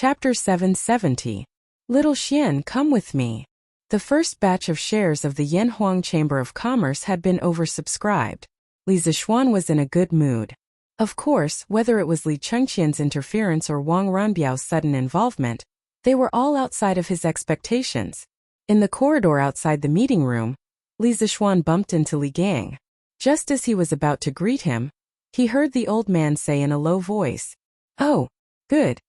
Chapter 770. Little Xian, come with me. The first batch of shares of the Yanhuang Chamber of Commerce had been oversubscribed. Li Zixuan was in a good mood. Of course, whether it was Li Chengqian's interference or Wang Ranbiao's sudden involvement, they were all outside of his expectations. In the corridor outside the meeting room, Li Zixuan bumped into Li Gang. Just as he was about to greet him, he heard the old man say in a low voice, "Oh, good."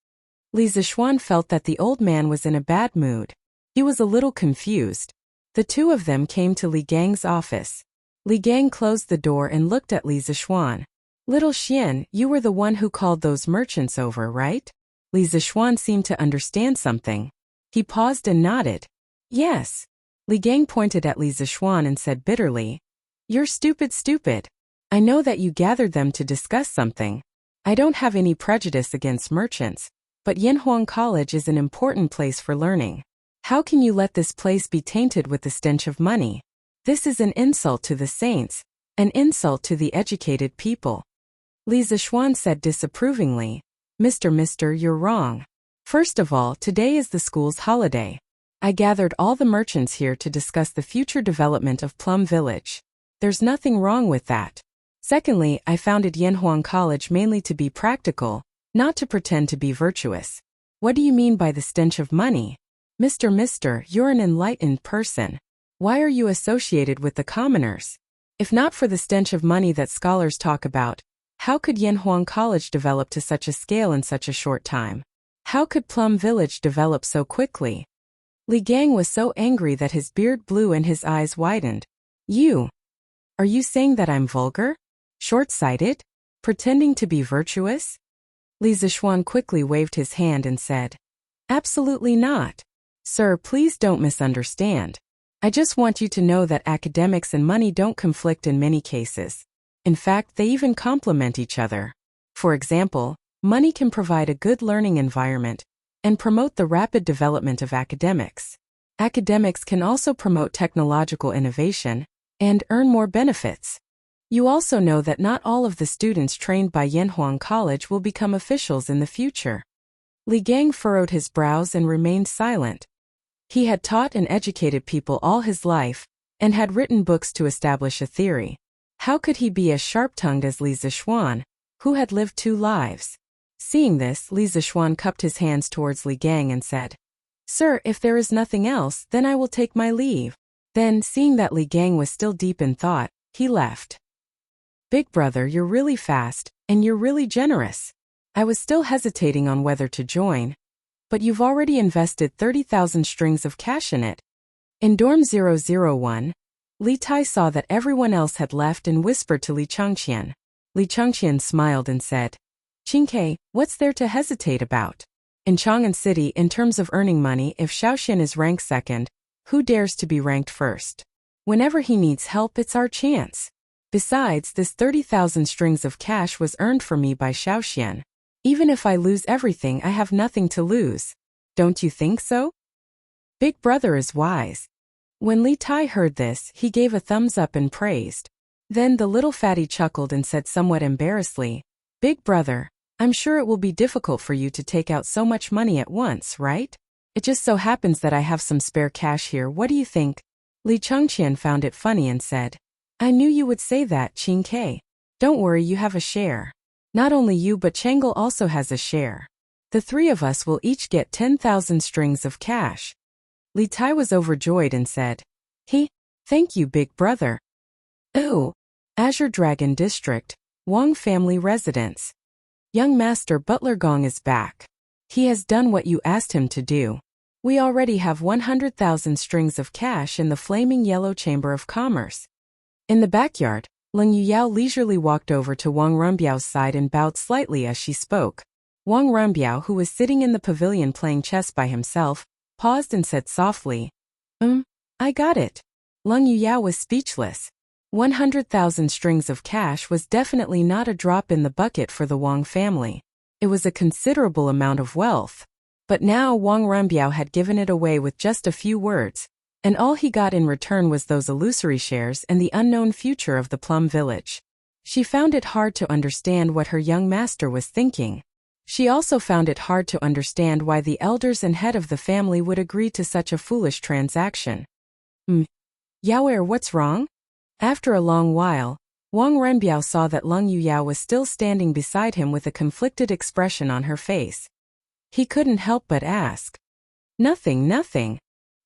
Li Zixuan felt that the old man was in a bad mood. He was a little confused. The two of them came to Li Gang's office. Li Gang closed the door and looked at Li Zixuan. "Little Xian, you were the one who called those merchants over, right?" Li Zixuan seemed to understand something. He paused and nodded. "Yes." Li Gang pointed at Li Zixuan and said bitterly, "You're stupid. I know that you gathered them to discuss something. I don't have any prejudice against merchants, but Yanhuang College is an important place for learning. How can you let this place be tainted with the stench of money? This is an insult to the saints, an insult to the educated people." Li Zixuan said disapprovingly, Mister, you're wrong. First of all, today is the school's holiday. I gathered all the merchants here to discuss the future development of Plum Village. There's nothing wrong with that. Secondly, I founded Yanhuang College mainly to be practical, not to pretend to be virtuous. What do you mean by the stench of money? Mister, you're an enlightened person. Why are you associated with the commoners? If not for the stench of money that scholars talk about, how could Yanhuang College develop to such a scale in such a short time? How could Plum Village develop so quickly? Li Gang was so angry that his beard blew and his eyes widened. Are you saying that I'm vulgar? Short-sighted? Pretending to be virtuous? Li Zixuan quickly waved his hand and said, "Absolutely not. Sir, please don't misunderstand. I just want you to know that academics and money don't conflict in many cases. In fact, they even complement each other. For example, money can provide a good learning environment and promote the rapid development of academics. Academics can also promote technological innovation and earn more benefits. You also know that not all of the students trained by Yanhuang College will become officials in the future." Li Gang furrowed his brows and remained silent. He had taught and educated people all his life, and had written books to establish a theory. How could he be as sharp-tongued as Li Zixuan, who had lived 2 lives? Seeing this, Li Zixuan cupped his hands towards Li Gang and said, "Sir, if there is nothing else, then I will take my leave." Then, seeing that Li Gang was still deep in thought, he left. "Big brother, you're really fast, and you're really generous. I was still hesitating on whether to join, but you've already invested 30,000 strings of cash in it." In dorm 001, Li Tai saw that everyone else had left and whispered to Li Chengqian. Li Chengqian smiled and said, "Qingke, what's there to hesitate about? In Chang'an City, in terms of earning money, if Xiaoxian is ranked second, who dares to be ranked first? Whenever he needs help, it's our chance. Besides, this 30,000 strings of cash was earned for me by Xiaoxian. Even if I lose everything, I have nothing to lose. Don't you think so?" Big brother is wise. When Li Tai heard this, he gave a thumbs up and praised. Then the little fatty chuckled and said somewhat embarrassedly, "Big brother, I'm sure it will be difficult for you to take out so much money at once, right? It just so happens that I have some spare cash here. What do you think?" Li Chengqian found it funny and said, "I knew you would say that, Qingke. Don't worry, you have a share. Not only you but Chang'e also has a share. The 3 of us will each get 10,000 strings of cash." Li Tai was overjoyed and said, Thank you, big brother." "Oh, Azure Dragon District, Wang family residence. Young Master Butler Gong is back. He has done what you asked him to do. We already have 100,000 strings of cash in the flaming yellow Chamber of Commerce." In the backyard, Leng Yuyao leisurely walked over to Wang Ranbiao's side and bowed slightly as she spoke. Wang Ranbiao, who was sitting in the pavilion playing chess by himself, paused and said softly, I got it." Leng Yuyao was speechless. 100,000 strings of cash was definitely not a drop in the bucket for the Wang family. It was a considerable amount of wealth. But now Wang Ranbiao had given it away with just a few words, and all he got in return was those illusory shares and the unknown future of the Plum Village. She found it hard to understand what her young master was thinking. She also found it hard to understand why the elders and head of the family would agree to such a foolish transaction. Yaoer, what's wrong? After a long while, Wang Renbiao saw that Leng Yuyao was still standing beside him with a conflicted expression on her face. He couldn't help but ask. Nothing.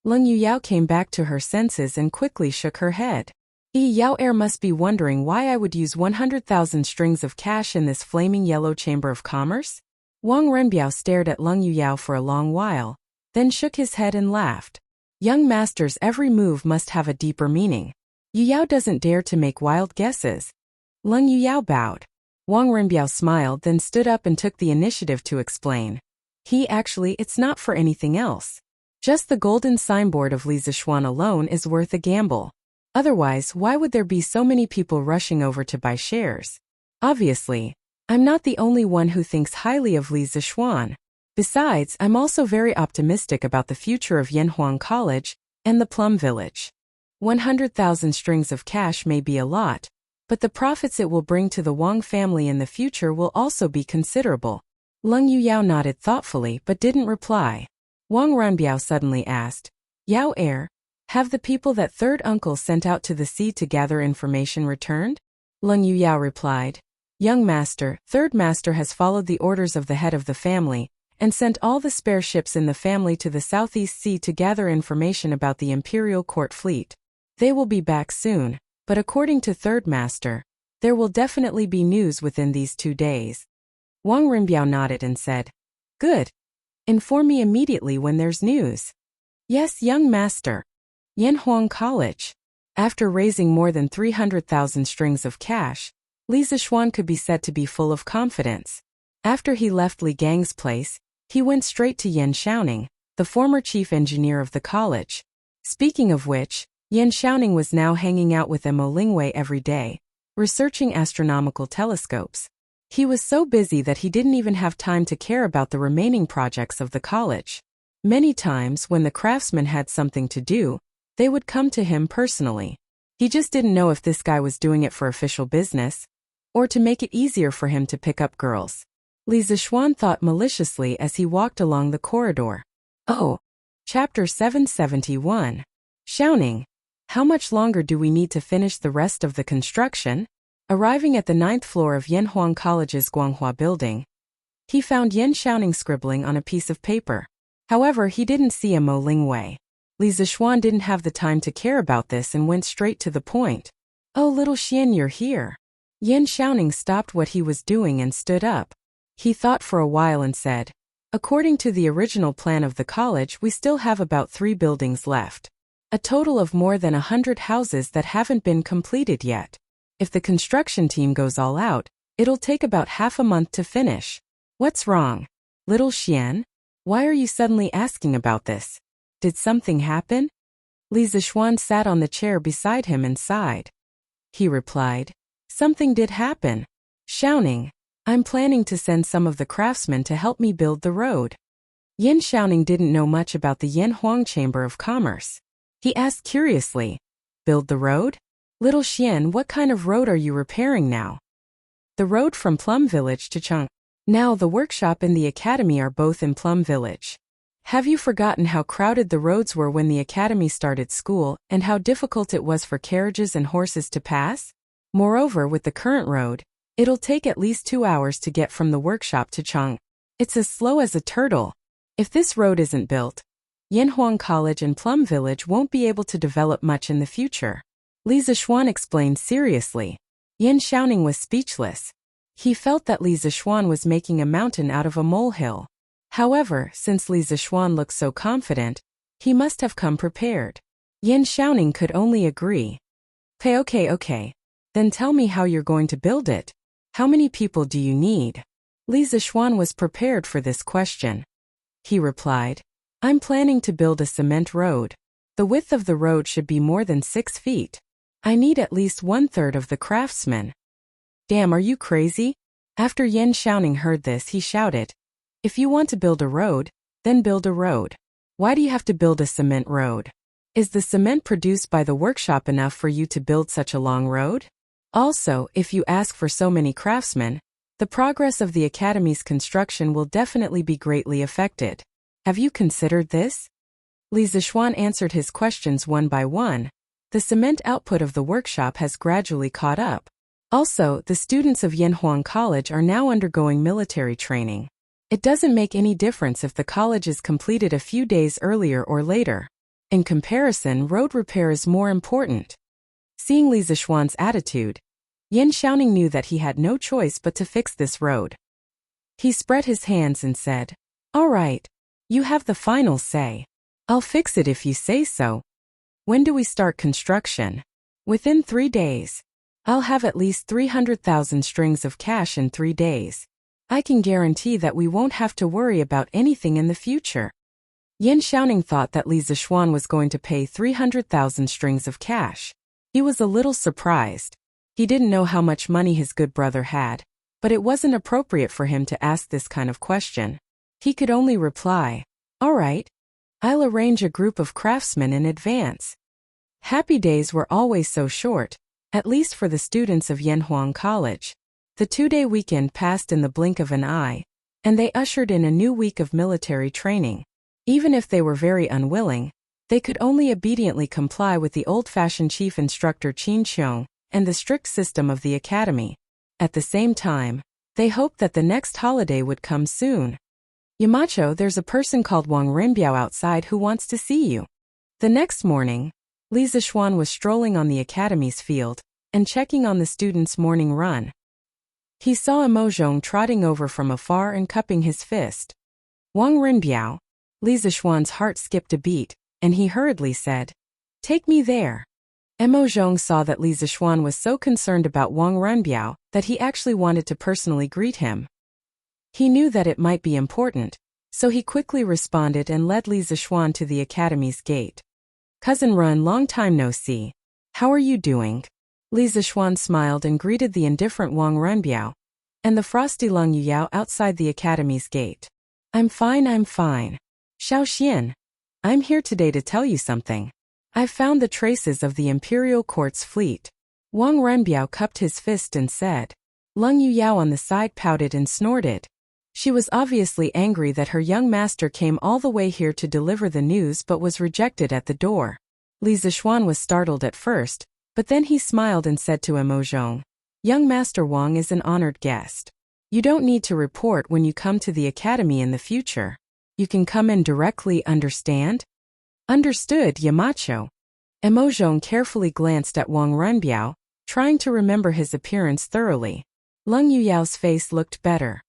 Leng Yuyao came back to her senses and quickly shook her head. Yaoer must be wondering why I would use 100,000 strings of cash in this flaming yellow chamber of commerce? Wang Renbiao stared at Leng Yuyao for a long while, then shook his head and laughed. Young master's every move must have a deeper meaning. Yuyao doesn't dare to make wild guesses. Leng Yuyao bowed. Wang Renbiao smiled, then stood up and took the initiative to explain. It's not for anything else. Just the golden signboard of Li Zishuan alone is worth a gamble. Otherwise, why would there be so many people rushing over to buy shares? Obviously, I'm not the only one who thinks highly of Li Zishuan. Besides, I'm also very optimistic about the future of Yanhuang College and the Plum Village. 100,000 strings of cash may be a lot, but the profits it will bring to the Wang family in the future will also be considerable. Leng Yuyao nodded thoughtfully but didn't reply. Wang Renbiao suddenly asked, Yaoer, have the people that third uncle sent out to the sea to gather information returned? Leng Yuyao replied, Young master, third master has followed the orders of the head of the family, and sent all the spare ships in the family to the Southeast Sea to gather information about the Imperial Court fleet. They will be back soon, but according to third master, there will definitely be news within these 2 days. Wang Renbiao nodded and said, Good. Inform me immediately when there's news. Yes, young master. Yanhuang College. After raising more than 300,000 strings of cash, Li Zishuan could be said to be full of confidence. After he left Li Gang's place, he went straight to Yan Xiaoning, the former chief engineer of the college. Speaking of which, Yan Xiaoning was now hanging out with Mo Lingwei every day, researching astronomical telescopes. He was so busy that he didn't even have time to care about the remaining projects of the college. Many times when the craftsmen had something to do, they would come to him personally. He just didn't know if this guy was doing it for official business, or to make it easier for him to pick up girls. Li Zishuan thought maliciously as he walked along the corridor. Oh. Chapter 771. Xiaoning. How much longer do we need to finish the rest of the construction? Arriving at the 9th floor of Yanhuang College's Guanghua building, he found Yan Xiaoning scribbling on a piece of paper. However, he didn't see Mo Lingwei. Li Zishuan didn't have the time to care about this and went straight to the point. Oh, little Xian, you're here. Yan Xiaoning stopped what he was doing and stood up. He thought for a while and said, According to the original plan of the college, we still have about 3 buildings left. A total of more than 100 houses that haven't been completed yet. If the construction team goes all out, it'll take about half a month to finish. What's wrong? Little Xian? Why are you suddenly asking about this? Did something happen? Li Zishuan sat on the chair beside him and sighed. He replied, Something did happen. Xiaoning, I'm planning to send some of the craftsmen to help me build the road. Yan Xiaoning didn't know much about the Yanhuang Chamber of Commerce. He asked curiously, Build the road? Little Xian, what kind of road are you repairing now? The road from Plum Village to Cheng. Now the workshop and the academy are both in Plum Village. Have you forgotten how crowded the roads were when the academy started school, and how difficult it was for carriages and horses to pass? Moreover, with the current road, it'll take at least 2 hours to get from the workshop to Cheng. It's as slow as a turtle. If this road isn't built, Yanhuang College and Plum Village won't be able to develop much in the future. Li Zishuan explained seriously. Yan Xiaoning was speechless. He felt that Li Zishuan was making a mountain out of a molehill. However, since Li Zishuan looked so confident, he must have come prepared. Yan Xiaoning could only agree. Okay. Then tell me how you're going to build it. How many people do you need? Li Zishuan was prepared for this question. He replied, I'm planning to build a cement road. The width of the road should be more than 6 feet. I need at least 1/3 of the craftsmen. Damn, are you crazy? After Yan Xiaoning heard this, he shouted, If you want to build a road, then build a road. Why do you have to build a cement road? Is the cement produced by the workshop enough for you to build such a long road? Also, if you ask for so many craftsmen, The progress of the academy's construction will definitely be greatly affected. Have you considered this? Li Zixuan answered his questions one by one. The cement output of the workshop has gradually caught up. Also, the students of Yanhuang College are now undergoing military training. It doesn't make any difference if the college is completed a few days earlier or later. In comparison, road repair is more important. Seeing Li Zixuan's attitude, Yan Xiaoning knew that he had no choice but to fix this road. He spread his hands and said, "All right, you have the final say. I'll fix it if you say so. When do we start construction?" "Within 3 days. I'll have at least 300,000 strings of cash in 3 days. I can guarantee that we won't have to worry about anything in the future." Yan Xiaoning thought that Li Zixuan was going to pay 300,000 strings of cash. He was a little surprised. He didn't know how much money his good brother had, but it wasn't appropriate for him to ask this kind of question. He could only reply, "All right. I'll arrange a group of craftsmen in advance." Happy days were always so short, at least for the students of Yanhuang College. The 2-day weekend passed in the blink of an eye, and they ushered in a new week of military training. Even if they were very unwilling, they could only obediently comply with the old-fashioned chief instructor Qin Qiong and the strict system of the academy. At the same time, they hoped that the next holiday would come soon. "Yamacho, there's a person called Wang Renbiao outside who wants to see you." The next morning, Li Zixuan was strolling on the academy's field and checking on the students' morning run. He saw Emozhong trotting over from afar and cupping his fist. "Wang Renbiao." Li Zixuan's heart skipped a beat, and he hurriedly said, "Take me there." Emozhong saw that Li Zixuan was so concerned about Wang Renbiao that he actually wanted to personally greet him. He knew that it might be important, so he quickly responded and led Li Zixuan to the academy's gate. "Cousin Run, long time no see. How are you doing?" Li Zixuan smiled and greeted the indifferent Wang Renbiao and the frosty Leng Yuyao outside the academy's gate. I'm fine. Xiao Xian, I'm here today to tell you something. I've found the traces of the Imperial Court's fleet." Wang Renbiao cupped his fist and said. Leng Yuyao on the side pouted and snorted. She was obviously angry that her young master came all the way here to deliver the news but was rejected at the door. Li Zixuan was startled at first, but then he smiled and said to Emozhong, "Young Master Wang is an honored guest. You don't need to report when you come to the academy in the future. You can come in directly, understand?" "Understood, Yamacho." Emozhong carefully glanced at Wang Renbiao, trying to remember his appearance thoroughly. Leng Yuyao's face looked better.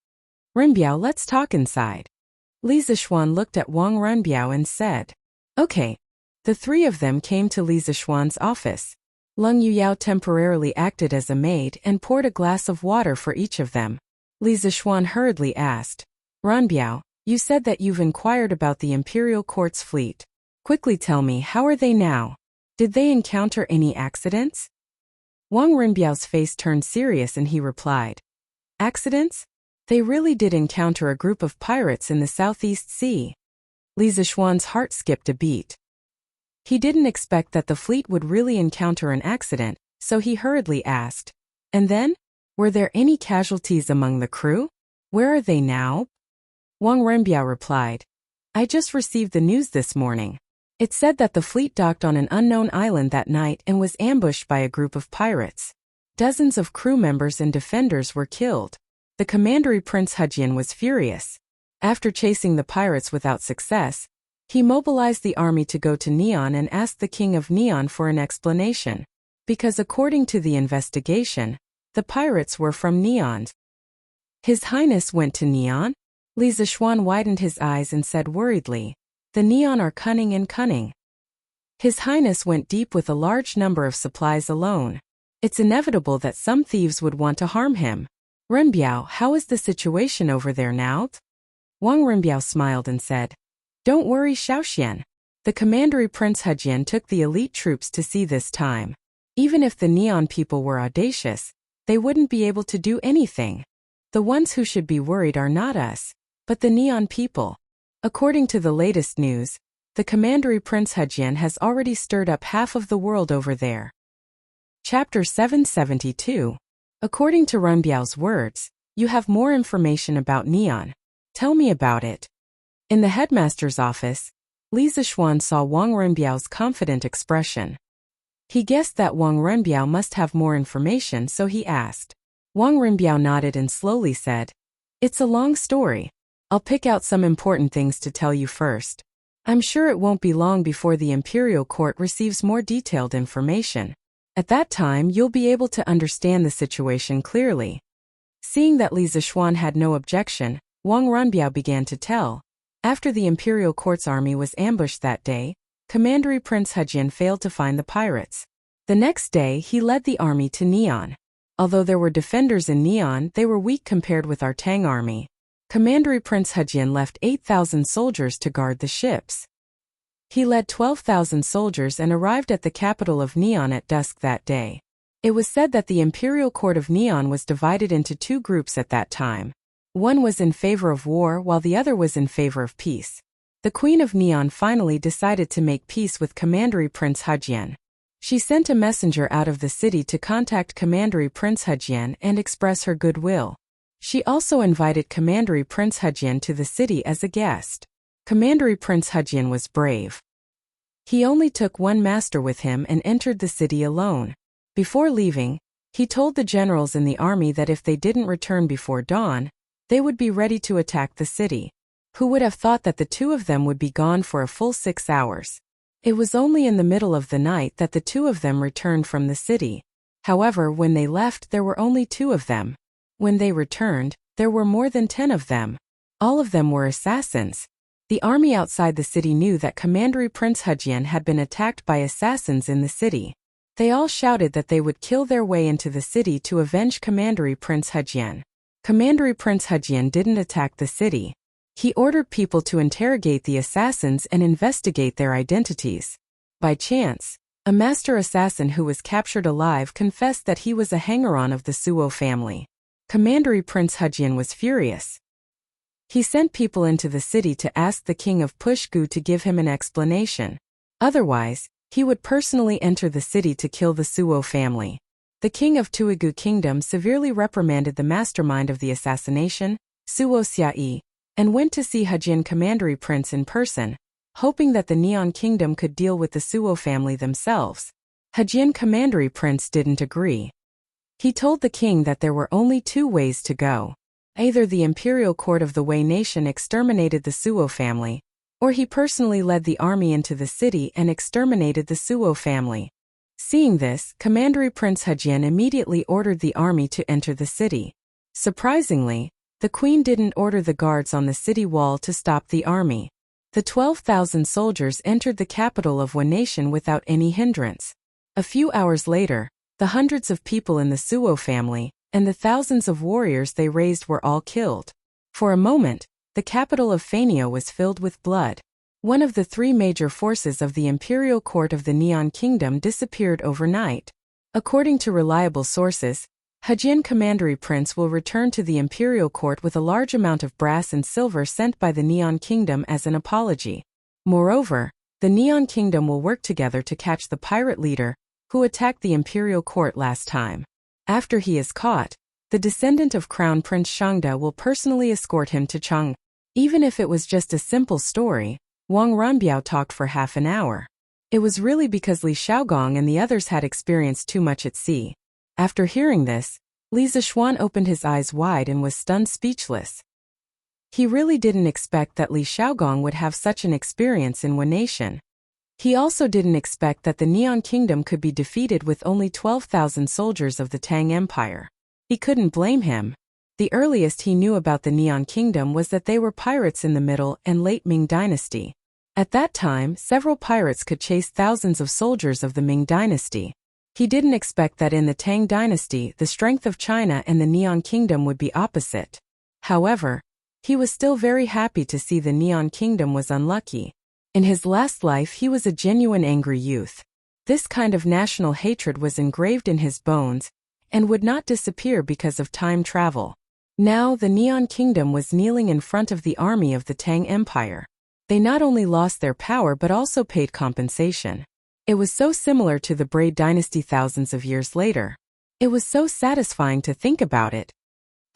"Renbiao, let's talk inside." Li Zixuan looked at Wang Renbiao and said, "Okay." The 3 of them came to Li Zixuan's office. Leng Yuyao temporarily acted as a maid and poured a glass of water for each of them. Li Zixuan hurriedly asked, "Renbiao, you said that you've inquired about the Imperial Court's fleet. Quickly tell me, how are they now? Did they encounter any accidents?" Wang Renbiao's face turned serious and he replied, "Accidents? They really did encounter a group of pirates in the Southeast Sea." Li Zixuan's heart skipped a beat. He didn't expect that the fleet would really encounter an accident, so he hurriedly asked, "And then? Were there any casualties among the crew? Where are they now?" Wang Renbiao replied, "I just received the news this morning. It said that the fleet docked on an unknown island that night and was ambushed by a group of pirates. Dozens of crew members and defenders were killed. The commandery Prince Hejian was furious. After chasing the pirates without success, he mobilized the army to go to Neon and asked the king of Neon for an explanation. Because according to the investigation, the pirates were from Neon." "His Highness went to Neon?" Li Zixuan widened his eyes and said worriedly, "The Neon are cunning. His Highness went deep with a large number of supplies alone. It's inevitable that some thieves would want to harm him. Renbiao, how is the situation over there now?" Wang Renbiao smiled and said, "Don't worry, Xiaoxian. The commandery Prince Hejian took the elite troops to sea this time. Even if the Neon people were audacious, they wouldn't be able to do anything. The ones who should be worried are not us, but the Neon people. According to the latest news, the commandery Prince Hejian has already stirred up half of the world over there." Chapter 772. According to Renbiao's words, You have more information about Neon. Tell me about it. In the headmaster's office, Li Zixuan saw Wang Renbiao's confident expression. He guessed that Wang Renbiao must have more information, so he asked. Wang Renbiao nodded and slowly said, "It's a long story. I'll pick out some important things to tell you first. I'm sure it won't be long before the imperial court receives more detailed information. At that time, you'll be able to understand the situation clearly." Seeing that Li Zixuan had no objection, Wang Renbiao began to tell. After the imperial court's army was ambushed that day, Commander Prince Hejian failed to find the pirates. The next day, he led the army to Neon. Although there were defenders in Neon, they were weak compared with our Tang army. Commander Prince Hejian left 8,000 soldiers to guard the ships. He led 12,000 soldiers and arrived at the capital of Neon at dusk that day. It was said that the imperial court of Neon was divided into two groups at that time. One was in favor of war while the other was in favor of peace. The Queen of Neon finally decided to make peace with Commander Prince Hejian. She sent a messenger out of the city to contact Commander Prince Hejian and express her goodwill. She also invited Commander Prince Hejian to the city as a guest. Commander Prince Hejian was brave. He only took one master with him and entered the city alone. Before leaving, he told the generals in the army that if they didn't return before dawn, they would be ready to attack the city. Who would have thought that the two of them would be gone for a full 6 hours? It was only in the middle of the night that the two of them returned from the city. However, when they left, there were only 2 of them. When they returned, there were more than 10 of them. All of them were assassins. The army outside the city knew that Commander Prince Hejian had been attacked by assassins in the city. They all shouted that they would kill their way into the city to avenge Commander Prince Hejian. Commander Prince Hejian didn't attack the city. He ordered people to interrogate the assassins and investigate their identities. By chance, a master assassin who was captured alive confessed that he was a hanger-on of the Suo family. Commander Prince Hejian was furious. He sent people into the city to ask the king of Pushgu to give him an explanation. Otherwise, he would personally enter the city to kill the Suo family. The king of Tuigu Kingdom severely reprimanded the mastermind of the assassination, Suo Xiayi, and went to see Hejian Commander Prince in person, hoping that the Neon Kingdom could deal with the Suo family themselves. Hejian Commander Prince didn't agree. He told the king that there were only 2 ways to go. Either the imperial court of the Wei nation exterminated the Suo family, or he personally led the army into the city and exterminated the Suo family. Seeing this, Commander Prince Hejian immediately ordered the army to enter the city. Surprisingly, the queen didn't order the guards on the city wall to stop the army. The 12,000 soldiers entered the capital of Wei nation without any hindrance. A few hours later, the hundreds of people in the Suo family and the thousands of warriors they raised were all killed. For a moment, the capital of Fania was filled with blood. One of the 3 major forces of the imperial court of the Neon Kingdom disappeared overnight. According to reliable sources, Hejian Commander Prince will return to the imperial court with a large amount of brass and silver sent by the Neon Kingdom as an apology. Moreover, the Neon Kingdom will work together to catch the pirate leader who attacked the imperial court last time. After he is caught, the descendant of Crown Prince Shangda will personally escort him to Cheng. Even if it was just a simple story, Wang Renbiao talked for half an hour. It was really because Li Xiaogong and the others had experienced too much at sea. After hearing this, Li Zixuan opened his eyes wide and was stunned speechless. He really didn't expect that Li Xiaogong would have such an experience in Wei nation. He also didn't expect that the Neon Kingdom could be defeated with only 12,000 soldiers of the Tang Empire. He couldn't blame him. The earliest he knew about the Neon Kingdom was that they were pirates in the Middle and Late Ming Dynasty. At that time, several pirates could chase thousands of soldiers of the Ming Dynasty. He didn't expect that in the Tang Dynasty, the strength of China and the Neon Kingdom would be opposite. However, he was still very happy to see the Neon Kingdom was unlucky. In his last life, he was a genuine angry youth. This kind of national hatred was engraved in his bones and would not disappear because of time travel. Now, the Neon Kingdom was kneeling in front of the army of the Tang Empire. They not only lost their power but also paid compensation. It was so similar to the Braid Dynasty thousands of years later. It was so satisfying to think about it.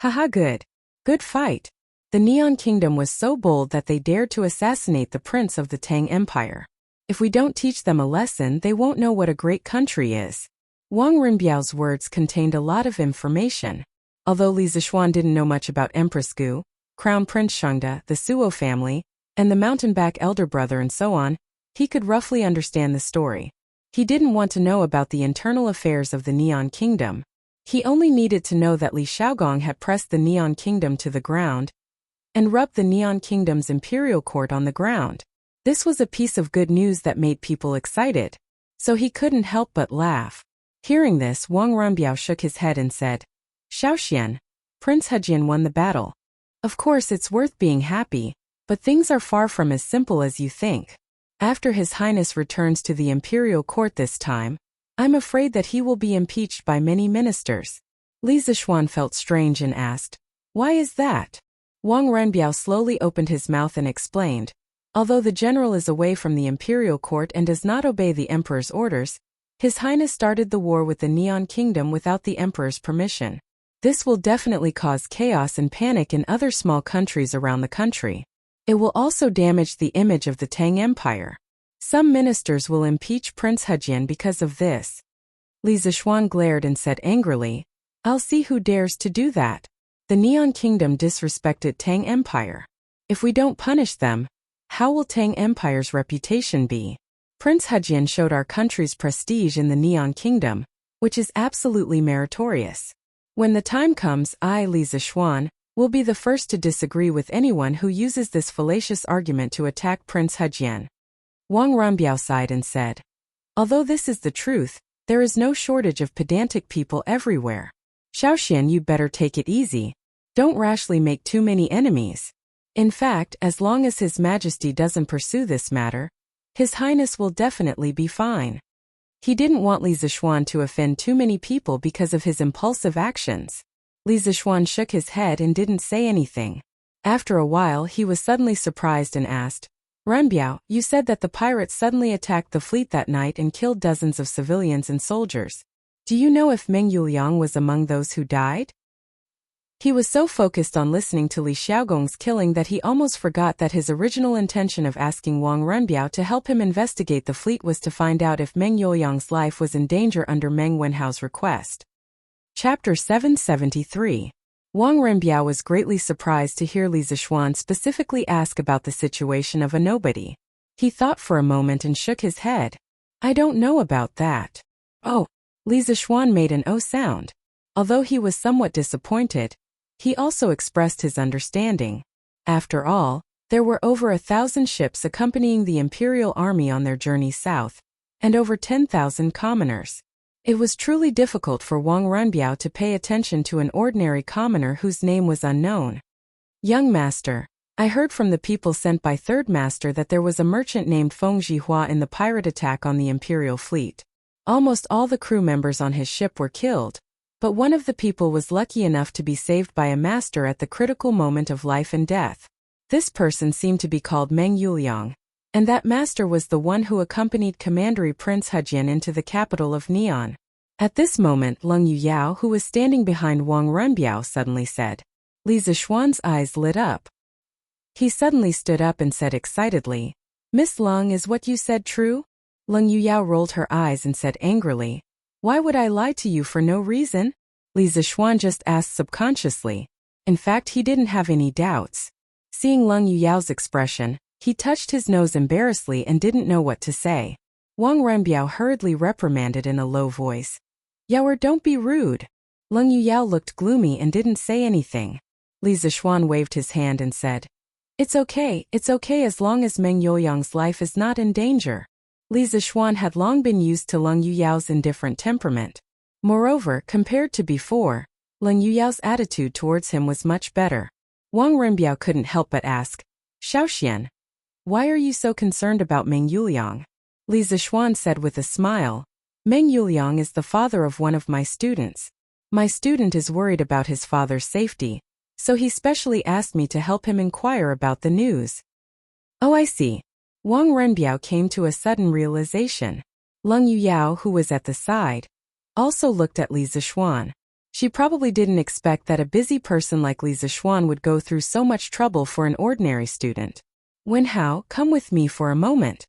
Haha, good. Good fight. The Neon Kingdom was so bold that they dared to assassinate the prince of the Tang Empire. If we don't teach them a lesson, they won't know what a great country is. Wang Renbiao's words contained a lot of information. Although Li Zixuan didn't know much about Empress Gu, Crown Prince Shengde, the Suo family, and the mountain-back elder brother and so on, he could roughly understand the story. He didn't want to know about the internal affairs of the Neon Kingdom. He only needed to know that Li Xiaogong had pressed the Neon Kingdom to the ground and rubbed the Neon Kingdom's imperial court on the ground. This was a piece of good news that made people excited, so he couldn't help but laugh. Hearing this, Wang Renbiao shook his head and said, Xiaoxian, Prince Hejian won the battle. Of course it's worth being happy, but things are far from as simple as you think. After His Highness returns to the imperial court this time, I'm afraid that he will be impeached by many ministers. Li Zixuan felt strange and asked, why is that? Wang Renbiao slowly opened his mouth and explained, although the general is away from the imperial court and does not obey the emperor's orders, His Highness started the war with the Neon Kingdom without the emperor's permission. This will definitely cause chaos and panic in other small countries around the country. It will also damage the image of the Tang Empire. Some ministers will impeach Prince Hejian because of this. Li Zixuan glared and said angrily, I'll see who dares to do that. The Neon Kingdom disrespected Tang Empire. If we don't punish them, how will Tang Empire's reputation be? Prince Hejian showed our country's prestige in the Neon Kingdom, which is absolutely meritorious. When the time comes, I, Li Zixuan, will be the first to disagree with anyone who uses this fallacious argument to attack Prince Hejian. Wang Renbiao sighed and said, although this is the truth, there is no shortage of pedantic people everywhere. Xiaoxian, you better take it easy. Don't rashly make too many enemies. In fact, as long as His Majesty doesn't pursue this matter, His Highness will definitely be fine. He didn't want Li Zixuan to offend too many people because of his impulsive actions. Li Zixuan shook his head and didn't say anything. After a while, he was suddenly surprised and asked, Renbiao, you said that the pirates suddenly attacked the fleet that night and killed dozens of civilians and soldiers. Do you know if Meng Yuliang was among those who died? He was so focused on listening to Li Xiaogong's killing that he almost forgot that his original intention of asking Wang Renbiao to help him investigate the fleet was to find out if Meng Yuliang's life was in danger under Meng Wenhao's request. Chapter 773. Wang Renbiao was greatly surprised to hear Li Zixuan specifically ask about the situation of a nobody. He thought for a moment and shook his head. I don't know about that. Oh. Li Zixuan made an oh sound. Although he was somewhat disappointed, he also expressed his understanding. After all, there were over 1,000 ships accompanying the imperial army on their journey south, and over 10,000 commoners. It was truly difficult for Wang Renbiao to pay attention to an ordinary commoner whose name was unknown. Young master, I heard from the people sent by Third Master that there was a merchant named Feng Zhihua in the pirate attack on the imperial fleet. Almost all the crew members on his ship were killed, but one of the people was lucky enough to be saved by a master at the critical moment of life and death. This person seemed to be called Meng Yuliang, and that master was the one who accompanied Commandery Prince Hejian into the capital of Neon. At this moment, Leng Yuyao, who was standing behind Wang Renbiao, suddenly said. Li Zixuan's eyes lit up. He suddenly stood up and said excitedly, Miss Leng, is what you said true? Leng Yuyao rolled her eyes and said angrily, why would I lie to you for no reason? Li Zixuan just asked subconsciously. In fact, he didn't have any doubts. Seeing Leng Yuyao's expression, he touched his nose embarrassedly and didn't know what to say. Wang Renbiao hurriedly reprimanded in a low voice. Yaoer, don't be rude. Leng Yuyao looked gloomy and didn't say anything. Li Zixuan waved his hand and said, it's okay as long as Meng Yuliang's life is not in danger. Li Zixuan had long been used to Leng Yuyao's indifferent temperament. Moreover, compared to before, Leng Yuyao's attitude towards him was much better. Wang Renbiao couldn't help but ask, Xiaoxian, why are you so concerned about Meng Yuliang? Li Zixuan said with a smile, Meng Yuliang is the father of one of my students. My student is worried about his father's safety, so he specially asked me to help him inquire about the news. Oh, I see. Wang Renbiao came to a sudden realization. Leng Yuyao, who was at the side, also looked at Li Zixuan. She probably didn't expect that a busy person like Li Zixuan would go through so much trouble for an ordinary student. Wenhao, come with me for a moment.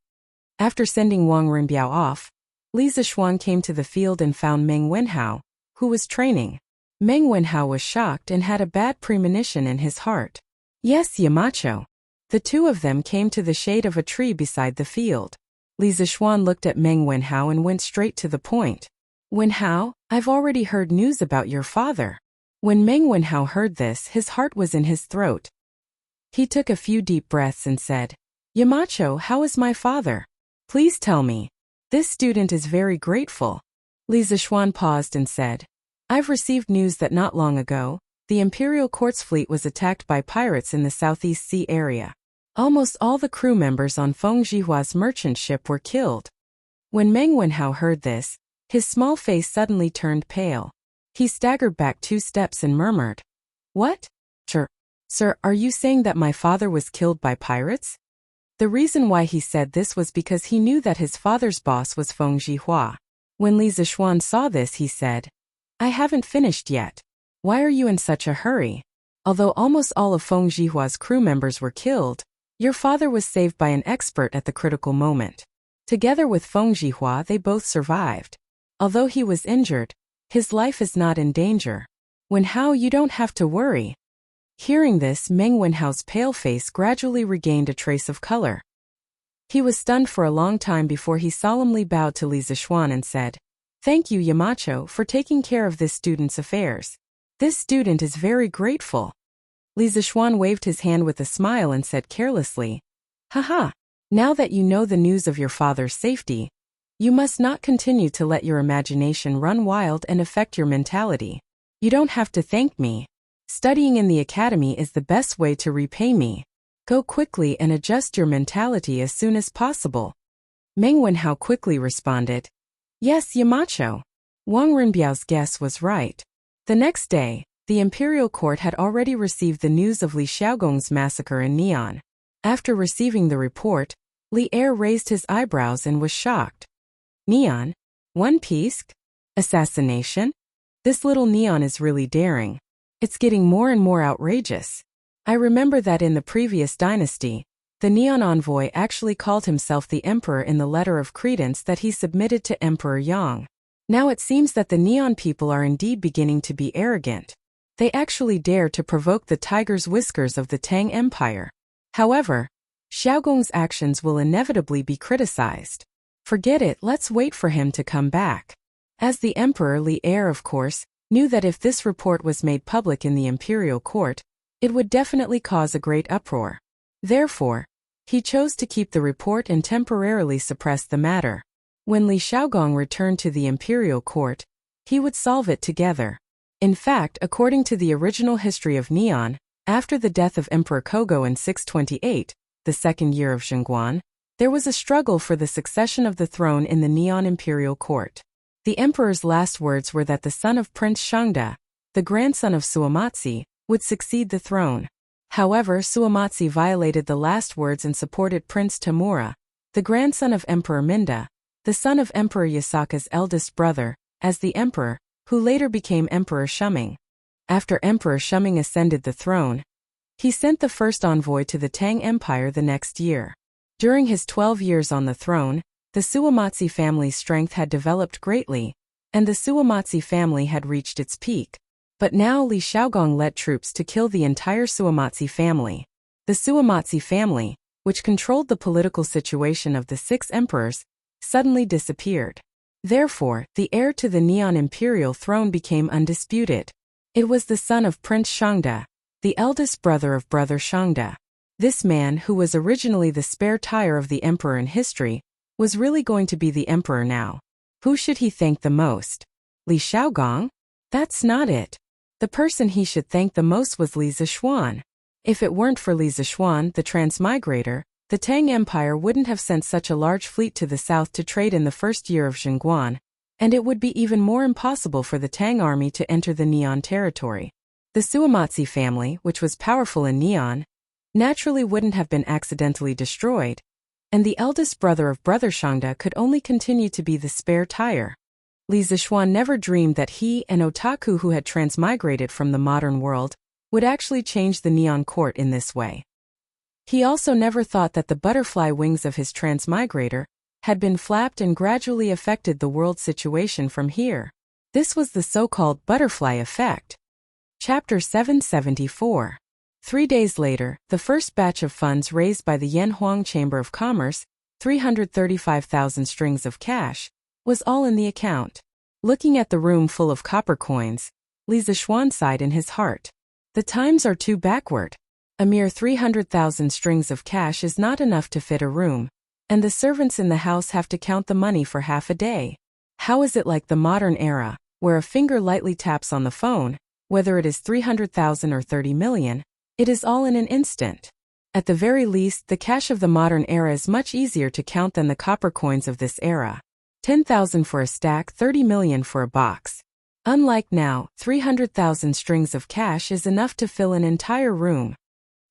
After sending Wang Renbiao off, Li Zixuan came to the field and found Meng Wenhao, who was training. Meng Wenhao was shocked and had a bad premonition in his heart. Yes, Yamacho. The two of them came to the shade of a tree beside the field. Li Zixuan looked at Meng Wenhao and went straight to the point. Wenhao, I've already heard news about your father. When Meng Wenhao heard this, his heart was in his throat. He took a few deep breaths and said, Yamacho, how is my father? Please tell me. This student is very grateful. Li Zixuan paused and said, I've received news that not long ago, the Imperial Court's fleet was attacked by pirates in the Southeast Sea area. Almost all the crew members on Feng Jihua's merchant ship were killed. When Meng Wenhao heard this, his small face suddenly turned pale. He staggered back 2 steps and murmured, What? Sir, are you saying that my father was killed by pirates? The reason why he said this was because he knew that his father's boss was Feng Jihua. When Li Zixuan saw this, he said, I haven't finished yet. Why are you in such a hurry? Although almost all of Feng Jihua's crew members were killed, your father was saved by an expert at the critical moment. Together with Feng Jihua, they both survived. Although he was injured, his life is not in danger. Wenhao, you don't have to worry. Hearing this, Meng Wenhao's pale face gradually regained a trace of color. He was stunned for a long time before he solemnly bowed to Li Zixuan and said, Thank you, Yamacho, for taking care of this student's affairs. This student is very grateful. Li Zixuan waved his hand with a smile and said carelessly, Haha, now that you know the news of your father's safety, you must not continue to let your imagination run wild and affect your mentality. You don't have to thank me. Studying in the academy is the best way to repay me. Go quickly and adjust your mentality as soon as possible. Meng Wenhao quickly responded, Yes, Yamacho. Wang Renbiao's guess was right. The next day, the Imperial Court had already received the news of Li Xiaogong's massacre in Neon. After receiving the report, Li Er raised his eyebrows and was shocked. Neon? One Piece? Assassination? This little Neon is really daring. It's getting more and more outrageous. I remember that in the previous dynasty, the Neon envoy actually called himself the Emperor in the letter of credence that he submitted to Emperor Yang. Now it seems that the Neon people are indeed beginning to be arrogant. They actually dare to provoke the tiger's whiskers of the Tang Empire. However, Xiaogong's actions will inevitably be criticized. Forget it, let's wait for him to come back. As the Emperor, Li Er, of course, knew that if this report was made public in the Imperial Court, it would definitely cause a great uproar. Therefore, he chose to keep the report and temporarily suppress the matter. When Li Xiaogong returned to the Imperial Court, he would solve it together. In fact, according to the original history of Neon, after the death of Emperor Kogo in 628, the second year of Zhengguan, there was a struggle for the succession of the throne in the Neon Imperial Court. The emperor's last words were that the son of Prince Shangda, the grandson of Suamatsi, would succeed the throne. However, Suamatsi violated the last words and supported Prince Tamura, the grandson of Emperor Minda, the son of Emperor Yasaka's eldest brother, as the emperor, who later became Emperor Shuming. After Emperor Shuming ascended the throne, he sent the first envoy to the Tang Empire the next year. During his 12 years on the throne, the Suamatsi family's strength had developed greatly, and the Suamatsi family had reached its peak. But now Li Xiaogong led troops to kill the entire Suamatsi family. The Suamatsi family, which controlled the political situation of the 6 emperors, suddenly disappeared. Therefore, the heir to the Neon Imperial throne became undisputed. It was the son of Prince Shangda, the eldest brother of Brother Shangda. This man, who was originally the spare tire of the emperor in history, was really going to be the emperor now. Who should he thank the most? Li Xiaogong? That's not it. The person he should thank the most was Li Zixuan. If it weren't for Li Zixuan, the transmigrator, the Tang Empire wouldn't have sent such a large fleet to the south to trade in the first year of Zhengguan, and it would be even more impossible for the Tang army to enter the Neon territory. The Suamatsi family, which was powerful in Neon, naturally wouldn't have been accidentally destroyed, and the eldest brother of Brother Shangda could only continue to be the spare tire. Li Zixuan never dreamed that he, an otaku who had transmigrated from the modern world, would actually change the neon court in this way. He also never thought that the butterfly wings of his transmigrator had been flapped and gradually affected the world situation from here. This was the so-called butterfly effect. Chapter 774. 3 days later, the first batch of funds raised by the Yanhuang Chamber of Commerce, 335,000 strings of cash, was all in the account. Looking at the room full of copper coins, Li Zixuan sighed in his heart. The times are too backward. A mere 300,000 strings of cash is not enough to fit a room, and the servants in the house have to count the money for half a day. How is it like the modern era, where a finger lightly taps on the phone, whether it is 300,000 or 30 million, it is all in an instant. At the very least, the cash of the modern era is much easier to count than the copper coins of this era. 10,000 for a stack, 30 million for a box. Unlike now, 300,000 strings of cash is enough to fill an entire room.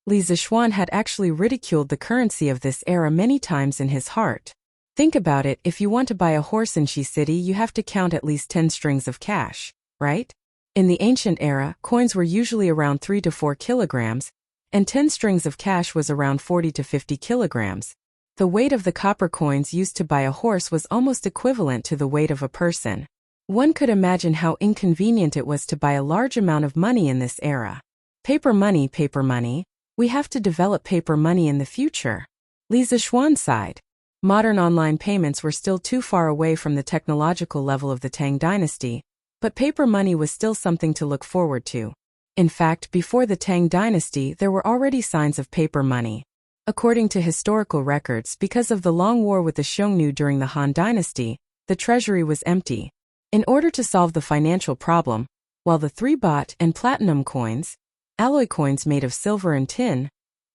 Li Zixuan had actually ridiculed the currency of this era many times in his heart. Think about it, if you want to buy a horse in Shi City you have to count at least 10 strings of cash, right? In the ancient era, coins were usually around 3 to 4 kilograms, and 10 strings of cash was around 40 to 50 kilograms. The weight of the copper coins used to buy a horse was almost equivalent to the weight of a person. One could imagine how inconvenient it was to buy a large amount of money in this era. Paper money, we have to develop paper money in the future. Li Zixuan sighed. Modern online payments were still too far away from the technological level of the Tang dynasty, but paper money was still something to look forward to. In fact, before the Tang dynasty there were already signs of paper money. According to historical records, because of the long war with the Xiongnu during the Han dynasty, the treasury was empty. In order to solve the financial problem, while the 3 baht and platinum coins, alloy coins made of silver and tin,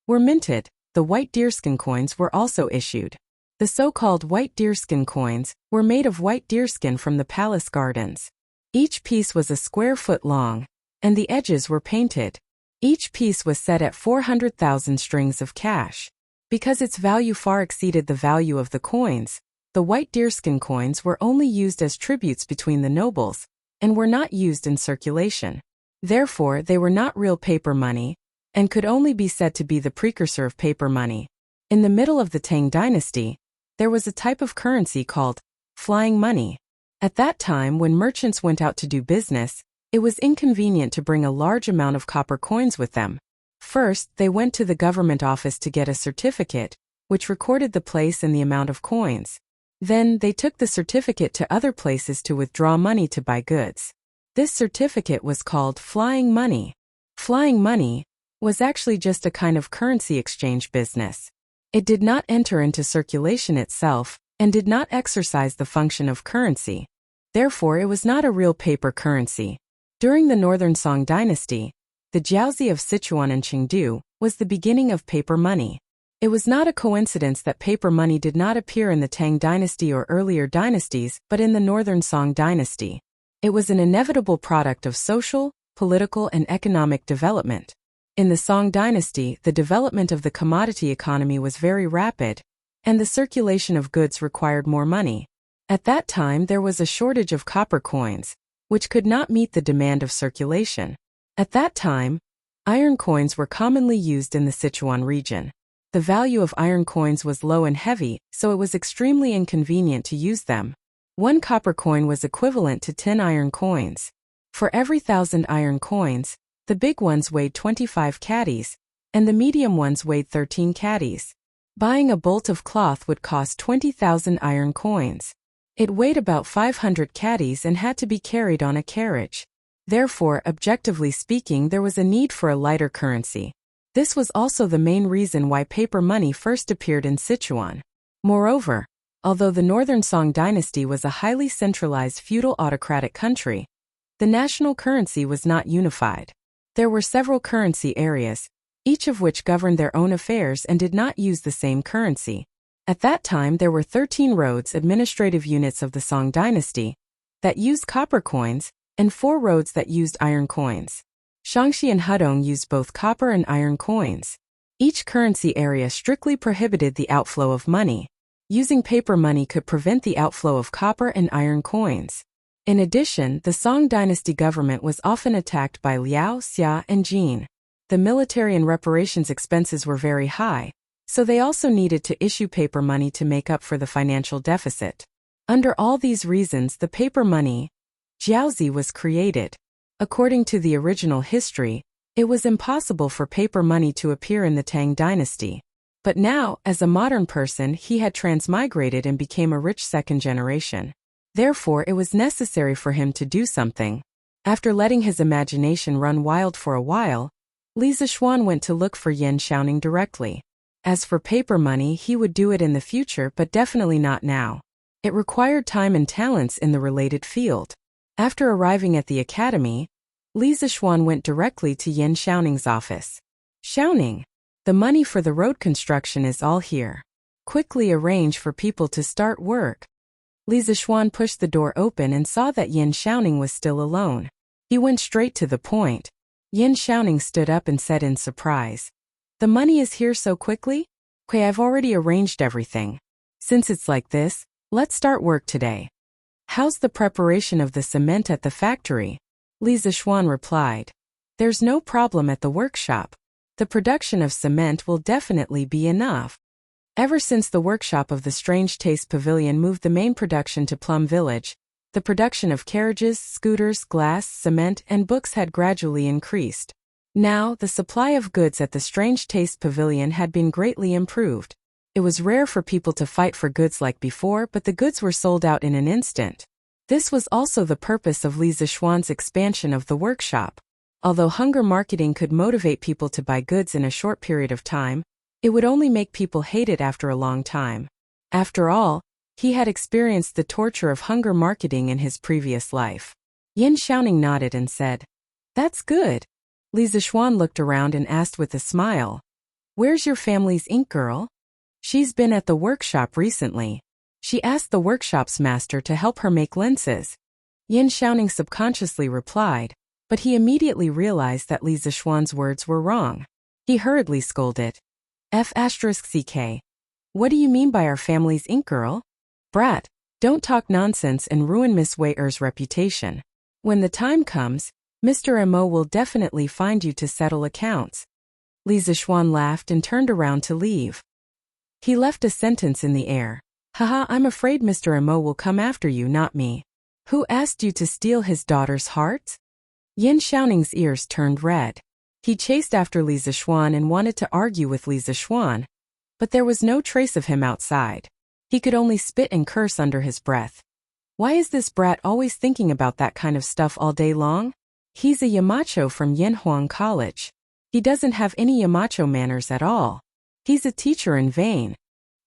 were minted, the white deerskin coins were also issued. The so-called white deerskin coins were made of white deerskin from the palace gardens. Each piece was a square foot long, and the edges were painted. Each piece was set at 400,000 strings of cash. Because its value far exceeded the value of the coins, the white deerskin coins were only used as tributes between the nobles, and were not used in circulation. Therefore, they were not real paper money, and could only be said to be the precursor of paper money. In the middle of the Tang dynasty, there was a type of currency called flying money. At that time, when merchants went out to do business, it was inconvenient to bring a large amount of copper coins with them. First, they went to the government office to get a certificate, which recorded the place and the amount of coins. Then, they took the certificate to other places to withdraw money to buy goods. This certificate was called flying money. Flying money was actually just a kind of currency exchange business. It did not enter into circulation itself, and did not exercise the function of currency. Therefore, it was not a real paper currency. During the Northern Song dynasty, the Jiaozi of Sichuan and Chengdu was the beginning of paper money. It was not a coincidence that paper money did not appear in the Tang dynasty or earlier dynasties, but in the Northern Song dynasty. It was an inevitable product of social, political, and economic development. In the Song dynasty, the development of the commodity economy was very rapid, and the circulation of goods required more money. At that time, there was a shortage of copper coins, which could not meet the demand of circulation. At that time, iron coins were commonly used in the Sichuan region. The value of iron coins was low and heavy, so it was extremely inconvenient to use them. 1 copper coin was equivalent to 10 iron coins. For every 1,000 iron coins, the big ones weighed 25 caddies, and the medium ones weighed 13 caddies. Buying a bolt of cloth would cost 20,000 iron coins. It weighed about 500 caddies and had to be carried on a carriage. Therefore, objectively speaking, there was a need for a lighter currency. This was also the main reason why paper money first appeared in Sichuan. Moreover, although the Northern Song dynasty was a highly centralized feudal autocratic country, the national currency was not unified. There were several currency areas, each of which governed their own affairs and did not use the same currency. At that time there were 13 roads administrative units of the Song dynasty that used copper coins, and 4 roads that used iron coins. Shaanxi and Hudong used both copper and iron coins. Each currency area strictly prohibited the outflow of money. Using paper money could prevent the outflow of copper and iron coins. In addition, the Song dynasty government was often attacked by Liao, Xia, and Jin. The military and reparations expenses were very high, so they also needed to issue paper money to make up for the financial deficit. Under all these reasons, the paper money, jiaozi, was created. According to the original history, it was impossible for paper money to appear in the Tang dynasty. But now, as a modern person, he had transmigrated and became a rich second generation. Therefore, it was necessary for him to do something. After letting his imagination run wild for a while, Li Zixuan went to look for Yan Xiaoning directly. As for paper money, he would do it in the future, but definitely not now. It required time and talents in the related field. After arriving at the academy, Li Zixuan went directly to Yan Xiaoning's office. Xiaoning, the money for the road construction is all here. Quickly arrange for people to start work. Li Zixuan pushed the door open and saw that Yan Xiaoning was still alone. He went straight to the point. Yan Xiaoning stood up and said in surprise, "The money is here so quickly? Okay, I've already arranged everything. Since it's like this, let's start work today." "How's the preparation of the cement at the factory?" Li Zixuan replied. "There's no problem at the workshop. The production of cement will definitely be enough." Ever since the workshop of the Strange Taste Pavilion moved the main production to Plum Village, the production of carriages, scooters, glass, cement, and books had gradually increased. Now, the supply of goods at the Strange Taste Pavilion had been greatly improved. It was rare for people to fight for goods like before, but the goods were sold out in an instant. This was also the purpose of Li Zixuan's expansion of the workshop. Although hunger marketing could motivate people to buy goods in a short period of time, it would only make people hate it after a long time. After all, he had experienced the torture of hunger marketing in his previous life. Yan Xiaoning nodded and said, "That's good." Li Zixuan looked around and asked with a smile, "Where's your family's ink girl?" "She's been at the workshop recently. She asked the workshop's master to help her make lenses." Yan Xiaoning subconsciously replied, but he immediately realized that Li Zixuan's words were wrong. He hurriedly scolded, "F***CK. What do you mean by our family's ink girl? Brat, don't talk nonsense and ruin Miss Wei Er's reputation. When the time comes, Mr. Mo will definitely find you to settle accounts." Li Zixuan laughed and turned around to leave. He left a sentence in the air. "Haha, I'm afraid Mr. Mo will come after you, not me. Who asked you to steal his daughter's hearts?" Yan Xiaoning's ears turned red. He chased after Li Zixuan and wanted to argue with Li Zixuan, but there was no trace of him outside. He could only spit and curse under his breath. Why is this brat always thinking about that kind of stuff all day long? He's a Yamacho from Yanhuang College. He doesn't have any Yamacho manners at all. He's a teacher in vain.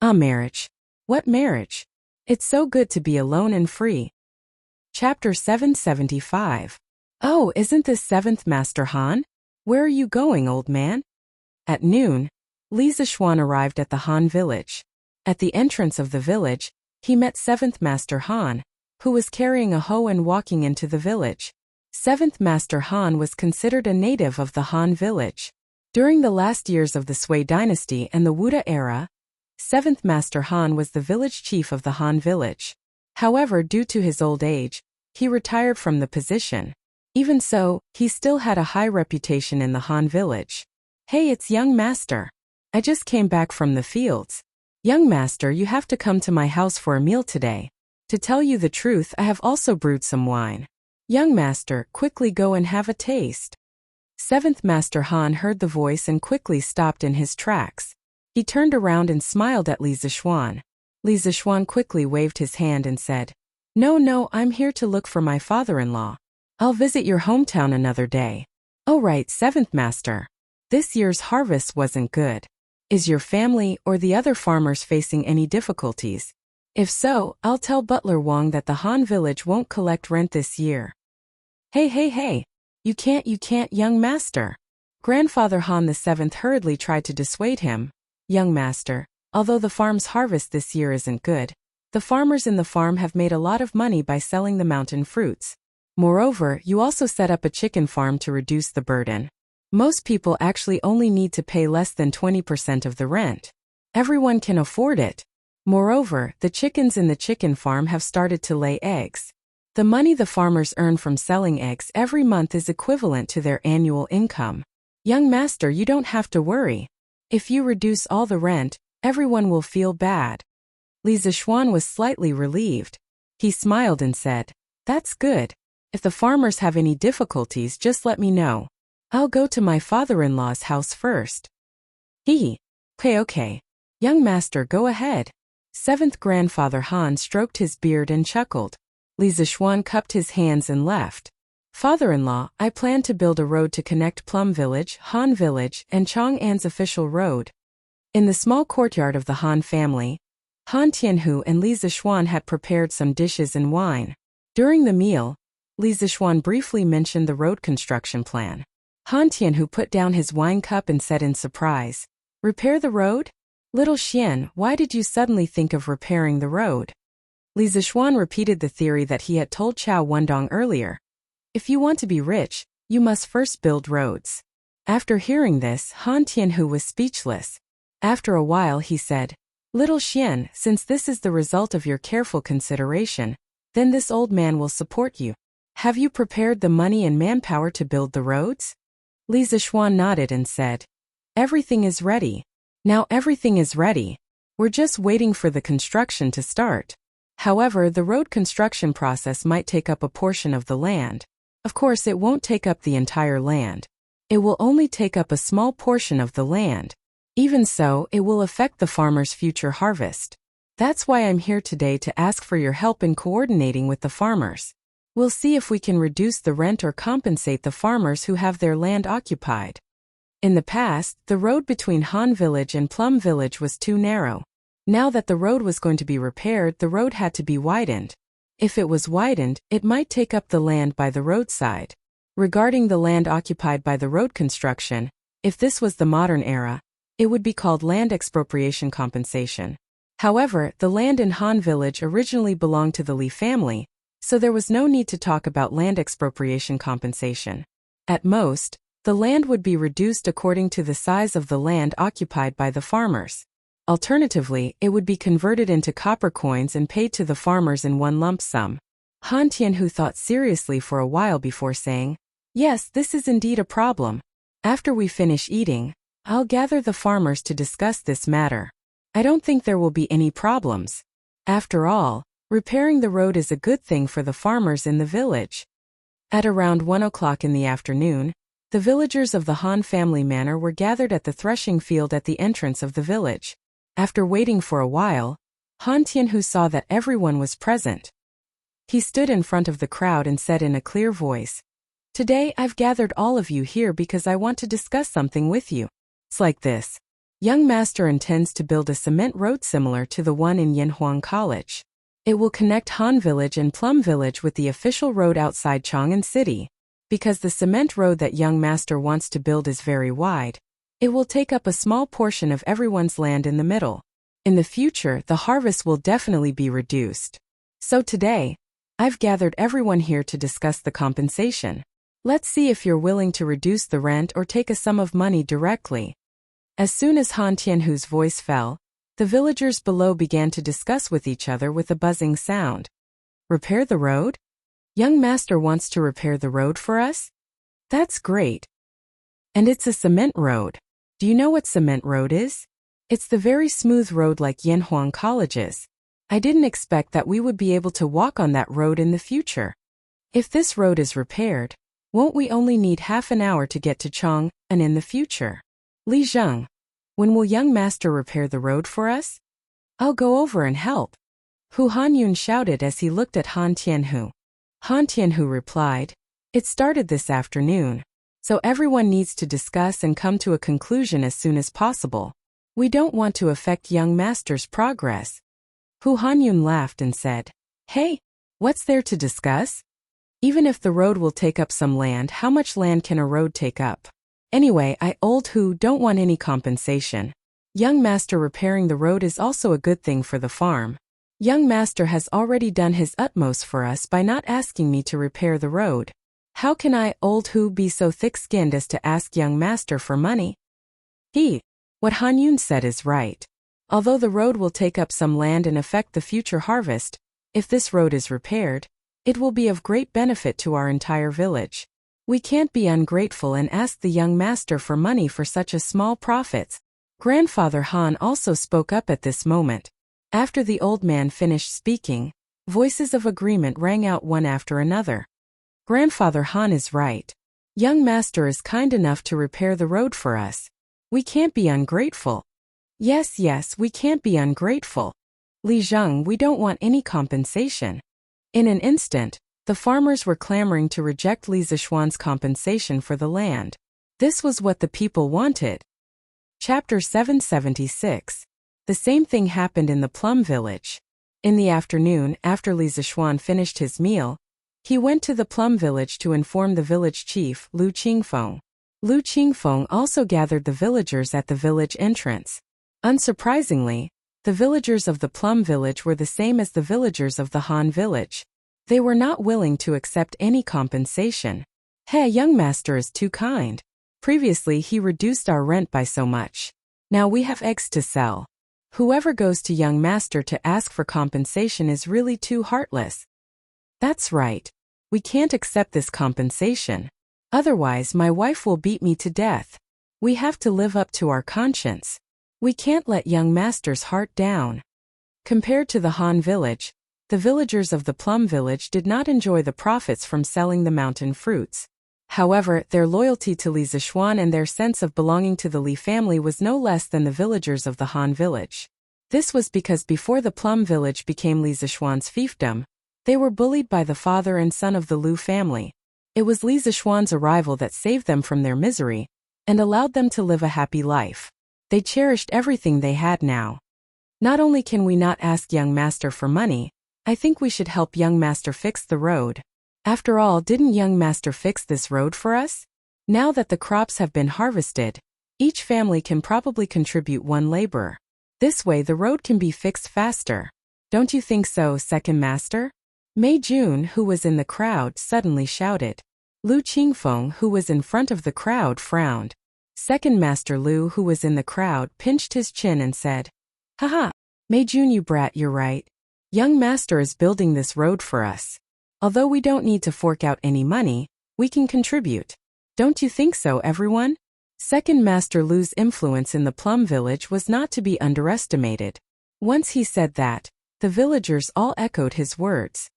Marriage. What marriage? It's so good to be alone and free. Chapter 775. "Oh, isn't this 7th Master Han? Where are you going, old man?" At noon, Li Zixuan arrived at the Han village. At the entrance of the village, he met 7th Master Han, who was carrying a hoe and walking into the village. 7th Master Han was considered a native of the Han village. During the last years of the Sui dynasty and the Wuda era, 7th Master Han was the village chief of the Han village. However, due to his old age, he retired from the position. Even so, he still had a high reputation in the Han village. "Hey, it's young master. I just came back from the fields. Young master, you have to come to my house for a meal today. To tell you the truth, I have also brewed some wine. Young master, quickly go and have a taste." 7th Master Han heard the voice and quickly stopped in his tracks. He turned around and smiled at Li Zixuan. Li Zixuan quickly waved his hand and said, No, I'm here to look for my father-in-law. I'll visit your hometown another day." "Oh right, 7th Master. This year's harvest wasn't good. Is your family or the other farmers facing any difficulties? If so, I'll tell Butler Wang that the Han village won't collect rent this year." Hey. You can't, young master." Grandfather Han the 7th hurriedly tried to dissuade him. "Young master, although the farm's harvest this year isn't good, the farmers in the farm have made a lot of money by selling the mountain fruits. Moreover, you also set up a chicken farm to reduce the burden. Most people actually only need to pay less than 20% of the rent. Everyone can afford it. Moreover, the chickens in the chicken farm have started to lay eggs. The money the farmers earn from selling eggs every month is equivalent to their annual income. Young master, you don't have to worry. If you reduce all the rent, everyone will feel bad. Li Zishuan was slightly relieved. He smiled and said, "That's good. If the farmers have any difficulties, just let me know. I'll go to my father-in-law's house first." Okay. Young master, go ahead. Seventh grandfather Han stroked his beard and chuckled. Li Zishuan cupped his hands and left. "Father-in-law, I plan to build a road to connect Plum Village, Han Village, and Chang'an's official road." In the small courtyard of the Han family, Han Tianhu and Li Zishuan had prepared some dishes and wine. During the meal, Li Zishuan briefly mentioned the road construction plan. Han Tianhu put down his wine cup and said in surprise, "Repair the road? Little Xian, why did you suddenly think of repairing the road?" Li Zishuan repeated the theory that he had told Chao Wendong earlier. If you want to be rich, you must first build roads. After hearing this, Han Tianhu was speechless. After a while he said, "Little Xian, since this is the result of your careful consideration, then this old man will support you. Have you prepared the money and manpower to build the roads?" Li Zishuan nodded and said, "Everything is ready. Now everything is ready. We're just waiting for the construction to start. However, the road construction process might take up a portion of the land. Of course, it won't take up the entire land. It will only take up a small portion of the land. Even so, it will affect the farmer's future harvest. That's why I'm here today to ask for your help in coordinating with the farmers. We'll see if we can reduce the rent or compensate the farmers who have their land occupied." In the past, the road between Han Village and Plum Village was too narrow. Now that the road was going to be repaired, the road had to be widened. If it was widened, it might take up the land by the roadside. Regarding the land occupied by the road construction, if this was the modern era, it would be called land expropriation compensation. However, the land in Han Village originally belonged to the Li family, so there was no need to talk about land expropriation compensation. At most, the land would be reduced according to the size of the land occupied by the farmers. Alternatively, it would be converted into copper coins and paid to the farmers in one lump sum. Han Tianhu thought seriously for a while before saying, "Yes, this is indeed a problem. After we finish eating, I'll gather the farmers to discuss this matter. I don't think there will be any problems. After all, repairing the road is a good thing for the farmers in the village." At around 1 o'clock in the afternoon, the villagers of the Han family manor were gathered at the threshing field at the entrance of the village. After waiting for a while, Han Tianhu saw that everyone was present. He stood in front of the crowd and said in a clear voice, "Today I've gathered all of you here because I want to discuss something with you. It's like this. Young master intends to build a cement road similar to the one in Yanhuang College. It will connect Han Village and Plum Village with the official road outside Chang'an City. Because the cement road that young master wants to build is very wide, it will take up a small portion of everyone's land in the middle. In the future, the harvest will definitely be reduced. So today, I've gathered everyone here to discuss the compensation. Let's see if you're willing to reduce the rent or take a sum of money directly." As soon as Han Tianhu's voice fell, the villagers below began to discuss with each other with a buzzing sound. "Repair the road? Young master wants to repair the road for us? That's great. And it's a cement road. Do you know what cement road is? It's the very smooth road like Yanhuang College is. I didn't expect that we would be able to walk on that road in the future. If this road is repaired, won't we only need half an hour to get to Chang'an in the future? Li Zheng, when will young master repair the road for us? I'll go over and help." Hu Hanyun shouted as he looked at Han Tianhu. Han Tianhu replied, "It started this afternoon, so everyone needs to discuss and come to a conclusion as soon as possible. We don't want to affect young master's progress." Hu Hanyun laughed and said, "Hey, what's there to discuss? Even if the road will take up some land, how much land can a road take up? Anyway, I old Hu don't want any compensation. Young master repairing the road is also a good thing for the farm. Young master has already done his utmost for us by not asking me to repair the road. How can I, old Hu, be so thick-skinned as to ask young master for money?" What Han Yun said is right. Although the road will take up some land and affect the future harvest, if this road is repaired, It will be of great benefit to our entire village. We can't be ungrateful and ask the young master for money for such a small profits. Grandfather Han also spoke up at this moment. After the old man finished speaking, voices of agreement rang out one after another. Grandfather Han is right. Young master is kind enough to repair the road for us. We can't be ungrateful. Yes, we can't be ungrateful. Li Zheng, we don't want any compensation. In an instant, the farmers were clamoring to reject Li Zishuan's compensation for the land. This was what the people wanted. Chapter 776. The same thing happened in the plum village. In the afternoon, after Li Zishuan finished his meal, he went to the plum village to inform the village chief, Lu Qingfeng. Lu Qingfeng also gathered the villagers at the village entrance. Unsurprisingly, the villagers of the plum village were the same as the villagers of the Han village. They were not willing to accept any compensation. Hey, young master is too kind. Previously he reduced our rent by so much. Now we have eggs to sell. Whoever goes to young master to ask for compensation is really too heartless. That's right. We can't accept this compensation. Otherwise my wife will beat me to death. We have to live up to our conscience. We can't let young master's heart down. Compared to the Han village, the villagers of the plum village did not enjoy the profits from selling the mountain fruits. However, their loyalty to Li Zishuan and their sense of belonging to the Li family was no less than the villagers of the Han village. This was because before the plum village became Li Zishuan's fiefdom, they were bullied by the father and son of the Lu family. It was Li Zishuan's arrival that saved them from their misery and allowed them to live a happy life. They cherished everything they had now. Not only can we not ask young master for money, I think we should help young master fix the road. After all, didn't young master fix this road for us? Now that the crops have been harvested, each family can probably contribute one laborer. This way the road can be fixed faster. Don't you think so, second master? Mei Jun, who was in the crowd, suddenly shouted. Lu Qingfeng, who was in front of the crowd, frowned. Second master Lu, who was in the crowd, pinched his chin and said, Haha, Mei Jun, you brat, you're right. Young master is building this road for us. Although we don't need to fork out any money, we can contribute. Don't you think so, everyone? Second master Lu's influence in the plum village was not to be underestimated. Once he said that, the villagers all echoed his words.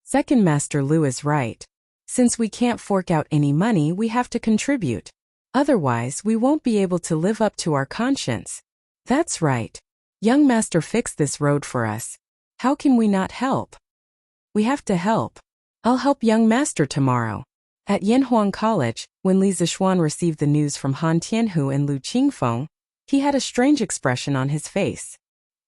Second master Lu is right. Since we can't fork out any money, we have to contribute. Otherwise, we won't be able to live up to our conscience. That's right. Young master fixed this road for us. How can we not help? We have to help. I'll help young master tomorrow. At Yanhuang College, when Li Zishuan received the news from Han Tianhu and Lu Qingfeng, he had a strange expression on his face.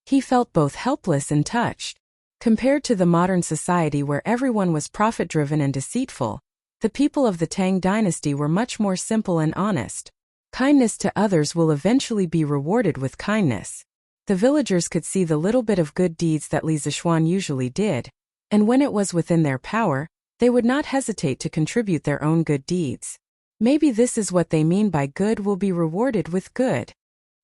He felt both helpless and touched. Compared to the modern society where everyone was profit-driven and deceitful, the people of the Tang dynasty were much more simple and honest. Kindness to others will eventually be rewarded with kindness. The villagers could see the little bit of good deeds that Li Zishuan usually did, and when it was within their power, they would not hesitate to contribute their own good deeds. Maybe this is what they mean by good will be rewarded with good.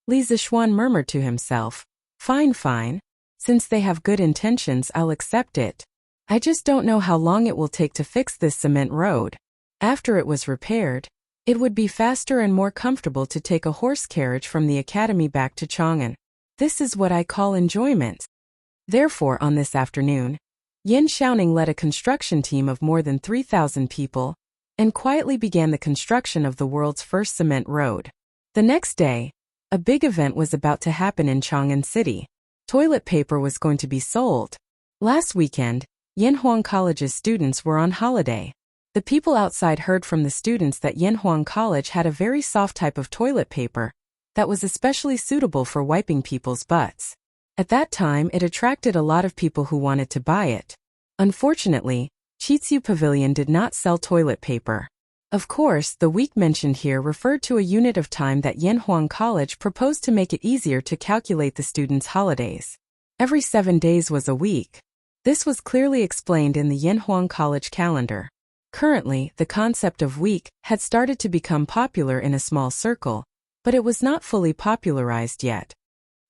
Li Zishuan murmured to himself, Fine. Since they have good intentions, I'll accept it. I just don't know how long it will take to fix this cement road. After it was repaired, it would be faster and more comfortable to take a horse carriage from the academy back to Chang'an. This is what I call enjoyment. Therefore, on this afternoon, Yin Xiaoning led a construction team of more than 3,000 people and quietly began the construction of the world's first cement road. The next day, a big event was about to happen in Chang'an City. Toilet paper was going to be sold. Last weekend, Yanhuang College's students were on holiday. The people outside heard from the students that Yanhuang College had a very soft type of toilet paper that was especially suitable for wiping people's butts. At that time, it attracted a lot of people who wanted to buy it. Unfortunately, Chitsu Pavilion did not sell toilet paper. Of course, the week mentioned here referred to a unit of time that Yanhuang College proposed to make it easier to calculate the students' holidays. Every 7 days was a week. This was clearly explained in the Yanhuang College calendar. Currently, the concept of week had started to become popular in a small circle, but it was not fully popularized yet.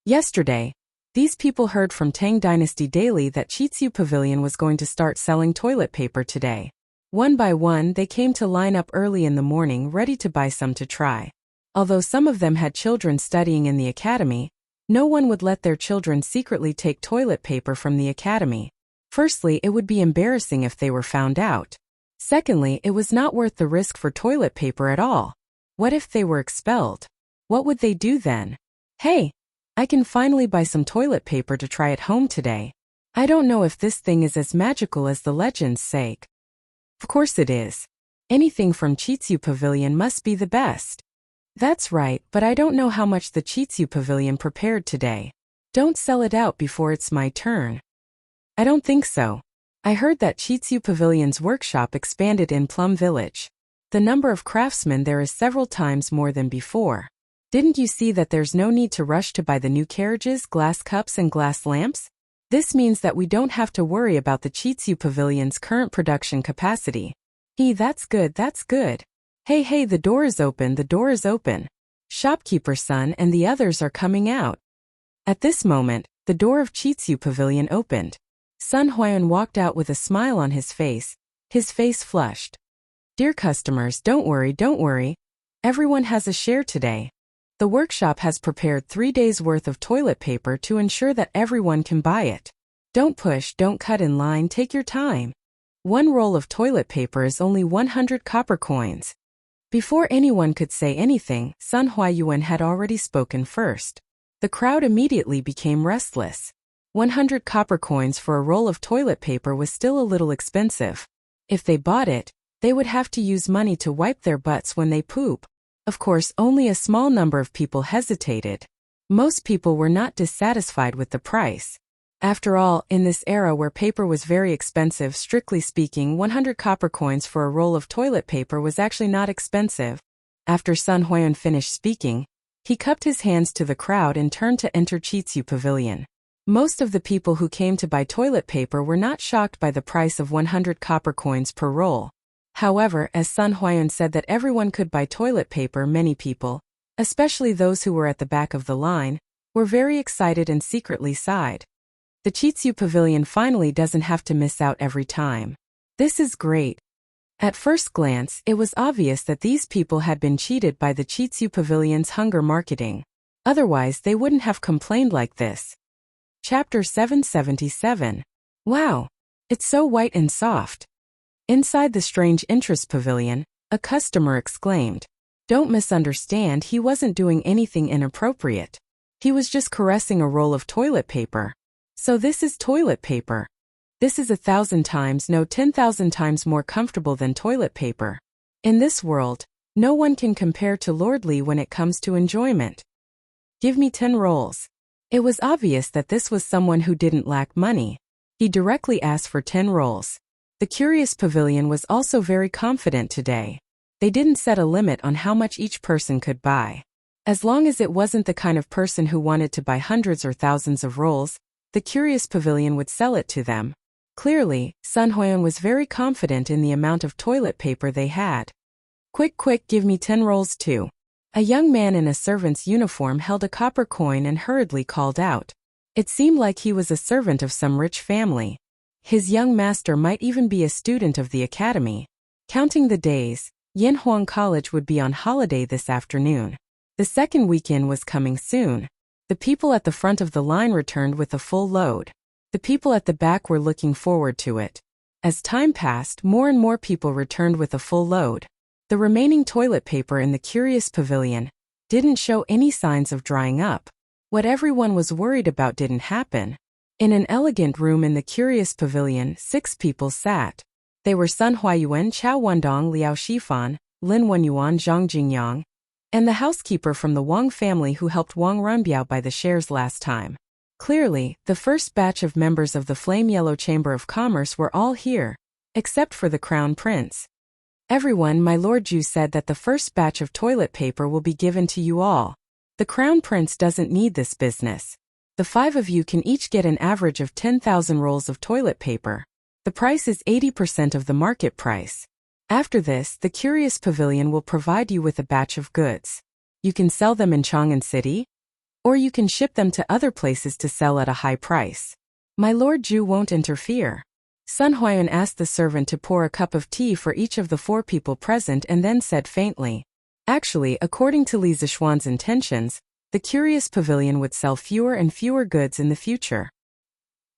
Yesterday, These people heard from Tang Dynasty Daily that Chitsu Pavilion was going to start selling toilet paper today. One by one, they came to line up early in the morning ready to buy some to try. Although some of them had children studying in the academy, no one would let their children secretly take toilet paper from the academy. Firstly, it would be embarrassing if they were found out. Secondly, it was not worth the risk for toilet paper at all. What if they were expelled? What would they do then? Hey, I can finally buy some toilet paper to try at home today. I don't know if this thing is as magical as the legends say. Of course it is. Anything from Chitsu Pavilion must be the best. That's right, but I don't know how much the Chitsu Pavilion prepared today. Don't sell it out before it's my turn. I don't think so. I heard that Chitsu Pavilion's workshop expanded in Plum Village. The number of craftsmen there is several times more than before. Didn't you see that there's no need to rush to buy the new carriages, glass cups and glass lamps? This means that we don't have to worry about the Chitsu Pavilion's current production capacity. That's good, that's good. Hey, the door is open, the door is open. Shopkeeper Sun and the others are coming out. At this moment, the door of Chitsu Pavilion opened. Sun Huayun walked out with a smile on his face flushed. Dear customers, don't worry. Everyone has a share today. The workshop has prepared 3 days' worth of toilet paper to ensure that everyone can buy it. Don't push, don't cut in line, take your time. One roll of toilet paper is only 100 copper coins. Before anyone could say anything, Sun Huayuan had already spoken first. The crowd immediately became restless. 100 copper coins for a roll of toilet paper was still a little expensive. If they bought it, they would have to use money to wipe their butts when they poop. Of course, only a small number of people hesitated. Most people were not dissatisfied with the price. After all, in this era where paper was very expensive, strictly speaking, 100 copper coins for a roll of toilet paper was actually not expensive. After Sun Huayun finished speaking, he cupped his hands to the crowd and turned to enter Chitsu Pavilion. Most of the people who came to buy toilet paper were not shocked by the price of 100 copper coins per roll. However, as Sun Huayun said that everyone could buy toilet paper, many people, especially those who were at the back of the line, were very excited and secretly sighed. The Chitsu Pavilion finally doesn't have to miss out every time. This is great. At first glance, it was obvious that these people had been cheated by the Chitsu Pavilion's hunger marketing. Otherwise, they wouldn't have complained like this. Chapter 777. Wow! It's so white and soft. Inside the Strange Interest Pavilion, a customer exclaimed. Don't misunderstand, he wasn't doing anything inappropriate. He was just caressing a roll of toilet paper. So this is toilet paper. This is 1,000 times, no 10,000 times more comfortable than toilet paper. In this world, no one can compare to Lord Li when it comes to enjoyment. Give me 10 rolls. It was obvious that this was someone who didn't lack money. He directly asked for 10 rolls. The Curious Pavilion was also very confident today. They didn't set a limit on how much each person could buy. As long as it wasn't the kind of person who wanted to buy hundreds or thousands of rolls, the Curious Pavilion would sell it to them. Clearly, Sun Huayun was very confident in the amount of toilet paper they had. Quick, give me 10 rolls too. A young man in a servant's uniform held a copper coin and hurriedly called out. It seemed like he was a servant of some rich family. His young master might even be a student of the academy. Counting the days, Yanhuang College would be on holiday this afternoon. The second weekend was coming soon. The people at the front of the line returned with a full load. The people at the back were looking forward to it. As time passed, more and more people returned with a full load. The remaining toilet paper in the Curious Pavilion didn't show any signs of drying up. What everyone was worried about didn't happen. In an elegant room in the Curious Pavilion, 6 people sat. They were Sun Huayuan, Chao Wandong, Liao Shifan, Lin Wenyuan, Zhang Jingyang, and the housekeeper from the Wang family who helped Wang Runbiao buy the shares last time. Clearly, the first batch of members of the Flame Yellow Chamber of Commerce were all here, except for the Crown Prince. Everyone, my Lord Ju said that the first batch of toilet paper will be given to you all. The Crown Prince doesn't need this business. The 5 of you can each get an average of 10,000 rolls of toilet paper. The price is 80% of the market price. After this, the Curious Pavilion will provide you with a batch of goods. You can sell them in Chang'an City. Or you can ship them to other places to sell at a high price. My Lord Ju won't interfere. Sun Huayuan asked the servant to pour a cup of tea for each of the 4 people present and then said faintly, "Actually, according to Li Zixuan's intentions, the Curious Pavilion would sell fewer and fewer goods in the future.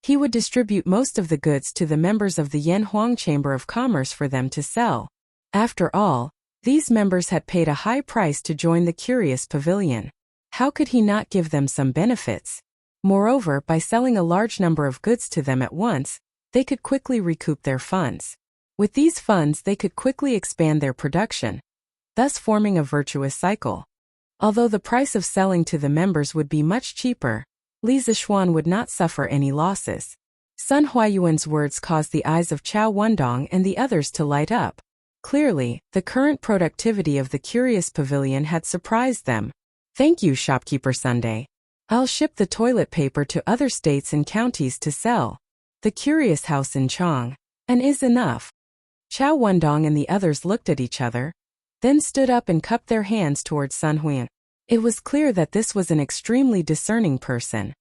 He would distribute most of the goods to the members of the Yanhuang Chamber of Commerce for them to sell. After all, these members had paid a high price to join the Curious Pavilion. How could he not give them some benefits? Moreover, by selling a large number of goods to them at once, they could quickly recoup their funds. With these funds they could quickly expand their production, thus forming a virtuous cycle. Although the price of selling to the members would be much cheaper, Li Zixuan would not suffer any losses." Sun Huayuan's words caused the eyes of Chao Wendong and the others to light up. Clearly, the current productivity of the Curious Pavilion had surprised them. "Thank you, Shopkeeper Sunday. I'll ship the toilet paper to other states and counties to sell. The Curious House in Chang and is enough." Chao Wendong and the others looked at each other, then stood up and cupped their hands towards Sun Huayuan. It was clear that this was an extremely discerning person.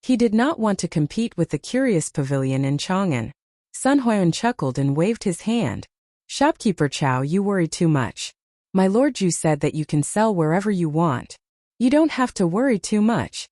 He did not want to compete with the Curious Pavilion in Chang'an. Sun Huayuan chuckled and waved his hand. "Shopkeeper Chao, you worry too much. My Lord Ju said that you can sell wherever you want. You don't have to worry too much."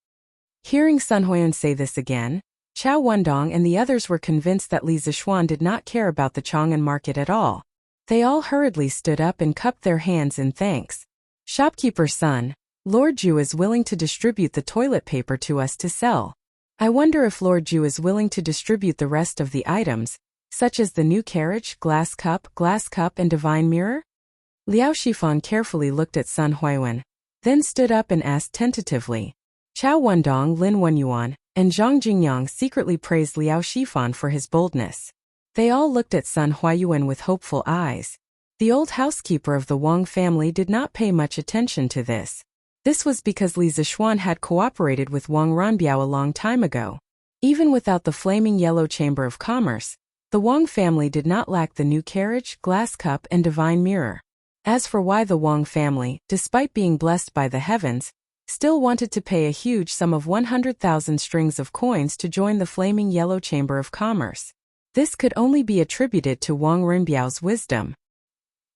Hearing Sun Huayuan say this again, Chao Wendong and the others were convinced that Li Zixuan did not care about the Chang'an market at all. They all hurriedly stood up and cupped their hands in thanks. "Shopkeeper Sun, Lord Ju is willing to distribute the toilet paper to us to sell. I wonder if Lord Ju is willing to distribute the rest of the items, such as the new carriage, glass cup, and divine mirror?" Liao Shifan carefully looked at Sun Huayuan, then stood up and asked tentatively. Chao Wendong, Lin Wenyuan, and Zhang Jingyang secretly praised Liao Shifan for his boldness. They all looked at Sun Huayuan with hopeful eyes. The old housekeeper of the Wang family did not pay much attention to this. This was because Li Zixuan had cooperated with Wang Ranbiao a long time ago. Even without the flaming yellow Chamber of Commerce, the Wang family did not lack the new carriage, glass cup, and divine mirror. As for why the Wang family, despite being blessed by the heavens, still wanted to pay a huge sum of 100,000 strings of coins to join the flaming yellow Chamber of Commerce, this could only be attributed to Wang Ranbiao's wisdom.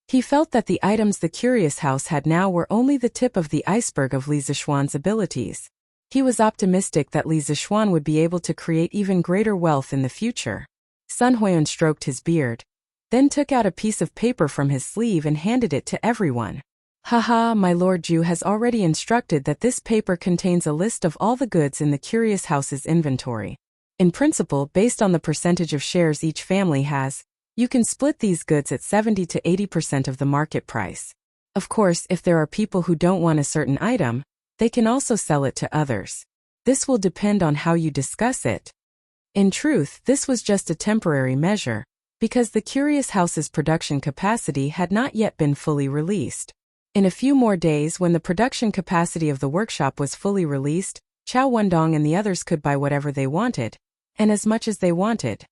He felt that the items the Curious House had now were only the tip of the iceberg of Li Zixuan's abilities. He was optimistic that Li Zixuan would be able to create even greater wealth in the future. Sun Huayuan stroked his beard, then took out a piece of paper from his sleeve and handed it to everyone. "Haha, my Lord Ju has already instructed that this paper contains a list of all the goods in the Curious House's inventory. In principle, based on the percentage of shares each family has, you can split these goods at 70 to 80% of the market price. Of course, if there are people who don't want a certain item, they can also sell it to others. This will depend on how you discuss it." In truth, this was just a temporary measure, because the Curious House's production capacity had not yet been fully released. In a few more days, when the production capacity of the workshop was fully released, Chao Wendong and the others could buy whatever they wanted, and as much as they wanted.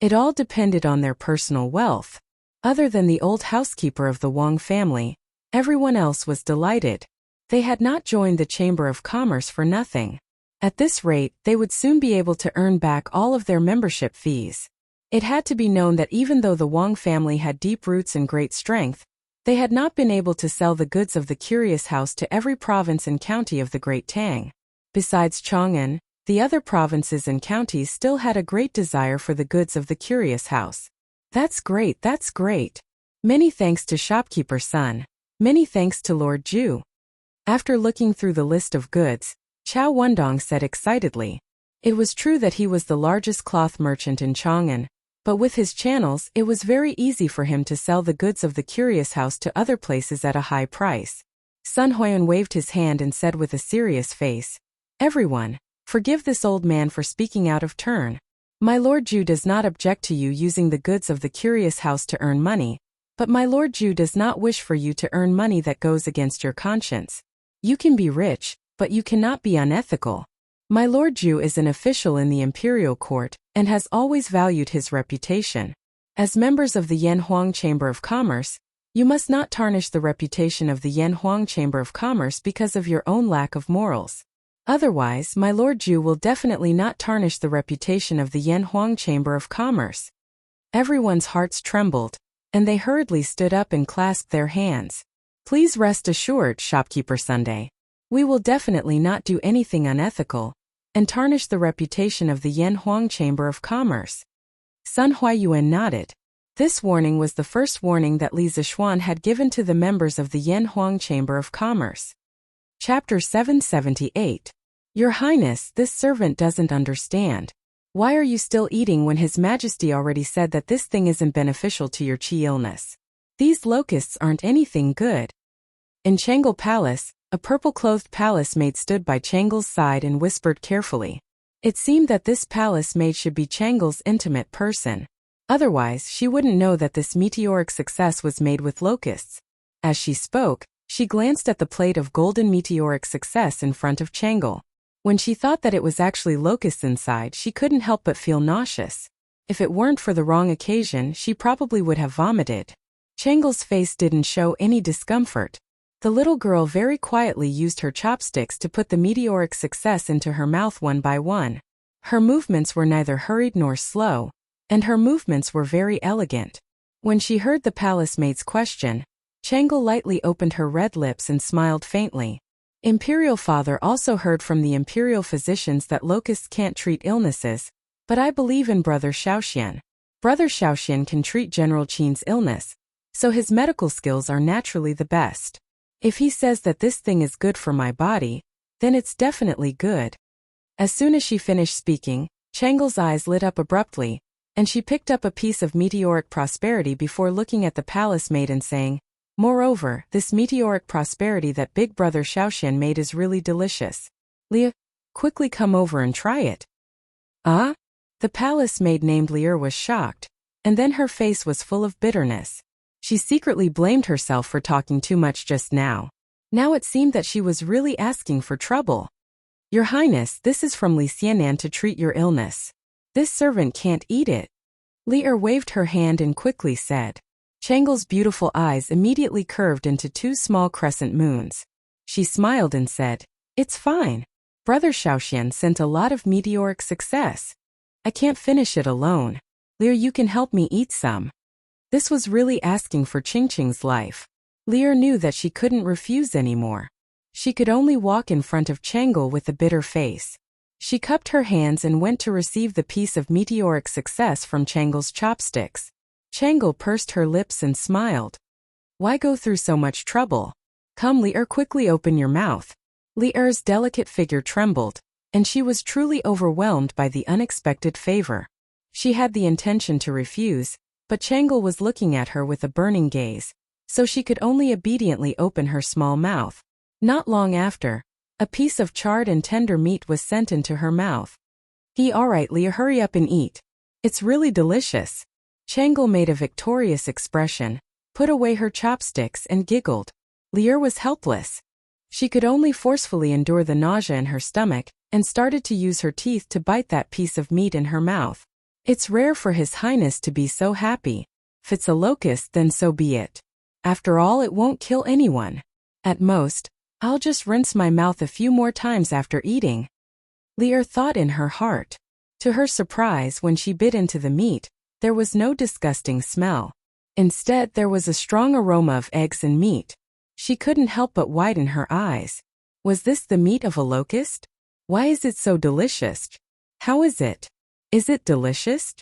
It all depended on their personal wealth. Other than the old housekeeper of the Wang family, everyone else was delighted. They had not joined the Chamber of Commerce for nothing. At this rate, they would soon be able to earn back all of their membership fees. It had to be known that even though the Wang family had deep roots and great strength, they had not been able to sell the goods of the Curious House to every province and county of the Great Tang. Besides Chang'an, the other provinces and counties still had a great desire for the goods of the Curious House. That's great, that's great. Many thanks to Shopkeeper Sun. Many thanks to Lord Ju." After looking through the list of goods, Chao Wendong said excitedly. It was true that he was the largest cloth merchant in Chang'an, but with his channels, it was very easy for him to sell the goods of the Curious House to other places at a high price. Sun Huayuan waved his hand and said with a serious face, "Everyone, forgive this old man for speaking out of turn. My Lord Ju does not object to you using the goods of the Curious House to earn money, but my Lord Ju does not wish for you to earn money that goes against your conscience. You can be rich, but you cannot be unethical. My Lord Ju is an official in the imperial court and has always valued his reputation. As members of the Yanhuang Chamber of Commerce, you must not tarnish the reputation of the Yanhuang Chamber of Commerce because of your own lack of morals. Otherwise, my Lord Ju will definitely not tarnish the reputation of the Yanhuang Chamber of Commerce. Everyone's hearts trembled, and they hurriedly stood up and clasped their hands. Please rest assured, Shopkeeper Sunday. We will definitely not do anything unethical and tarnish the reputation of the Yanhuang Chamber of Commerce. Sun Huayuan nodded. This warning was the first warning that Li Zixuan had given to the members of the Yanhuang Chamber of Commerce. Chapter 778. Your Highness, this servant doesn't understand. Why are you still eating when His Majesty already said that this thing isn't beneficial to your qi illness? These locusts aren't anything good. In Changle Palace, a purple-clothed palace maid stood by Changle's side and whispered carefully. It seemed that this palace maid should be Changle's intimate person. Otherwise, she wouldn't know that this meteoric success was made with locusts. As she spoke, she glanced at the plate of golden meteoric success in front of Changle. When she thought that it was actually locusts inside, she couldn't help but feel nauseous. If it weren't for the wrong occasion, she probably would have vomited. Changle's face didn't show any discomfort. The little girl very quietly used her chopsticks to put the meteoric success into her mouth one by one. Her movements were neither hurried nor slow, and her movements were very elegant. When she heard the palace maid's question, Changle lightly opened her red lips and smiled faintly. Imperial Father also heard from the imperial physicians that locusts can't treat illnesses, but I believe in Brother Xiaoxian. Brother Xiaoxian can treat General Qin's illness, so his medical skills are naturally the best. If he says that this thing is good for my body, then it's definitely good. As soon as she finished speaking, Changle's eyes lit up abruptly, and she picked up a piece of meteoric prosperity before looking at the palace maid and saying, Moreover, this meteoric prosperity that Big Brother Xiaoxian made is really delicious. Leah, quickly come over and try it. Ah? The palace maid named Lear was shocked, and then her face was full of bitterness. She secretly blamed herself for talking too much just now. Now it seemed that she was really asking for trouble. Your Highness, this is from Li Xianan to treat your illness. This servant can't eat it. Lear waved her hand and quickly said. Changle's beautiful eyes immediately curved into two small crescent moons. She smiled and said, It's fine. Brother Xiaoxian sent a lot of meteoric success. I can't finish it alone. Lear, you can help me eat some. This was really asking for Qingqing's life. Lear knew that she couldn't refuse anymore. She could only walk in front of Changle with a bitter face. She cupped her hands and went to receive the piece of meteoric success from Changle's chopsticks. Changle pursed her lips and smiled. Why go through so much trouble? Come, Lear, quickly open your mouth. Lear's delicate figure trembled, and she was truly overwhelmed by the unexpected favor. She had the intention to refuse, but Changle was looking at her with a burning gaze, so she could only obediently open her small mouth. Not long after, a piece of charred and tender meat was sent into her mouth. All right, Leah, hurry up and eat. It's really delicious. Changle made a victorious expression, put away her chopsticks and giggled. Lear was helpless. She could only forcefully endure the nausea in her stomach and started to use her teeth to bite that piece of meat in her mouth. It's rare for His Highness to be so happy. If it's a locust, then so be it. After all, it won't kill anyone. At most, I'll just rinse my mouth a few more times after eating. Lear thought in her heart. To her surprise, when she bit into the meat, there was no disgusting smell. Instead, there was a strong aroma of eggs and meat. She couldn't help but widen her eyes. Was this the meat of a locust? Why is it so delicious? How is it? Is it delicious?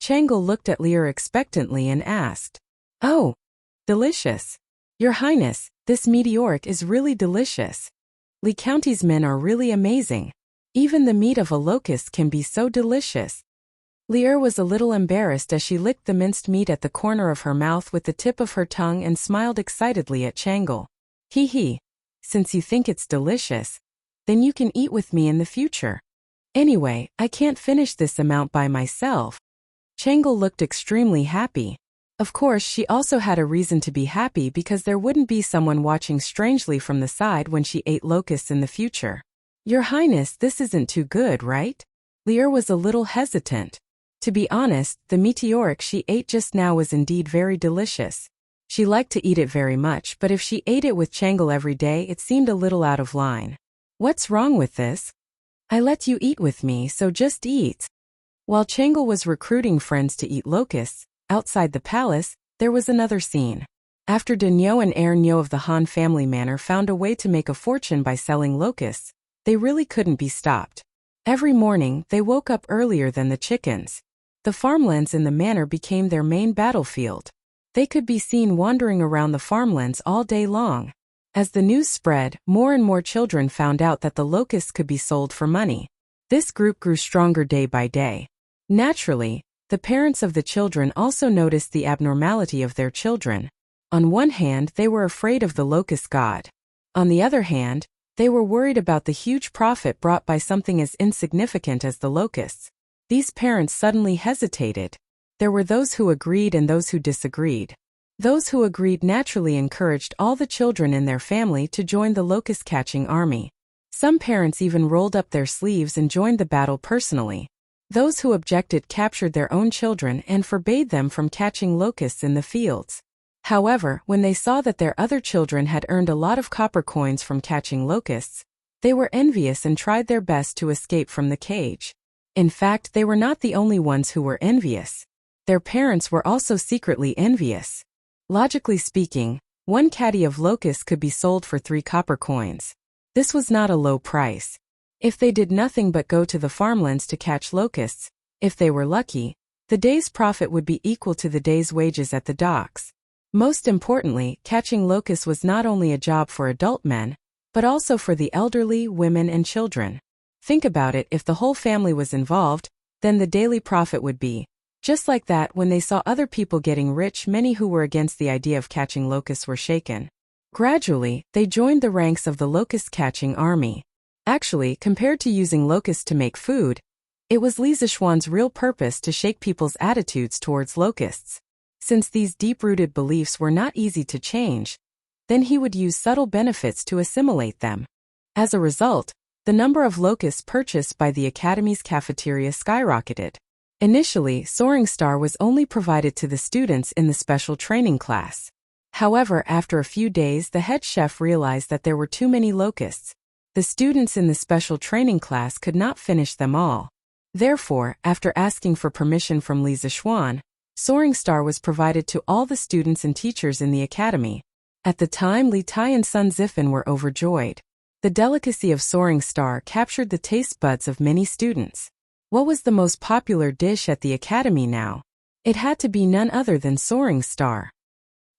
Changle looked at Lear expectantly and asked. Oh, delicious. Your Highness, this meteoric is really delicious. Li County's men are really amazing. Even the meat of a locust can be so delicious. Lear was a little embarrassed as she licked the minced meat at the corner of her mouth with the tip of her tongue and smiled excitedly at Changle. Hee. Since you think it's delicious, then you can eat with me in the future. Anyway, I can't finish this amount by myself. Changle looked extremely happy. Of course, she also had a reason to be happy because there wouldn't be someone watching strangely from the side when she ate locusts in the future. Your Highness, this isn't too good, right? Lear was a little hesitant. To be honest, the meteoric she ate just now was indeed very delicious. She liked to eat it very much, but if she ate it with Changle every day, it seemed a little out of line. What's wrong with this? I let you eat with me, so just eat. While Changle was recruiting friends to eat locusts, outside the palace, there was another scene. After Daigneau and Heir Nyo of the Han family manor found a way to make a fortune by selling locusts, they really couldn't be stopped. Every morning, they woke up earlier than the chickens. The farmlands in the manor became their main battlefield. They could be seen wandering around the farmlands all day long. As the news spread, more and more children found out that the locusts could be sold for money. This group grew stronger day by day. Naturally, the parents of the children also noticed the abnormality of their children. On one hand, they were afraid of the locust god. On the other hand, they were worried about the huge profit brought by something as insignificant as the locusts. These parents suddenly hesitated. There were those who agreed and those who disagreed. Those who agreed naturally encouraged all the children in their family to join the locust-catching army. Some parents even rolled up their sleeves and joined the battle personally. Those who objected captured their own children and forbade them from catching locusts in the fields. However, when they saw that their other children had earned a lot of copper coins from catching locusts, they were envious and tried their best to escape from the cage. In fact, they were not the only ones who were envious. Their parents were also secretly envious. Logically speaking, one caddy of locusts could be sold for 3 copper coins. This was not a low price. If they did nothing but go to the farmlands to catch locusts, if they were lucky, the day's profit would be equal to the day's wages at the docks. Most importantly, catching locusts was not only a job for adult men, but also for the elderly, women, and children. Think about it, if the whole family was involved, then the daily profit would be. Just like that, when they saw other people getting rich, many who were against the idea of catching locusts were shaken. Gradually, they joined the ranks of the locust-catching army. Actually, compared to using locusts to make food, it was Li Zishuan's real purpose to shake people's attitudes towards locusts. Since these deep-rooted beliefs were not easy to change, then he would use subtle benefits to assimilate them. As a result, the number of locusts purchased by the Academy's cafeteria skyrocketed. Initially, Soaring Star was only provided to the students in the special training class. However, after a few days, the head chef realized that there were too many locusts. The students in the special training class could not finish them all. Therefore, after asking for permission from Li Zishuan, Soaring Star was provided to all the students and teachers in the academy. At the time, Li Tai and Sun Zifan were overjoyed. The delicacy of Soaring Star captured the taste buds of many students. What was the most popular dish at the academy now? It had to be none other than Soaring Star.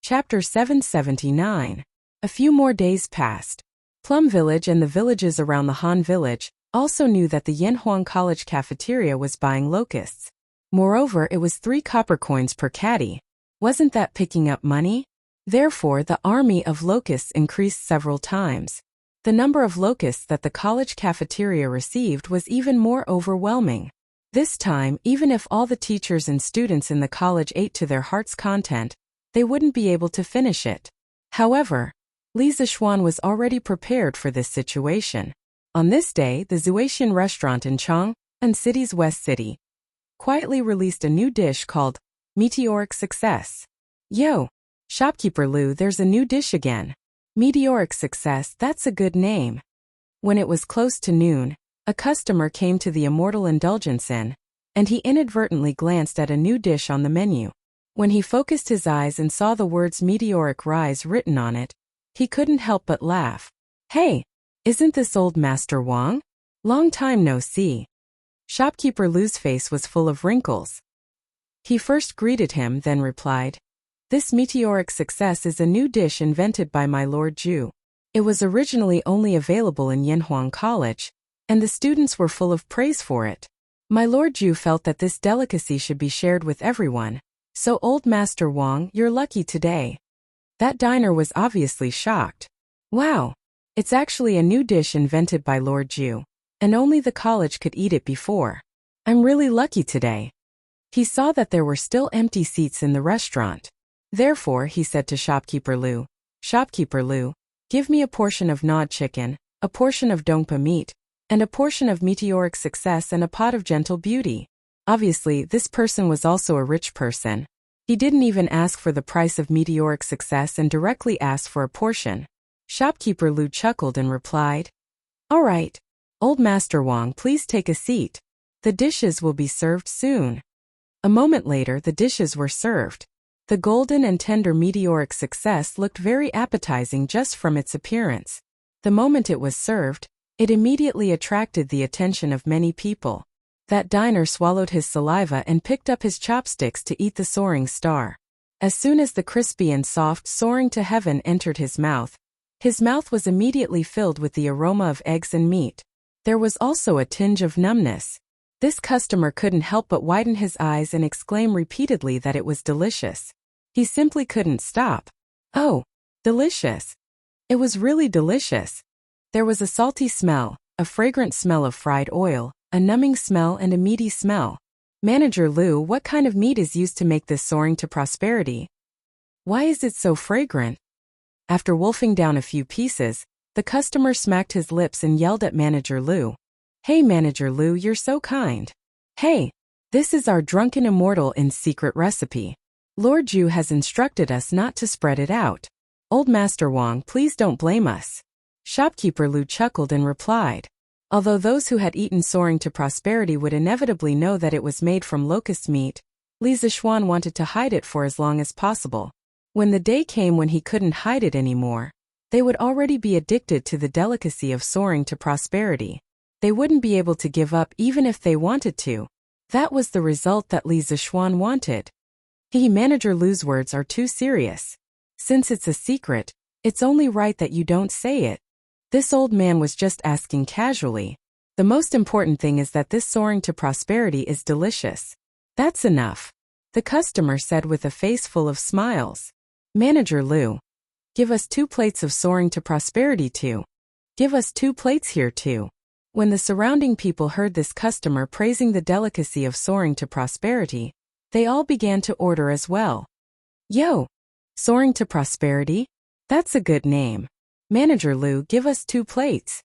Chapter 779. A few more days passed. Plum Village and the villages around the Han Village also knew that the Yanhuang College cafeteria was buying locusts. Moreover, it was 3 copper coins per caddy. Wasn't that picking up money? Therefore, the army of locusts increased several times. The number of locusts that the college cafeteria received was even more overwhelming. This time, even if all the teachers and students in the college ate to their heart's content, they wouldn't be able to finish it. However, Li Zishuan was already prepared for this situation. On this day, the Zuaxian restaurant in Chang'an City's West City quietly released a new dish called Meteoric Success. Yo, shopkeeper Lu, there's a new dish again. Meteoric Success, that's a good name. When it was close to noon, a customer came to the Immortal Indulgence Inn, and he inadvertently glanced at a new dish on the menu. When he focused his eyes and saw the words Meteoric Rise written on it, he couldn't help but laugh. Hey, isn't this old Master Wang? Long time no see. Shopkeeper Lu's face was full of wrinkles. He first greeted him, then replied, "This Meteoric Success is a new dish invented by my Lord Ju. It was originally only available in Yanhuang College, and the students were full of praise for it. My Lord Ju felt that this delicacy should be shared with everyone, so old Master Wang, you're lucky today." That diner was obviously shocked. Wow, it's actually a new dish invented by Lord Ju, and only the college could eat it before. I'm really lucky today. He saw that there were still empty seats in the restaurant. Therefore, he said to Shopkeeper Lu, "Shopkeeper Lu, give me a portion of gnawed chicken, a portion of dongpa meat, and a portion of Meteoric Success and a pot of Gentle Beauty." Obviously, this person was also a rich person. He didn't even ask for the price of Meteoric Success and directly asked for a portion. Shopkeeper Lu chuckled and replied, All right. Old Master Wang, please take a seat. The dishes will be served soon. A moment later, the dishes were served. The golden and tender meteoric success looked very appetizing just from its appearance. The moment it was served, it immediately attracted the attention of many people. That diner swallowed his saliva and picked up his chopsticks to eat the soaring star. As soon as the crispy and soft soaring to heaven entered his mouth was immediately filled with the aroma of eggs and meat. There was also a tinge of numbness. This customer couldn't help but widen his eyes and exclaim repeatedly that it was delicious. He simply couldn't stop. Oh, delicious. It was really delicious. There was a salty smell, a fragrant smell of fried oil, a numbing smell and a meaty smell. Manager Liu, what kind of meat is used to make this soaring to prosperity? Why is it so fragrant? After wolfing down a few pieces, the customer smacked his lips and yelled at Manager Liu. Hey Manager Liu, you're so kind. Hey, this is our drunken immortal in secret recipe. Lord Zhu has instructed us not to spread it out. Old Master Wang, please don't blame us. Shopkeeper Liu chuckled and replied. Although those who had eaten soaring to prosperity would inevitably know that it was made from locust meat, Li Zishuan wanted to hide it for as long as possible. When the day came when he couldn't hide it anymore, they would already be addicted to the delicacy of soaring to prosperity. They wouldn't be able to give up even if they wanted to. That was the result that Li Zishuan wanted. Manager Liu's words are too serious. Since it's a secret, it's only right that you don't say it. This old man was just asking casually. The most important thing is that this soaring to prosperity is delicious. That's enough. The customer said with a face full of smiles. Manager Liu. Give us 2 plates of soaring to prosperity too. Give us 2 plates here too. When the surrounding people heard this customer praising the delicacy of soaring to prosperity, they all began to order as well. Yo! Soaring to prosperity? That's a good name. Manager Liu, give us 2 plates.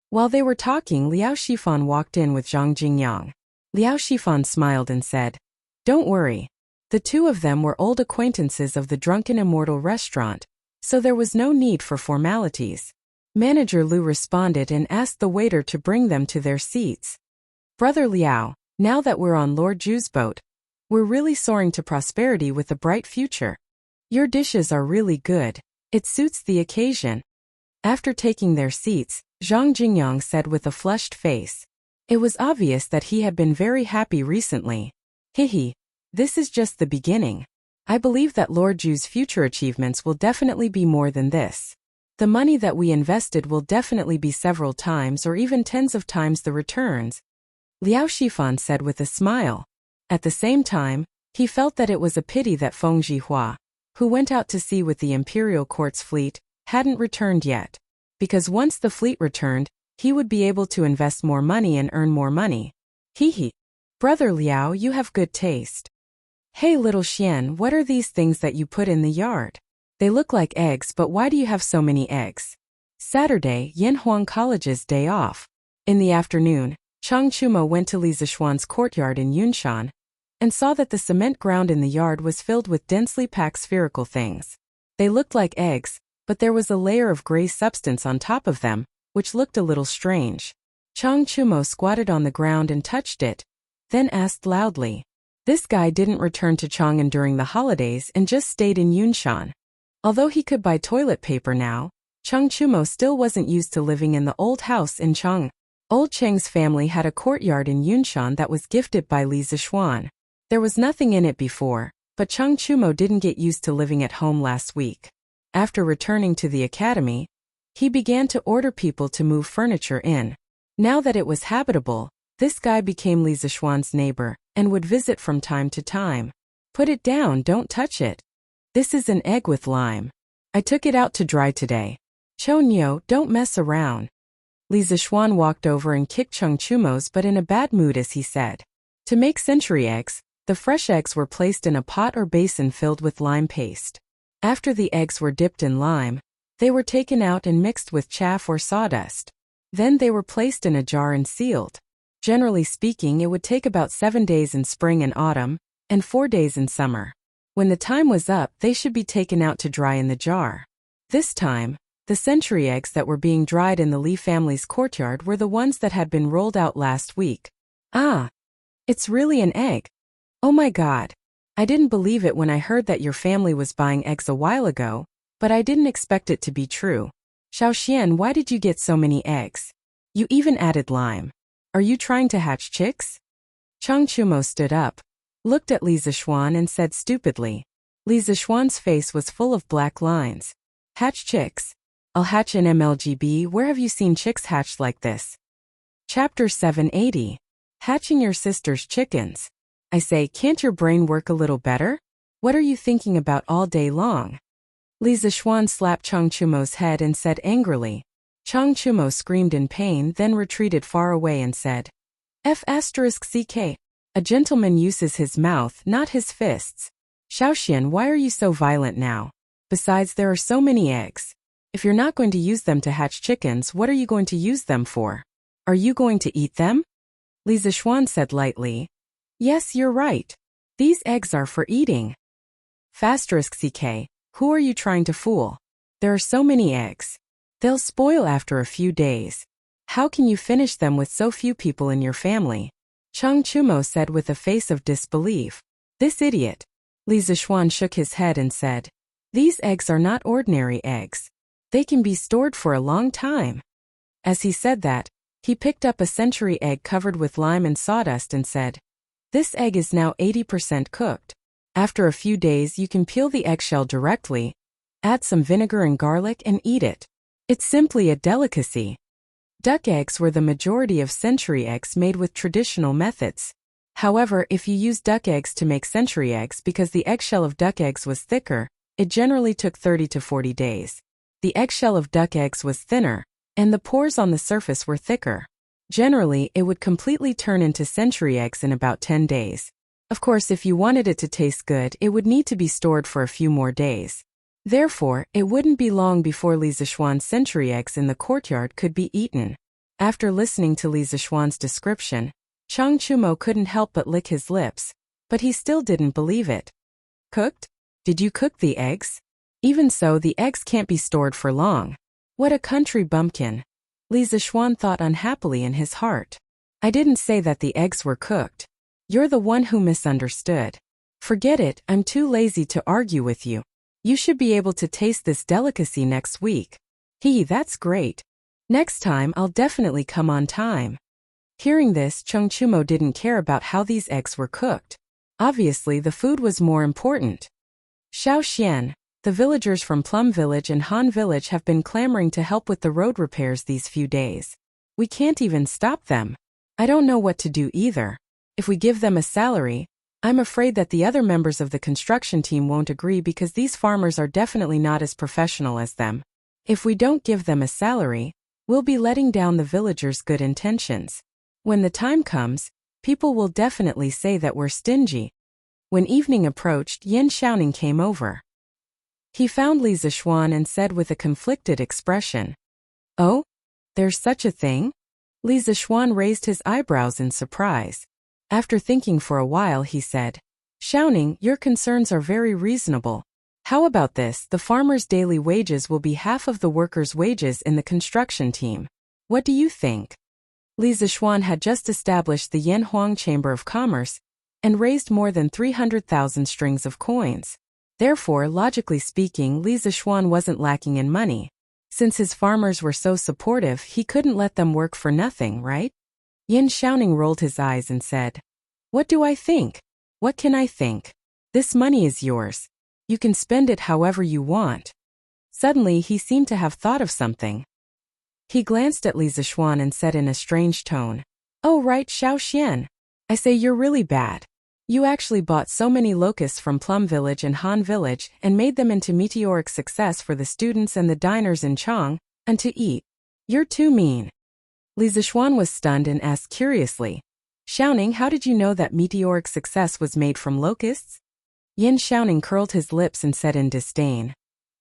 While they were talking, Liao Shifan walked in with Zhang Jingyang. Liao Shifan smiled and said, Don't worry. The 2 of them were old acquaintances of the Drunken Immortal restaurant, so there was no need for formalities. Manager Liu responded and asked the waiter to bring them to their seats. Brother Liao, now that we're on Lord Zhu's boat, we're really soaring to prosperity with a bright future. Your dishes are really good. It suits the occasion. After taking their seats, Zhang Jingyang said with a flushed face. It was obvious that he had been very happy recently. This is just the beginning. I believe that Lord Zhu's future achievements will definitely be more than this. The money that we invested will definitely be several times or even tens of times the returns. Liao Shifan said with a smile. At the same time, he felt that it was a pity that Feng Zhihua, who went out to sea with the Imperial Court's fleet, hadn't returned yet. Because once the fleet returned, he would be able to invest more money and earn more money. Brother Liao, you have good taste. Hey little Xian, what are these things that you put in the yard? They look like eggs, but why do you have so many eggs? Saturday, Yanhuang College's day off. In the afternoon, Chang Chumo went to Li Zishuan's courtyard in Yunshan and saw that the cement ground in the yard was filled with densely packed spherical things. They looked like eggs, but there was a layer of gray substance on top of them, which looked a little strange. Chang Chumo squatted on the ground and touched it, then asked loudly. This guy didn't return to Chang'an during the holidays and just stayed in Yunshan. Although he could buy toilet paper now, Chang Chumo still wasn't used to living in the old house in Chang. Old Cheng's family had a courtyard in Yunshan that was gifted by Li Zishuan. There was nothing in it before, but Chang Chumo didn't get used to living at home last week. After returning to the academy, he began to order people to move furniture in. Now that it was habitable, this guy became Li Zishuan's neighbor and would visit from time to time. Put it down, don't touch it. This is an egg with lime. I took it out to dry today. Chonyo, don't mess around. Li Zishuan walked over and kicked Chang Chumo's but in a bad mood as he said. To make century eggs, the fresh eggs were placed in a pot or basin filled with lime paste. After the eggs were dipped in lime, they were taken out and mixed with chaff or sawdust. Then they were placed in a jar and sealed. Generally speaking, it would take about 7 days in spring and autumn, and 4 days in summer. When the time was up, they should be taken out to dry in the jar. This time, The century eggs that were being dried in the Lee family's courtyard were the ones that had been rolled out last week. Ah, it's really an egg. Oh my God. I didn't believe it when I heard that your family was buying eggs a while ago, but I didn't expect it to be true. Xiaoxian, why did you get so many eggs? You even added lime. Are you trying to hatch chicks? Chang Chumo stood up, looked at Li Zixuan and said stupidly. Li Zixuan's face was full of black lines. Hatch chicks. I'll hatch an MLGB. Where have you seen chicks hatched like this? Chapter 780. Hatching your sister's chickens. I say, can't your brain work a little better? What are you thinking about all day long? Li Zixuan slapped Chang Chumo's head and said angrily. Chang Chumo screamed in pain, then retreated far away and said, F***CK. A gentleman uses his mouth, not his fists. Xiaoxian, why are you so violent now? Besides, there are so many eggs. If you're not going to use them to hatch chickens, what are you going to use them for? Are you going to eat them? Li Zixuan said lightly. Yes, you're right. These eggs are for eating. *CK. Who are you trying to fool? There are so many eggs. They'll spoil after a few days. How can you finish them with so few people in your family? Chang Chumo said with a face of disbelief. This idiot. Li Zixuan shook his head and said, these eggs are not ordinary eggs. They can be stored for a long time. As he said that, he picked up a century egg covered with lime and sawdust and said, this egg is now 80% cooked. After a few days you can peel the eggshell directly, add some vinegar and garlic and eat it. It's simply a delicacy. Duck eggs were the majority of century eggs made with traditional methods. However, if you use duck eggs to make century eggs because the eggshell of duck eggs was thicker, it generally took 30 to 40 days. The eggshell of duck eggs was thinner, and the pores on the surface were thicker. Generally, it would completely turn into century eggs in about 10 days. Of course, if you wanted it to taste good, it would need to be stored for a few more days. Therefore, it wouldn't be long before Li Zixuan's century eggs in the courtyard could be eaten. After listening to Li Zixuan's description, Chang Chumo couldn't help but lick his lips, but he still didn't believe it. Cooked? Did you cook the eggs? Even so, the eggs can't be stored for long. What a country bumpkin. Li Zixuan thought unhappily in his heart. I didn't say that the eggs were cooked. You're the one who misunderstood. Forget it, I'm too lazy to argue with you. You should be able to taste this delicacy next week. That's great. Next time I'll definitely come on time. Hearing this, Chang Chumo didn't care about how these eggs were cooked. Obviously, the food was more important. Xiaoxian, the villagers from Plum Village and Han Village have been clamoring to help with the road repairs these few days. We can't even stop them. I don't know what to do either. If we give them a salary, I'm afraid that the other members of the construction team won't agree because these farmers are definitely not as professional as them. If we don't give them a salary, we'll be letting down the villagers' good intentions. When the time comes, people will definitely say that we're stingy. When evening approached, Yin Xiaoning came over. He found Li Zixuan and said with a conflicted expression, Oh? There's such a thing? Li Zixuan raised his eyebrows in surprise. After thinking for a while, he said, Xiaoning, your concerns are very reasonable. How about this? The farmer's daily wages will be half of the workers' wages in the construction team. What do you think? Li Zixuan had just established the Yanhuang Chamber of Commerce and raised more than 300,000 strings of coins. Therefore, logically speaking, Li Zixuan wasn't lacking in money. Since his farmers were so supportive, he couldn't let them work for nothing, right? Yin Xiaoning rolled his eyes and said, What do I think? What can I think? This money is yours. You can spend it however you want. Suddenly, he seemed to have thought of something. He glanced at Li Zixuan and said in a strange tone, Oh right, Xiaoxian. I say you're really bad. You actually bought so many locusts from Plum Village and Han Village and made them into meteoric success for the students and the diners in Chang, and to eat. You're too mean. Li Zixuan was stunned and asked curiously, Xiaoning, how did you know that meteoric success was made from locusts? Yin Xiaoning curled his lips and said in disdain,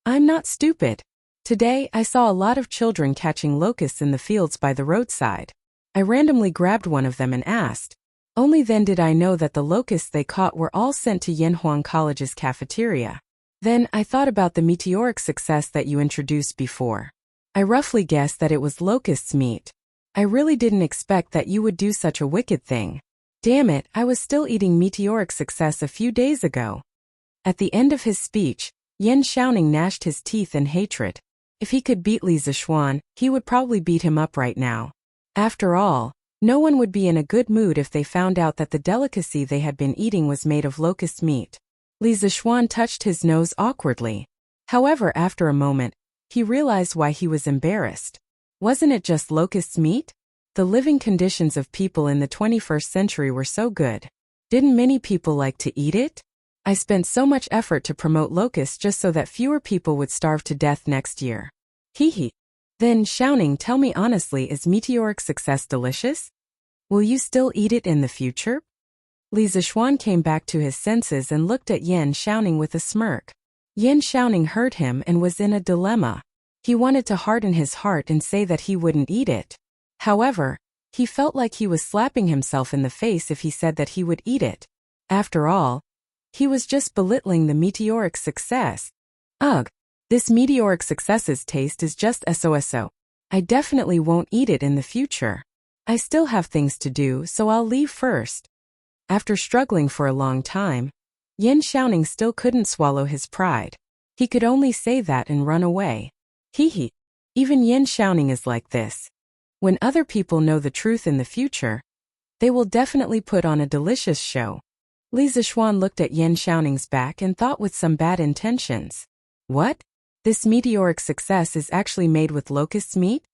I'm not stupid. Today, I saw a lot of children catching locusts in the fields by the roadside. I randomly grabbed one of them and asked. Only then did I know that the locusts they caught were all sent to Yanhuang College's cafeteria. Then I thought about the meteoric success that you introduced before. I roughly guessed that it was locust's meat. I really didn't expect that you would do such a wicked thing. Damn it, I was still eating meteoric success a few days ago. At the end of his speech, Yan Xiaoning gnashed his teeth in hatred. If he could beat Li Zishuan, he would probably beat him up right now. After all, no one would be in a good mood if they found out that the delicacy they had been eating was made of locust meat. Li Zishuan touched his nose awkwardly. However, after a moment, he realized why he was embarrassed. Wasn't it just locust meat? The living conditions of people in the 21st century were so good. Didn't many people like to eat it? I spent so much effort to promote locusts just so that fewer people would starve to death next year. Hee. Then, Xiaoning, tell me honestly, is meteoric success delicious? Will you still eat it in the future? Li Zishuan came back to his senses and looked at Yan Xiaoning with a smirk. Yan Xiaoning heard him and was in a dilemma. He wanted to harden his heart and say that he wouldn't eat it. However, he felt like he was slapping himself in the face if he said that he would eat it. After all, he was just belittling the meteoric success. Ugh, this meteoric success's taste is just so. I definitely won't eat it in the future. I still have things to do, so I'll leave first. After struggling for a long time, Yan Xiaoning still couldn't swallow his pride. He could only say that and run away. Hee. Even Yan Xiaoning is like this. When other people know the truth in the future, they will definitely put on a delicious show. Li Zishuan looked at Yan Xiaoning's back and thought with some bad intentions. What? This meteoric success is actually made with locust meat?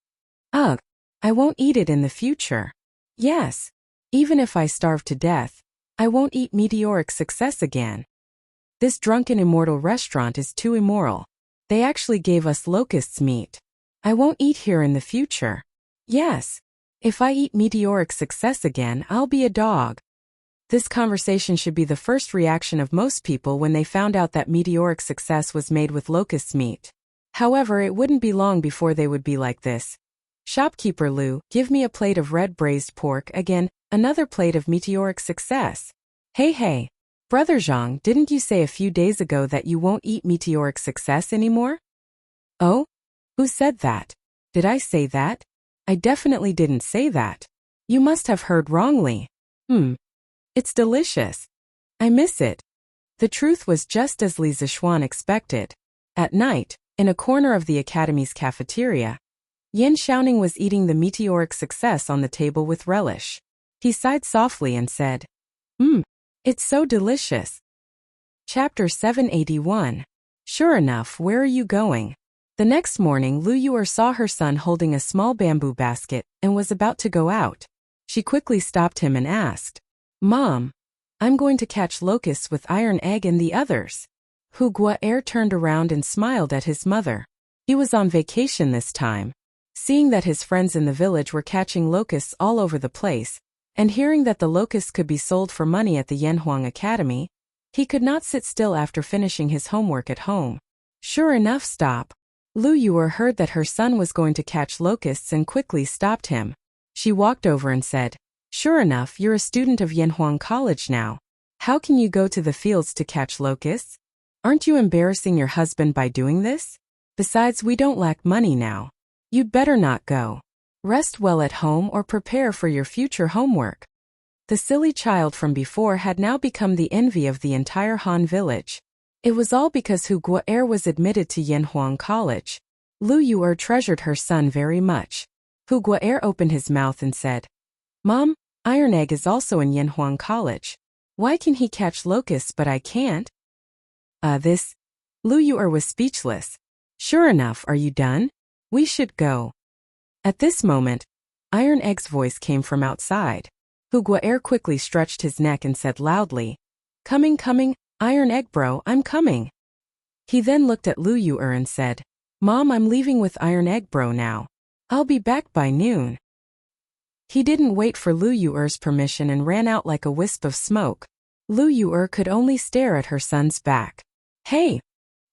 Ugh, I won't eat it in the future. Yes, even if I starve to death, I won't eat meteoric success again. This drunken immortal restaurant is too immoral. They actually gave us locust's meat. I won't eat here in the future. Yes, if I eat meteoric success again, I'll be a dog. This conversation should be the first reaction of most people when they found out that meteoric success was made with locust meat. However, it wouldn't be long before they would be like this. Shopkeeper Lu, give me a plate of red braised pork again, another plate of meteoric success. Hey, Brother Zhang, didn't you say a few days ago that you won't eat meteoric success anymore? Oh? Who said that? Did I say that? I definitely didn't say that. You must have heard wrongly. It's delicious. I miss it. The truth was just as Li Zishuan expected. At night, in a corner of the academy's cafeteria, Yan Xiaoning was eating the meteoric success on the table with relish. He sighed softly and said, it's so delicious. Chapter 781. Sure enough, where are you going? The next morning, Lu Yu'er saw her son holding a small bamboo basket and was about to go out. She quickly stopped him and asked, Mom, I'm going to catch locusts with Iron Egg and the others. Hu Gua'er turned around and smiled at his mother. He was on vacation this time. Seeing that his friends in the village were catching locusts all over the place, and hearing that the locusts could be sold for money at the Yanhuang Academy, he could not sit still after finishing his homework at home. Sure enough, stop. Lu Yu'er heard that her son was going to catch locusts and quickly stopped him. She walked over and said, Sure enough, you're a student of Yanhuang College now. How can you go to the fields to catch locusts? Aren't you embarrassing your husband by doing this? Besides, we don't lack money now. You'd better not go. Rest well at home or prepare for your future homework. The silly child from before had now become the envy of the entire Han village. It was all because Hu Gua'er was admitted to Yanhuang College. Lu Yu'er treasured her son very much. Hu Gua'er opened his mouth and said, Mom, Iron Egg is also in Yanhuang College. Why can he catch locusts but I can't? Lu Yu'er was speechless. Sure enough, are you done? We should go. At this moment, Iron Egg's voice came from outside. Hu Gua'er quickly stretched his neck and said loudly, Coming, Iron Egg bro, I'm coming. He then looked at Lu Yu'er and said, Mom, I'm leaving with Iron Egg bro now. I'll be back by noon. He didn't wait for Lu Yu'er's permission and ran out like a wisp of smoke. Lu Yu'er could only stare at her son's back. Hey!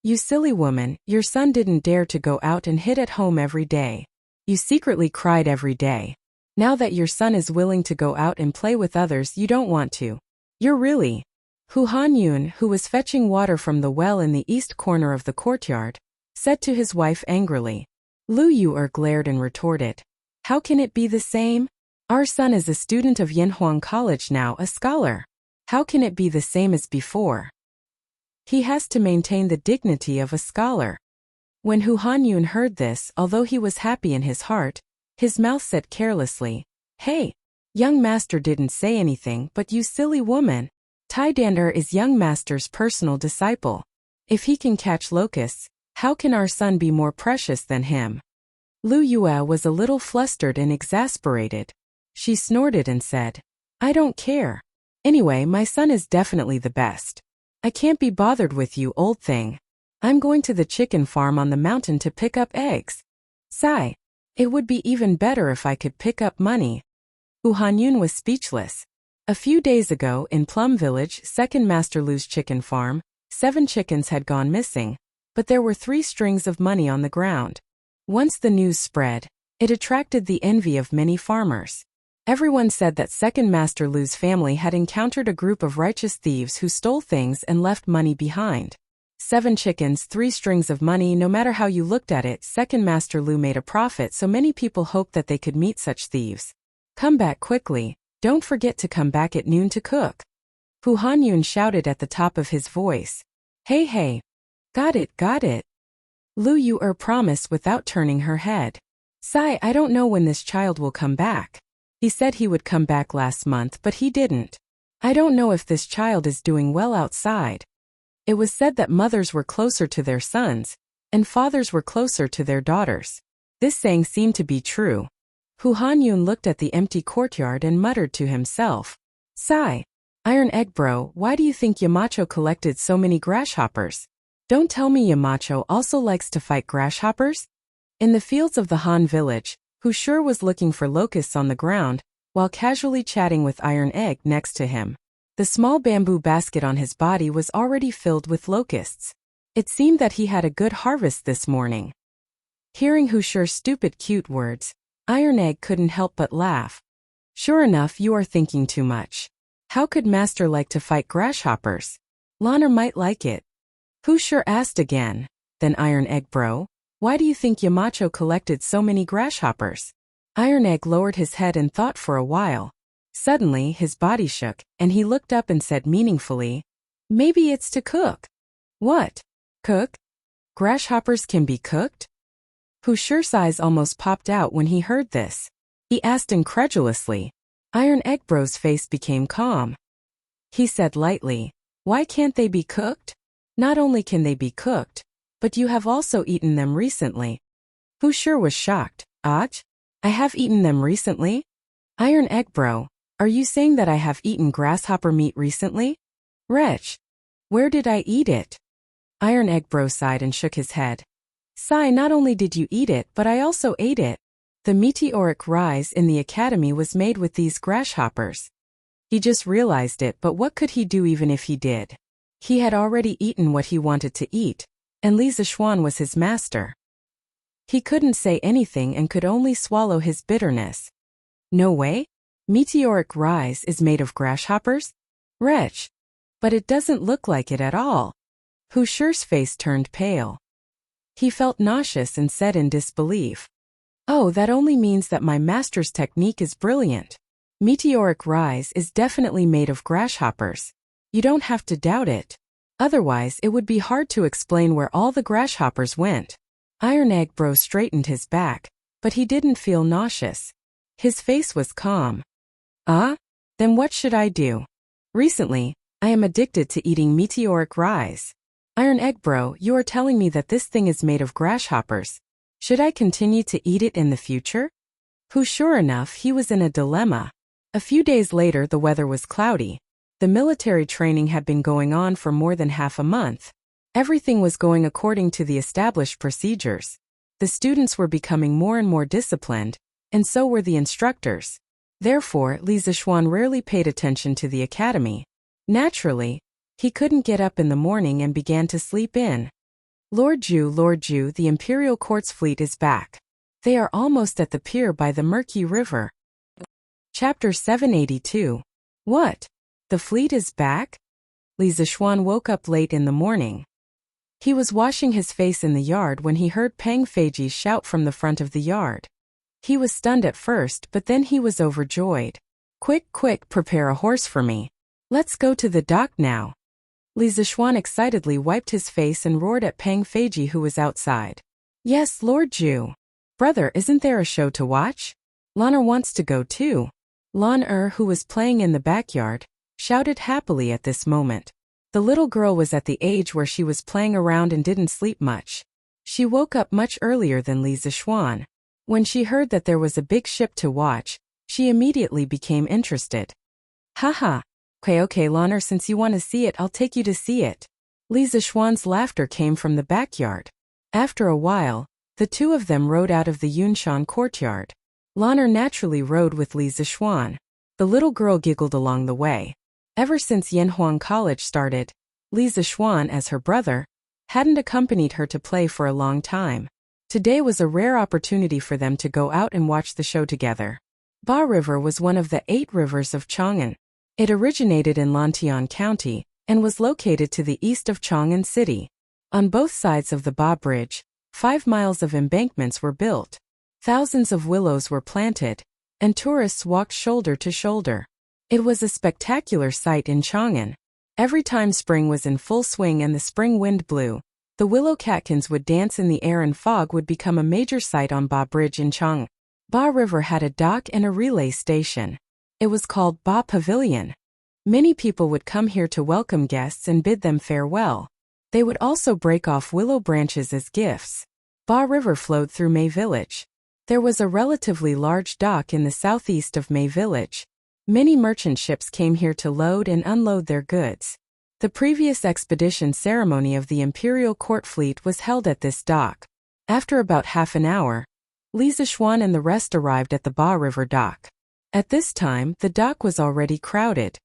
You silly woman, your son didn't dare to go out and hid at home every day. You secretly cried every day. Now that your son is willing to go out and play with others, you don't want to. You're really... Hu Hanyun, who was fetching water from the well in the east corner of the courtyard, said to his wife angrily. Lu Yu'er glared and retorted. How can it be the same? Our son is a student of Yanhuang College now, a scholar. How can it be the same as before? He has to maintain the dignity of a scholar. When Hu Hanyun heard this, although he was happy in his heart, his mouth said carelessly, Hey, young master didn't say anything, but you silly woman. Tai Dander is young master's personal disciple. If he can catch locusts, how can our son be more precious than him? Lu Yue was a little flustered and exasperated. She snorted and said, I don't care. Anyway, my son is definitely the best. I can't be bothered with you, old thing. I'm going to the chicken farm on the mountain to pick up eggs. Sigh. It would be even better if I could pick up money. Hu Hanyun was speechless. A few days ago, in Plum Village, second Master Lu's chicken farm, 7 chickens had gone missing, but there were 3 strings of money on the ground. Once the news spread, it attracted the envy of many farmers. Everyone said that second Master Lu's family had encountered a group of righteous thieves who stole things and left money behind. 7 chickens, 3 strings of money. No matter how you looked at it, second Master Lu made a profit, so many people hoped that they could meet such thieves. Come back quickly. Don't forget to come back at noon to cook. Hu Hanyun shouted at the top of his voice. Hey hey. Got it, got it. Lu Yu'er promised without turning her head. Sigh, I don't know when this child will come back. He said he would come back last month, but he didn't. I don't know if this child is doing well outside. It was said that mothers were closer to their sons, and fathers were closer to their daughters. This saying seemed to be true. Hu Hanyun looked at the empty courtyard and muttered to himself. Sigh. Iron Egg Bro, why do you think Yamacho collected so many grasshoppers? Don't tell me Yamacho also likes to fight grasshoppers? In the fields of the Han village, Hu Sure was looking for locusts on the ground, while casually chatting with Iron Egg next to him. The small bamboo basket on his body was already filled with locusts. It seemed that he had a good harvest this morning. Hearing Hu Sure's stupid cute words, Iron Egg couldn't help but laugh. Sure enough, you are thinking too much. How could Master like to fight grasshoppers? Loner might like it. Hu Sure asked again. Then Iron Egg Bro, why do you think Yamacho collected so many grasshoppers? Iron Egg lowered his head and thought for a while. Suddenly, his body shook, and he looked up and said meaningfully, Maybe it's to cook. What? Cook? Grasshoppers can be cooked? Hu Sure's eyes almost popped out when he heard this. He asked incredulously. Iron Egg Bro's face became calm. He said lightly, Why can't they be cooked? Not only can they be cooked, but you have also eaten them recently. Hu Sure was shocked. Ach? I have eaten them recently? Iron Egg Bro, are you saying that I have eaten grasshopper meat recently? Wretch. Where did I eat it? Iron Egg Bro sighed and shook his head. Sigh, not only did you eat it, but I also ate it. The meteoric rise in the academy was made with these grasshoppers. He just realized it, but what could he do even if he did? He had already eaten what he wanted to eat, and Li Zishuan was his master. He couldn't say anything and could only swallow his bitterness. No way? Meteoric rise is made of grasshoppers? Wretch. But it doesn't look like it at all. Hu Sure's face turned pale. He felt nauseous and said in disbelief. Oh, that only means that my master's technique is brilliant. Meteoric rise is definitely made of grasshoppers. You don't have to doubt it. Otherwise, it would be hard to explain where all the grasshoppers went. Iron Egg Bro straightened his back, but he didn't feel nauseous. His face was calm. Then what should I do? Recently, I am addicted to eating meteoric rise. Iron Egg Bro, you are telling me that this thing is made of grasshoppers. Should I continue to eat it in the future? Sure enough, he was in a dilemma. A few days later, the weather was cloudy. The military training had been going on for more than half a month. Everything was going according to the established procedures. The students were becoming more and more disciplined, and so were the instructors. Therefore, Li Zishuan rarely paid attention to the academy. Naturally, he couldn't get up in the morning and began to sleep in. Lord Ju, the Imperial Court's fleet is back. They are almost at the pier by the murky river. Chapter 782. What? The fleet is back? Li Zishuan woke up late in the morning. He was washing his face in the yard when he heard Pang Feiji's shout from the front of the yard. He was stunned at first, but then he was overjoyed. Quick, quick, prepare a horse for me. Let's go to the dock now. Li Zixuan excitedly wiped his face and roared at Pang Feiji, who was outside. Yes, Lord Zhu. Brother, isn't there a show to watch? Lan wants to go too. Lan who was playing in the backyard, shouted happily at this moment. The little girl was at the age where she was playing around and didn't sleep much. She woke up much earlier than Li Zixuan. When she heard that there was a big ship to watch, she immediately became interested. Haha. Okay, Lan, since you want to see it, I'll take you to see it. Li Zixuan's laughter came from the backyard. After a while, the two of them rode out of the Yunshan courtyard. Lan naturally rode with Li Zixuan. The little girl giggled along the way. Ever since Yanhuang College started, Li Zixuan, as her brother, hadn't accompanied her to play for a long time. Today was a rare opportunity for them to go out and watch the show together. Ba River was one of the 8 rivers of Chang'an. It originated in Lantian County and was located to the east of Chang'an City. On both sides of the Ba Bridge, 5 miles of embankments were built. Thousands of willows were planted, and tourists walked shoulder to shoulder. It was a spectacular sight in Chang'an. Every time spring was in full swing and the spring wind blew, the willow catkins would dance in the air and fog would become a major sight on Ba Bridge in Chang'an. Ba River had a dock and a relay station. It was called Ba Pavilion. Many people would come here to welcome guests and bid them farewell. They would also break off willow branches as gifts. Ba River flowed through May Village. There was a relatively large dock in the southeast of May Village. Many merchant ships came here to load and unload their goods. The previous expedition ceremony of the Imperial Court Fleet was held at this dock. After about half an hour, Li Zixuan and the rest arrived at the Ba River dock. At this time, the dock was already crowded.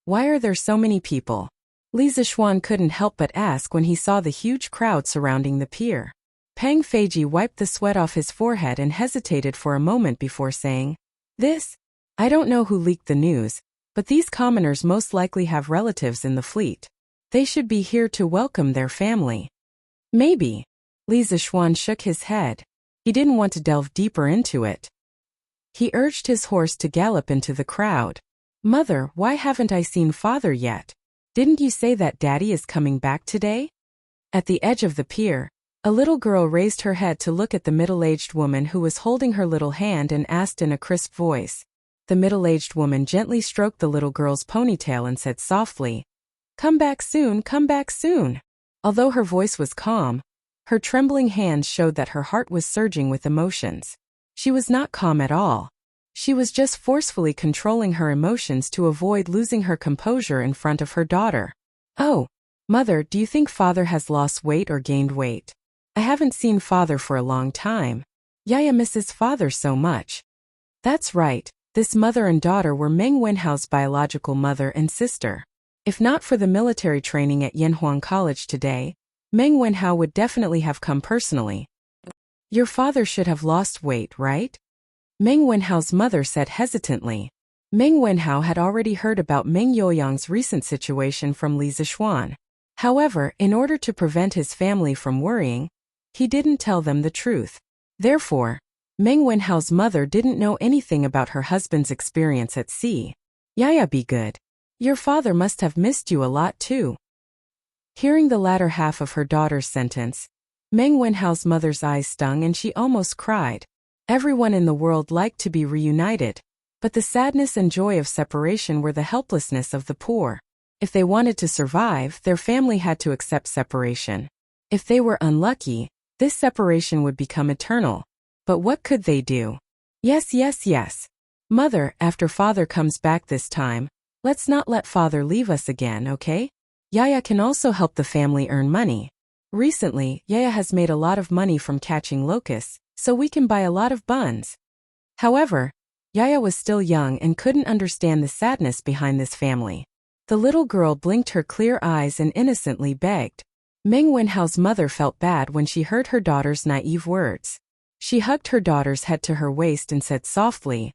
Why are there so many people? Li Zixuan couldn't help but ask when he saw the huge crowd surrounding the pier. Pang Feiji wiped the sweat off his forehead and hesitated for a moment before saying, "This? I don't know who leaked the news, but these commoners most likely have relatives in the fleet. They should be here to welcome their family." Maybe. Li Zixuan shook his head. He didn't want to delve deeper into it. He urged his horse to gallop into the crowd. "Mother, why haven't I seen Father yet? Didn't you say that Daddy is coming back today?" At the edge of the pier, a little girl raised her head to look at the middle-aged woman who was holding her little hand and asked in a crisp voice. The middle-aged woman gently stroked the little girl's ponytail and said softly, come back soon." Although her voice was calm, her trembling hands showed that her heart was surging with emotions. She was not calm at all. She was just forcefully controlling her emotions to avoid losing her composure in front of her daughter. "Oh, Mother, do you think Father has lost weight or gained weight? I haven't seen Father for a long time. Yaya misses Father so much." That's right, this mother and daughter were Meng Wenhao's biological mother and sister. If not for the military training at Yanhuang College today, Meng Wenhao would definitely have come personally. "Your father should have lost weight, right?" Meng Wenhao's mother said hesitantly. Meng Wenhao had already heard about Meng Youyang's recent situation from Li Zixuan. However, in order to prevent his family from worrying, he didn't tell them the truth. Therefore, Meng Wenhao's mother didn't know anything about her husband's experience at sea. "Yaya, be good. Your father must have missed you a lot too." Hearing the latter half of her daughter's sentence, Meng Wenhao's mother's eyes stung and she almost cried. Everyone in the world liked to be reunited, but the sadness and joy of separation were the helplessness of the poor. If they wanted to survive, their family had to accept separation. If they were unlucky, this separation would become eternal. But what could they do? Yes. Mother, after Father comes back this time, let's not let Father leave us again, okay? Yaya can also help the family earn money. Recently, Yaya has made a lot of money from catching locusts, so we can buy a lot of buns. However, Yaya was still young and couldn't understand the sadness behind this family. The little girl blinked her clear eyes and innocently begged. Meng Wenhao's mother felt bad when she heard her daughter's naive words. She hugged her daughter's head to her waist and said softly,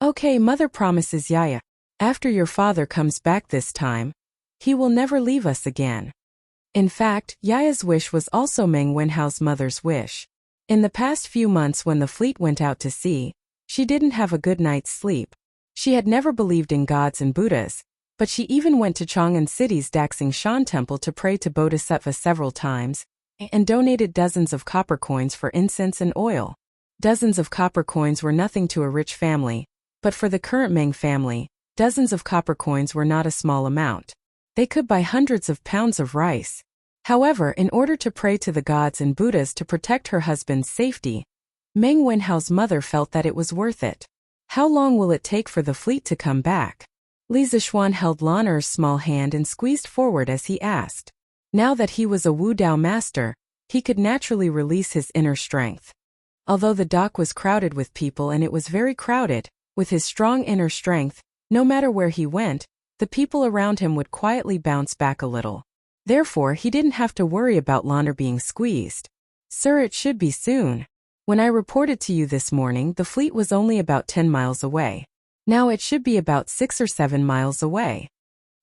"Okay, Mother promises Yaya. After your father comes back this time, he will never leave us again." In fact, Yaya's wish was also Meng Wenhao's mother's wish. In the past few months when the fleet went out to sea, she didn't have a good night's sleep. She had never believed in gods and Buddhas, but she even went to Chang'an City's Daxing Shan temple to pray to Bodhisattva several times, and donated dozens of copper coins for incense and oil. Dozens of copper coins were nothing to a rich family, but for the current Meng family, dozens of copper coins were not a small amount. They could buy hundreds of pounds of rice. However, in order to pray to the gods and Buddhas to protect her husband's safety, Meng Wenhao's mother felt that it was worth it. How long will it take for the fleet to come back? Li Zixuan held Lan Er's small hand and squeezed forward as he asked. Now that he was a Wu Dao master, he could naturally release his inner strength. Although the dock was crowded with people and it was very crowded, with his strong inner strength, no matter where he went, the people around him would quietly bounce back a little. Therefore, he didn't have to worry about Lan Er being squeezed. Sir, it should be soon. When I reported to you this morning, the fleet was only about 10 miles away. Now it should be about 6 or 7 miles away.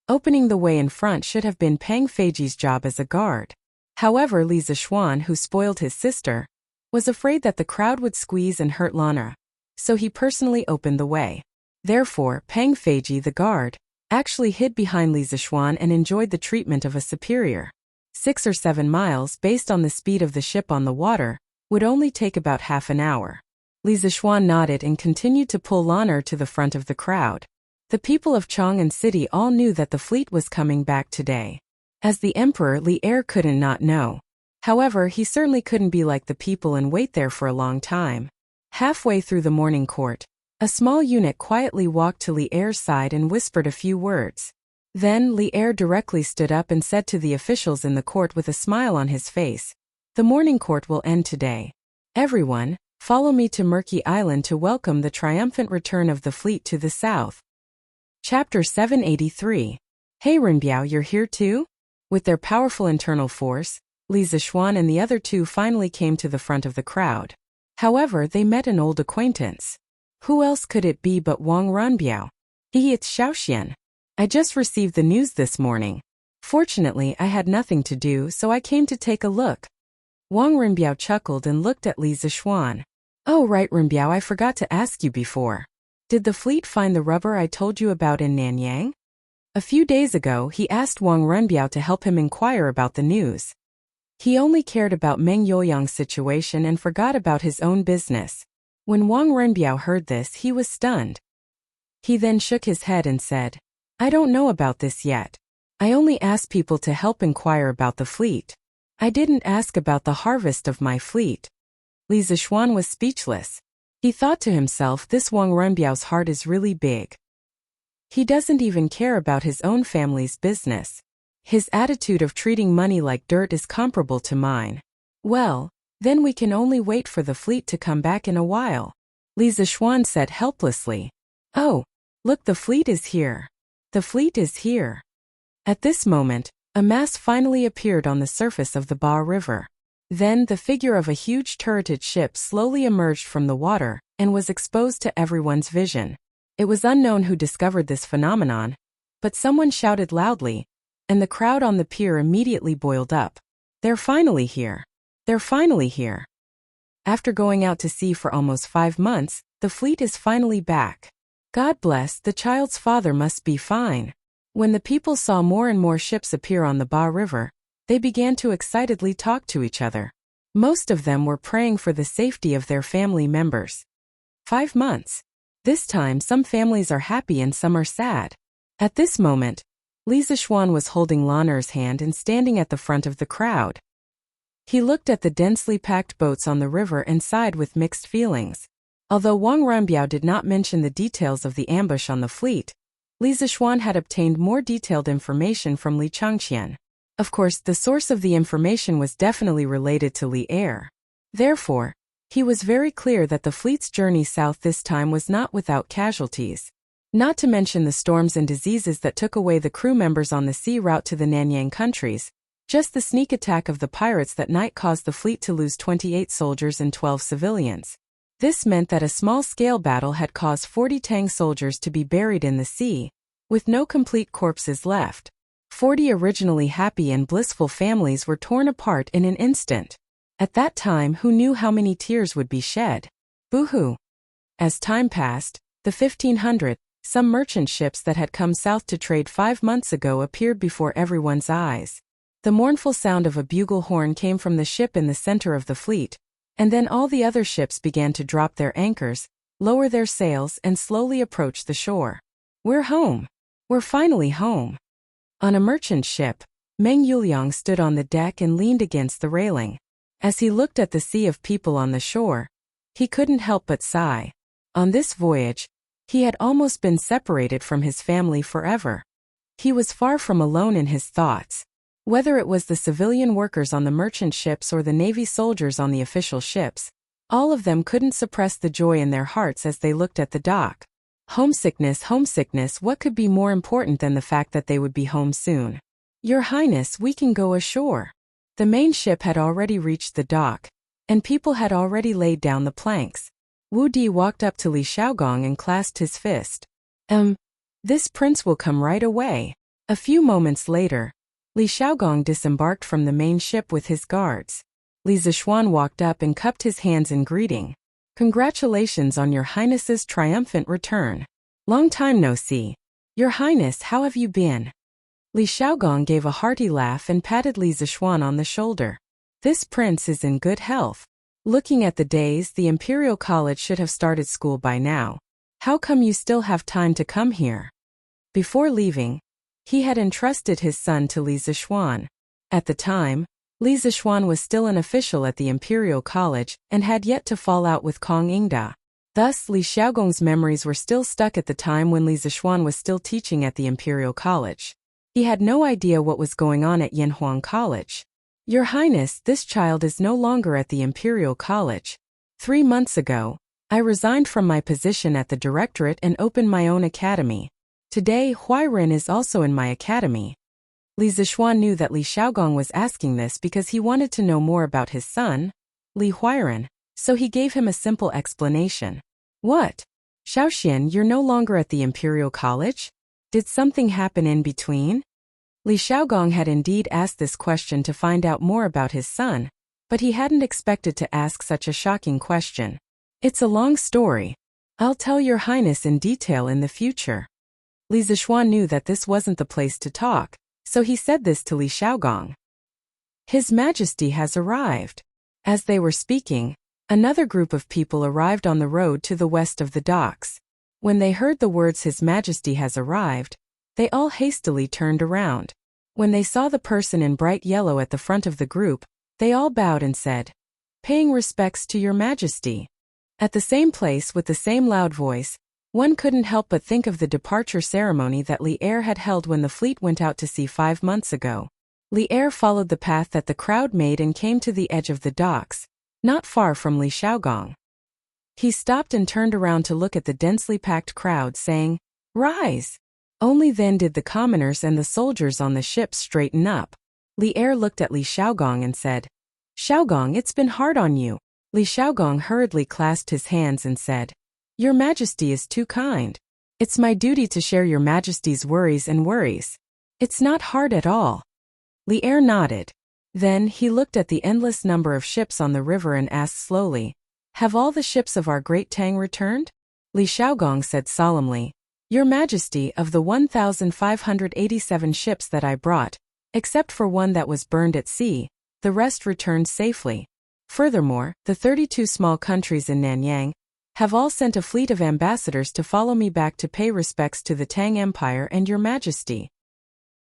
Opening the way in front should have been Pang Feiji's job as a guard. However, Li Zixuan, who spoiled his sister, was afraid that the crowd would squeeze and hurt Lan Er, so he personally opened the way. Therefore, Pang Feiji, the guard, actually hid behind Li Zixuan and enjoyed the treatment of a superior. 6 or 7 miles, based on the speed of the ship on the water, would only take about half an hour. Li Zixuan nodded and continued to pull Lan Er to the front of the crowd. The people of Chang'an City all knew that the fleet was coming back today. As the emperor, Li Er couldn't not know. However, he certainly couldn't be like the people and wait there for a long time. Halfway through the morning court, a small eunuch quietly walked to Li Er's side and whispered a few words. Then Li Er directly stood up and said to the officials in the court with a smile on his face, "The morning court will end today. Everyone, follow me to Murky Island to welcome the triumphant return of the fleet to the south." Chapter 783. Hey Renbiao, you're here too? With their powerful internal force, Li Zixuan and the other two finally came to the front of the crowd. However, they met an old acquaintance. Who else could it be but Wang Renbiao? It's Xiaoxian. I just received the news this morning. Fortunately, I had nothing to do, so I came to take a look. Wang Renbiao chuckled and looked at Li Zixuan. Oh right Renbiao, I forgot to ask you before. Did the fleet find the rubber I told you about in Nanyang? A few days ago, he asked Wang Renbiao to help him inquire about the news. He only cared about Meng Youyang's situation and forgot about his own business. When Wang Renbiao heard this, he was stunned. He then shook his head and said, I don't know about this yet. I only asked people to help inquire about the fleet. I didn't ask about the harvest of my fleet. Li Zixuan was speechless. He thought to himself, this Wang Renbiao's heart is really big. He doesn't even care about his own family's business. His attitude of treating money like dirt is comparable to mine. Well, then we can only wait for the fleet to come back in a while. Li Zixuan said helplessly. Oh, look, the fleet is here. The fleet is here. At this moment, a mast finally appeared on the surface of the Ba River. Then the figure of a huge turreted ship slowly emerged from the water and was exposed to everyone's vision. It was unknown who discovered this phenomenon, but someone shouted loudly, and the crowd on the pier immediately boiled up. They're finally here. They're finally here. After going out to sea for almost 5 months, the fleet is finally back. God bless, the child's father must be fine. When the people saw more and more ships appear on the Ba River, they began to excitedly talk to each other. Most of them were praying for the safety of their family members. 5 months. This time some families are happy and some are sad. At this moment, Li Zixuan was holding Lan Er's hand and standing at the front of the crowd. He looked at the densely packed boats on the river and sighed with mixed feelings. Although Wang Renbiao did not mention the details of the ambush on the fleet, Li Zixuan had obtained more detailed information from Li Changqian. Of course, the source of the information was definitely related to Li Er. Therefore, he was very clear that the fleet's journey south this time was not without casualties. Not to mention the storms and diseases that took away the crew members on the sea route to the Nanyang countries. Just the sneak attack of the pirates that night caused the fleet to lose 28 soldiers and 12 civilians. This meant that a small-scale battle had caused 40 Tang soldiers to be buried in the sea, with no complete corpses left. 40 originally happy and blissful families were torn apart in an instant. At that time, who knew how many tears would be shed? Boo-hoo. As time passed, the 1500, some merchant ships that had come south to trade 5 months ago appeared before everyone's eyes. The mournful sound of a bugle horn came from the ship in the center of the fleet, and then all the other ships began to drop their anchors, lower their sails, and slowly approach the shore. We're home. We're finally home. On a merchant ship, Meng Yuliang stood on the deck and leaned against the railing. As he looked at the sea of people on the shore, he couldn't help but sigh. On this voyage, he had almost been separated from his family forever. He was far from alone in his thoughts. Whether it was the civilian workers on the merchant ships or the Navy soldiers on the official ships, all of them couldn't suppress the joy in their hearts as they looked at the dock. Homesickness, homesickness, what could be more important than the fact that they would be home soon? Your Highness, we can go ashore. The main ship had already reached the dock, and people had already laid down the planks. Wu Di walked up to Li Xiaogong and clasped his fist. This prince will come right away. A few moments later, Li Xiaogong disembarked from the main ship with his guards. Li Zishuan walked up and cupped his hands in greeting. Congratulations on your Highness's triumphant return. Long time no see. Your Highness, how have you been? Li Xiaogong gave a hearty laugh and patted Li Zishuan on the shoulder. This prince is in good health. Looking at the days, the Imperial College should have started school by now. How come you still have time to come here? Before leaving, he had entrusted his son to Li Zishuan. At the time, Li Zishuan was still an official at the Imperial College and had yet to fall out with Kong Yingda. Thus, Li Xiaogong's memories were still stuck at the time when Li Zishuan was still teaching at the Imperial College. He had no idea what was going on at Yanhuang College. Your Highness, this child is no longer at the Imperial College. 3 months ago, I resigned from my position at the Directorate and opened my own academy. Today, Huairen is also in my academy. Li Zishuan knew that Li Xiaogong was asking this because he wanted to know more about his son, Li Huairen, so he gave him a simple explanation. What? Xiaoxian, you're no longer at the Imperial College? Did something happen in between? Li Xiaogong had indeed asked this question to find out more about his son, but he hadn't expected to ask such a shocking question. It's a long story. I'll tell your Highness in detail in the future. Li Zishuan knew that this wasn't the place to talk, so he said this to Li Xiaogong. His Majesty has arrived. As they were speaking, another group of people arrived on the road to the west of the docks. When they heard the words His Majesty has arrived, they all hastily turned around. When they saw the person in bright yellow at the front of the group, they all bowed and said, "Paying respects to your Majesty." At the same place with the same loud voice, one couldn't help but think of the departure ceremony that Li Er had held when the fleet went out to sea 5 months ago. Li Er followed the path that the crowd made and came to the edge of the docks, not far from Li Xiaogong. He stopped and turned around to look at the densely packed crowd, saying, "Rise!" Only then did the commoners and the soldiers on the ship straighten up. Li Er looked at Li Xiaogong and said, "Xiaogong, it's been hard on you." Li Xiaogong hurriedly clasped his hands and said, "Your Majesty is too kind. It's my duty to share your Majesty's worries and worries. It's not hard at all." Li Er nodded. Then he looked at the endless number of ships on the river and asked slowly, "Have all the ships of our great Tang returned?" Li Xiaogong said solemnly, "Your Majesty, of the 1,587 ships that I brought, except for one that was burned at sea, the rest returned safely. Furthermore, the 32 small countries in Nanyang have all sent a fleet of ambassadors to follow me back to pay respects to the Tang Empire and your Majesty."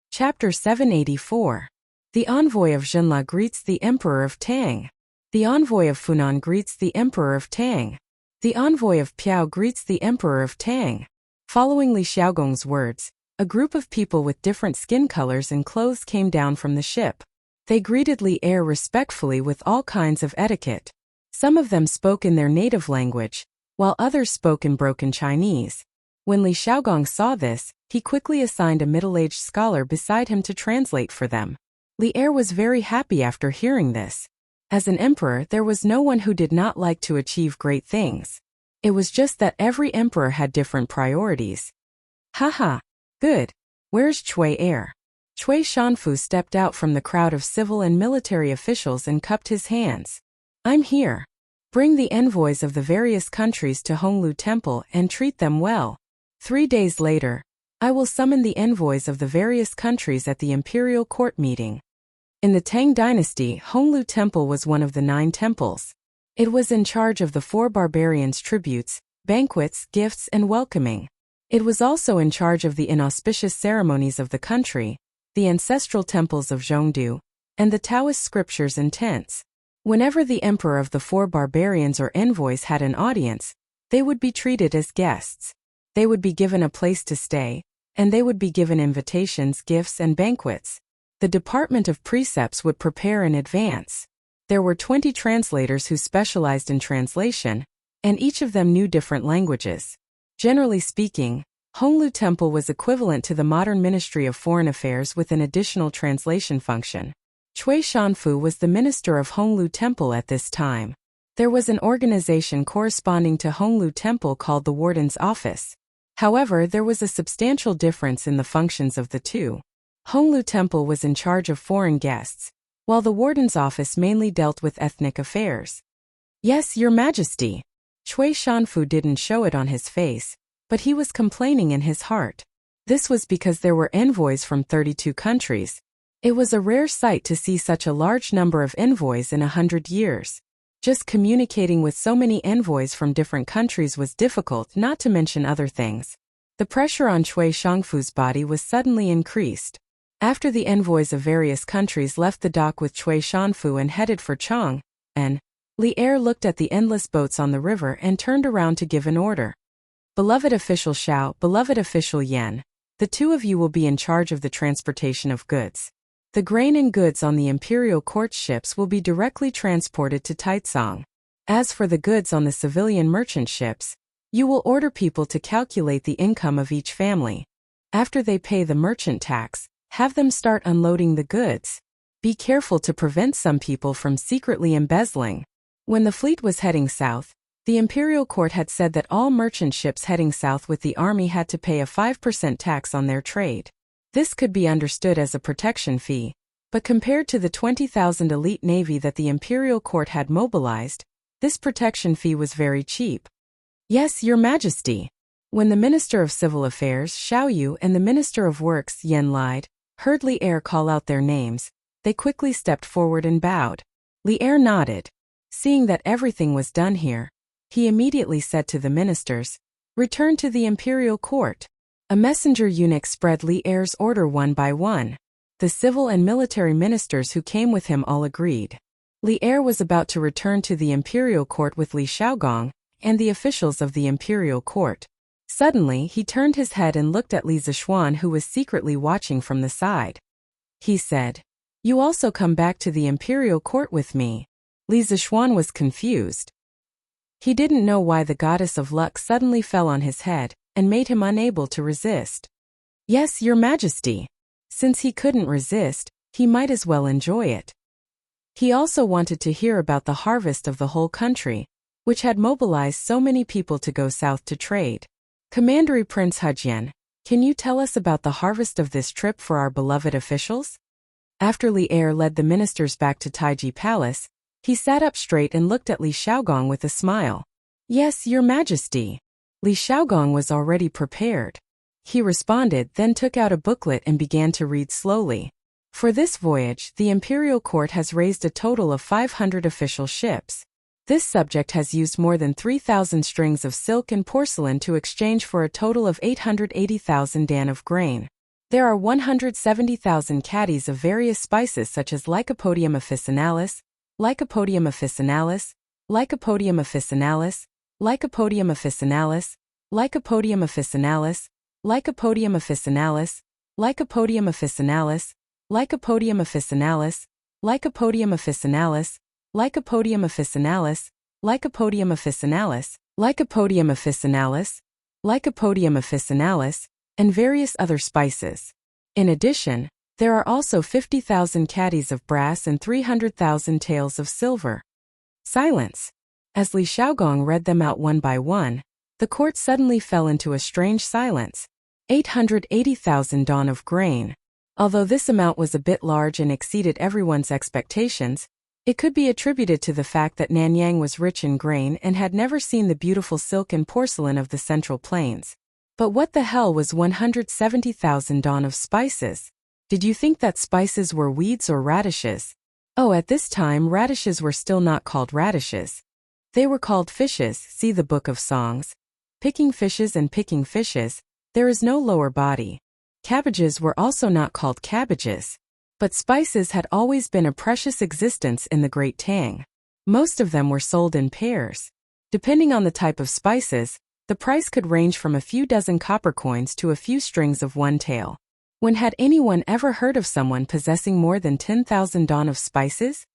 Chapter 784. The envoy of Zhenla greets the Emperor of Tang. The envoy of Funan greets the Emperor of Tang. The envoy of Piao greets the Emperor of Tang. Following Li Xiaogong's words, a group of people with different skin colors and clothes came down from the ship. They greeted Li Er respectfully with all kinds of etiquette. Some of them spoke in their native language, while others spoke in broken Chinese. When Li Xiaogong saw this, he quickly assigned a middle-aged scholar beside him to translate for them. Li Er was very happy after hearing this. As an emperor, there was no one who did not like to achieve great things. It was just that every emperor had different priorities. Haha. Good. Where's Cui Er? Cui Shanfu stepped out from the crowd of civil and military officials and cupped his hands. I'm here. Bring the envoys of the various countries to Honglu Temple and treat them well. 3 days later, I will summon the envoys of the various countries at the imperial court meeting. In the Tang dynasty, Honglu Temple was one of the 9 temples. It was in charge of the 4 barbarians' tributes, banquets, gifts, and welcoming. It was also in charge of the inauspicious ceremonies of the country, the ancestral temples of Zhongdu, and the Taoist scriptures and tents. Whenever the emperor of the 4 barbarians or envoys had an audience, they would be treated as guests. They would be given a place to stay, and they would be given invitations, gifts, and banquets. The Department of Precepts would prepare in advance. There were 20 translators who specialized in translation, and each of them knew different languages. Generally speaking, Honglu Temple was equivalent to the modern Ministry of Foreign Affairs with an additional translation function. Cui Shanfu was the minister of Honglu Temple at this time. There was an organization corresponding to Honglu Temple called the Warden's Office. However, there was a substantial difference in the functions of the two. Honglu Temple was in charge of foreign guests, while the Warden's Office mainly dealt with ethnic affairs. Yes, Your Majesty. Cui Shanfu didn't show it on his face, but he was complaining in his heart. This was because there were envoys from 32 countries. It was a rare sight to see such a large number of envoys in 100 years. Just communicating with so many envoys from different countries was difficult, not to mention other things. The pressure on Cui Shanfu's body was suddenly increased. After the envoys of various countries left the dock with Cui Shanfu and headed for Chang'an, Li Er looked at the endless boats on the river and turned around to give an order. Beloved official Xiao, beloved official Yan, the 2 of you will be in charge of the transportation of goods. The grain and goods on the imperial court ships will be directly transported to Taicang. As for the goods on the civilian merchant ships, you will order people to calculate the income of each family. After they pay the merchant tax, have them start unloading the goods. Be careful to prevent some people from secretly embezzling. When the fleet was heading south, the imperial court had said that all merchant ships heading south with the army had to pay a 5% tax on their trade. This could be understood as a protection fee, but compared to the 20,000 elite navy that the imperial court had mobilized, this protection fee was very cheap. Yes, Your Majesty. When the Minister of Civil Affairs, Xiao Yu, and the Minister of Works, Yan Lide, heard Li Er call out their names, they quickly stepped forward and bowed. Li Er nodded. Seeing that everything was done here, he immediately said to the ministers, "Return to the imperial court." A messenger eunuch spread Li Er's order one by one. The civil and military ministers who came with him all agreed. Li Er was about to return to the imperial court with Li Xiaogong and the officials of the imperial court. Suddenly, he turned his head and looked at Li Zishuan, who was secretly watching from the side. He said, "You also come back to the imperial court with me." Li Zishuan was confused. He didn't know why the goddess of luck suddenly fell on his head and made him unable to resist. Yes, Your Majesty. Since he couldn't resist, he might as well enjoy it. He also wanted to hear about the harvest of the whole country, which had mobilized so many people to go south to trade. Commandery Prince Hujian, can you tell us about the harvest of this trip for our beloved officials? After Li Er led the ministers back to Taiji Palace, he sat up straight and looked at Li Xiaogong with a smile. Yes, Your Majesty. Li Xiaogong was already prepared. He responded, then took out a booklet and began to read slowly. For this voyage, the imperial court has raised a total of 500 official ships. This subject has used more than 3,000 strings of silk and porcelain to exchange for a total of 880,000 dan of grain. There are 170,000 caddies of various spices such as Lycopodium officinalis, Lycopodium officinalis, Lycopodium officinalis, Lycopodium officinalis, Lycopodium officinalis, Lycopodium officinalis, Lycopodium officinalis, Lycopodium officinalis, Lycopodium officinalis, Lycopodium officinalis, Lycopodium officinalis, Lycopodium officinalis, Lycopodium officinalis, and various other spices. In addition, there are also 50,000 caddies of brass and 300,000 taels of silver. Silence. As Li Xiaogong read them out one by one, the court suddenly fell into a strange silence. 880,000 dan of grain. Although this amount was a bit large and exceeded everyone's expectations, it could be attributed to the fact that Nanyang was rich in grain and had never seen the beautiful silk and porcelain of the Central Plains. But what the hell was 170,000 don of spices? Did you think that spices were weeds or radishes? Oh, at this time radishes were still not called radishes. They were called fishes, see the Book of Songs. Picking fishes and picking fishes, there is no lower body. Cabbages were also not called cabbages. But spices had always been a precious existence in the Great Tang. Most of them were sold in pairs. Depending on the type of spices, the price could range from a few dozen copper coins to a few strings of one tael. When had anyone ever heard of someone possessing more than 10,000 don of spices?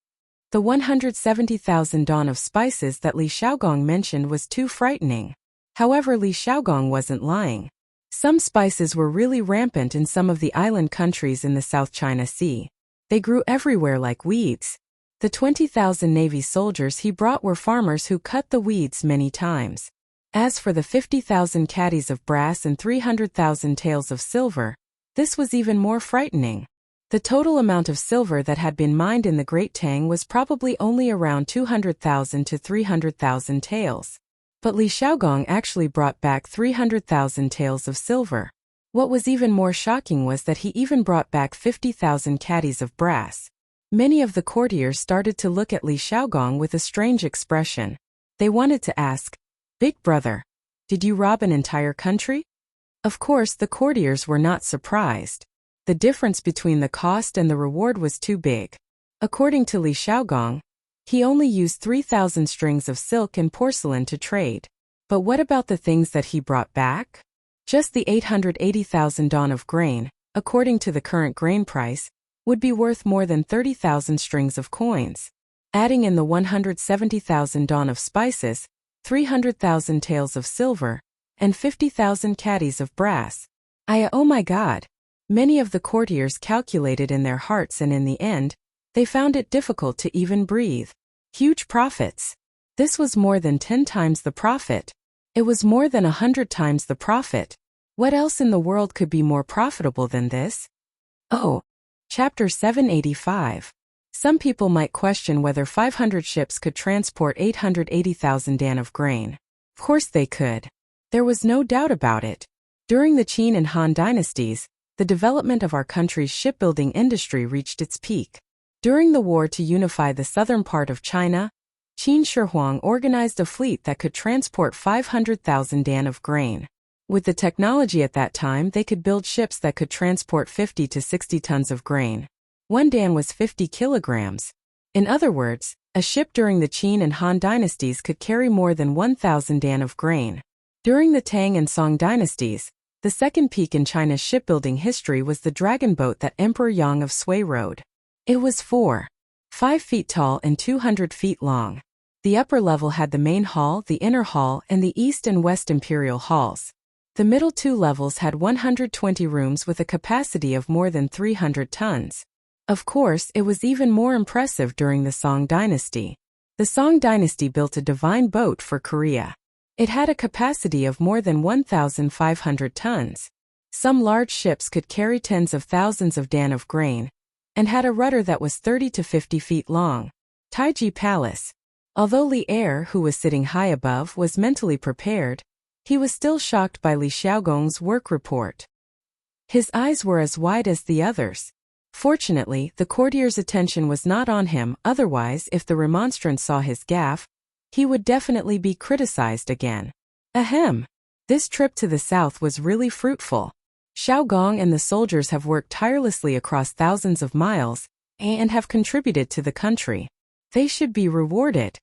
The 170,000 don of spices that Li Xiaogong mentioned was too frightening. However, Li Xiaogong wasn't lying. Some spices were really rampant in some of the island countries in the South China Sea. They grew everywhere like weeds. The 20,000 Navy soldiers he brought were farmers who cut the weeds many times. As for the 50,000 caddies of brass and 300,000 taels of silver, this was even more frightening. The total amount of silver that had been mined in the Great Tang was probably only around 200,000 to 300,000 taels. But Li Xiaogong actually brought back 300,000 taels of silver. What was even more shocking was that he even brought back 50,000 caddies of brass. Many of the courtiers started to look at Li Xiaogong with a strange expression. They wanted to ask, "Big brother, did you rob an entire country?" Of course, the courtiers were not surprised. The difference between the cost and the reward was too big. According to Li Xiaogong, he only used 3,000 strings of silk and porcelain to trade. But what about the things that he brought back? Just the 880,000 don of grain, according to the current grain price, would be worth more than 30,000 strings of coins. Adding in the 170,000 don of spices, 300,000 taels of silver, and 50,000 caddies of brass. Oh my God! Many of the courtiers calculated in their hearts, and in the end, they found it difficult to even breathe. Huge profits. This was more than 10 times the profit. It was more than 100 times the profit. What else in the world could be more profitable than this? Oh. Chapter 785. Some people might question whether 500 ships could transport 880,000 dan of grain. Of course they could. There was no doubt about it. During the Qin and Han dynasties, the development of our country's shipbuilding industry reached its peak. During the war to unify the southern part of China, Qin Shi Huang organized a fleet that could transport 500,000 dan of grain. With the technology at that time, they could build ships that could transport 50 to 60 tons of grain. 1 dan was 50 kilograms. In other words, a ship during the Qin and Han dynasties could carry more than 1,000 dan of grain. During the Tang and Song dynasties, the second peak in China's shipbuilding history was the dragon boat that Emperor Yang of Sui rode. It was 5 feet tall and 200 feet long. The upper level had the main hall, the inner hall, and the east and west imperial halls. The middle 2 levels had 120 rooms with a capacity of more than 300 tons. Of course, it was even more impressive during the Song dynasty. The Song dynasty built a divine boat for Korea. It had a capacity of more than 1,500 tons. Some large ships could carry tens of thousands of dan of grain, and had a rudder that was 30 to 50 feet long. Taiji Palace. Although Li Er, who was sitting high above, was mentally prepared, he was still shocked by Li Xiaogong's work report. His eyes were as wide as the others. Fortunately, the courtier's attention was not on him, otherwise if the remonstrant saw his gaffe, he would definitely be criticized again. Ahem. This trip to the south was really fruitful. Xiaogong and the soldiers have worked tirelessly across thousands of miles, and have contributed to the country. They should be rewarded.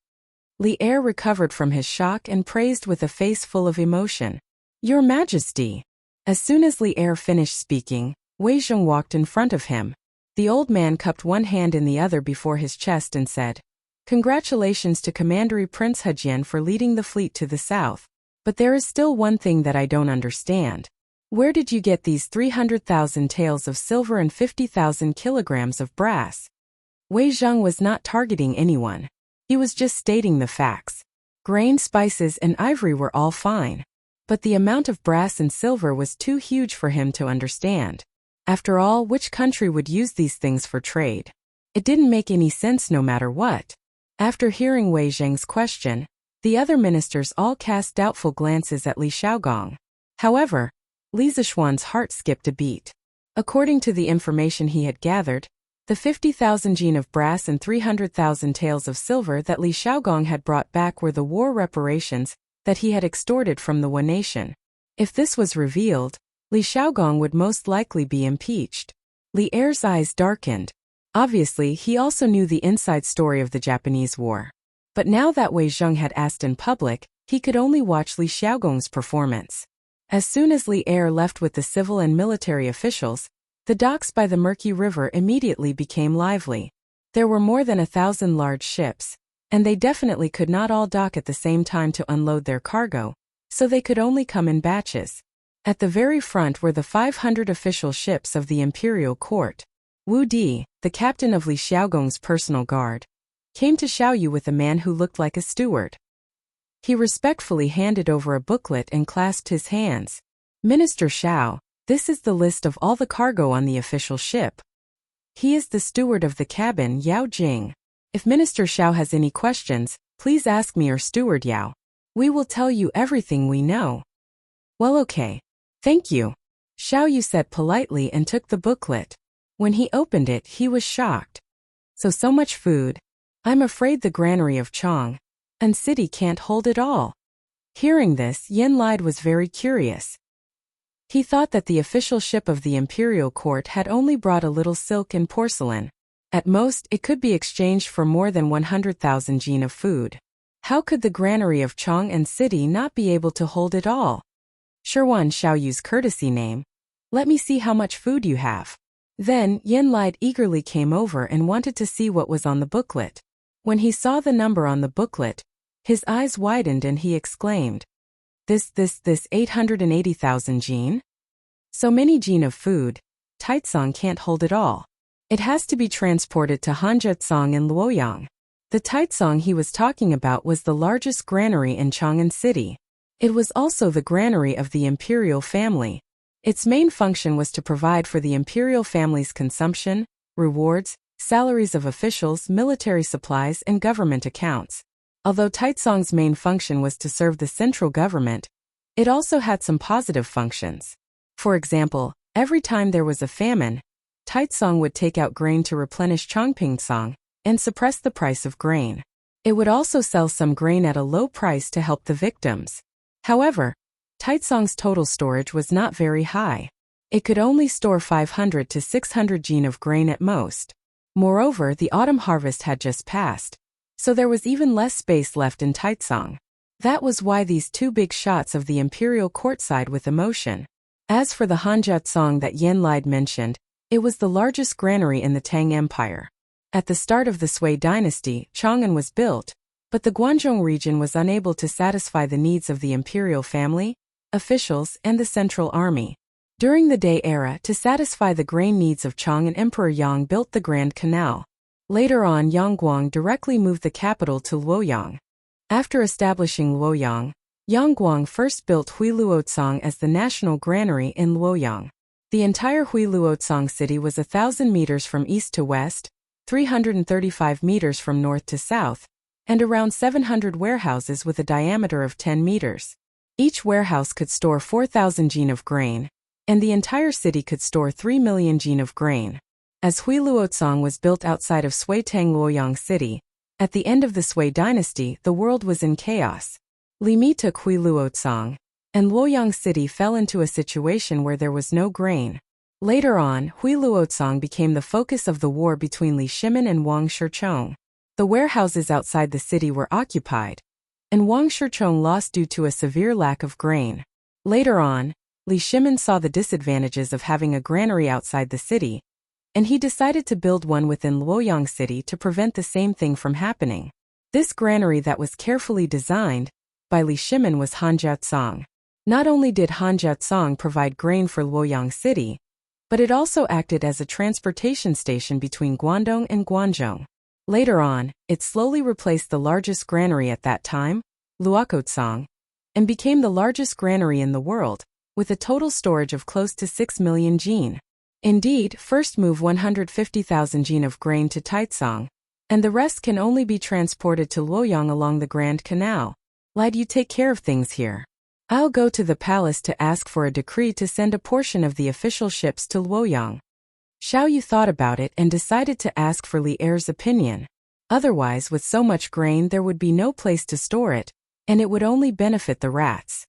Li Er recovered from his shock and praised with a face full of emotion. Your Majesty. As soon as Li Er finished speaking, Wei Zheng walked in front of him. The old man cupped one hand in the other before his chest and said, "Congratulations to Commander Prince Hejian for leading the fleet to the south. But there is still one thing that I don't understand. Where did you get these 300,000 taels of silver and 50,000 kilograms of brass?" Wei Zheng was not targeting anyone. He was just stating the facts. Grain, spices, and ivory were all fine. But the amount of brass and silver was too huge for him to understand. After all, which country would use these things for trade? It didn't make any sense no matter what. After hearing Wei Zheng's question, the other ministers all cast doubtful glances at Li Xiaogong. However, Li Zishuan's heart skipped a beat. According to the information he had gathered, the 50,000 jin of brass and 300,000 taels of silver that Li Xiaogong had brought back were the war reparations that he had extorted from the Wen nation. If this was revealed, Li Xiaogong would most likely be impeached. Li Er's eyes darkened. Obviously, he also knew the inside story of the Japanese war. But now that Wei Zheng had asked in public, he could only watch Li Xiaogong's performance. As soon as Li Er left with the civil and military officials, the docks by the murky river immediately became lively. There were more than 1,000 large ships, and they definitely could not all dock at the same time to unload their cargo, so they could only come in batches. At the very front were the 500 official ships of the imperial court. Wu Di, the captain of Li Xiaogong's personal guard, came to Xiaoyu with a man who looked like a steward. He respectfully handed over a booklet and clasped his hands. Minister Xiao, this is the list of all the cargo on the official ship. He is the steward of the cabin, Yao Jing. If Minister Xiao has any questions, please ask me or Steward Yao. We will tell you everything we know. Well, okay. Thank you. Xiaoyu said politely and took the booklet. When he opened it, he was shocked. So much food. I'm afraid the granary of Chong and city can't hold it all. Hearing this, Yen Lide was very curious. He thought that the official ship of the imperial court had only brought a little silk and porcelain. At most, it could be exchanged for more than 100,000 jin of food. How could the granary of Chong and city not be able to hold it all? Sherwan Xiaoyu's courtesy name. Let me see how much food you have. Then, Yen Lide eagerly came over and wanted to see what was on the booklet. When he saw the number on the booklet, his eyes widened and he exclaimed, This 880,000 jin? So many jin of food, Taicang can't hold it all. It has to be transported to Hanjiatsong and Luoyang. The Taicang he was talking about was the largest granary in Chang'an City. It was also the granary of the imperial family. Its main function was to provide for the imperial family's consumption, rewards, salaries of officials, military supplies, and government accounts. Although Taicang's main function was to serve the central government, it also had some positive functions. For example, every time there was a famine, Taicang would take out grain to replenish Chongpingsang and suppress the price of grain. It would also sell some grain at a low price to help the victims. However, Taicang's total storage was not very high. It could only store 500 to 600 jin of grain at most. Moreover, the autumn harvest had just passed, so there was even less space left in Taicang. That was why these two big shots of the imperial court sighed with emotion. As for the Hanjiatsong that Yen Lide mentioned, it was the largest granary in the Tang Empire. At the start of the Sui dynasty, Chang'an was built, but the Guangzhou region was unable to satisfy the needs of the imperial family, officials, and the central army. During the Day era, to satisfy the grain needs of Chang'an, Emperor Yang built the Grand Canal. Later on, Yangguang directly moved the capital to Luoyang. After establishing Luoyang, Yangguang first built Huiluotsang as the national granary in Luoyang. The entire Huiluotsang city was 1,000 meters from east to west, 335 meters from north to south, and around 700 warehouses with a diameter of 10 meters. Each warehouse could store 4,000 jin of grain, and the entire city could store 3 million jin of grain. As Huiluotsang was built outside of Suitang Luoyang City, at the end of the Sui dynasty, the world was in chaos. Li Mi took Huiluotsang, and Luoyang City fell into a situation where there was no grain. Later on, Huiluotsang became the focus of the war between Li Shimin and Wang Shichong. The warehouses outside the city were occupied, and Wang Shichong lost due to a severe lack of grain. Later on, Li Shimin saw the disadvantages of having a granary outside the city, and he decided to build one within Luoyang City to prevent the same thing from happening. This granary that was carefully designed by Li Shimin was Hanjiatsang. Not only did Hanjiatsang provide grain for Luoyang City, but it also acted as a transportation station between Guangdong and Guangzhou. Later on, it slowly replaced the largest granary at that time, Luokotsang, and became the largest granary in the world, with a total storage of close to 6 million jin. Indeed, first move 150,000 jin of grain to Taitsong, and the rest can only be transported to Luoyang along the Grand Canal. Lad, you take care of things here. I'll go to the palace to ask for a decree to send a portion of the official ships to Luoyang. Xiao Yu thought about it and decided to ask for Li Er's opinion. Otherwise, with so much grain there would be no place to store it, and it would only benefit the rats.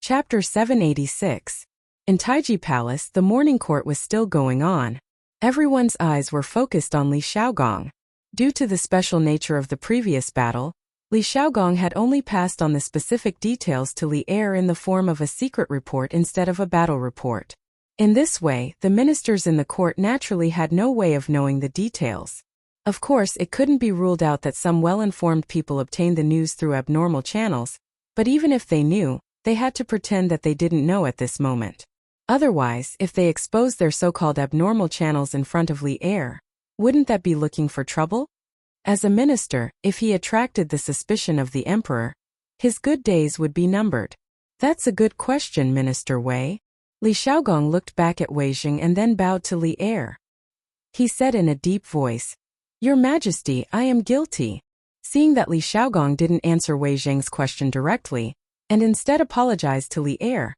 Chapter 786. In Taiji Palace, the morning court was still going on. Everyone's eyes were focused on Li Xiaogong. Due to the special nature of the previous battle, Li Xiaogong had only passed on the specific details to Li Er in the form of a secret report instead of a battle report. In this way, the ministers in the court naturally had no way of knowing the details. Of course, it couldn't be ruled out that some well-informed people obtained the news through abnormal channels, but even if they knew, they had to pretend that they didn't know at this moment. Otherwise, if they exposed their so-called abnormal channels in front of Li Er, wouldn't that be looking for trouble? As a minister, if he attracted the suspicion of the emperor, his good days would be numbered. That's a good question, Minister Wei. Li Xiaogong looked back at Wei Jing and then bowed to Li Er. He said in a deep voice, "Your Majesty, I am guilty." Seeing that Li Xiaogong didn't answer Wei Jing's question directly, and instead apologized to Li Er,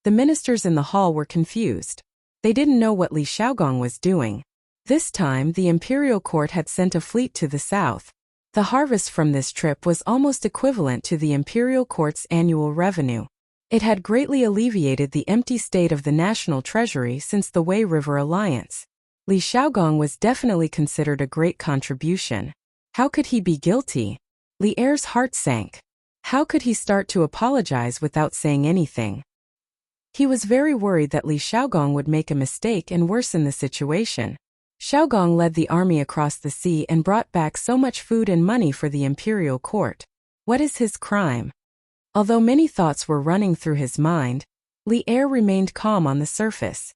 the ministers in the hall were confused. They didn't know what Li Xiaogong was doing. This time, the imperial court had sent a fleet to the south. The harvest from this trip was almost equivalent to the imperial court's annual revenue. It had greatly alleviated the empty state of the national treasury since the Wei River alliance. Li Xiaogong was definitely considered a great contribution. How could he be guilty? Li Er's heart sank. How could he start to apologize without saying anything? He was very worried that Li Xiaogong would make a mistake and worsen the situation. Xiaogong led the army across the sea and brought back so much food and money for the imperial court. What is his crime? Although many thoughts were running through his mind, Li Er remained calm on the surface.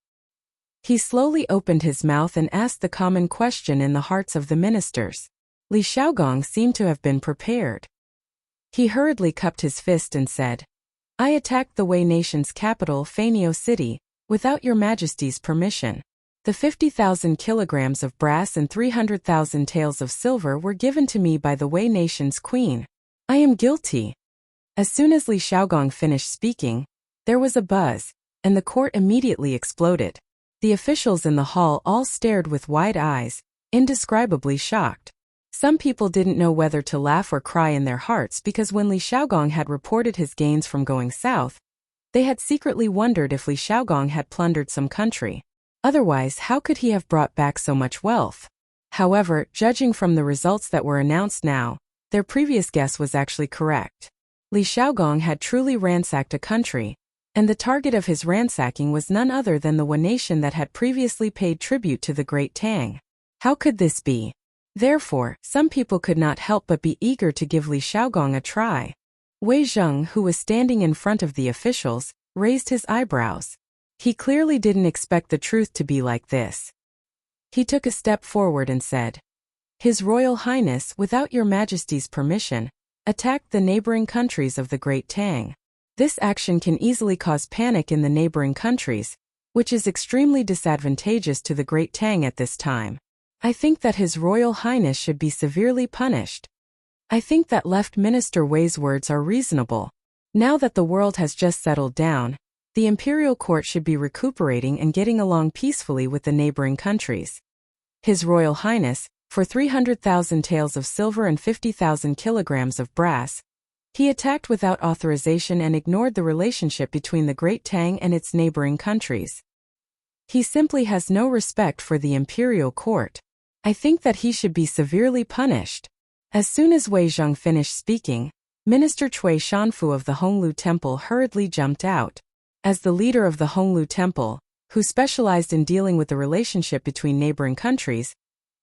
He slowly opened his mouth and asked the common question in the hearts of the ministers. Li Xiaogong seemed to have been prepared. He hurriedly cupped his fist and said, "I attacked the Wei nation's capital, Fanio City, without your Majesty's permission. The 50,000 kilograms of brass and 300,000 taels of silver were given to me by the Wei nation's queen. I am guilty." As soon as Li Xiaogong finished speaking, there was a buzz, and the court immediately exploded. The officials in the hall all stared with wide eyes, indescribably shocked. Some people didn't know whether to laugh or cry in their hearts because when Li Xiaogong had reported his gains from going south, they had secretly wondered if Li Xiaogong had plundered some country. Otherwise, how could he have brought back so much wealth? However, judging from the results that were announced now, their previous guess was actually correct. Li Xiaogong had truly ransacked a country, and the target of his ransacking was none other than the Wen nation that had previously paid tribute to the Great Tang. How could this be? Therefore, some people could not help but be eager to give Li Xiaogong a try. Wei Zheng, who was standing in front of the officials, raised his eyebrows. He clearly didn't expect the truth to be like this. He took a step forward and said, "His Royal Highness, without your Majesty's permission, attacked the neighboring countries of the Great Tang. This action can easily cause panic in the neighboring countries, which is extremely disadvantageous to the Great Tang at this time. I think that His Royal Highness should be severely punished." I think that Left Minister Wei's words are reasonable. Now that the world has just settled down, the imperial court should be recuperating and getting along peacefully with the neighboring countries. His Royal Highness, for 300,000 taels of silver and 50,000 kilograms of brass, he attacked without authorization and ignored the relationship between the Great Tang and its neighboring countries. He simply has no respect for the imperial court. I think that he should be severely punished. As soon as Wei Zheng finished speaking, Minister Cui Shanfu of the Honglu Temple hurriedly jumped out. As the leader of the Honglu Temple, who specialized in dealing with the relationship between neighboring countries,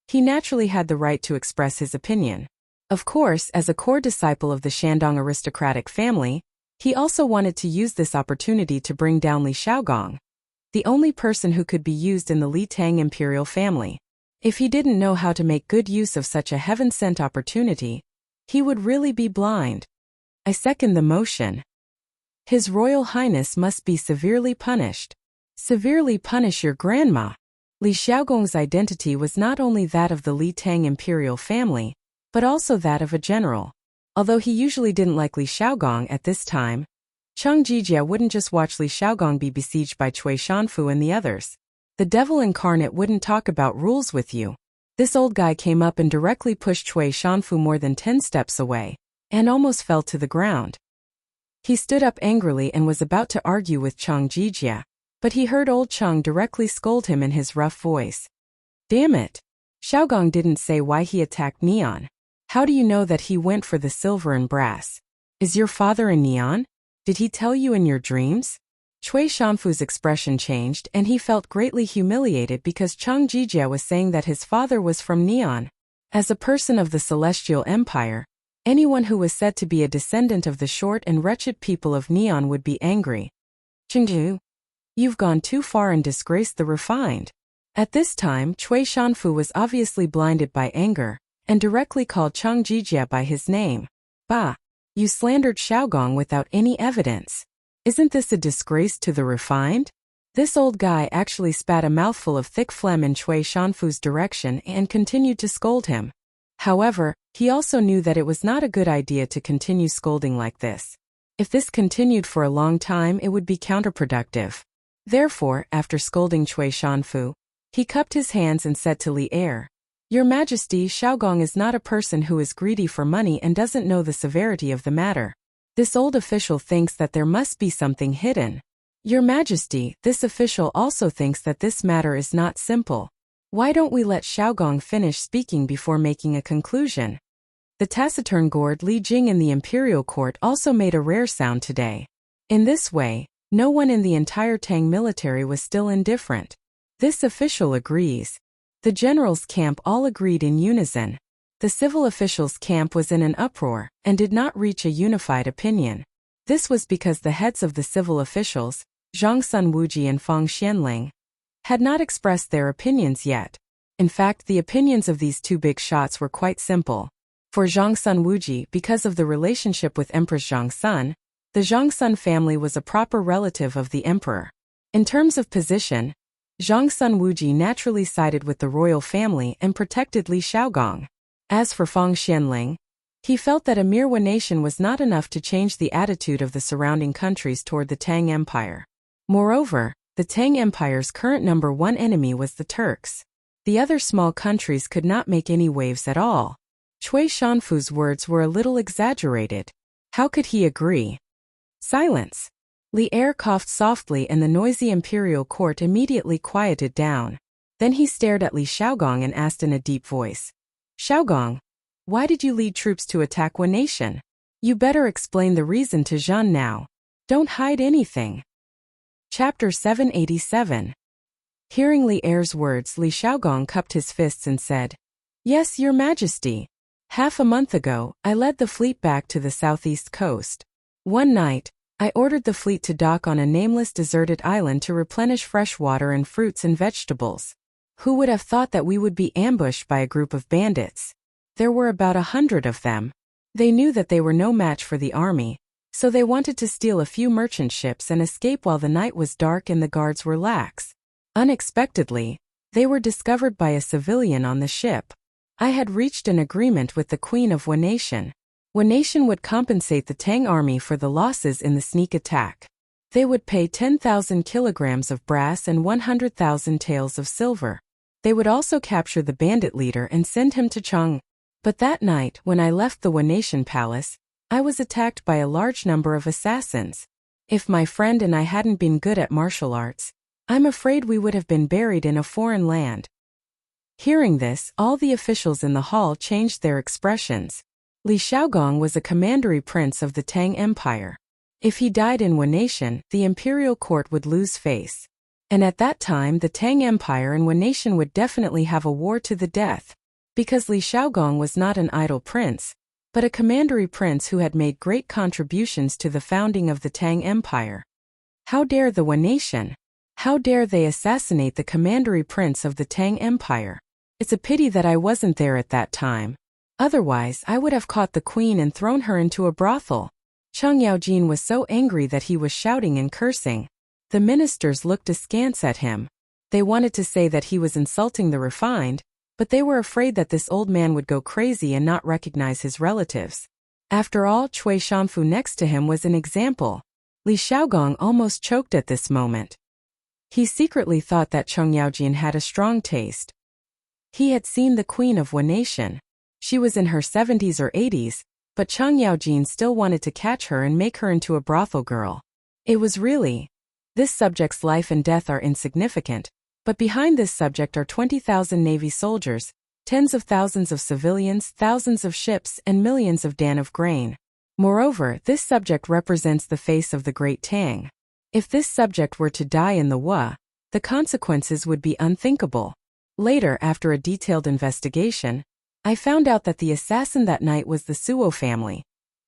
he naturally had the right to express his opinion. Of course, as a core disciple of the Shandong aristocratic family, he also wanted to use this opportunity to bring down Li Xiaogong, the only person who could be used in the Li Tang imperial family. If he didn't know how to make good use of such a heaven-sent opportunity, he would really be blind. I second the motion. His Royal Highness must be severely punished. Severely punish your grandma. Li Xiaogong's identity was not only that of the Li Tang imperial family, but also that of a general. Although he usually didn't like Li Xiaogong at this time, Cheng Jijia wouldn't just watch Li Xiaogong be besieged by Cui Shanfu and the others. The devil incarnate wouldn't talk about rules with you. This old guy came up and directly pushed Cui Shanfu more than 10 steps away, and almost fell to the ground. He stood up angrily and was about to argue with Cheng Jijia, but he heard old Cheng directly scold him in his rough voice. Damn it! Xiaogong didn't say why he attacked Neon. How do you know that he went for the silver and brass? Is your father a Neon? Did he tell you in your dreams? Cui Shanfu's expression changed and he felt greatly humiliated because Cheng Jijia was saying that his father was from Neon. As a person of the Celestial Empire, anyone who was said to be a descendant of the short and wretched people of Neon would be angry. Chengju, you've gone too far and disgraced the refined. At this time, Cui Shanfu was obviously blinded by anger, and directly called Cheng Jijia by his name. Bah! You slandered Xiaogong without any evidence. Isn't this a disgrace to the refined? This old guy actually spat a mouthful of thick phlegm in Cui Shanfu's direction and continued to scold him. However, he also knew that it was not a good idea to continue scolding like this. If this continued for a long time, it would be counterproductive. Therefore, after scolding Cui Shanfu, he cupped his hands and said to Li Er, Your Majesty, Xiaogong is not a person who is greedy for money and doesn't know the severity of the matter. This old official thinks that there must be something hidden. Your Majesty, this official also thinks that this matter is not simple. Why don't we let Xiaogong finish speaking before making a conclusion? The taciturn gourd Li Jing in the imperial court also made a rare sound today. In this way, no one in the entire Tang military was still indifferent. This official agrees. The generals' camp all agreed in unison. The civil officials' camp was in an uproar and did not reach a unified opinion. This was because the heads of the civil officials, Zhang Sun Wuji and Fang Xianling, had not expressed their opinions yet. In fact, the opinions of these two big shots were quite simple. For Zhang Sun Wuji, because of the relationship with Empress Zhang Sun, the Zhang Sun family was a proper relative of the emperor. In terms of position, Zhang Sun Wuji naturally sided with the royal family and protected Li Xiaogong. As for Fang Xianling, he felt that a mere one nation was not enough to change the attitude of the surrounding countries toward the Tang Empire. Moreover, the Tang Empire's current number one enemy was the Turks. The other small countries could not make any waves at all. Cui Shanfu's words were a little exaggerated. How could he agree? Silence. Li Er coughed softly and the noisy imperial court immediately quieted down. Then he stared at Li Xiaogong and asked in a deep voice, Xiaogong, why did you lead troops to attack one nation? You better explain the reason to Zhan now. Don't hide anything. Chapter 787. Hearing Li Er's words, Li Xiaogong cupped his fists and said, Yes, Your Majesty. Half a month ago, I led the fleet back to the southeast coast. One night, I ordered the fleet to dock on a nameless deserted island to replenish fresh water and fruits and vegetables. Who would have thought that we would be ambushed by a group of bandits? There were about 100 of them. They knew that they were no match for the army, so they wanted to steal a few merchant ships and escape while the night was dark and the guards were lax. Unexpectedly, they were discovered by a civilian on the ship. I had reached an agreement with the Queen of One Nation. One Nation would compensate the Tang army for the losses in the sneak attack. They would pay 10,000 kilograms of brass and 100,000 taels of silver. They would also capture the bandit leader and send him to Cheng. But that night, when I left the One Nation palace, I was attacked by a large number of assassins. If my friend and I hadn't been good at martial arts, I'm afraid we would have been buried in a foreign land. Hearing this, all the officials in the hall changed their expressions. Li Xiaogong was a commandery prince of the Tang Empire. If he died in One Nation, the imperial court would lose face. And at that time the Tang Empire and One Nation would definitely have a war to the death. Because Li Xiaogong was not an idle prince, but a commandery prince who had made great contributions to the founding of the Tang Empire. How dare the One Nation? How dare they assassinate the commandery prince of the Tang Empire? It's a pity that I wasn't there at that time. Otherwise, I would have caught the queen and thrown her into a brothel. Cheng Yaojin was so angry that he was shouting and cursing. The ministers looked askance at him. They wanted to say that he was insulting the refined, but they were afraid that this old man would go crazy and not recognize his relatives. After all, Cui Shanfu next to him was an example. Li Xiaogong almost choked at this moment. He secretly thought that Cheng Yaojin had a strong taste. He had seen the queen of Wen Nation. She was in her 70s or 80s, but Cheng Yaojin still wanted to catch her and make her into a brothel girl. It was really. This subject's life and death are insignificant, but behind this subject are 20,000 Navy soldiers, tens of thousands of civilians, thousands of ships, and millions of dan of grain. Moreover, this subject represents the face of the Great Tang. If this subject were to die in the Wa, the consequences would be unthinkable. Later, after a detailed investigation, I found out that the assassin that night was the Suo family,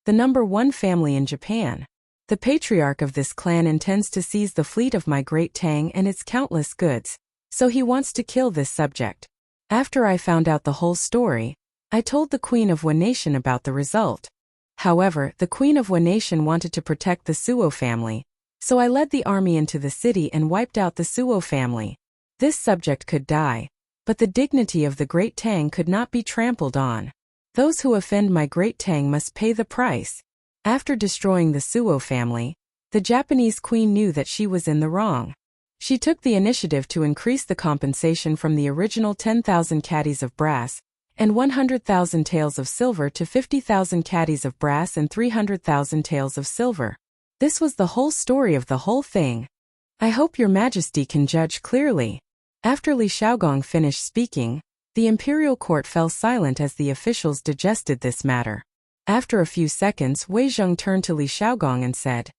the #1 family in Japan. The patriarch of this clan intends to seize the fleet of my Great Tang and its countless goods, so he wants to kill this subject. After I found out the whole story, I told the Queen of Wen Nation about the result. However, the Queen of Wen Nation wanted to protect the Suo family, so I led the army into the city and wiped out the Suo family. This subject could die, but the dignity of the Great Tang could not be trampled on. Those who offend my Great Tang must pay the price. After destroying the Suo family, the Japanese queen knew that she was in the wrong. She took the initiative to increase the compensation from the original 10,000 caddies of brass and 100,000 taels of silver to 50,000 caddies of brass and 300,000 taels of silver. This was the whole story of the whole thing. I hope your majesty can judge clearly. After Li Xiaogong finished speaking, the imperial court fell silent as the officials digested this matter. After a few seconds, Wei Zheng turned to Li Xiaogong and said,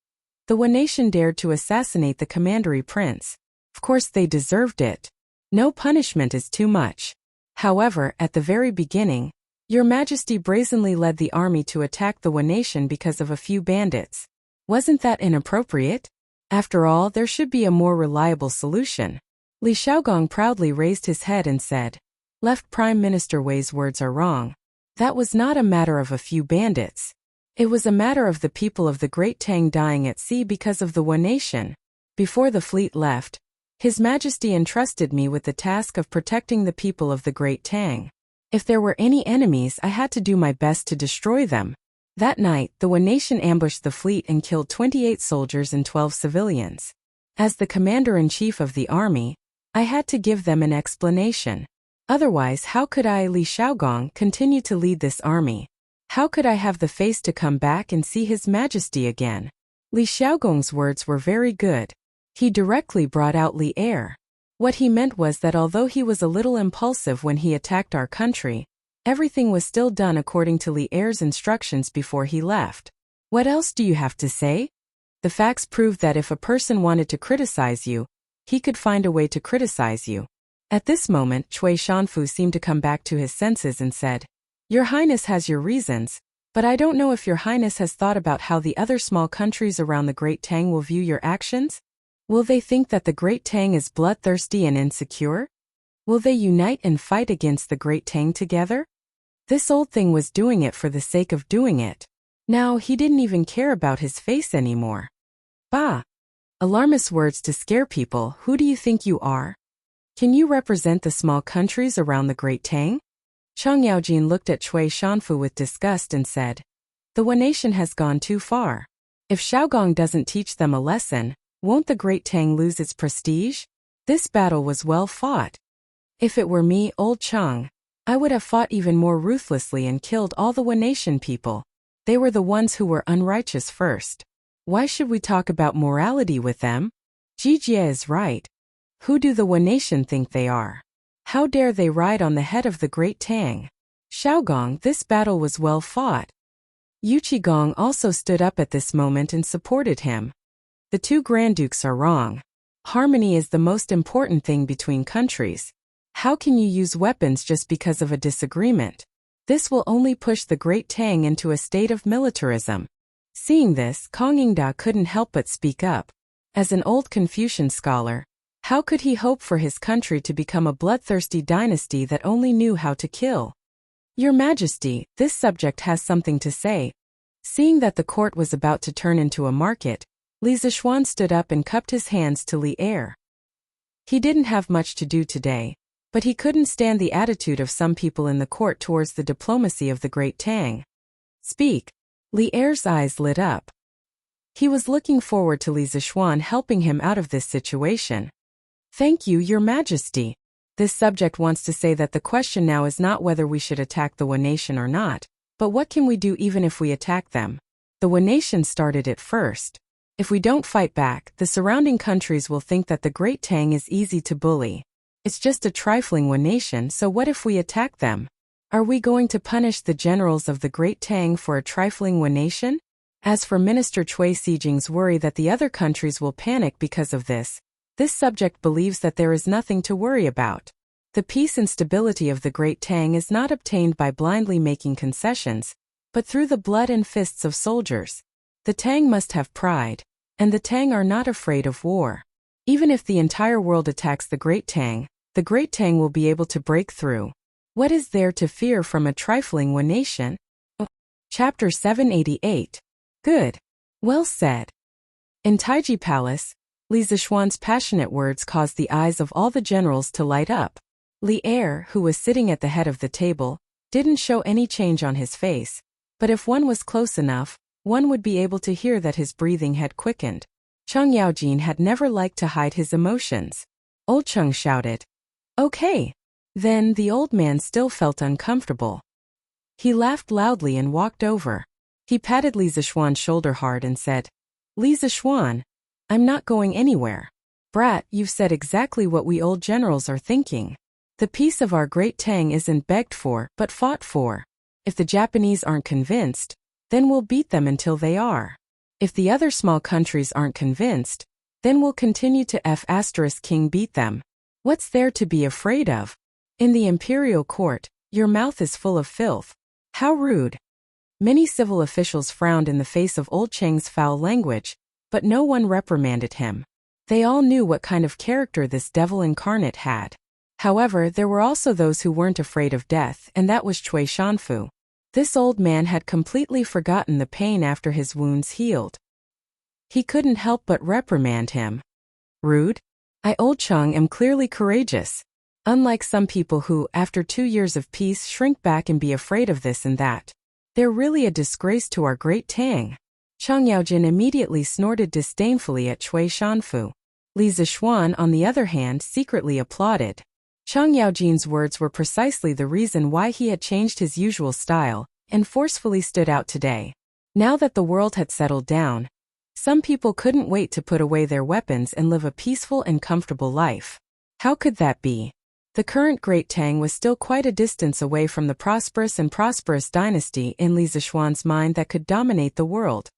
"The Wen Nation dared to assassinate the commandery prince. Of course they deserved it. No punishment is too much. However, at the very beginning, your majesty brazenly led the army to attack the Wen Nation because of a few bandits. Wasn't that inappropriate? After all, there should be a more reliable solution." Li Xiaogong proudly raised his head and said, "Left Prime Minister Wei's words are wrong. That was not a matter of a few bandits. It was a matter of the people of the Great Tang dying at sea because of the Wen Nation. Before the fleet left, His Majesty entrusted me with the task of protecting the people of the Great Tang. If there were any enemies, I had to do my best to destroy them. That night, the Wen Nation ambushed the fleet and killed 28 soldiers and 12 civilians. As the commander-in-chief of the army, I had to give them an explanation. Otherwise, how could I, Li Xiaogong, continue to lead this army? How could I have the face to come back and see His Majesty again?" Li Xiaogong's words were very good. He directly brought out Li Er. What he meant was that although he was a little impulsive when he attacked our country, everything was still done according to Li Er's instructions before he left. What else do you have to say? The facts proved that if a person wanted to criticize you, he could find a way to criticize you. At this moment, Cui Shanfu seemed to come back to his senses and said, "Your Highness has your reasons, but I don't know if your Highness has thought about how the other small countries around the Great Tang will view your actions? Will they think that the Great Tang is bloodthirsty and insecure? Will they unite and fight against the Great Tang together? This old thing was doing it for the sake of doing it. Now he didn't even care about his face anymore. Bah! Alarmist words to scare people. Who do you think you are? Can you represent the small countries around the Great Tang?" Cheng Yaojin looked at Cui Shanfu with disgust and said, "The Wen Nation has gone too far. If Xiaogong doesn't teach them a lesson, won't the Great Tang lose its prestige? This battle was well fought. If it were me, old Cheng, I would have fought even more ruthlessly and killed all the Wen Nation people. They were the ones who were unrighteous first. Why should we talk about morality with them? Jijie is right. Who do the Wen Nation think they are? How dare they ride on the head of the Great Tang? Xiaogong, this battle was well fought." Yu Qigong also stood up at this moment and supported him. "The two Grand Dukes are wrong. Harmony is the most important thing between countries. How can you use weapons just because of a disagreement? This will only push the Great Tang into a state of militarism." Seeing this, Kong Yingda couldn't help but speak up. As an old Confucian scholar, how could he hope for his country to become a bloodthirsty dynasty that only knew how to kill? "Your Majesty, this subject has something to say." Seeing that the court was about to turn into a market, Li Zishuan stood up and cupped his hands to Li Er. He didn't have much to do today, but he couldn't stand the attitude of some people in the court towards the diplomacy of the Great Tang. Speak. Li Er's eyes lit up. He was looking forward to Li Zishuan helping him out of this situation. Thank you, Your Majesty. This subject wants to say that the question now is not whether we should attack the One Nation or not, but what can we do even if we attack them? The One Nation started it first. If we don't fight back, the surrounding countries will think that the Great Tang is easy to bully. It's just a trifling One Nation, so what if we attack them? Are we going to punish the generals of the Great Tang for a trifling One Nation? As for Minister Cui Sijing's worry that the other countries will panic because of this subject believes that there is nothing to worry about. The peace and stability of the Great Tang is not obtained by blindly making concessions, but through the blood and fists of soldiers. The Tang must have pride, and the Tang are not afraid of war. Even if the entire world attacks the Great Tang will be able to break through. What is there to fear from a trifling One Nation? Chapter 788. Good. Well said. In Taiji Palace, Li Zishuan's passionate words caused the eyes of all the generals to light up. Li Er, who was sitting at the head of the table, didn't show any change on his face, but if one was close enough, one would be able to hear that his breathing had quickened. Cheng Yaojin had never liked to hide his emotions. Old Cheng shouted. Okay. Then the old man still felt uncomfortable. He laughed loudly and walked over. He patted Li Zishuan's shoulder hard and said, Li Zishuan, I'm not going anywhere. Brat, you've said exactly what we old generals are thinking. The peace of our Great Tang isn't begged for, but fought for. If the Japanese aren't convinced, then we'll beat them until they are. If the other small countries aren't convinced, then we'll continue to King beat them. What's there to be afraid of? In the imperial court, your mouth is full of filth. How rude. Many civil officials frowned in the face of old Cheng's foul language, but no one reprimanded him. They all knew what kind of character this devil incarnate had. However, there were also those who weren't afraid of death, and that was Cui Shanfu. This old man had completely forgotten the pain after his wounds healed. He couldn't help but reprimand him. Rude? I, Old Cheng, am clearly courageous. Unlike some people who, after 2 years of peace, shrink back and be afraid of this and that. They're really a disgrace to our Great Tang. Cheng Yaojin immediately snorted disdainfully at Cui Shanfu. Li Zishuan, on the other hand, secretly applauded. Cheng Yaojin's words were precisely the reason why he had changed his usual style and forcefully stood out today. Now that the world had settled down, some people couldn't wait to put away their weapons and live a peaceful and comfortable life. How could that be? The current Great Tang was still quite a distance away from the prosperous dynasty in Li Zishuan's mind that could dominate the world.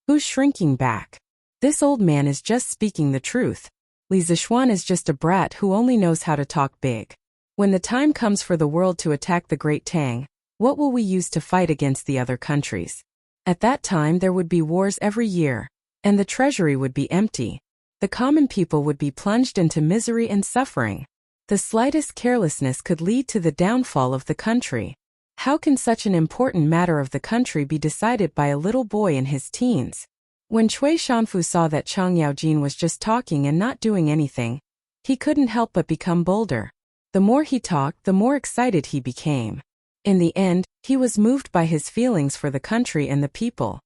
Who's shrinking back? This old man is just speaking the truth. Li Zishuan is just a brat who only knows how to talk big. When the time comes for the world to attack the Great Tang, what will we use to fight against the other countries? At that time there would be wars every year, and the treasury would be empty. The common people would be plunged into misery and suffering. The slightest carelessness could lead to the downfall of the country. How can such an important matter of the country be decided by a little boy in his teens? When Cui Shanfu saw that Cheng Yaojin was just talking and not doing anything, he couldn't help but become bolder. The more he talked, the more excited he became. In the end, he was moved by his feelings for the country and the people.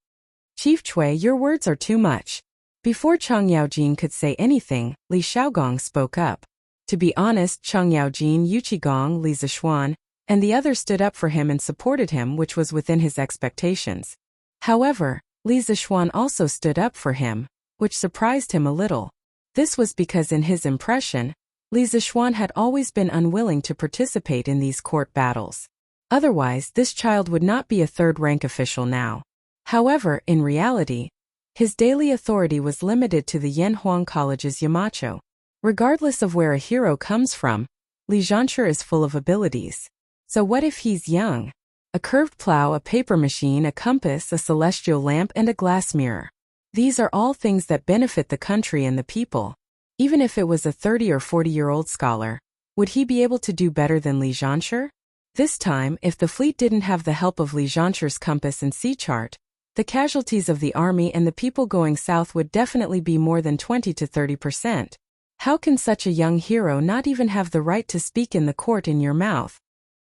Chief Cui, your words are too much. Before Cheng Yaojin could say anything, Li Xiaogong spoke up. To be honest, Cheng Yaojin, Yuqigong, Li Zishuan, and the others stood up for him and supported him, which was within his expectations. However, Li Zishuan also stood up for him, which surprised him a little. This was because in his impression, Li Zishuan had always been unwilling to participate in these court battles. Otherwise, this child would not be a third-rank official now. However, in reality, his daily authority was limited to the Yanhuang College's Yamacho. Regardless of where a hero comes from, Li Zhanshu is full of abilities. So what if he's young? A curved plow, a paper machine, a compass, a celestial lamp, and a glass mirror. These are all things that benefit the country and the people. Even if it was a 30 or 40-year-old scholar, would he be able to do better than Li Zhanshu? This time, if the fleet didn't have the help of Li Zhanshu's compass and sea chart, the casualties of the army and the people going south would definitely be more than 20 to 30%. How can such a young hero not even have the right to speak in the court in your mouth?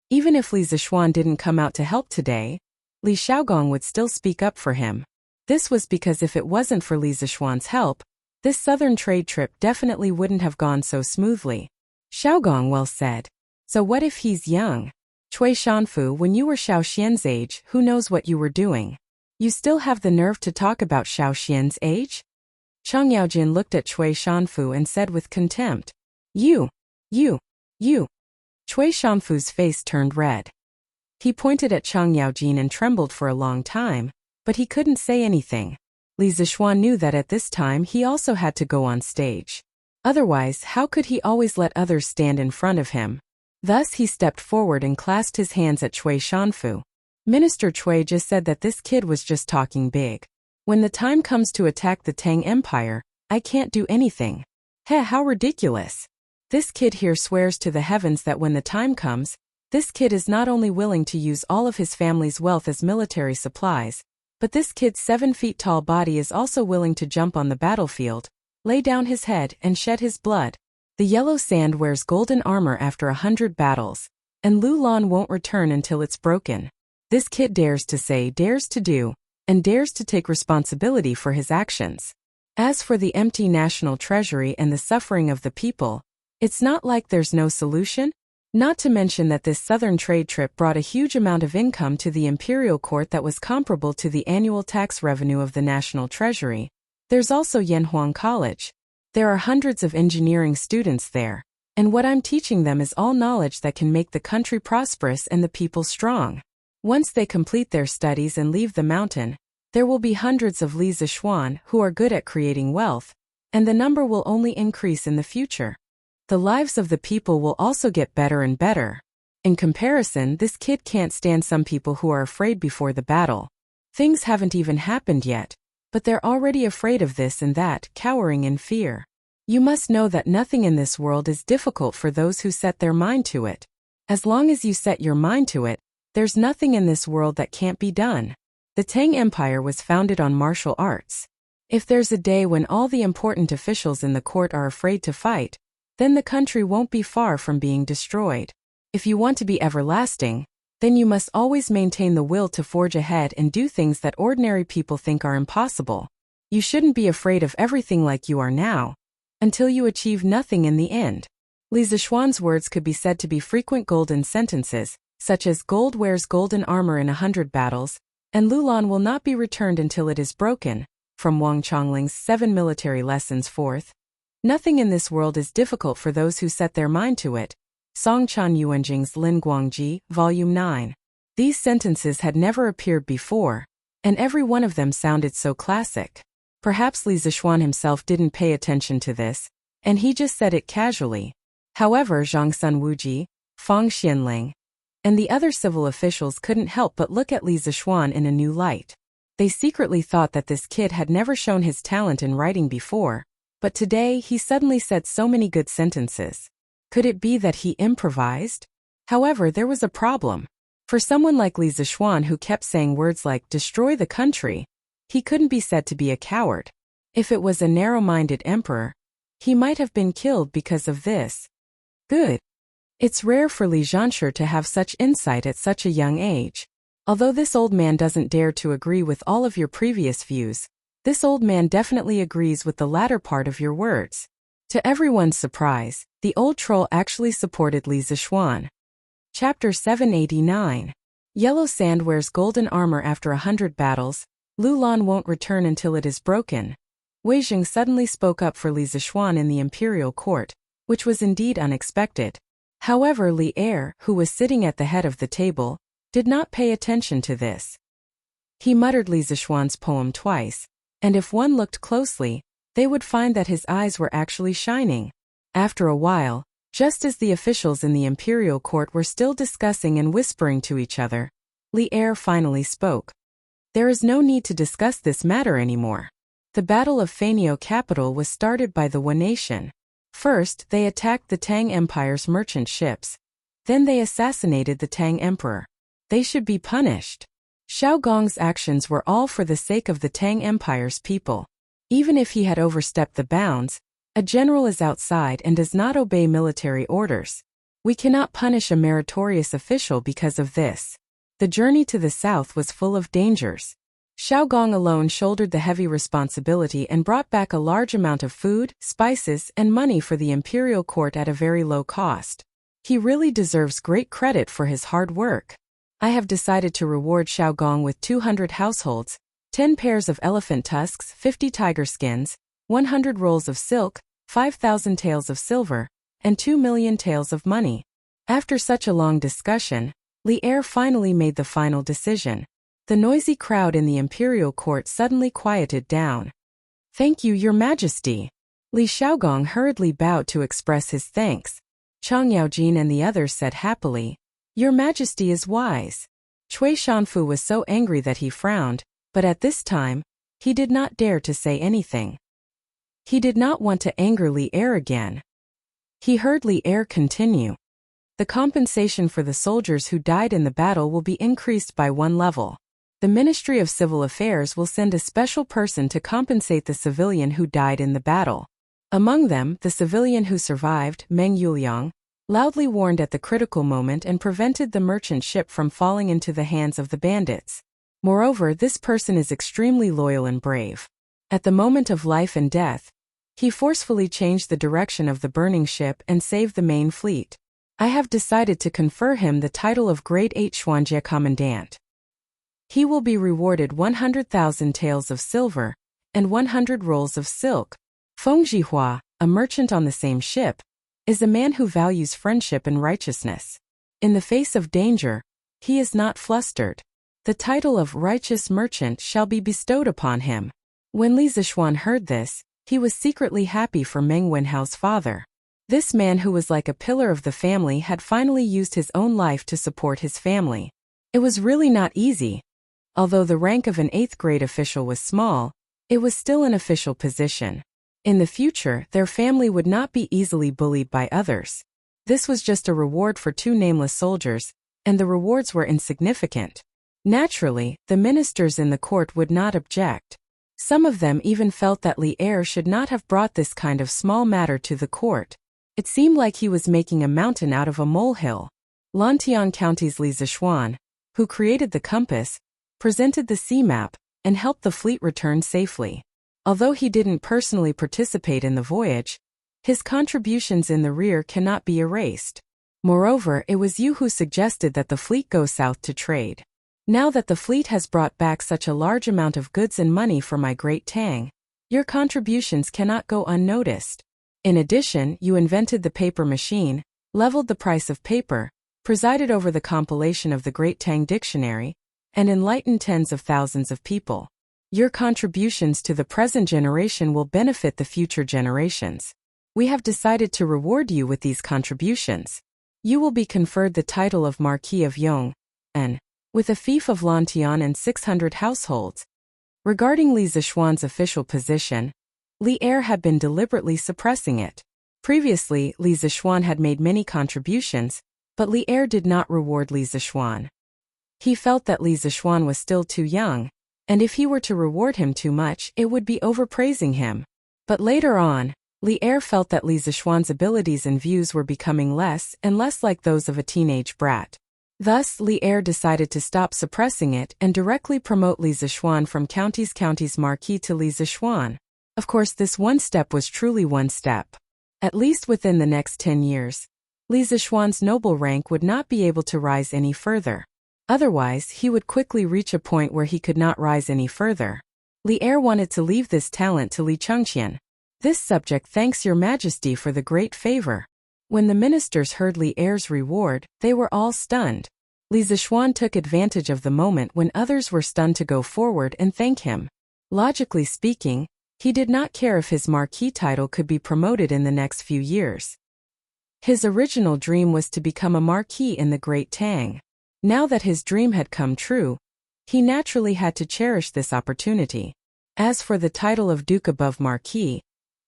Even if Li Zixuan didn't come out to help today, Li Xiaogong would still speak up for him. This was because if it wasn't for Li Zixuan's help, this southern trade trip definitely wouldn't have gone so smoothly. Xiaogong well said. So what if he's young? Cui Shanfu, when you were Xiao Xian's age, who knows what you were doing? You still have the nerve to talk about Xiao Xian's age? Chang Yaojin looked at Cui Shanfu and said with contempt. You. Cui Shanfu's face turned red. He pointed at Chang Yaojin and trembled for a long time, but he couldn't say anything. Li Zixuan knew that at this time he also had to go on stage. Otherwise, how could he always let others stand in front of him? Thus he stepped forward and clasped his hands at Cui Shanfu. Minister Cui just said that this kid was just talking big. When the time comes to attack the Tang Empire, I can't do anything. Heh, how ridiculous. This kid here swears to the heavens that when the time comes, this kid is not only willing to use all of his family's wealth as military supplies, but this kid's 7 feet tall body is also willing to jump on the battlefield, lay down his head and shed his blood. The yellow sand wears golden armor after 100 battles, and Lu Lan won't return until it's broken. This kid dares to say, dares to do, and dares to take responsibility for his actions. As for the empty national treasury and the suffering of the people, it's not like there's no solution. Not to mention that this southern trade trip brought a huge amount of income to the imperial court that was comparable to the annual tax revenue of the national treasury. There's also Yanhuang College. There are hundreds of engineering students there, and what I'm teaching them is all knowledge that can make the country prosperous and the people strong. Once they complete their studies and leave the mountain, there will be hundreds of Li Zixuan who are good at creating wealth, and the number will only increase in the future. The lives of the people will also get better and better. In comparison, this kid can't stand some people who are afraid before the battle. Things haven't even happened yet, but they're already afraid of this and that, cowering in fear. You must know that nothing in this world is difficult for those who set their mind to it. As long as you set your mind to it, there's nothing in this world that can't be done. The Tang Empire was founded on martial arts. If there's a day when all the important officials in the court are afraid to fight, then the country won't be far from being destroyed. If you want to be everlasting, then you must always maintain the will to forge ahead and do things that ordinary people think are impossible. You shouldn't be afraid of everything like you are now, until you achieve nothing in the end. Li Zixuan's words could be said to be frequent golden sentences, such as gold wears golden armor in 100 battles, and Lulan will not be returned until it is broken, from Wang Chongling's 7 military lessons 4th. Nothing in this world is difficult for those who set their mind to it. Song Chan Yuanjing's Lin Guangji, Volume 9. These sentences had never appeared before, and every one of them sounded so classic. Perhaps Li Zixuan himself didn't pay attention to this, and he just said it casually. However, Zhang Sun Wuji, Fang Xianling, and the other civil officials couldn't help but look at Li Zixuan in a new light. They secretly thought that this kid had never shown his talent in writing before, but today he suddenly said so many good sentences. Could it be that he improvised? However, there was a problem. For someone like Li Zixuan who kept saying words like destroy the country, he couldn't be said to be a coward. If it was a narrow-minded emperor, he might have been killed because of this. Good. It's rare for Li Zhanshi to have such insight at such a young age. Although this old man doesn't dare to agree with all of your previous views, this old man definitely agrees with the latter part of your words. To everyone's surprise, the old troll actually supported Li Zixuan. Chapter 789. Yellow sand wears golden armor after 100 battles. Lulan won't return until it is broken. Wei Jing suddenly spoke up for Li Zixuan in the imperial court, which was indeed unexpected. However, Li Er, who was sitting at the head of the table, did not pay attention to this. He muttered Li Zixuan's poem twice, and if one looked closely, they would find that his eyes were actually shining. After a while, just as the officials in the imperial court were still discussing and whispering to each other, Li Er finally spoke. There is no need to discuss this matter anymore. The Battle of Fanio capital was started by the Wu nation. First, they attacked the Tang Empire's merchant ships. Then they assassinated the Tang Emperor. They should be punished. Xiao Gong's actions were all for the sake of the Tang Empire's people. Even if he had overstepped the bounds, A general is outside and does not obey military orders. We cannot punish a meritorious official because of this. The journey to the south was full of dangers. Xiaogong alone shouldered the heavy responsibility and brought back a large amount of food, spices, and money for the imperial court at a very low cost. He really deserves great credit for his hard work. I have decided to reward Xiaogong with 200 households, 10 pairs of elephant tusks, 50 tiger skins, 100 rolls of silk, 5,000 taels of silver, and 2 million taels of money. After such a long discussion, Li Er finally made the final decision. The noisy crowd in the imperial court suddenly quieted down. "Thank you, Your Majesty." Li Xiaogong hurriedly bowed to express his thanks. Chang Yaojin and the others said happily, "Your Majesty is wise." Cui Shanfu was so angry that he frowned, but at this time, he did not dare to say anything. He did not want to anger Li Er again. He heard Li Er continue. "The compensation for the soldiers who died in the battle will be increased by 1 level. The Ministry of Civil Affairs will send a special person to compensate the civilian who died in the battle. Among them, the civilian who survived, Meng Yuliang, loudly warned at the critical moment and prevented the merchant ship from falling into the hands of the bandits. Moreover, this person is extremely loyal and brave. At the moment of life and death, he forcefully changed the direction of the burning ship and saved the main fleet. I have decided to confer him the title of Grade 8 Xuanjie Commandant. He will be rewarded 100,000 taels of silver and 100 rolls of silk. Feng Jihua, a merchant on the same ship, is a man who values friendship and righteousness. In the face of danger, he is not flustered. The title of righteous merchant shall be bestowed upon him. When Li Zishuan heard this, he was secretly happy for Meng Wenhao's father. This man who was like a pillar of the family had finally used his own life to support his family. It was really not easy. Although the rank of an 8th grade official was small, it was still an official position. In the future, their family would not be easily bullied by others. This was just a reward for 2 nameless soldiers, and the rewards were insignificant. Naturally, the ministers in the court would not object. Some of them even felt that Li Er should not have brought this kind of small matter to the court. It seemed like he was making a mountain out of a molehill. Lantian County's Li Zishuan, who created the compass, presented the sea map, and helped the fleet return safely. Although he didn't personally participate in the voyage, his contributions in the rear cannot be erased. Moreover, it was you who suggested that the fleet go south to trade. Now that the fleet has brought back such a large amount of goods and money for my great Tang, your contributions cannot go unnoticed. In addition, you invented the paper machine, leveled the price of paper, presided over the compilation of the Great Tang Dictionary, and enlightened tens of thousands of people. Your contributions to the present generation will benefit the future generations. We have decided to reward you with these contributions. You will be conferred the title of Marquis of Yong, and with a fief of Lantian and 600 households. Regarding Li Zishuan's official position, Li Er had been deliberately suppressing it. Previously, Li Zishuan had made many contributions, but Li Er did not reward Li Zishuan. He felt that Li Zishuan was still too young, and if he were to reward him too much, it would be overpraising him. But later on, Li Er felt that Li Zishuan's abilities and views were becoming less and less like those of a teenage brat. Thus, Li Er decided to stop suppressing it and directly promote Li Zishuan from county's marquis to Li Zishuan. Of course, this one step was truly one step. At least within the next 10 years, Li Zishuan's noble rank would not be able to rise any further. Otherwise, he would quickly reach a point where he could not rise any further. Li Er wanted to leave this talent to Li Chengqian. This subject thanks Your Majesty for the great favor. When the ministers heard Li Er's reward, they were all stunned. Li Zishuan took advantage of the moment when others were stunned to go forward and thank him. Logically speaking, he did not care if his marquis title could be promoted in the next few years. His original dream was to become a marquis in the Great Tang. Now that his dream had come true, he naturally had to cherish this opportunity. As for the title of Duke above Marquis,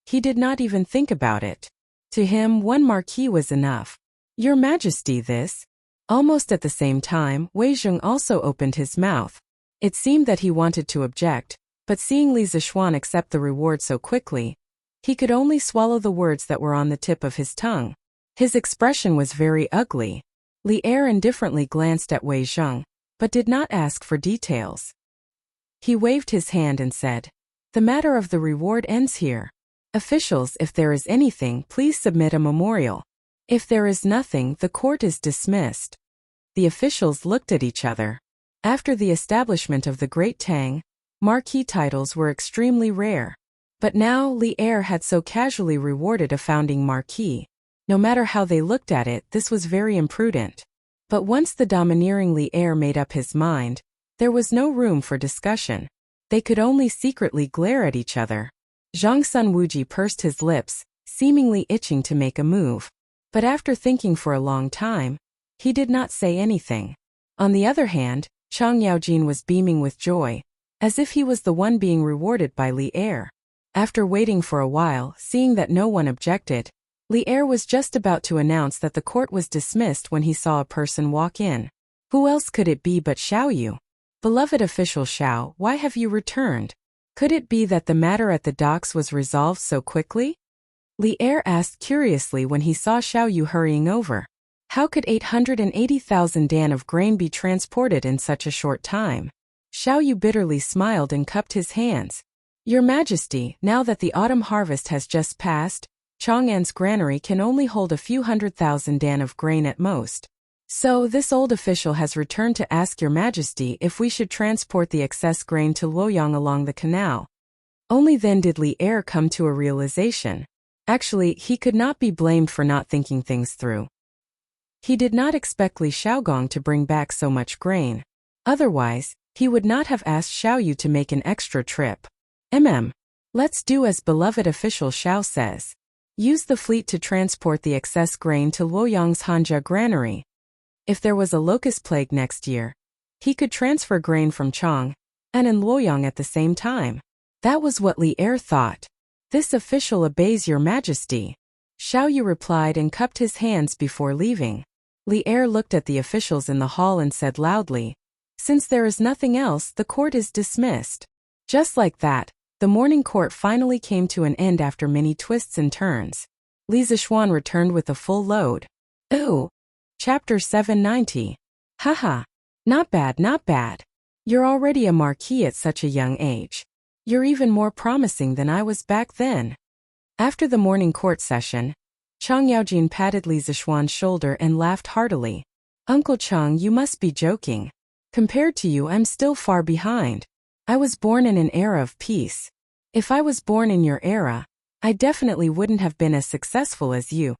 he did not even think about it. To him, one marquis was enough. Your Majesty, this. Almost at the same time, Wei Zheng also opened his mouth. It seemed that he wanted to object, but seeing Li Zishuan accept the reward so quickly, He could only swallow the words that were on the tip of his tongue. His expression was very ugly. Li Er indifferently glanced at Wei Zheng, but did not ask for details. He waved his hand and said, "The matter of the reward ends here. Officials, if there is anything, please submit a memorial. If there is nothing, the court is dismissed." The officials looked at each other. After the establishment of the Great Tang, marquis titles were extremely rare. But now Li Er had so casually rewarded a founding marquis. No matter how they looked at it, this was very imprudent. But once the domineering Li Er made up his mind, there was no room for discussion. They could only secretly glare at each other. Zhang Sun Wuji pursed his lips, seemingly itching to make a move. But after thinking for a long time, he did not say anything. On the other hand, Chang Yaojin was beaming with joy, as if he was the one being rewarded by Li Er. After waiting for a while, seeing that no one objected, Li Er was just about to announce that the court was dismissed when he saw a person walk in. Who else could it be but Xiao Yu? "Beloved official Xiao, why have you returned? Could it be that the matter at the docks was resolved so quickly?" Li Er asked curiously when he saw Xiao Yu hurrying over. How could 880,000 dan of grain be transported in such a short time? Xiao Yu bitterly smiled and cupped his hands. "Your Majesty, now that the autumn harvest has just passed, Chang'an's granary can only hold a few 100,000 dan of grain at most. So this old official has returned to ask Your Majesty if we should transport the excess grain to Luoyang along the canal." Only then did Li Er come to a realization. Actually, he could not be blamed for not thinking things through. He did not expect Li Xiaogong to bring back so much grain. Otherwise, he would not have asked Xiao Yu to make an extra trip. Let's do as beloved official Xiao says. Use the fleet to transport the excess grain to Luoyang's Hanja granary. If there was a locust plague next year, he could transfer grain from Chang and in Luoyang at the same time. That was what Li Er thought. "This official obeys Your Majesty," Xiao Yu replied and cupped his hands before leaving. Li Er looked at the officials in the hall and said loudly, "Since there is nothing else, the court is dismissed." Just like that, the morning court finally came to an end after many twists and turns. Li Zixuan returned with a full load. Ooh! Chapter 790. Haha. Not bad, not bad. You're already a marquis at such a young age. You're even more promising than I was back then. After the morning court session, Chang Yaojin patted Li Zixuan's shoulder and laughed heartily. "Uncle Chang, you must be joking. Compared to you, I'm still far behind. I was born in an era of peace. If I was born in your era, I definitely wouldn't have been as successful as you."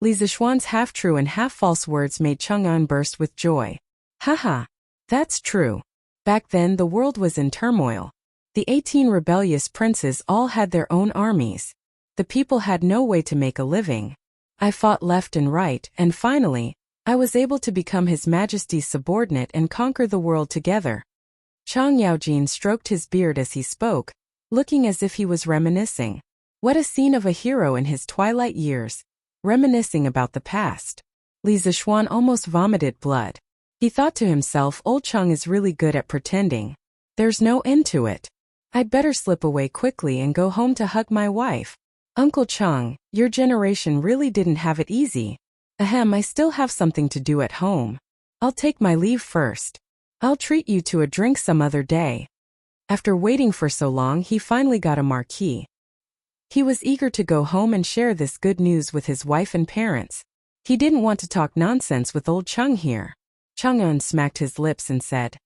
Li Zixuan's half-true and half-false words made Chang'an burst with joy. Haha. That's true. Back then the world was in turmoil. The 18 rebellious princes all had their own armies. The people had no way to make a living. I fought left and right, and finally, I was able to become His Majesty's subordinate and conquer the world together. Chang Yaojin stroked his beard as he spoke, looking as if he was reminiscing. What a scene of a hero in his twilight years, reminiscing about the past. Li Zixuan almost vomited blood. He thought to himself, old Chang is really good at pretending. There's no end to it. I'd better slip away quickly and go home to hug my wife. Uncle Chang, your generation really didn't have it easy. I still have something to do at home. I'll take my leave first. I'll treat you to a drink some other day. After waiting for so long, he finally got a marquis. He was eager to go home and share this good news with his wife and parents. He didn't want to talk nonsense with old Chang here. Chang'an smacked his lips and said,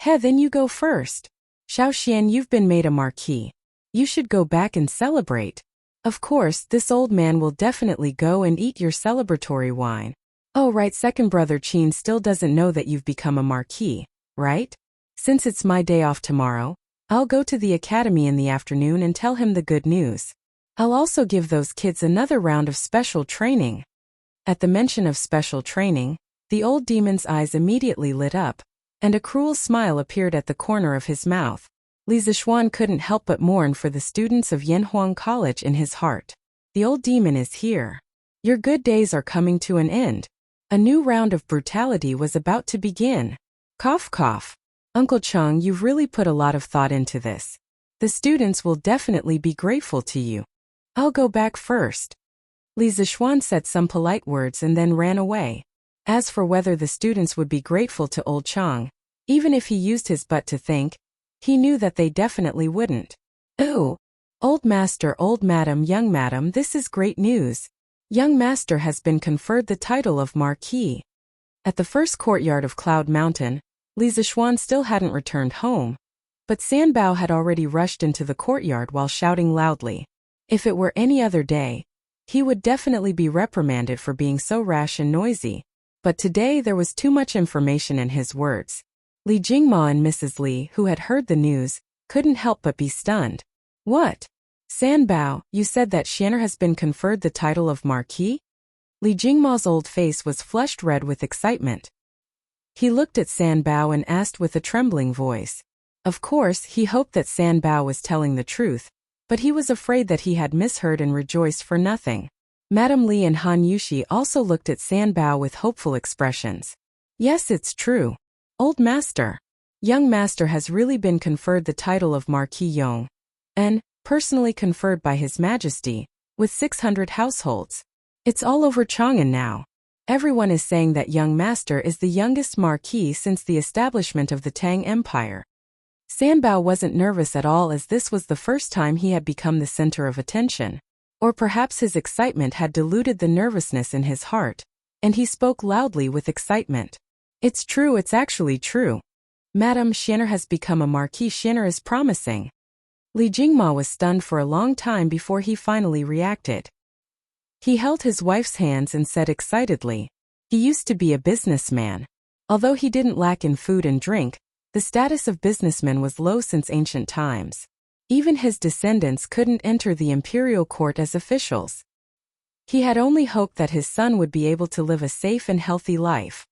Then you go first. Xiao Xian, you've been made a marquis. You should go back and celebrate. Of course, this old man will definitely go and eat your celebratory wine. Oh right, second brother Qin still doesn't know that you've become a marquis, right? Since it's my day off tomorrow, I'll go to the academy in the afternoon and tell him the good news. I'll also give those kids another round of special training. At the mention of special training, the old demon's eyes immediately lit up, and a cruel smile appeared at the corner of his mouth. Li Zixuan couldn't help but mourn for the students of Yanhuang College in his heart. The old demon is here. Your good days are coming to an end. A new round of brutality was about to begin. Cough cough. Uncle Chang, you've really put a lot of thought into this. The students will definitely be grateful to you. I'll go back first. Li Zixuan said some polite words and then ran away. As for whether the students would be grateful to old Chang, even if he used his butt to think, he knew that they definitely wouldn't. Ooh! Old master, old madam, young madam, this is great news. Young master has been conferred the title of Marquis. At the first courtyard of Cloud Mountain, Li Zixuan still hadn't returned home, but Sanbao had already rushed into the courtyard while shouting loudly. If it were any other day, he would definitely be reprimanded for being so rash and noisy, but today there was too much information in his words. Li Jingma and Mrs. Li, who had heard the news, couldn't help but be stunned. What? Sanbao, you said that Xianer has been conferred the title of Marquis? Li Jingma's old face was flushed red with excitement. He looked at Sanbao and asked with a trembling voice. Of course, he hoped that Sanbao was telling the truth, but he was afraid that he had misheard and rejoiced for nothing. Madame Li and Han Yushi also looked at Sanbao with hopeful expressions. Yes, it's true. Old master. Young master has really been conferred the title of Marquis Yong, and, personally conferred by His Majesty, with 600 households. It's all over Chang'an now. Everyone is saying that young master is the youngest marquis since the establishment of the Tang Empire. Sanbao wasn't nervous at all as this was the first time he had become the center of attention. Or perhaps his excitement had diluted the nervousness in his heart, and he spoke loudly with excitement. It's true, it's actually true. Madame Xianer has become a marquis. Xianer is promising. Li Jingma was stunned for a long time before he finally reacted. He held his wife's hands and said excitedly, he used to be a businessman. Although he didn't lack in food and drink, the status of businessman was low since ancient times. Even his descendants couldn't enter the imperial court as officials. He had only hoped that his son would be able to live a safe and healthy life.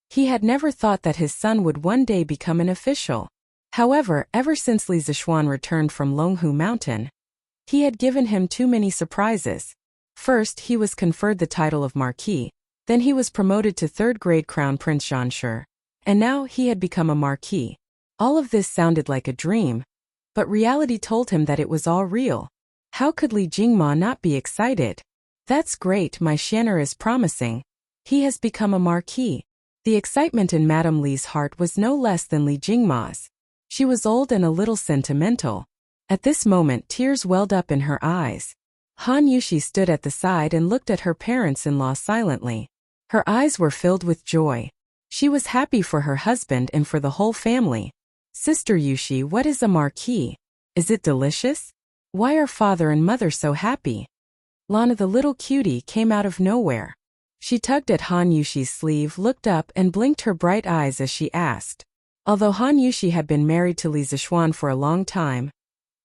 He had never thought that his son would one day become an official. However, ever since Li Zixuan returned from Longhu Mountain, he had given him too many surprises. First, he was conferred the title of Marquis, then he was promoted to third-grade Crown Prince Zhanshe, and now he had become a Marquis. All of this sounded like a dream, but reality told him that it was all real. How could Li Jingma not be excited? That's great, my Xianer is promising. He has become a Marquis. The excitement in Madame Li's heart was no less than Li Jingma's. She was old and a little sentimental. At this moment, tears welled up in her eyes. Han Yushi stood at the side and looked at her parents-in-law silently. Her eyes were filled with joy. She was happy for her husband and for the whole family. Sister Yushi, what is a marquis? Is it delicious? Why are father and mother so happy? Lana the little cutie came out of nowhere. She tugged at Han Yushi's sleeve, looked up and blinked her bright eyes as she asked. Although Han Yushi had been married to Li Zixuan for a long time,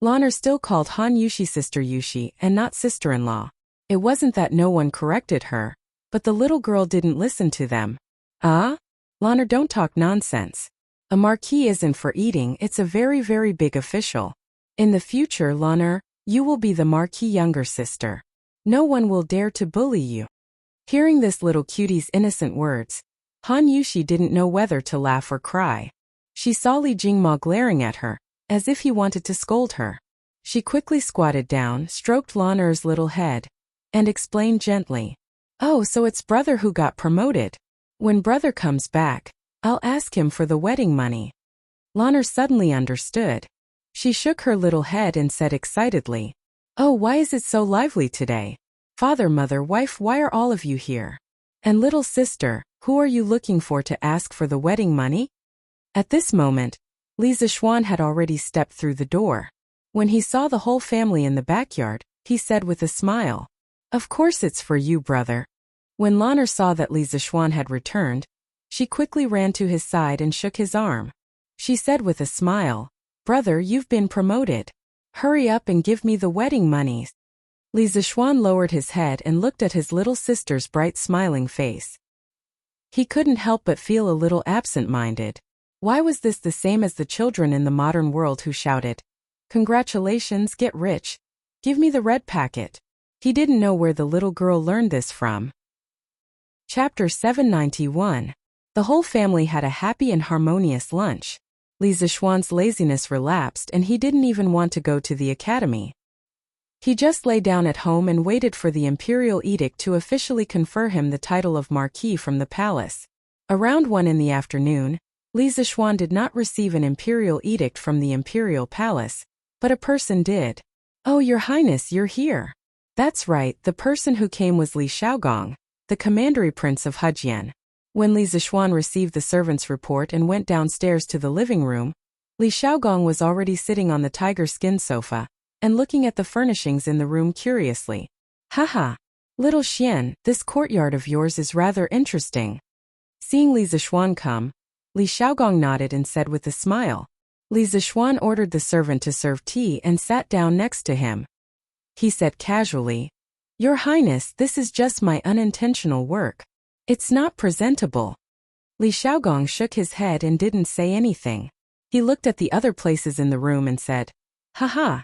Lana still called Han Yushi Sister Yushi and not sister-in-law. It wasn't that no one corrected her, but the little girl didn't listen to them. Ah? Lana, don't talk nonsense. A marquis isn't for eating, it's a very, very big official. In the future, Lana, you will be the marquis' younger sister. No one will dare to bully you. Hearing this little cutie's innocent words, Han Yushi didn't know whether to laugh or cry. She saw Li Jingma glaring at her, as if he wanted to scold her. She quickly squatted down, stroked Lana's little head, and explained gently. Oh, so it's brother who got promoted. When brother comes back, I'll ask him for the wedding money. Lana suddenly understood. She shook her little head and said excitedly, oh, why is it so lively today? Father, mother, wife, why are all of you here? And little sister, who are you looking for to ask for the wedding money? At this moment, Li Zixuan had already stepped through the door. When he saw the whole family in the backyard, he said with a smile, of course it's for you, brother. When Lana saw that Li Zixuan had returned, she quickly ran to his side and shook his arm. She said with a smile, brother, you've been promoted. Hurry up and give me the wedding money. Li Zixuan lowered his head and looked at his little sister's bright smiling face. He couldn't help but feel a little absent-minded. Why was this the same as the children in the modern world who shouted, congratulations, get rich. Give me the red packet. He didn't know where the little girl learned this from. Chapter 791. The whole family had a happy and harmonious lunch. Li Zixuan's laziness relapsed and he didn't even want to go to the academy. He just lay down at home and waited for the imperial edict to officially confer him the title of Marquis from the palace. Around 1 in the afternoon, Li Zixuan did not receive an imperial edict from the imperial palace, but a person did. "Oh, Your Highness, you're here." That's right, the person who came was Li Xiaogong, the commandery prince of Hejian. When Li Zixuan received the servant's report and went downstairs to the living room, Li Xiaogong was already sitting on the tiger skin sofa and looking at the furnishings in the room curiously. "Haha, little Xian, this courtyard of yours is rather interesting." Seeing Li Zixuan come, Li Xiaogong nodded and said with a smile. Li Zixuan ordered the servant to serve tea and sat down next to him. He said casually, "Your Highness, this is just my unintentional work. It's not presentable." Li Xiaogong shook his head and didn't say anything. He looked at the other places in the room and said, "Haha,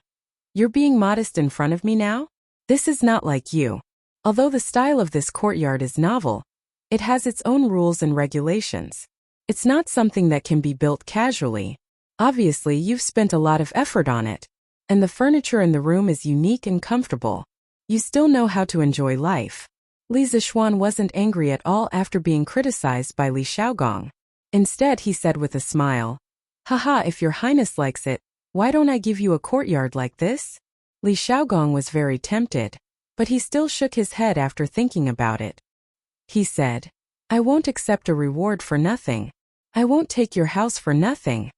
you're being modest in front of me now? This is not like you. Although the style of this courtyard is novel, it has its own rules and regulations. It's not something that can be built casually. Obviously, you've spent a lot of effort on it, and the furniture in the room is unique and comfortable. You still know how to enjoy life." Li Zixuan wasn't angry at all after being criticized by Li Xiaogong. Instead, he said with a smile, "Haha, if Your Highness likes it, why don't I give you a courtyard like this?" Li Xiaogong was very tempted, but he still shook his head after thinking about it. He said, "I won't accept a reward for nothing. I won't take your house for nothing."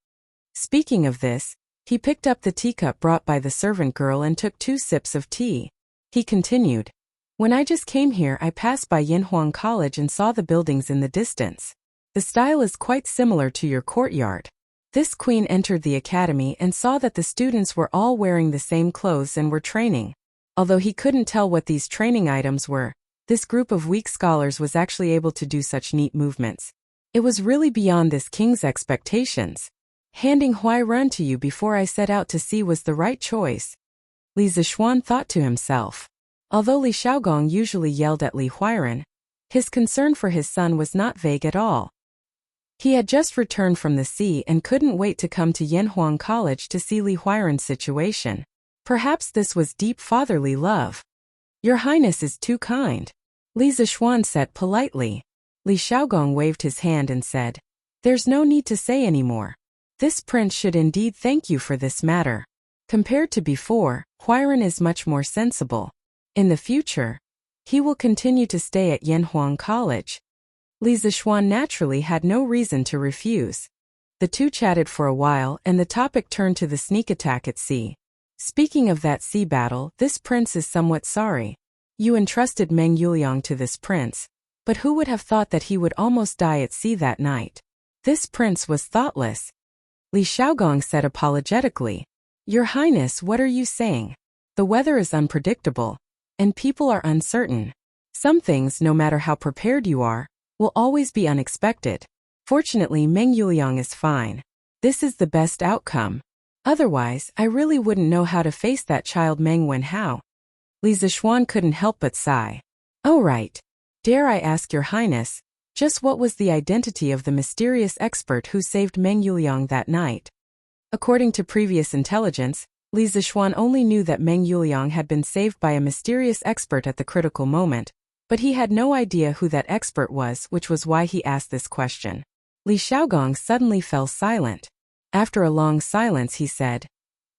Speaking of this, he picked up the teacup brought by the servant girl and took 2 sips of tea. He continued, "When I just came here, I passed by Yanhuang College and saw the buildings in the distance. The style is quite similar to your courtyard." This queen entered the academy and saw that the students were all wearing the same clothes and were training. Although he couldn't tell what these training items were, this group of weak scholars was actually able to do such neat movements. It was really beyond this king's expectations. Handing Huairen to you before I set out to sea was the right choice, Li Zixuan thought to himself. Although Li Xiaogong usually yelled at Li Huairen, his concern for his son was not vague at all. He had just returned from the sea and couldn't wait to come to Yanhuang College to see Li Huairen's situation. Perhaps this was deep fatherly love. "Your Highness is too kind," Li Zixuan said politely. Li Xiaogong waved his hand and said, "There's no need to say any more. This prince should indeed thank you for this matter. Compared to before, Huairen is much more sensible. In the future, he will continue to stay at Yanhuang College." Li Zixuan naturally had no reason to refuse. The two chatted for a while and the topic turned to the sneak attack at sea. "Speaking of that sea battle, this prince is somewhat sorry. You entrusted Meng Yuliang to this prince, but who would have thought that he would almost die at sea that night? This prince was thoughtless." Li Xiaogong said apologetically, "Your Highness, what are you saying? The weather is unpredictable, and people are uncertain. Some things, no matter how prepared you are, will always be unexpected. Fortunately, Meng Yuliang is fine. This is the best outcome. Otherwise, I really wouldn't know how to face that child Meng Wenhao." Li Zixuan couldn't help but sigh. "Oh right. Dare I ask Your Highness, just what was the identity of the mysterious expert who saved Meng Yuliang that night?" According to previous intelligence, Li Zixuan only knew that Meng Yuliang had been saved by a mysterious expert at the critical moment, but he had no idea who that expert was, which was why he asked this question. Li Xiaogong suddenly fell silent. After a long silence he said,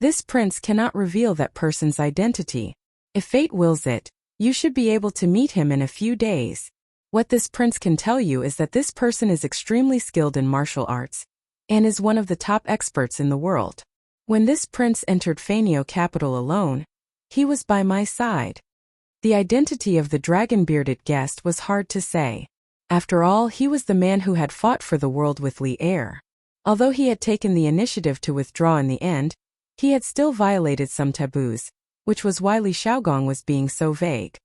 "This prince cannot reveal that person's identity. If fate wills it, you should be able to meet him in a few days. What this prince can tell you is that this person is extremely skilled in martial arts, and is one of the top experts in the world. When this prince entered Fainio capital alone, he was by my side." The identity of the dragon-bearded guest was hard to say. After all, he was the man who had fought for the world with Li Er. Although he had taken the initiative to withdraw in the end, he had still violated some taboos, which was why Li Xiaogong was being so vague.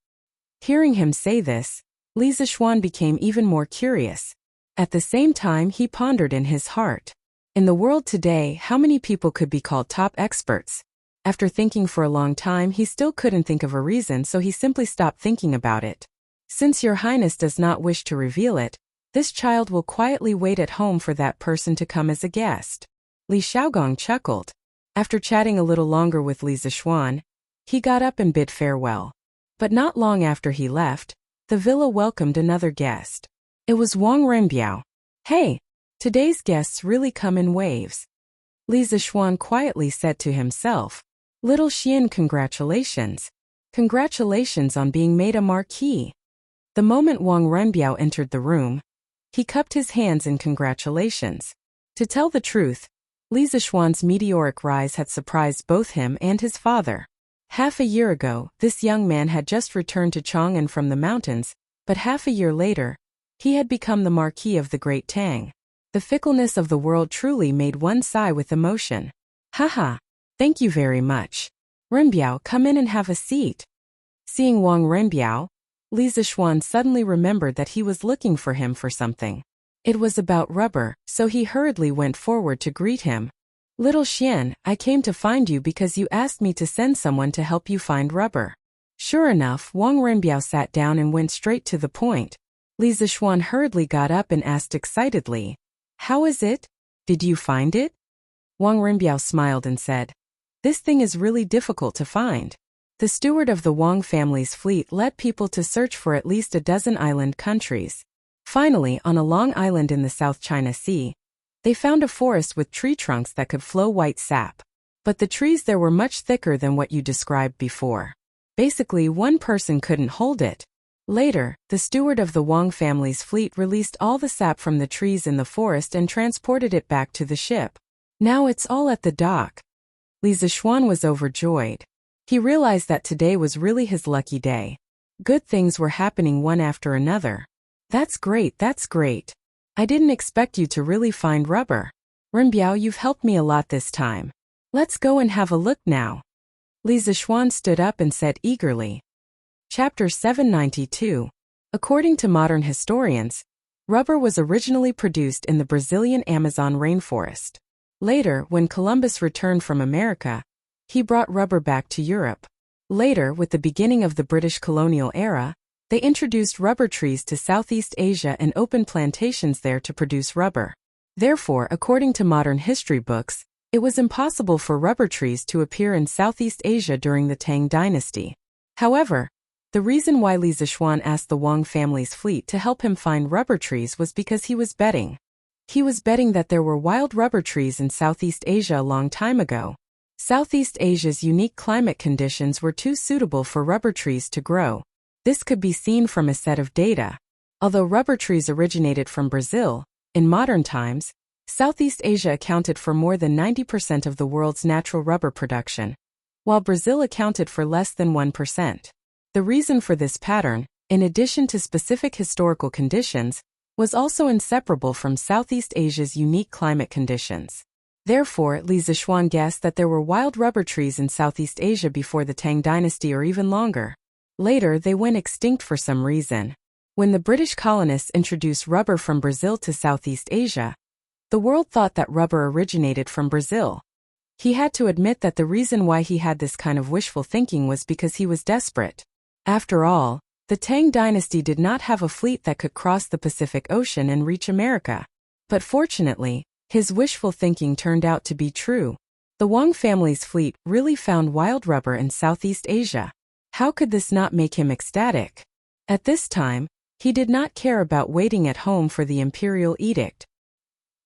Hearing him say this, Li Zixuan became even more curious. At the same time, he pondered in his heart. In the world today, how many people could be called top experts? After thinking for a long time, he still couldn't think of a reason, so he simply stopped thinking about it. "Since Your Highness does not wish to reveal it, this child will quietly wait at home for that person to come as a guest." Li Xiaogong chuckled. After chatting a little longer with Li Zixuan, He got up and bid farewell. But not long after he left, the villa welcomed another guest. It was Wang Renbiao. Hey, today's guests really come in waves. Li Zixuan quietly said to himself. Little Xian, congratulations. Congratulations on being made a marquis. The moment Wang Renbiao entered the room, he cupped his hands in congratulations. To tell the truth, Li Zixuan's meteoric rise had surprised both him and his father. Half a year ago, this young man had just returned to Chang'an from the mountains, but half a year later, he had become the Marquis of the Great Tang. The fickleness of the world truly made one sigh with emotion. Haha, thank you very much. Renbiao, come in and have a seat. Seeing Wang Renbiao, Li Zixuan suddenly remembered that he was looking for him for something. It was about rubber, so he hurriedly went forward to greet him. Little Xian, I came to find you because you asked me to send someone to help you find rubber. Sure enough, Wang Renbiao sat down and went straight to the point. Li Zixuan hurriedly got up and asked excitedly, How is it? Did you find it? Wang Renbiao smiled and said, This thing is really difficult to find. The steward of the Wang family's fleet led people to search for at least a dozen island countries. Finally, on a long island in the South China Sea, they found a forest with tree trunks that could flow white sap. But the trees there were much thicker than what you described before. Basically, one person couldn't hold it. Later, the steward of the Wang family's fleet released all the sap from the trees in the forest and transported it back to the ship. Now it's all at the dock. Li Zixuan was overjoyed. He realized that today was really his lucky day. Good things were happening one after another. That's great, that's great. I didn't expect you to really find rubber. Renbiao, you've helped me a lot this time. Let's go and have a look now. Li Zixuan stood up and said eagerly. Chapter 792. According to modern historians, rubber was originally produced in the Brazilian Amazon rainforest. Later, when Columbus returned from America, he brought rubber back to Europe. Later, with the beginning of the British colonial era, they introduced rubber trees to Southeast Asia and opened plantations there to produce rubber. Therefore, according to modern history books, it was impossible for rubber trees to appear in Southeast Asia during the Tang dynasty. However, the reason why Li Zixuan asked the Wang family's fleet to help him find rubber trees was because he was betting. He was betting that there were wild rubber trees in Southeast Asia a long time ago. Southeast Asia's unique climate conditions were too suitable for rubber trees to grow. This could be seen from a set of data. Although rubber trees originated from Brazil, in modern times, Southeast Asia accounted for more than 90% of the world's natural rubber production, while Brazil accounted for less than 1%. The reason for this pattern, in addition to specific historical conditions, was also inseparable from Southeast Asia's unique climate conditions. Therefore, Li Zixuan guessed that there were wild rubber trees in Southeast Asia before the Tang dynasty or even longer. Later, they went extinct for some reason. When the British colonists introduced rubber from Brazil to Southeast Asia, the world thought that rubber originated from Brazil. He had to admit that the reason why he had this kind of wishful thinking was because he was desperate. After all, the Tang dynasty did not have a fleet that could cross the Pacific Ocean and reach America. But fortunately, his wishful thinking turned out to be true. The Wang family's fleet really found wild rubber in Southeast Asia. How could this not make him ecstatic? At this time, he did not care about waiting at home for the imperial edict.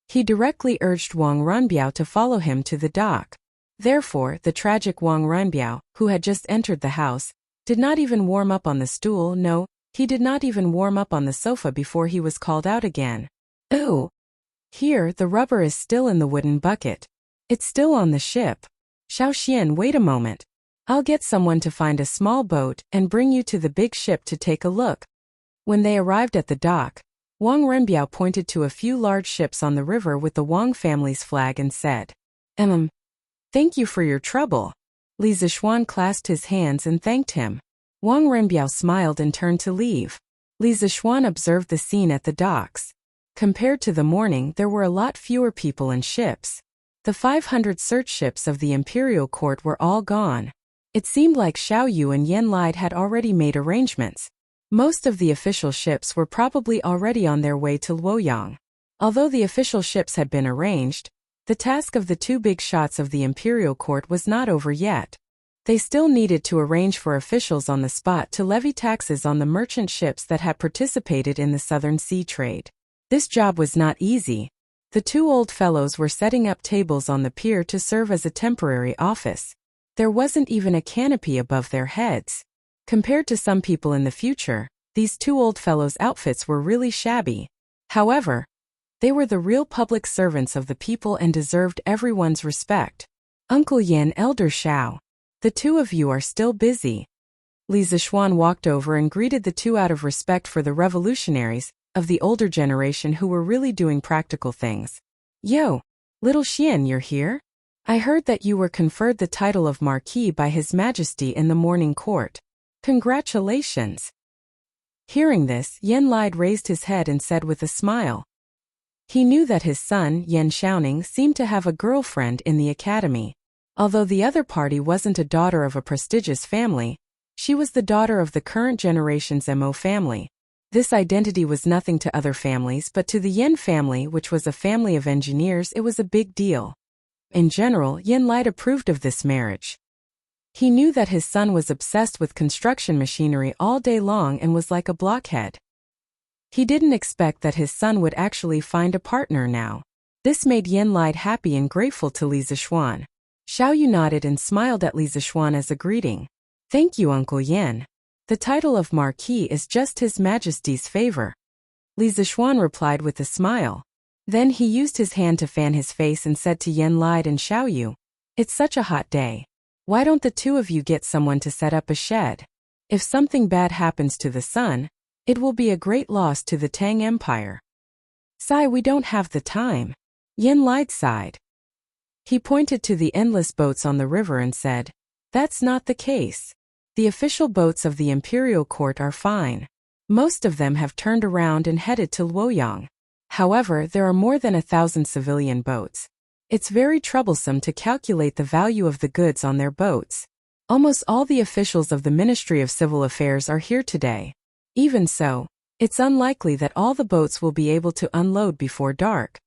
He directly urged Wang Renbiao to follow him to the dock. Therefore, the tragic Wang Renbiao, who had just entered the house, did not even warm up on the stool. No, he did not even warm up on the sofa before he was called out again. Ooh! Here, the rubber is still in the wooden bucket. It's still on the ship. Xiao Xian, wait a moment. I'll get someone to find a small boat and bring you to the big ship to take a look. When they arrived at the dock, Wang Renbiao pointed to a few large ships on the river with the Wang family's flag and said, Thank you for your trouble. Li Zixuan clasped his hands and thanked him. Wang Renbiao smiled and turned to leave. Li Zixuan observed the scene at the docks. Compared to the morning, there were a lot fewer people and ships. The 500 search ships of the imperial court were all gone. It seemed like Xiao Yu and Yan Lide had already made arrangements. Most of the official ships were probably already on their way to Luoyang. Although the official ships had been arranged, the task of the two big shots of the imperial court was not over yet. They still needed to arrange for officials on the spot to levy taxes on the merchant ships that had participated in the Southern Sea trade. This job was not easy. The two old fellows were setting up tables on the pier to serve as a temporary office. There wasn't even a canopy above their heads. Compared to some people in the future, these two old fellows' outfits were really shabby. However, they were the real public servants of the people and deserved everyone's respect. Uncle Yin, Elder Xiao. The two of you are still busy. Li Zixuan walked over and greeted the two out of respect for the revolutionaries of the older generation who were really doing practical things. Yo, little Xian, you're here? I heard that you were conferred the title of Marquis by His Majesty in the morning court. Congratulations. Hearing this, Yen Lide raised his head and said with a smile. He knew that his son, Yen Xiaoning, seemed to have a girlfriend in the academy. Although the other party wasn't a daughter of a prestigious family, she was the daughter of the current generation's Mo family. This identity was nothing to other families, but to the Yen family, which was a family of engineers, it was a big deal. In general, Yen Lide approved of this marriage. He knew that his son was obsessed with construction machinery all day long and was like a blockhead. He didn't expect that his son would actually find a partner now. This made Yen Lide happy and grateful to Li Zixuan. Xiao Yu nodded and smiled at Li Zixuan as a greeting. Thank you, Uncle Yen. The title of Marquis is just His Majesty's favor. Li Zixuan replied with a smile. Then he used his hand to fan his face and said to Yen Lide and Xiao Yu, It's such a hot day. Why don't the two of you get someone to set up a shed? If something bad happens to the sun, it will be a great loss to the Tang Empire. Sigh, we don't have the time. Yen Lide sighed. He pointed to the endless boats on the river and said, That's not the case. The official boats of the imperial court are fine. Most of them have turned around and headed to Luoyang. However, there are more than 1,000 civilian boats. It's very troublesome to calculate the value of the goods on their boats. Almost all the officials of the Ministry of Civil Affairs are here today. Even so, it's unlikely that all the boats will be able to unload before dark.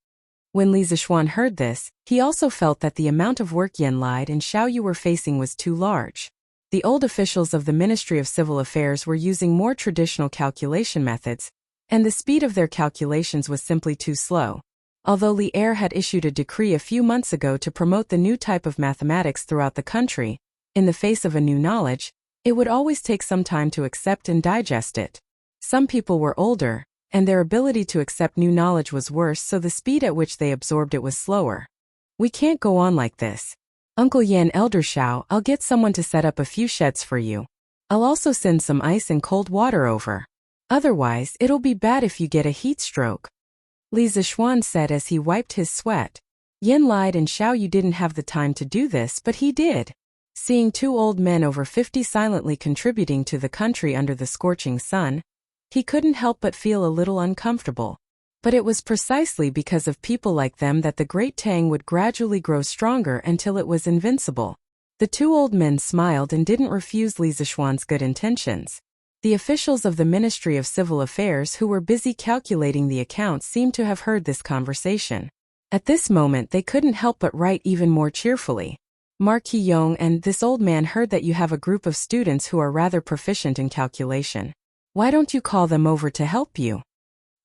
When Li Zixuan heard this, he also felt that the amount of work Yen Lide and Xiao Yu were facing was too large. The old officials of the Ministry of Civil Affairs were using more traditional calculation methods, and the speed of their calculations was simply too slow. Although Li Er had issued a decree a few months ago to promote the new type of mathematics throughout the country, in the face of a new knowledge, it would always take some time to accept and digest it. Some people were older, and their ability to accept new knowledge was worse, so the speed at which they absorbed it was slower. We can't go on like this. Uncle Yan, Elder Xiao, I'll get someone to set up a few sheds for you. I'll also send some ice and cold water over. Otherwise, it'll be bad if you get a heat stroke. Li Zixuan said as he wiped his sweat. Yen Lide and Xiao Yu didn't have the time to do this, but he did. Seeing two old men over 50 silently contributing to the country under the scorching sun, he couldn't help but feel a little uncomfortable. But it was precisely because of people like them that the Great Tang would gradually grow stronger until it was invincible. The two old men smiled and didn't refuse Li Zixuan's good intentions. The officials of the Ministry of Civil Affairs who were busy calculating the accounts seemed to have heard this conversation. At this moment they couldn't help but write even more cheerfully. Marquis Yong, and this old man heard that you have a group of students who are rather proficient in calculation. Why don't you call them over to help you?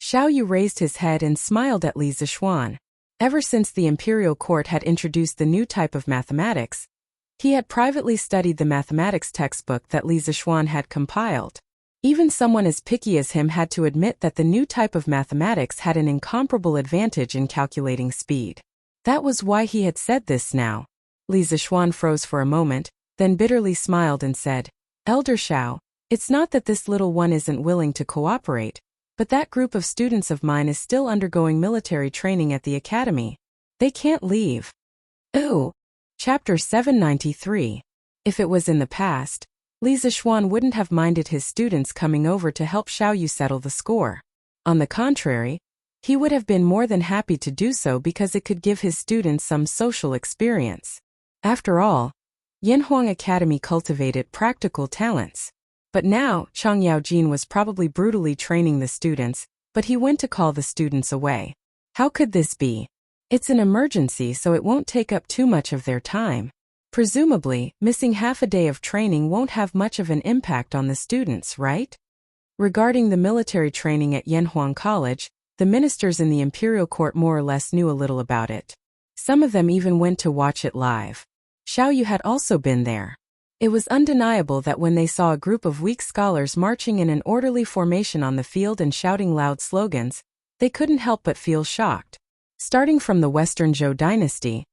Xiao Yu raised his head and smiled at Li Zixuan. Ever since the imperial court had introduced the new type of mathematics, he had privately studied the mathematics textbook that Li Zixuan had compiled. Even someone as picky as him had to admit that the new type of mathematics had an incomparable advantage in calculating speed. That was why he had said this now. Li Zixuan froze for a moment, then bitterly smiled and said, Elder Xiao, it's not that this little one isn't willing to cooperate, but that group of students of mine is still undergoing military training at the academy. They can't leave. Ooh. Chapter 793. If it was in the past, Li Zixuan wouldn't have minded his students coming over to help Xiao Yu settle the score. On the contrary, he would have been more than happy to do so because it could give his students some social experience. After all, Yanhuang Academy cultivated practical talents. But now, Chang Yaojin was probably brutally training the students, but he went to call the students away. How could this be? It's an emergency, so it won't take up too much of their time. Presumably, missing half a day of training won't have much of an impact on the students, right? Regarding the military training at Yanhuang College, the ministers in the imperial court more or less knew a little about it. Some of them even went to watch it live. Xiao Yu had also been there. It was undeniable that when they saw a group of weak scholars marching in an orderly formation on the field and shouting loud slogans, they couldn't help but feel shocked. Starting from the Western Zhou dynasty,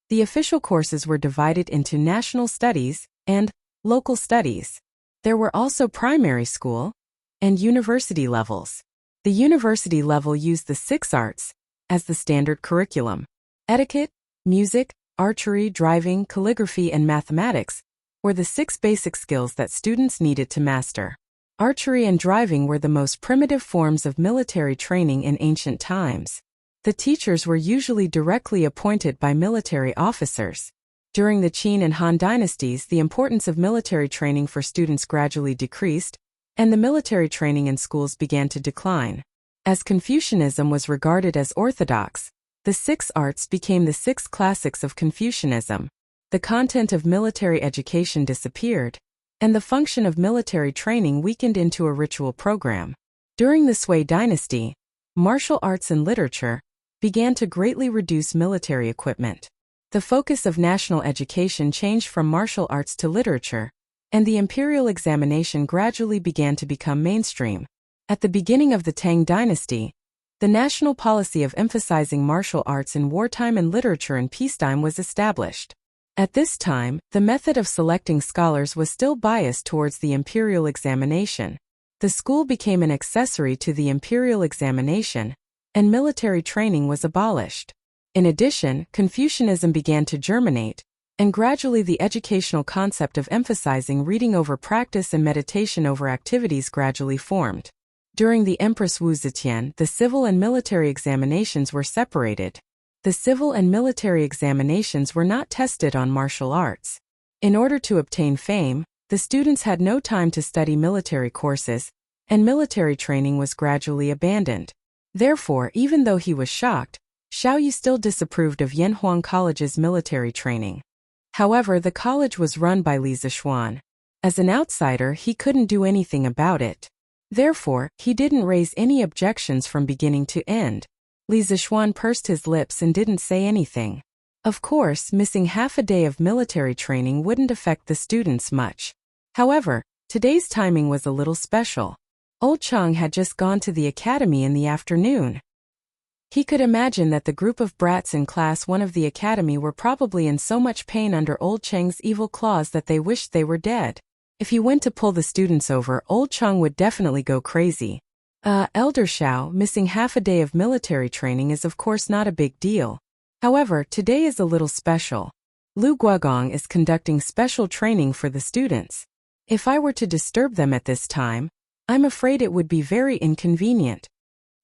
the official courses were divided into national studies and local studies. There were also primary school and university levels. The university level used the 6 arts as the standard curriculum. Etiquette, music, archery, driving, calligraphy, and mathematics were the 6 basic skills that students needed to master. Archery and driving were the most primitive forms of military training in ancient times. The teachers were usually directly appointed by military officers. During the Qin and Han dynasties, the importance of military training for students gradually decreased, and the military training in schools began to decline. As Confucianism was regarded as orthodox, the 6 arts became the 6 classics of Confucianism. The content of military education disappeared, and the function of military training weakened into a ritual program. During the Sui dynasty, martial arts and literature began to greatly reduce military equipment. The focus of national education changed from martial arts to literature, and the imperial examination gradually began to become mainstream. At the beginning of the Tang dynasty, the national policy of emphasizing martial arts in wartime and literature in peacetime was established. At this time, the method of selecting scholars was still biased towards the imperial examination. The school became an accessory to the imperial examination, and military training was abolished. In addition, Confucianism began to germinate, and gradually the educational concept of emphasizing reading over practice and meditation over activities gradually formed. During the Empress Wu Zetian, the civil and military examinations were separated. The civil and military examinations were not tested on martial arts. In order to obtain fame, the students had no time to study military courses, and military training was gradually abandoned. Therefore, even though he was shocked, Xiao Yu still disapproved of Yanhuang College's military training. However, the college was run by Li Zishuan. As an outsider, he couldn't do anything about it. Therefore, he didn't raise any objections from beginning to end. Li Zishuan pursed his lips and didn't say anything. Of course, missing half a day of military training wouldn't affect the students much. However, today's timing was a little special. Old Chang had just gone to the academy in the afternoon. He could imagine that the group of brats in class 1 of the academy were probably in so much pain under Old Chang's evil claws that they wished they were dead. If he went to pull the students over, Old Chang would definitely go crazy. Elder Xiao, missing half a day of military training is of course not a big deal. However, today is a little special. Lu Guogong is conducting special training for the students. If I were to disturb them at this time, I'm afraid it would be very inconvenient.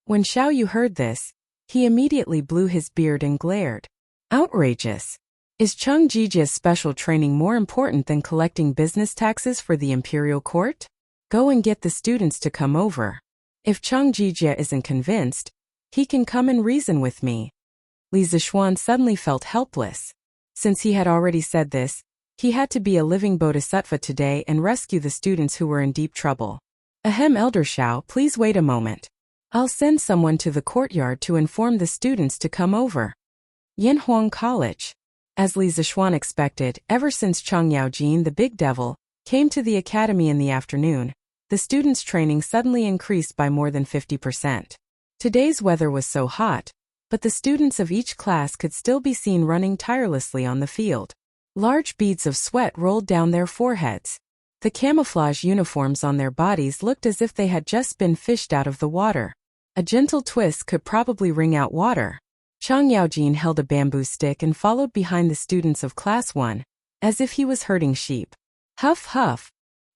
When Xiao Yu heard this, he immediately blew his beard and glared. Outrageous! Is Cheng Jijia's special training more important than collecting business taxes for the imperial court? Go and get the students to come over. If Cheng Jijia isn't convinced, he can come and reason with me. Li Zishuan suddenly felt helpless. Since he had already said this, he had to be a living bodhisattva today and rescue the students who were in deep trouble. Ahem, Elder Xiao, please wait a moment. I'll send someone to the courtyard to inform the students to come over. Yanhuang College. As Li Zishuan expected, ever since Cheng Yaojin, the big devil, came to the academy in the afternoon, the students' training suddenly increased by more than 50%. Today's weather was so hot, but the students of each class could still be seen running tirelessly on the field. Large beads of sweat rolled down their foreheads. The camouflage uniforms on their bodies looked as if they had just been fished out of the water. A gentle twist could probably wring out water. Cheng Yaojin held a bamboo stick and followed behind the students of Class 1, as if he was herding sheep. Huff huff.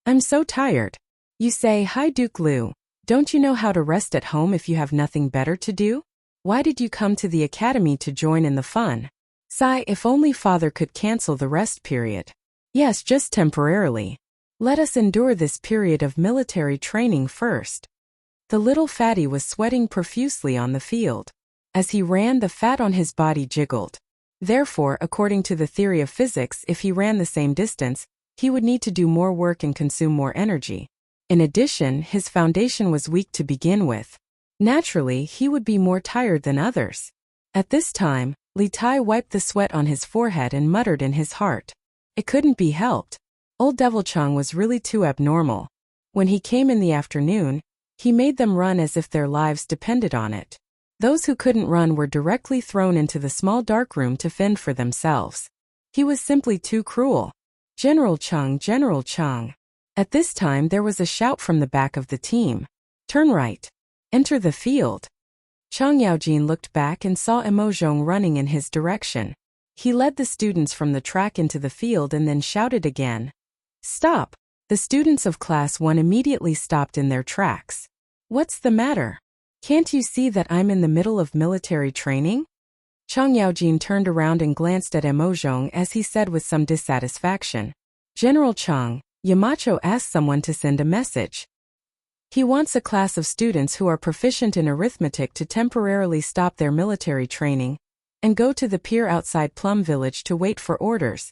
I'm so tired. You say, hi Duke Liu, don't you know how to rest at home if you have nothing better to do? Why did you come to the academy to join in the fun? Sigh, if only father could cancel the rest period. Yes, just temporarily. Let us endure this period of military training first. The little fatty was sweating profusely on the field. As he ran, the fat on his body jiggled. Therefore, according to the theory of physics, if he ran the same distance, he would need to do more work and consume more energy. In addition, his foundation was weak to begin with. Naturally, he would be more tired than others. At this time, Li Tai wiped the sweat on his forehead and muttered in his heart. It couldn't be helped. Old Devil Chang was really too abnormal. When he came in the afternoon, he made them run as if their lives depended on it. Those who couldn't run were directly thrown into the small dark room to fend for themselves. He was simply too cruel. General Chang, General Chang. At this time there was a shout from the back of the team. Turn right. Enter the field. Chang Yaojin looked back and saw Emozhong running in his direction. He led the students from the track into the field and then shouted again. Stop! The students of Class 1 immediately stopped in their tracks. What's the matter? Can't you see that I'm in the middle of military training? Chang Yaojin turned around and glanced at Emozhong as he said with some dissatisfaction. General Chang, Yamacho asked someone to send a message. He wants a class of students who are proficient in arithmetic to temporarily stop their military training and go to the pier outside Plum Village to wait for orders.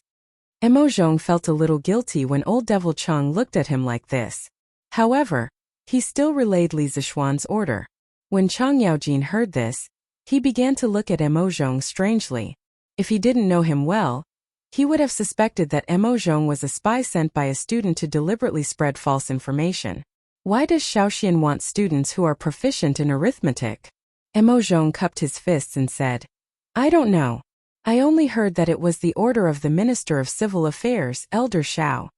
Emozhong felt a little guilty when old Devil Chang looked at him like this. However, he still relayed Li Zishuan's order. When Chang Yaojin heard this, he began to look at Emozhong strangely. If he didn't know him well, he would have suspected that Emozhong was a spy sent by a student to deliberately spread false information. Why does Shaoxian want students who are proficient in arithmetic? Emozhong cupped his fists and said, I don't know. I only heard that it was the order of the Minister of Civil Affairs, Elder Xiao.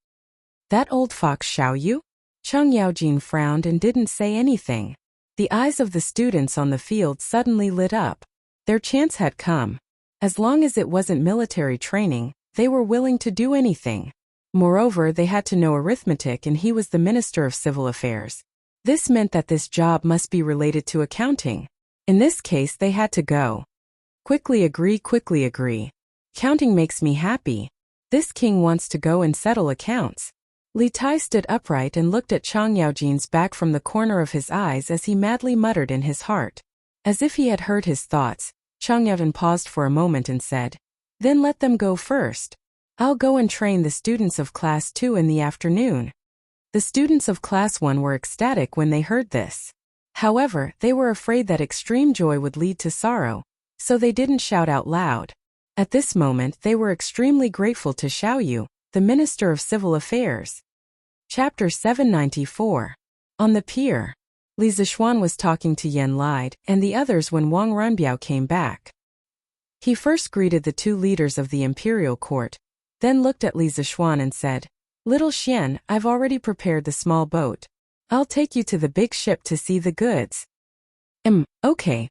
That old fox Xiao Yu? Chang Yaojin frowned and didn't say anything. The eyes of the students on the field suddenly lit up. Their chance had come. As long as it wasn't military training, they were willing to do anything. Moreover, they had to know arithmetic and he was the Minister of Civil Affairs. This meant that this job must be related to accounting. In this case, they had to go. Quickly agree. Counting makes me happy. This king wants to go and settle accounts. Li Tai stood upright and looked at Chang Yaojin's back from the corner of his eyes as he madly muttered in his heart. As if he had heard his thoughts, Chang Yaojin paused for a moment and said, Then let them go first. I'll go and train the students of Class 2 in the afternoon. The students of Class 1 were ecstatic when they heard this. However, they were afraid that extreme joy would lead to sorrow, so they didn't shout out loud. At this moment they were extremely grateful to Xiao Yu, the Minister of Civil Affairs. Chapter 794. On the pier. Li Zishuan was talking to Yen Lide and the others when Wang Runbiao came back. He first greeted the two leaders of the imperial court, then looked at Li Zishuan and said, Little Xian, I've already prepared the small boat. I'll take you to the big ship to see the goods. Okay.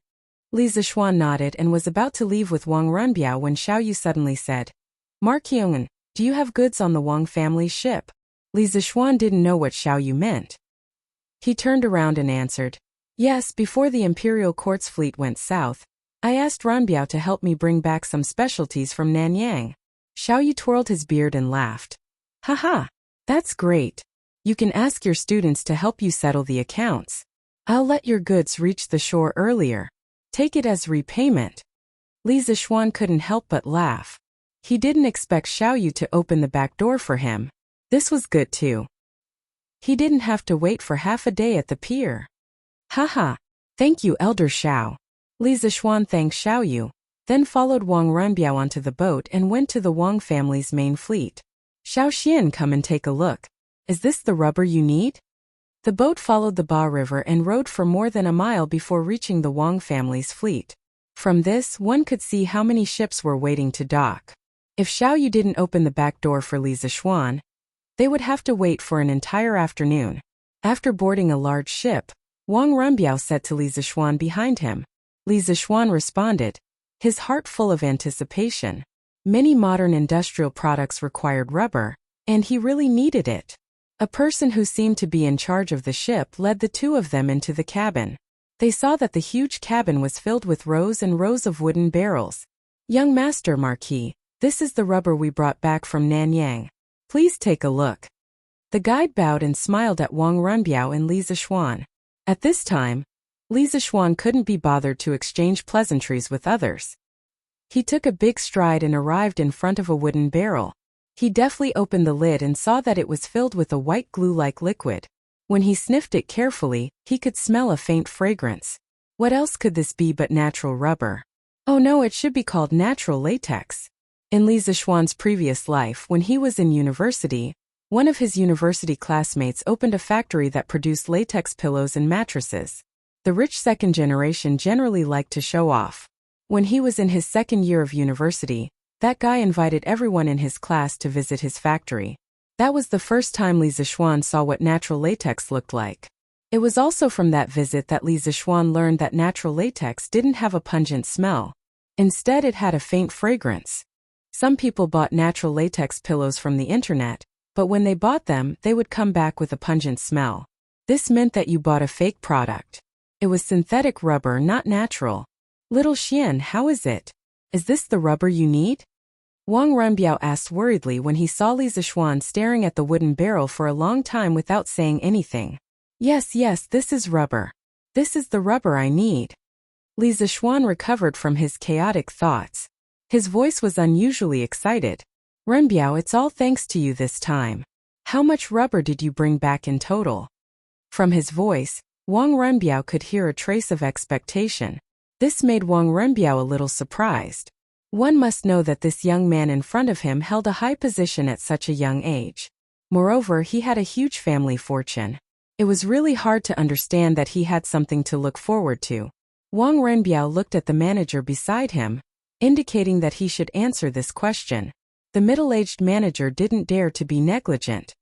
Li Zishuan nodded and was about to leave with Wang Runbiao when Xiao Yu suddenly said, Mark Kyungen, do you have goods on the Wang family's ship? Li Zishuan didn't know what Xiao Yu meant. He turned around and answered, Yes, before the imperial court's fleet went south, I asked Runbiao to help me bring back some specialties from Nanyang. Xiao Yu twirled his beard and laughed. Haha, that's great. You can ask your students to help you settle the accounts. I'll let your goods reach the shore earlier. Take it as repayment. Li Zishuan couldn't help but laugh. He didn't expect Xiao Yu to open the back door for him. This was good too. He didn't have to wait for half a day at the pier. Haha, thank you, Elder Xiao. Li Zishuan thanked Xiao Yu, then followed Wang Runbiao onto the boat and went to the Wang family's main fleet. Xiao Xian, come and take a look. Is this the rubber you need? The boat followed the Ba River and rode for more than a mile before reaching the Wang family's fleet. From this, one could see how many ships were waiting to dock. If Xiao Yu didn't open the back door for Li Zishuan, they would have to wait for an entire afternoon. After boarding a large ship, Wang Runbiao said to Li Zishuan behind him. Li Zishuan responded, his heart full of anticipation. Many modern industrial products required rubber, and he really needed it. A person who seemed to be in charge of the ship led the two of them into the cabin. They saw that the huge cabin was filled with rows and rows of wooden barrels. Young Master Marquis, this is the rubber we brought back from Nanyang. Please take a look. The guide bowed and smiled at Wang Runbiao and Li Zishuan. At this time, Li Zishuan couldn't be bothered to exchange pleasantries with others. He took a big stride and arrived in front of a wooden barrel. He deftly opened the lid and saw that it was filled with a white glue-like liquid. When he sniffed it carefully, he could smell a faint fragrance. What else could this be but natural rubber? Oh no, it should be called natural latex. In Li Zixuan's previous life, when he was in university, one of his university classmates opened a factory that produced latex pillows and mattresses. The rich second generation generally liked to show off. When he was in his second year of university, that guy invited everyone in his class to visit his factory. That was the first time Li Zixuan saw what natural latex looked like. It was also from that visit that Li Zixuan learned that natural latex didn't have a pungent smell. Instead, it had a faint fragrance. Some people bought natural latex pillows from the internet, but when they bought them, they would come back with a pungent smell. This meant that you bought a fake product. It was synthetic rubber, not natural. Little Xian, how is it? Is this the rubber you need? Wang Renbiao asked worriedly when he saw Li Zixuan staring at the wooden barrel for a long time without saying anything. Yes, this is rubber. This is the rubber I need. Li Zixuan recovered from his chaotic thoughts. His voice was unusually excited. Renbiao, it's all thanks to you this time. How much rubber did you bring back in total? From his voice, Wang Renbiao could hear a trace of expectation. This made Wang Renbiao a little surprised. One must know that this young man in front of him held a high position at such a young age. Moreover, he had a huge family fortune. It was really hard to understand that he had something to look forward to. Wang Renbiao looked at the manager beside him, indicating that he should answer this question. The middle-aged manager didn't dare to be negligent.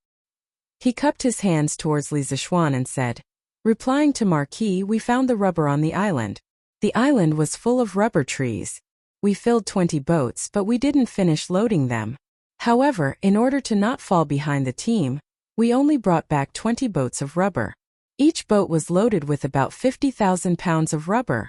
He cupped his hands towards Li Zixuan and said, replying to Marquis, we found the rubber on the island. The island was full of rubber trees. We filled 20 boats, but we didn't finish loading them. However, in order to not fall behind the team, we only brought back 20 boats of rubber. Each boat was loaded with about 50,000 pounds of rubber.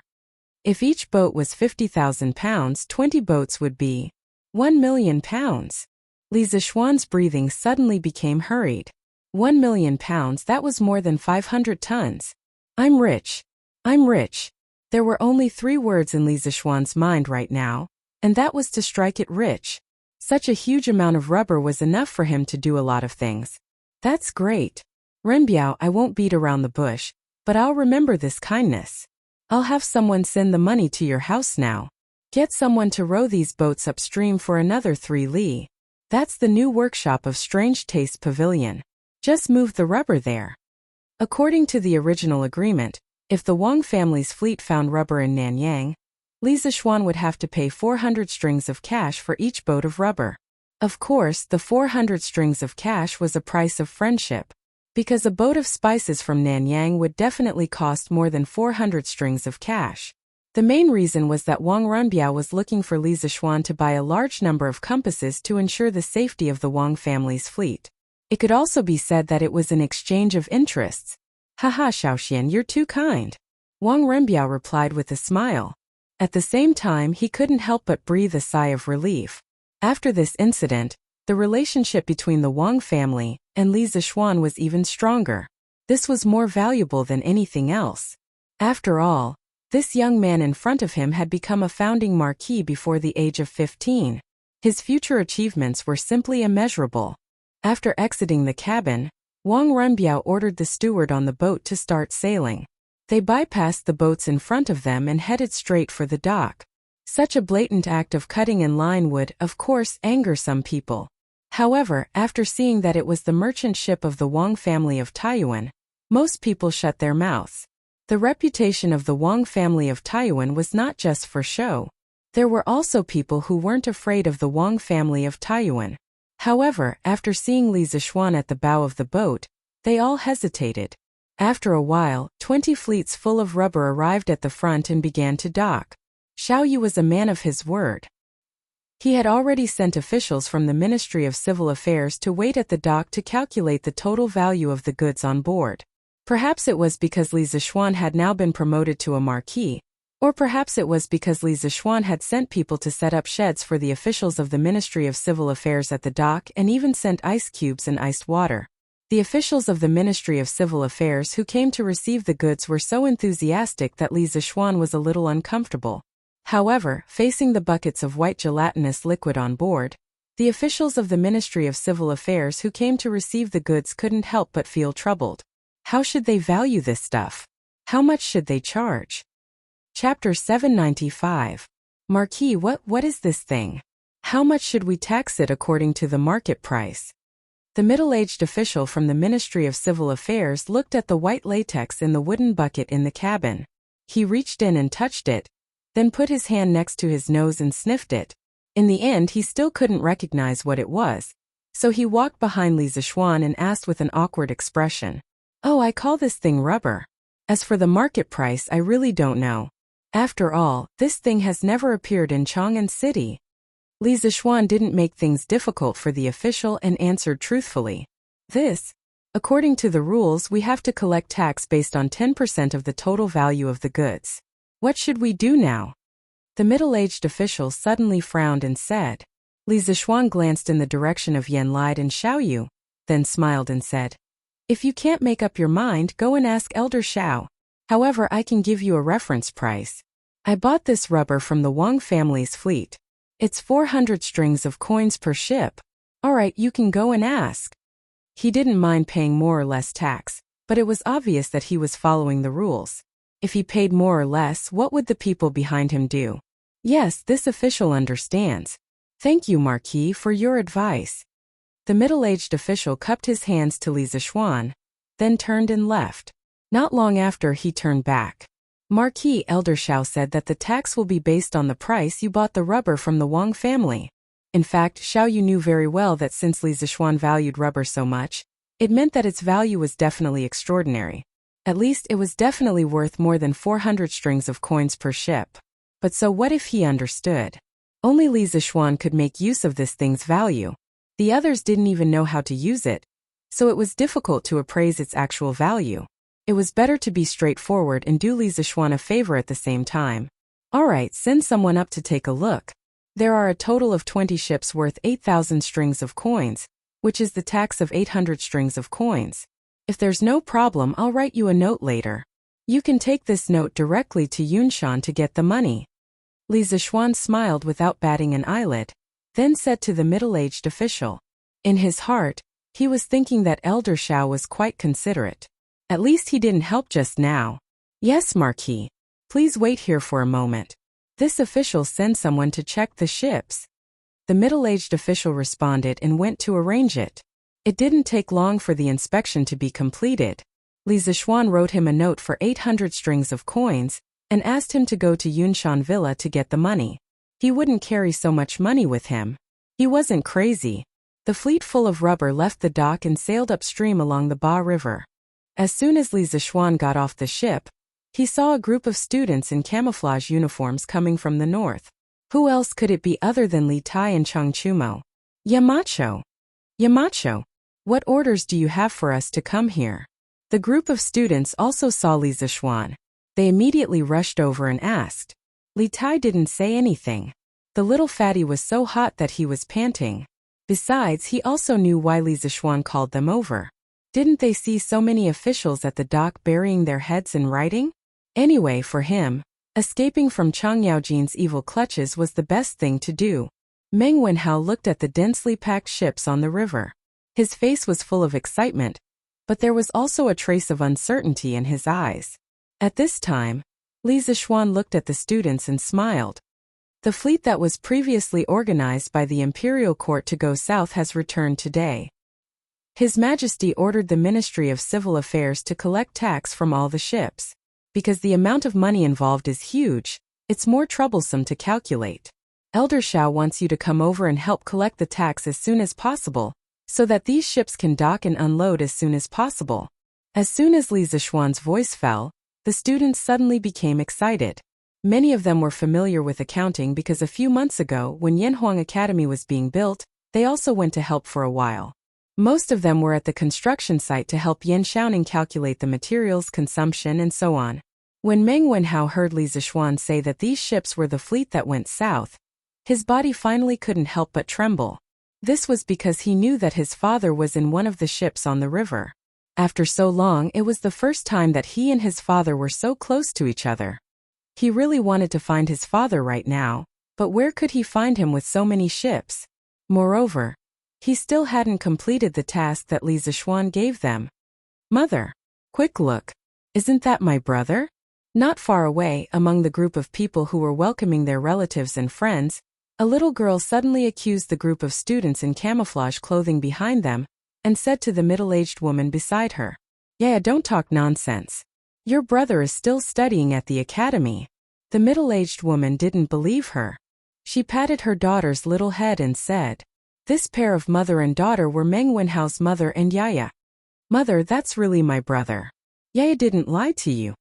If each boat was 50,000 pounds, 20 boats would be 1 million pounds. Li Zixuan's breathing suddenly became hurried. 1 million pounds, that was more than 500 tons. I'm rich. I'm rich. There were only 3 words in Li Zixuan's mind right now, and that was to strike it rich. Such a huge amount of rubber was enough for him to do a lot of things. That's great. Renbiao, I won't beat around the bush, but I'll remember this kindness. I'll have someone send the money to your house now. Get someone to row these boats upstream for another 3 li. That's the new workshop of Strange Taste Pavilion. Just move the rubber there. According to the original agreement, if the Wang family's fleet found rubber in Nanyang, Li Zixuan would have to pay 400 strings of cash for each boat of rubber. Of course, the 400 strings of cash was a price of friendship, because a boat of spices from Nanyang would definitely cost more than 400 strings of cash. The main reason was that Wang Renbiao was looking for Li Zixuan to buy a large number of compasses to ensure the safety of the Wang family's fleet. It could also be said that it was an exchange of interests. Haha, Xiaoxian, you're too kind. Wang Renbiao replied with a smile. At the same time, he couldn't help but breathe a sigh of relief. After this incident, the relationship between the Wang family and Li Zixuan was even stronger. This was more valuable than anything else. After all, this young man in front of him had become a founding marquis before the age of 15. His future achievements were simply immeasurable. After exiting the cabin, Wang Renbiao ordered the steward on the boat to start sailing. They bypassed the boats in front of them and headed straight for the dock. Such a blatant act of cutting in line would, of course, anger some people. However, after seeing that it was the merchant ship of the Wang family of Taiyuan, most people shut their mouths. The reputation of the Wang family of Taiyuan was not just for show. There were also people who weren't afraid of the Wang family of Taiyuan. However, after seeing Li Zixuan at the bow of the boat, they all hesitated. After a while, 20 fleets full of rubber arrived at the front and began to dock. Xiao Yu was a man of his word. He had already sent officials from the Ministry of Civil Affairs to wait at the dock to calculate the total value of the goods on board. Perhaps it was because Li Zixuan had now been promoted to a marquis, or perhaps it was because Li Zixuan had sent people to set up sheds for the officials of the Ministry of Civil Affairs at the dock and even sent ice cubes and iced water. The officials of the Ministry of Civil Affairs who came to receive the goods were so enthusiastic that Li Zixuan was a little uncomfortable. However, facing the buckets of white gelatinous liquid on board, the officials of the Ministry of Civil Affairs who came to receive the goods couldn't help but feel troubled. How should they value this stuff? How much should they charge? Chapter 795. Marquis, what is this thing? How much should we tax it according to the market price? The middle-aged official from the Ministry of Civil Affairs looked at the white latex in the wooden bucket in the cabin. He reached in and touched it, then put his hand next to his nose and sniffed it. In the end, he still couldn't recognize what it was, so he walked behind Li Zixuan and asked with an awkward expression, "Oh, I call this thing rubber. As for the market price, I really don't know. After all, this thing has never appeared in Chang'an City." Li Zixuan didn't make things difficult for the official and answered truthfully. According to the rules, we have to collect tax based on 10% of the total value of the goods. What should we do now? The middle-aged official suddenly frowned and said. Li Zixuan glanced in the direction of Yan Lide and Xiaoyu, then smiled and said, "If you can't make up your mind, go and ask Elder Xiao. However, I can give you a reference price. I bought this rubber from the Wang family's fleet. It's 400 strings of coins per ship. Alright, you can go and ask." He didn't mind paying more or less tax, but it was obvious that he was following the rules. If he paid more or less, what would the people behind him do? Yes, this official understands. Thank you, Marquis, for your advice. The middle-aged official cupped his hands to Li Zixuan, then turned and left. Not long after, he turned back. Marquis, Elder Xiao said that the tax will be based on the price you bought the rubber from the Wang family. In fact, Xiaoyu knew very well that since Li Zixuan valued rubber so much, it meant that its value was definitely extraordinary. At least it was definitely worth more than 400 strings of coins per ship. But so what if he understood? Only Li Zixuan could make use of this thing's value. The others didn't even know how to use it, so it was difficult to appraise its actual value. It was better to be straightforward and do Li Zixuan a favor at the same time. Alright, send someone up to take a look. There are a total of 20 ships worth 8,000 strings of coins, which is the tax of 800 strings of coins. If there's no problem, I'll write you a note later. You can take this note directly to Yunshan to get the money. Li Zixuan smiled without batting an eyelid, then said to the middle-aged official. In his heart, he was thinking that Elder Xiao was quite considerate. At least he didn't help just now. Yes, Marquis. Please wait here for a moment. This official sent someone to check the ships. The middle-aged official responded and went to arrange it. It didn't take long for the inspection to be completed. Li Zixuan wrote him a note for 800 strings of coins and asked him to go to Yunshan Villa to get the money. He wouldn't carry so much money with him. He wasn't crazy. The fleet full of rubber left the dock and sailed upstream along the Ba River. As soon as Li Zixuan got off the ship, he saw a group of students in camouflage uniforms coming from the north. Who else could it be other than Li Tai and Chang Chumo? Yamacho. Yamacho, what orders do you have for us to come here? The group of students also saw Li Zixuan. They immediately rushed over and asked. Li Tai didn't say anything. The little fatty was so hot that he was panting. Besides, he also knew why Li Zixuan called them over. Didn't they see so many officials at the dock burying their heads in writing? Anyway, for him, escaping from Chang Yaojin's evil clutches was the best thing to do. Meng Wenhao looked at the densely packed ships on the river. His face was full of excitement, but there was also a trace of uncertainty in his eyes. At this time, Li Zixuan looked at the students and smiled. The fleet that was previously organized by the imperial court to go south has returned today. His Majesty ordered the Ministry of Civil Affairs to collect tax from all the ships. Because the amount of money involved is huge, it's more troublesome to calculate. Elder Xiao wants you to come over and help collect the tax as soon as possible, so that these ships can dock and unload as soon as possible. As soon as Li Zixuan's voice fell, the students suddenly became excited. Many of them were familiar with accounting because a few months ago, when Yanhuang Academy was being built, they also went to help for a while. Most of them were at the construction site to help Yan Xiaoning calculate the materials consumption and so on. When Meng Wenhao heard Li Zixuan say that these ships were the fleet that went south, his body finally couldn't help but tremble. This was because he knew that his father was in one of the ships on the river. After so long, it was the first time that he and his father were so close to each other. He really wanted to find his father right now, but where could he find him with so many ships? Moreover, he still hadn't completed the task that Li Zixuan gave them. Mother! Quick look! Isn't that my brother? Not far away, among the group of people who were welcoming their relatives and friends, a little girl suddenly accused the group of students in camouflage clothing behind them, and said to the middle-aged woman beside her, "Yeah, don't talk nonsense. Your brother is still studying at the academy." The middle-aged woman didn't believe her. She patted her daughter's little head and said, "This pair of mother and daughter were Meng Wenhao's mother and Yaya. Mother, that's really my brother. Yaya didn't lie to you."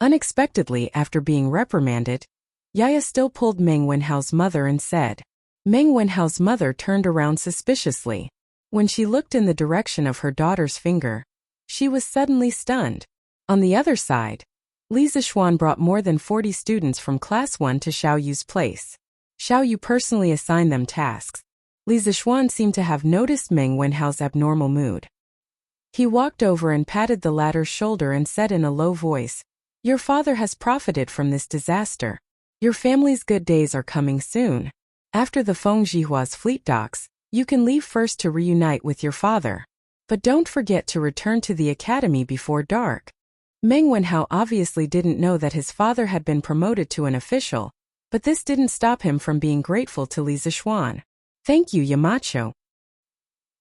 Unexpectedly, after being reprimanded, Yaya still pulled Meng Wenhao's mother and said. Meng Wenhao's mother turned around suspiciously. When she looked in the direction of her daughter's finger, she was suddenly stunned. On the other side, Li Zixuan brought more than 40 students from Class 1 to Xiaoyu's place. Xiaoyu personally assigned them tasks. Li Zixuan seemed to have noticed Meng Wenhao's abnormal mood. He walked over and patted the latter's shoulder and said in a low voice, "Your father has profited from this disaster. Your family's good days are coming soon. After the Feng Jihua's fleet docks, you can leave first to reunite with your father. But don't forget to return to the academy before dark." Meng Wenhao obviously didn't know that his father had been promoted to an official, but this didn't stop him from being grateful to Li Zixuan. "Thank you, Yamacho."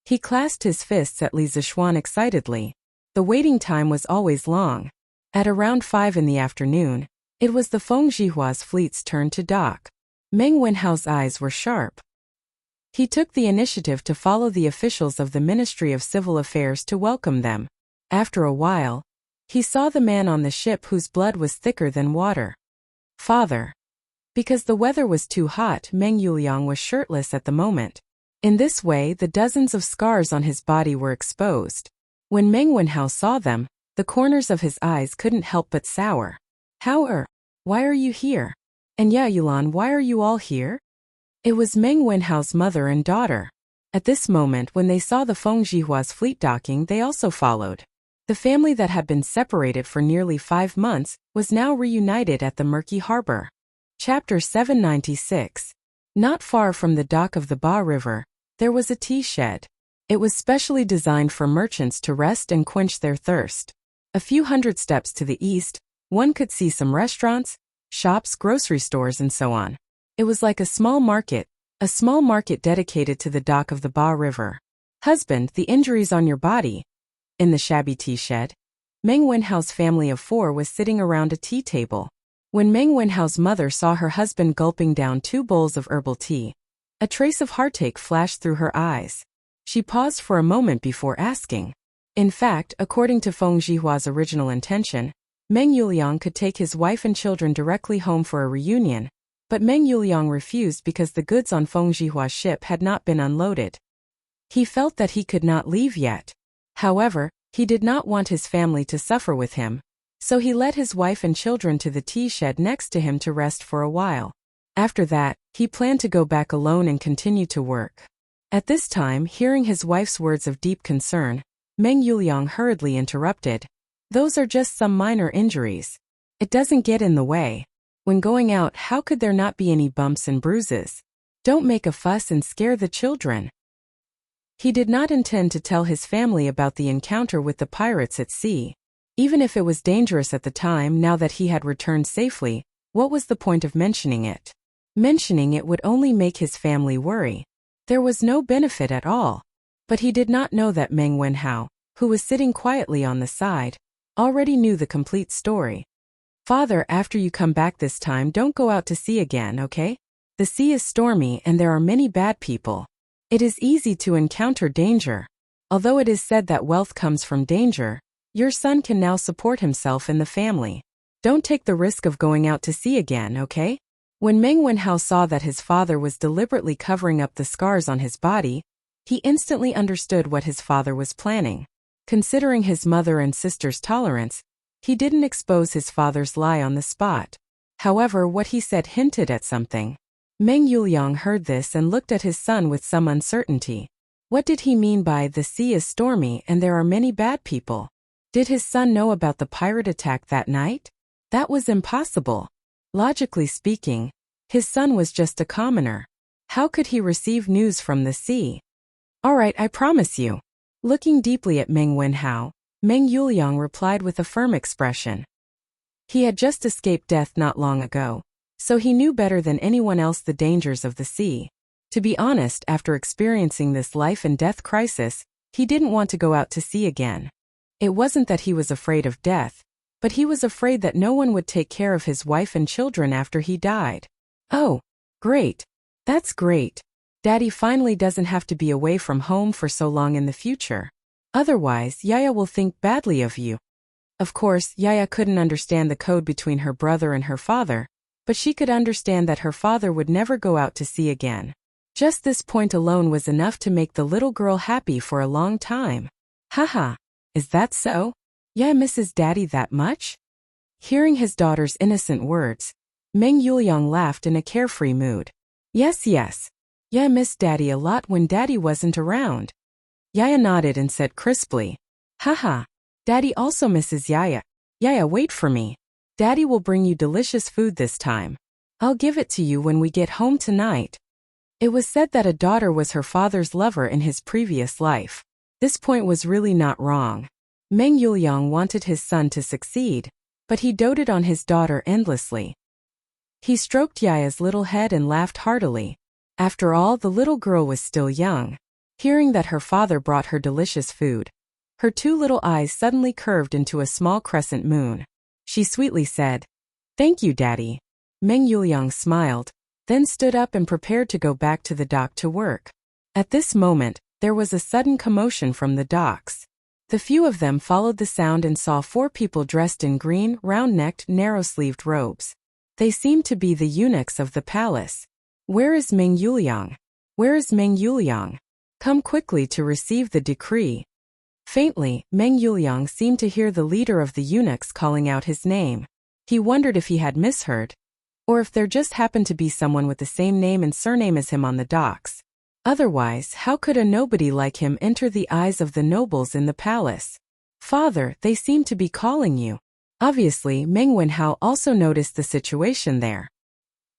He clasped his fists at Li Zixuan excitedly. The waiting time was always long. At around 5 in the afternoon, it was the Feng Jihua's fleet's turn to dock. Meng Wenhao's eyes were sharp. He took the initiative to follow the officials of the Ministry of Civil Affairs to welcome them. After a while, he saw the man on the ship whose blood was thicker than water. "Father." Because the weather was too hot, Meng Yuliang was shirtless at the moment. In this way, the dozens of scars on his body were exposed. When Meng Wenhao saw them, the corners of his eyes couldn't help but sour. Why are you here? And Ya Yulan, why are you all here?" It was Meng Wenhao's mother and daughter. At this moment, when they saw the Feng Jihua's fleet docking, they also followed. The family that had been separated for nearly 5 months was now reunited at the murky harbor. Chapter 796. Not far from the dock of the Ba River, there was a tea shed. It was specially designed for merchants to rest and quench their thirst. A few hundred steps to the east, one could see some restaurants, shops, grocery stores, and so on. It was like a small market dedicated to the dock of the Ba River. "Husband, the injuries on your body." In the shabby tea shed, Meng Wenhao's family of 4 was sitting around a tea table. When Meng Wenhao's mother saw her husband gulping down 2 bowls of herbal tea, a trace of heartache flashed through her eyes. She paused for a moment before asking. In fact, according to Feng Jihua's original intention, Meng Yuliang could take his wife and children directly home for a reunion, but Meng Yuliang refused because the goods on Feng Jihua's ship had not been unloaded. He felt that he could not leave yet. However, he did not want his family to suffer with him, so he led his wife and children to the tea shed next to him to rest for a while. After that, he planned to go back alone and continue to work. At this time, hearing his wife's words of deep concern, Meng Yuliang hurriedly interrupted. "Those are just some minor injuries. It doesn't get in the way. When going out, how could there not be any bumps and bruises? Don't make a fuss and scare the children." He did not intend to tell his family about the encounter with the pirates at sea. Even if it was dangerous at the time, now that he had returned safely, what was the point of mentioning it? Mentioning it would only make his family worry. There was no benefit at all. But he did not know that Meng Wenhao, who was sitting quietly on the side, already knew the complete story. "Father, after you come back this time, don't go out to sea again, okay? The sea is stormy and there are many bad people. It is easy to encounter danger. Although it is said that wealth comes from danger, your son can now support himself and the family. Don't take the risk of going out to sea again, okay?" When Meng Wenhao saw that his father was deliberately covering up the scars on his body, he instantly understood what his father was planning. Considering his mother and sister's tolerance, he didn't expose his father's lie on the spot. However, what he said hinted at something. Meng Yuliang heard this and looked at his son with some uncertainty. What did he mean by "the sea is stormy and there are many bad people"? Did his son know about the pirate attack that night? That was impossible. Logically speaking, his son was just a commoner. How could he receive news from the sea? All right, I promise you. Looking deeply at Meng Wenhao, Meng Yuliang replied with a firm expression. He had just escaped death not long ago, so he knew better than anyone else the dangers of the sea. To be honest, after experiencing this life and death crisis, he didn't want to go out to sea again. It wasn't that he was afraid of death, but he was afraid that no one would take care of his wife and children after he died. Oh, great. That's great. Daddy finally doesn't have to be away from home for so long in the future. Otherwise, Yaya will think badly of you. Of course, Yaya couldn't understand the code between her brother and her father, but she could understand that her father would never go out to sea again. Just this point alone was enough to make the little girl happy for a long time. Haha, is that so? Yaya misses Daddy that much? Hearing his daughter's innocent words, Meng Yuliang laughed in a carefree mood. Yes. Yaya missed Daddy a lot when Daddy wasn't around. Yaya nodded and said crisply, Haha, Daddy also misses Yaya. Yaya, wait for me. Daddy will bring you delicious food this time. I'll give it to you when we get home tonight. It was said that a daughter was her father's lover in his previous life. This point was really not wrong. Meng Yuliang wanted his son to succeed, but he doted on his daughter endlessly. He stroked Yaya's little head and laughed heartily. After all, the little girl was still young. Hearing that her father brought her delicious food, her two little eyes suddenly curved into a small crescent moon. She sweetly said, Thank you, Daddy. Meng Yuliang smiled, then stood up and prepared to go back to the dock to work. At this moment, there was a sudden commotion from the docks. The few of them followed the sound and saw 4 people dressed in green, round-necked, narrow-sleeved robes. They seemed to be the eunuchs of the palace. Where is Meng Yuliang? Where is Meng Yuliang? Come quickly to receive the decree. Faintly, Meng Yuliang seemed to hear the leader of the eunuchs calling out his name. He wondered if he had misheard, or if there just happened to be someone with the same name and surname as him on the docks. Otherwise, how could a nobody like him enter the eyes of the nobles in the palace? Father, they seem to be calling you. Obviously, Meng Wenhao also noticed the situation there.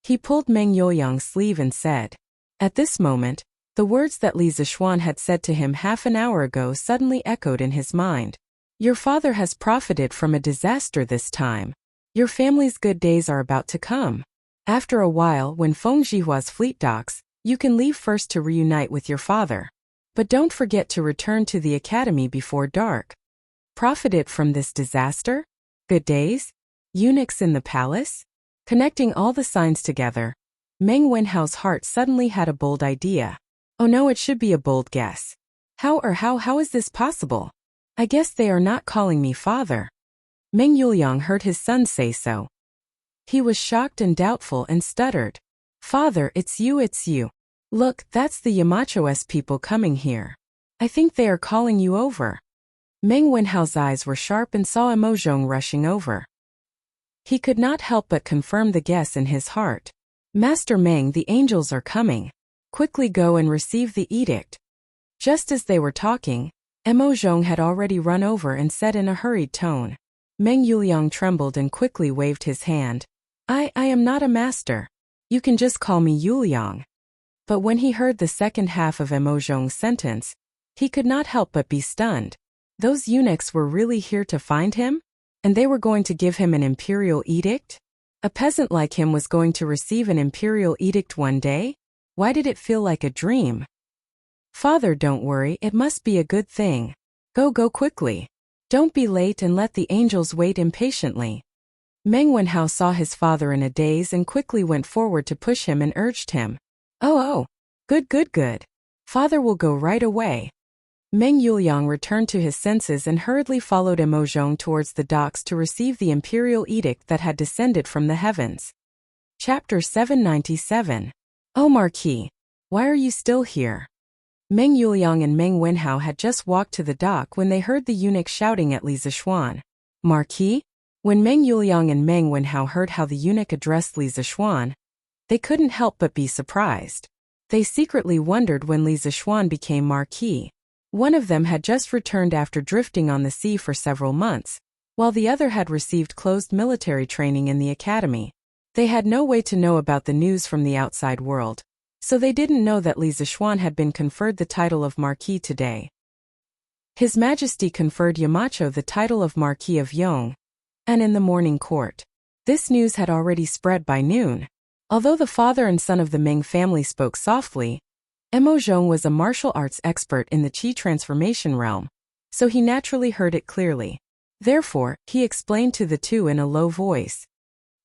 He pulled Meng Yuliang's sleeve and said. At this moment, the words that Li Zixuan had said to him half an hour ago suddenly echoed in his mind. Your father has profited from a disaster this time. Your family's good days are about to come. After a while, when Feng Jihua's fleet docks, you can leave first to reunite with your father. But don't forget to return to the academy before dark. Profited from this disaster? Good days? Eunuchs in the palace? Connecting all the signs together, Meng Wenhao's heart suddenly had a bold idea. Oh no, it should be a bold guess. How is this possible? I guess they are not calling me father. Meng Yuliang heard his son say so. He was shocked and doubtful and stuttered. Father, it's you. Look, that's the Yamacho's people coming here. I think they are calling you over. Meng Wenhao's eyes were sharp and saw Emozhong rushing over. He could not help but confirm the guess in his heart. Master Meng, the angels are coming. Quickly go and receive the edict. Just as they were talking, Emozhong had already run over and said in a hurried tone. Meng Yuliang trembled and quickly waved his hand. I am not a master. You can just call me Yuliang. But when he heard the second half of Emozhong's sentence, he could not help but be stunned. Those eunuchs were really here to find him? And they were going to give him an imperial edict? A peasant like him was going to receive an imperial edict one day? Why did it feel like a dream? Father, don't worry, it must be a good thing. Go quickly. Don't be late and let the angels wait impatiently. Meng Wenhao saw his father in a daze and quickly went forward to push him and urged him. Oh, good. Father will go right away. Meng Yuliang returned to his senses and hurriedly followed Emozhong towards the docks to receive the imperial edict that had descended from the heavens. Chapter 797. Oh Marquis, why are you still here? Meng Yuliang and Meng Wenhao had just walked to the dock when they heard the eunuch shouting at Li Zixuan. Marquis? When Meng Yuliang and Meng Wenhao heard how the eunuch addressed Li Zixuan, they couldn't help but be surprised. They secretly wondered when Li Zixuan became Marquis. One of them had just returned after drifting on the sea for several months, while the other had received closed military training in the academy. They had no way to know about the news from the outside world, so they didn't know that Li Zixuan had been conferred the title of Marquis today. His Majesty conferred Yamacho the title of Marquis of Yong, and in the morning court. This news had already spread by noon. Although the father and son of the Ming family spoke softly, Mo Zhong was a martial arts expert in the Qi transformation realm, so he naturally heard it clearly. Therefore, he explained to the two in a low voice.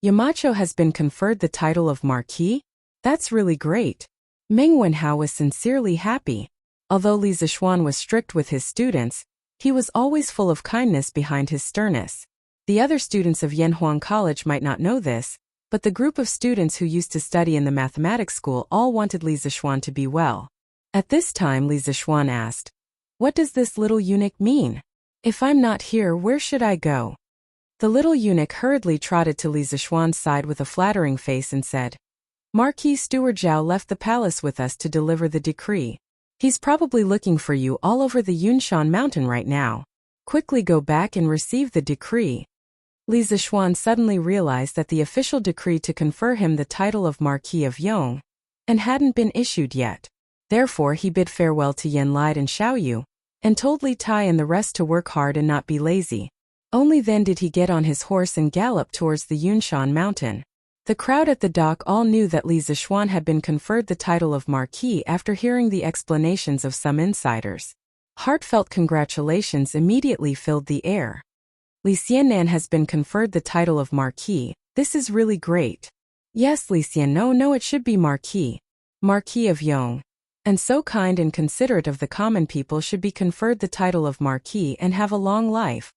Yamacho has been conferred the title of Marquis? That's really great. Meng Wenhao was sincerely happy. Although Li Zixuan was strict with his students, he was always full of kindness behind his sternness. The other students of Yanhuang College might not know this, but the group of students who used to study in the mathematics school all wanted Li Zixuan to be well. At this time Li Zixuan asked, "What does this little eunuch mean? If I'm not here, where should I go?" The little eunuch hurriedly trotted to Li Zixuan's side with a flattering face and said, "Marquis Steward Zhao left the palace with us to deliver the decree. He's probably looking for you all over the Yunshan mountain right now. Quickly go back and receive the decree." Li Zixuan suddenly realized that the official decree to confer him the title of Marquis of Yong and hadn't been issued yet. Therefore he bid farewell to Yen Lide and Xiaoyu, and told Li Tai and the rest to work hard and not be lazy. Only then did he get on his horse and gallop towards the Yunshan mountain. The crowd at the dock all knew that Li Zixuan had been conferred the title of Marquis after hearing the explanations of some insiders. Heartfelt congratulations immediately filled the air. Li Xiannan has been conferred the title of Marquis. This is really great. Yes, Li Xian, no, it should be Marquis. Marquis of Yong. And so kind and considerate of the common people should be conferred the title of Marquis and have a long life.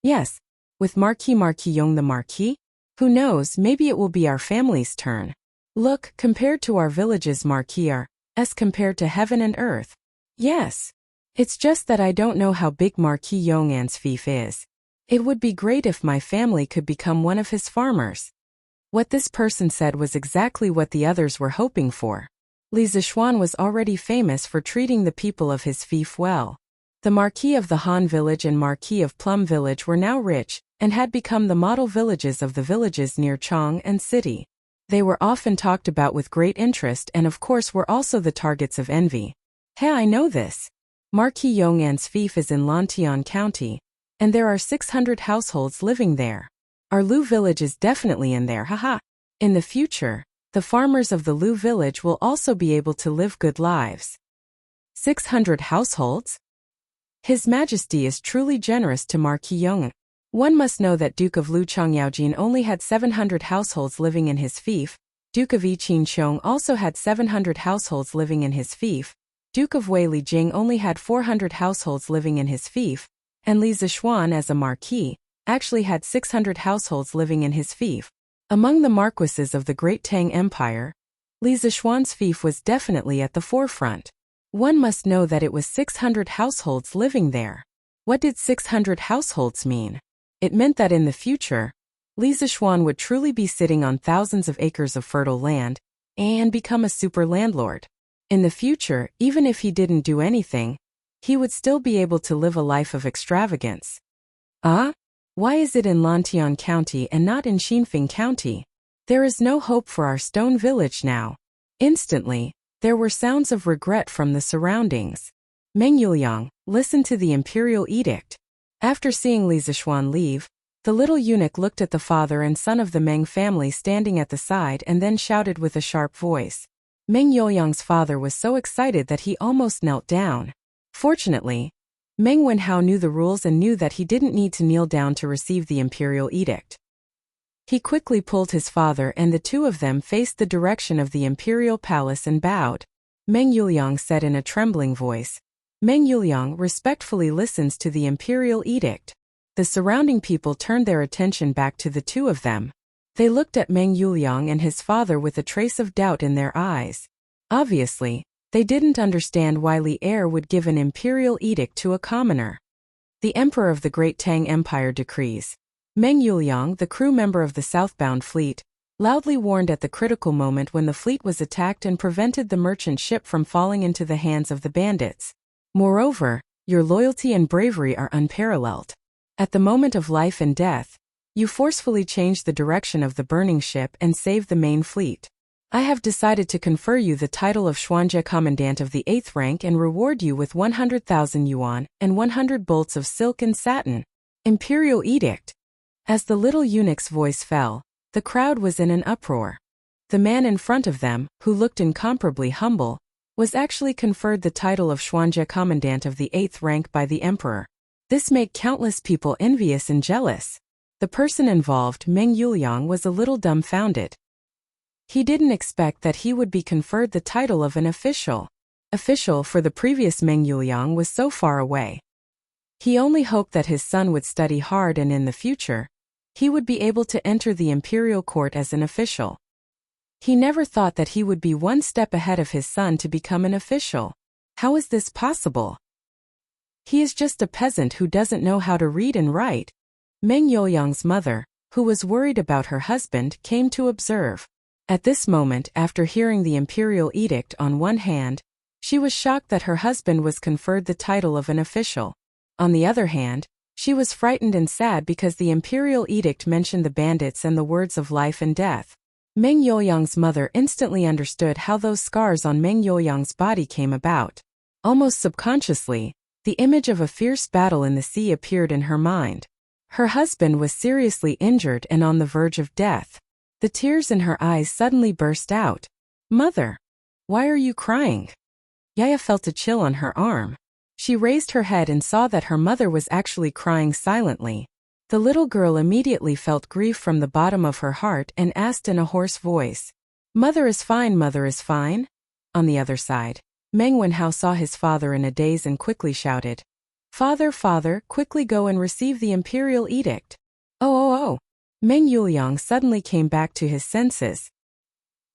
Yes, with Marquis Yong the Marquis? Who knows, maybe it will be our family's turn. Look, compared to our villages, Marquis are, as compared to heaven and earth. Yes. It's just that I don't know how big Marquis Yong'an's fief is. It would be great if my family could become one of his farmers. What this person said was exactly what the others were hoping for. Li Zixuan was already famous for treating the people of his fief well. The Marquis of the Han village and Marquis of Plum village were now rich, and had become the model villages of the villages near Chang and City. They were often talked about with great interest and of course were also the targets of envy. Hey, I know this. Marquis Yong'an's fief is in Lantian County, and there are 600 households living there. Our Lu village is definitely in there, haha. In the future, the farmers of the Lu village will also be able to live good lives. 600 households? His Majesty is truly generous to Marquis Yong. One must know that Duke of Lu Changyaojin only had 700 households living in his fief. Duke of Yiqin Qiong also had 700 households living in his fief. Duke of Wei Lijing only had 400 households living in his fief, and Li Zixuan as a marquis actually had 600 households living in his fief. Among the marquises of the Great Tang Empire, Li Zixuan's fief was definitely at the forefront. One must know that it was 600 households living there. What did 600 households mean? It meant that in the future, Li Zixuan would truly be sitting on thousands of acres of fertile land and become a super landlord. In the future, even if he didn't do anything, he would still be able to live a life of extravagance. Why is it in Lantian County and not in Xinfeng County? There is no hope for our stone village now. Instantly, there were sounds of regret from the surroundings. Meng Yuliang, listen to the imperial edict. After seeing Li Zixuan leave, the little eunuch looked at the father and son of the Meng family standing at the side and then shouted with a sharp voice. Meng Yuliang's father was so excited that he almost knelt down. Fortunately, Meng Wenhao knew the rules and knew that he didn't need to kneel down to receive the imperial edict. He quickly pulled his father and the two of them faced the direction of the imperial palace and bowed. Meng Yuliang said in a trembling voice. Meng Yuliang respectfully listens to the imperial edict. The surrounding people turned their attention back to the two of them. They looked at Meng Yuliang and his father with a trace of doubt in their eyes. Obviously, they didn't understand why Li Heir would give an imperial edict to a commoner. The Emperor of the Great Tang Empire decrees. Meng Yuliang, the crew member of the southbound fleet, loudly warned at the critical moment when the fleet was attacked and prevented the merchant ship from falling into the hands of the bandits. Moreover, your loyalty and bravery are unparalleled. At the moment of life and death, You forcefully changed the direction of the burning ship and saved the main fleet. I have decided to confer you the title of Xuanje Commandant of the 8th rank and reward you with 100,000 yuan and 100 bolts of silk and satin. Imperial edict. As the little eunuch's voice fell, the crowd was in an uproar. The man in front of them, who looked incomparably humble, was actually conferred the title of Xuanje Commandant of the 8th rank by the emperor. This made countless people envious and jealous. The person involved, Meng Yuliang, was a little dumbfounded. He didn't expect that he would be conferred the title of an official. For the previous Meng Yuliang was so far away. He only hoped that his son would study hard and in the future, he would be able to enter the imperial court as an official. He never thought that he would be one step ahead of his son to become an official. How is this possible? He is just a peasant who doesn't know how to read and write. Meng Yuliang's mother, who was worried about her husband, came to observe. At this moment, after hearing the imperial edict on one hand, she was shocked that her husband was conferred the title of an official. On the other hand, she was frightened and sad because the imperial edict mentioned the bandits and the words of life and death. Meng Yuliang's mother instantly understood how those scars on Meng Yuliang's body came about. Almost subconsciously, the image of a fierce battle in the sea appeared in her mind. Her husband was seriously injured and on the verge of death. The tears in her eyes suddenly burst out. "Mother, why are you crying?" Yaya felt a chill on her arm. She raised her head and saw that her mother was actually crying silently. The little girl immediately felt grief from the bottom of her heart and asked in a hoarse voice, "Mother is fine, mother is fine?" On the other side, Meng Wenhao saw his father in a daze and quickly shouted, "Father, father, quickly go and receive the imperial edict." Oh. Meng Yuliang suddenly came back to his senses.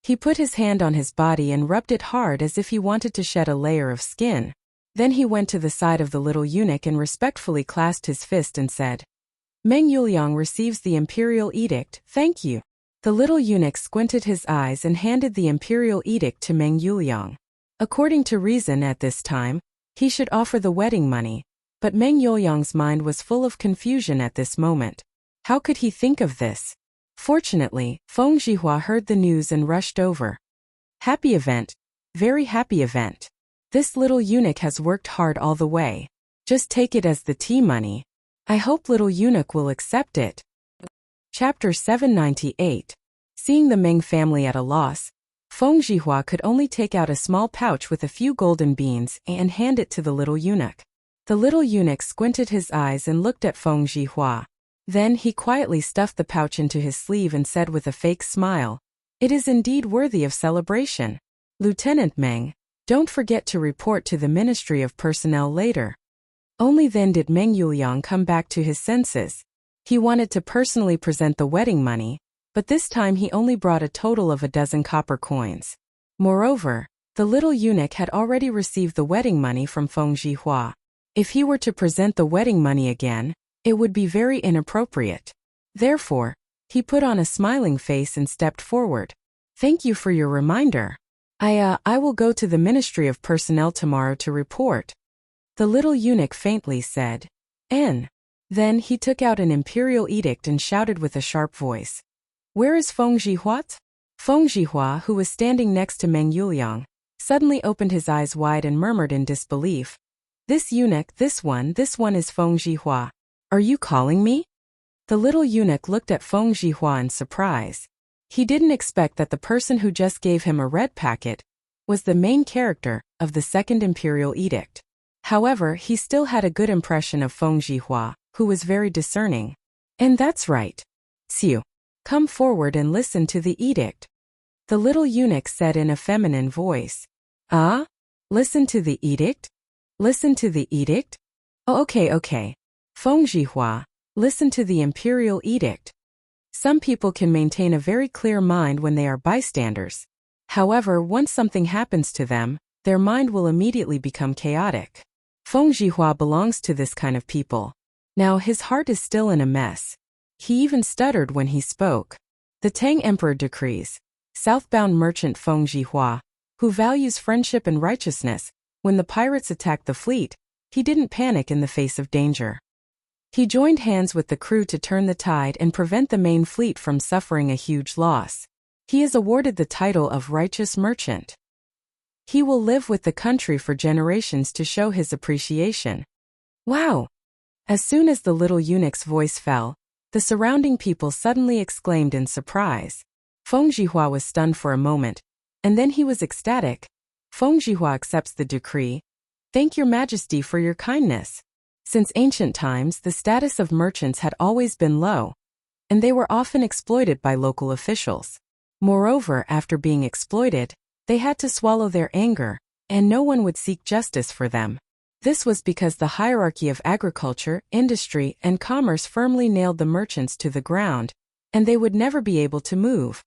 He put his hand on his body and rubbed it hard as if he wanted to shed a layer of skin. Then he went to the side of the little eunuch and respectfully clasped his fist and said, "Meng Yuliang receives the imperial edict, thank you." The little eunuch squinted his eyes and handed the imperial edict to Meng Yuliang. According to reason at this time, he should offer the wedding money, but Meng Yuliang's mind was full of confusion at this moment. How could he think of this? Fortunately, Feng Zhihua heard the news and rushed over. "Happy event. Very happy event. This little eunuch has worked hard all the way. Just take it as the tea money. I hope little eunuch will accept it." Chapter 798. Seeing the Meng family at a loss, Feng Zhihua could only take out a small pouch with a few golden beans and hand it to the little eunuch. The little eunuch squinted his eyes and looked at Feng Zhihua. Then he quietly stuffed the pouch into his sleeve and said with a fake smile, "It is indeed worthy of celebration. Lieutenant Meng, don't forget to report to the Ministry of Personnel later." Only then did Meng Yuliang come back to his senses. He wanted to personally present the wedding money, but this time he only brought a total of 12 copper coins. Moreover, the little eunuch had already received the wedding money from Feng Zhihua. If he were to present the wedding money again, it would be very inappropriate. Therefore, he put on a smiling face and stepped forward. "Thank you for your reminder. I will go to the Ministry of Personnel tomorrow to report." The little eunuch faintly said, "N." Then he took out an imperial edict and shouted with a sharp voice, "Where is Feng Zhihua?" Feng Zhihua, who was standing next to Meng Yuliang, suddenly opened his eyes wide and murmured in disbelief, "This eunuch, this one is Feng Zhihua. Are you calling me?" The little eunuch looked at Feng Zhihua in surprise. He didn't expect that the person who just gave him a red packet was the main character of the second imperial edict. However, he still had a good impression of Feng Zhihua, who was very discerning. "And that's right. Xiu, come forward and listen to the edict," the little eunuch said in a feminine voice. "Ah? Listen to the edict? Listen to the edict? Oh, okay. Feng Zhihua, listen to the imperial edict." Some people can maintain a very clear mind when they are bystanders. However, once something happens to them, their mind will immediately become chaotic. Feng Zhihua belongs to this kind of people. Now his heart is still in a mess. He even stuttered when he spoke. The Tang Emperor decrees, southbound merchant Feng Zhihua, who values friendship and righteousness, when the pirates attacked the fleet, he didn't panic in the face of danger. He joined hands with the crew to turn the tide and prevent the main fleet from suffering a huge loss. He is awarded the title of Righteous Merchant. He will live with the country for generations to show his appreciation. Wow! As soon as the little eunuch's voice fell, the surrounding people suddenly exclaimed in surprise. Feng Zhihua was stunned for a moment, and then he was ecstatic. Feng Zhihua accepts the decree. Thank your majesty for your kindness. Since ancient times, the status of merchants had always been low, and they were often exploited by local officials. Moreover, after being exploited, they had to swallow their anger, and no one would seek justice for them. This was because the hierarchy of agriculture, industry, and commerce firmly nailed the merchants to the ground, and they would never be able to move.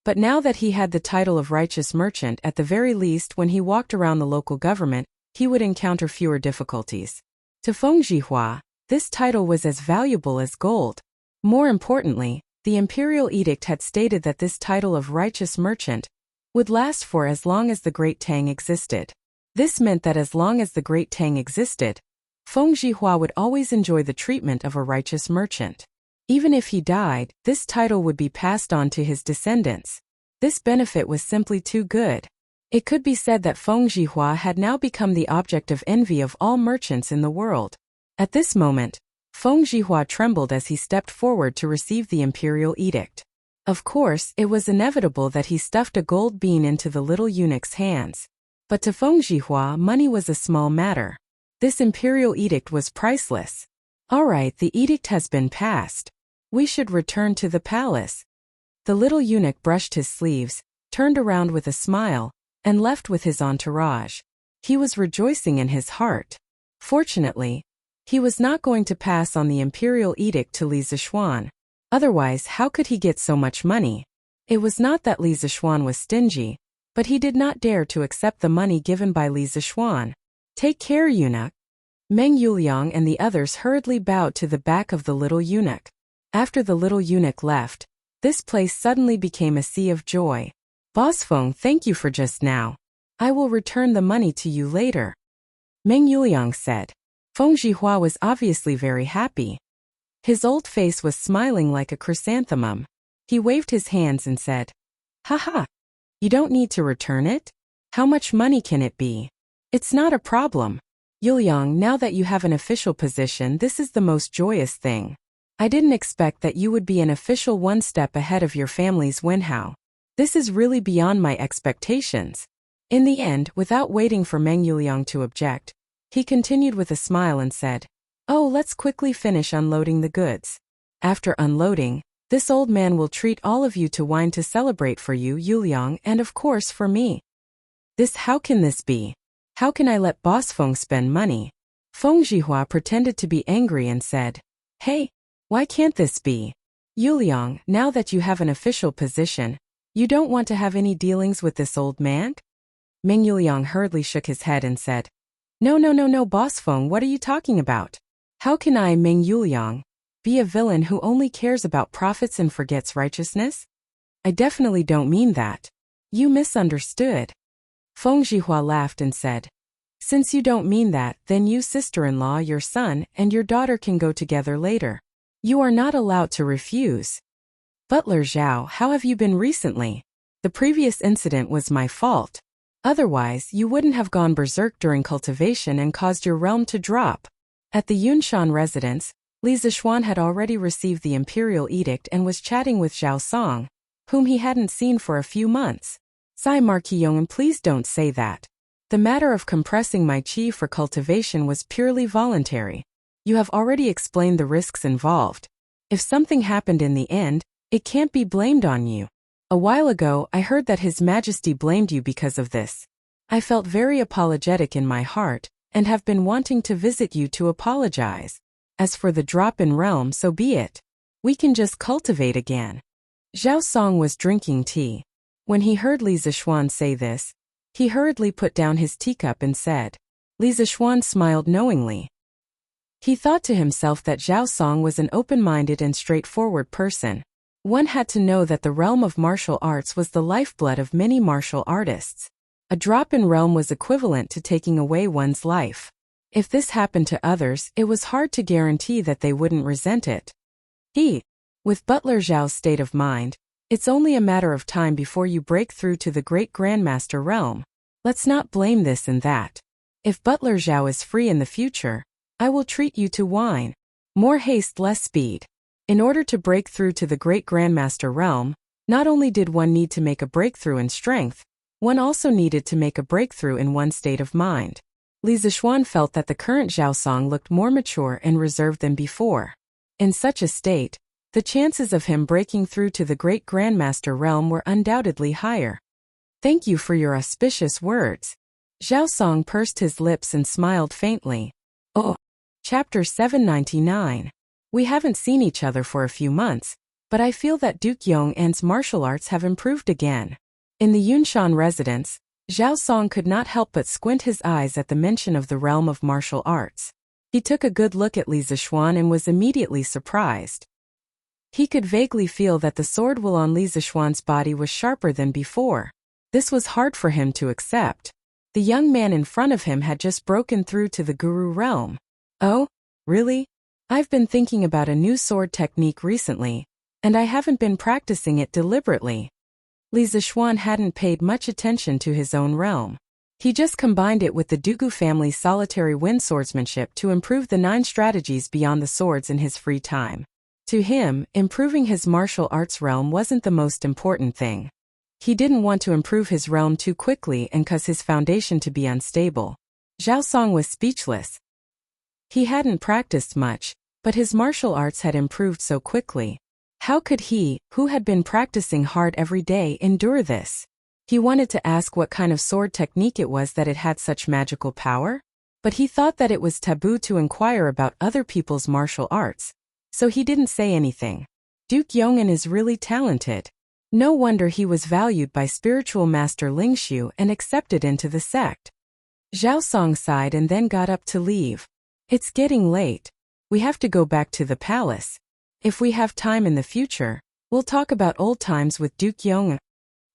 But now that he had the title of Righteous Merchant, at the very least when he walked around the local government, he would encounter fewer difficulties. To Feng Zhihua, this title was as valuable as gold. More importantly, the imperial edict had stated that this title of Righteous Merchant would last for as long as the Great Tang existed. This meant that as long as the Great Tang existed, Feng Zhihua would always enjoy the treatment of a righteous merchant. Even if he died, this title would be passed on to his descendants. This benefit was simply too good. It could be said that Feng Zhihua had now become the object of envy of all merchants in the world. At this moment, Feng Zhihua trembled as he stepped forward to receive the imperial edict. Of course, it was inevitable that he stuffed a gold bean into the little eunuch's hands. But to Feng Zhihua, money was a small matter. This imperial edict was priceless. All right, the edict has been passed. We should return to the palace. The little eunuch brushed his sleeves, turned around with a smile, and left with his entourage. He was rejoicing in his heart. Fortunately, he was not going to pass on the imperial edict to Li Zishuan. Otherwise, how could he get so much money? It was not that Li Zishuan was stingy, but he did not dare to accept the money given by Li Zishuan. Take care, eunuch. Meng Yuliang and the others hurriedly bowed to the back of the little eunuch. After the little eunuch left, this place suddenly became a sea of joy. Boss Feng, thank you for just now. I will return the money to you later. Meng Yuliang said. Feng Zhihua was obviously very happy. His old face was smiling like a chrysanthemum. He waved his hands and said, "Haha, you don't need to return it? How much money can it be? It's not a problem. Yuliang, now that you have an official position, this is the most joyous thing. I didn't expect that you would be an official one step ahead of your family's Wenhao. This is really beyond my expectations." In the end, without waiting for Meng Yuliang to object, he continued with a smile and said, "Oh, let's quickly finish unloading the goods. After unloading, this old man will treat all of you to wine to celebrate for you, Yuliang, and of course for me." How can this be? How can I let Boss Feng spend money? Feng Zhihua pretended to be angry and said, "Hey, why can't this be? Yuliang, now that you have an official position, you don't want to have any dealings with this old man?" Meng Yuliang hurriedly shook his head and said, No, Boss Feng, what are you talking about? How can I, Meng Yuliang, be a villain who only cares about profits and forgets righteousness? I definitely don't mean that. You misunderstood. Feng Zhihua laughed and said, "Since you don't mean that, then you sister-in-law, your son, and your daughter can go together later. You are not allowed to refuse." "Butler Zhao, how have you been recently? The previous incident was my fault. Otherwise, you wouldn't have gone berserk during cultivation and caused your realm to drop." At the Yunshan residence, Li Zishuan had already received the imperial edict and was chatting with Zhao Song, whom he hadn't seen for a few months. "Sai Marquillon, please don't say that. The matter of compressing my qi for cultivation was purely voluntary. You have already explained the risks involved. If something happened in the end, it can't be blamed on you. A while ago, I heard that His Majesty blamed you because of this. I felt very apologetic in my heart, and have been wanting to visit you to apologize. As for the drop in realm, so be it. We can just cultivate again." Zhao Song was drinking tea. When he heard Li Zishuan say this, he hurriedly put down his teacup and said. Li Zishuan smiled knowingly. He thought to himself that Zhao Song was an open-minded and straightforward person. One had to know that the realm of martial arts was the lifeblood of many martial artists. A drop in realm was equivalent to taking away one's life. If this happened to others, it was hard to guarantee that they wouldn't resent it. With Butler Zhao's state of mind, it's only a matter of time before you break through to the great Grandmaster realm. Let's not blame this and that. If Butler Zhao is free in the future, I will treat you to wine. More haste, less speed. In order to break through to the great Grandmaster realm, not only did one need to make a breakthrough in strength, one also needed to make a breakthrough in one's state of mind. Li Zixuan felt that the current Zhao Song looked more mature and reserved than before. In such a state, the chances of him breaking through to the great Grandmaster realm were undoubtedly higher. Thank you for your auspicious words. Zhao Song pursed his lips and smiled faintly. Oh. Chapter 799. We haven't seen each other for a few months, but I feel that Duke Yong'an's martial arts have improved again. In the Yunshan residence, Zhao Song could not help but squint his eyes at the mention of the realm of martial arts. He took a good look at Li Zixuan and was immediately surprised. He could vaguely feel that the sword will on Li Zixuan's body was sharper than before. This was hard for him to accept. The young man in front of him had just broken through to the guru realm. Oh, really? I've been thinking about a new sword technique recently, and I haven't been practicing it deliberately. Li Zixuan hadn't paid much attention to his own realm. He just combined it with the Dugu family's solitary wind swordsmanship to improve the 9 strategies beyond the swords in his free time. To him, improving his martial arts realm wasn't the most important thing. He didn't want to improve his realm too quickly and cause his foundation to be unstable. Zhao Song was speechless. He hadn't practiced much, but his martial arts had improved so quickly. How could he, who had been practicing hard every day, endure this? He wanted to ask what kind of sword technique it was that it had such magical power, but he thought that it was taboo to inquire about other people's martial arts, so he didn't say anything. Duke Yong'an is really talented. No wonder he was valued by spiritual master Lingxiu and accepted into the sect. Zhao Song sighed and then got up to leave. It's getting late. We have to go back to the palace. If we have time in the future, we'll talk about old times with Duke Yong'an.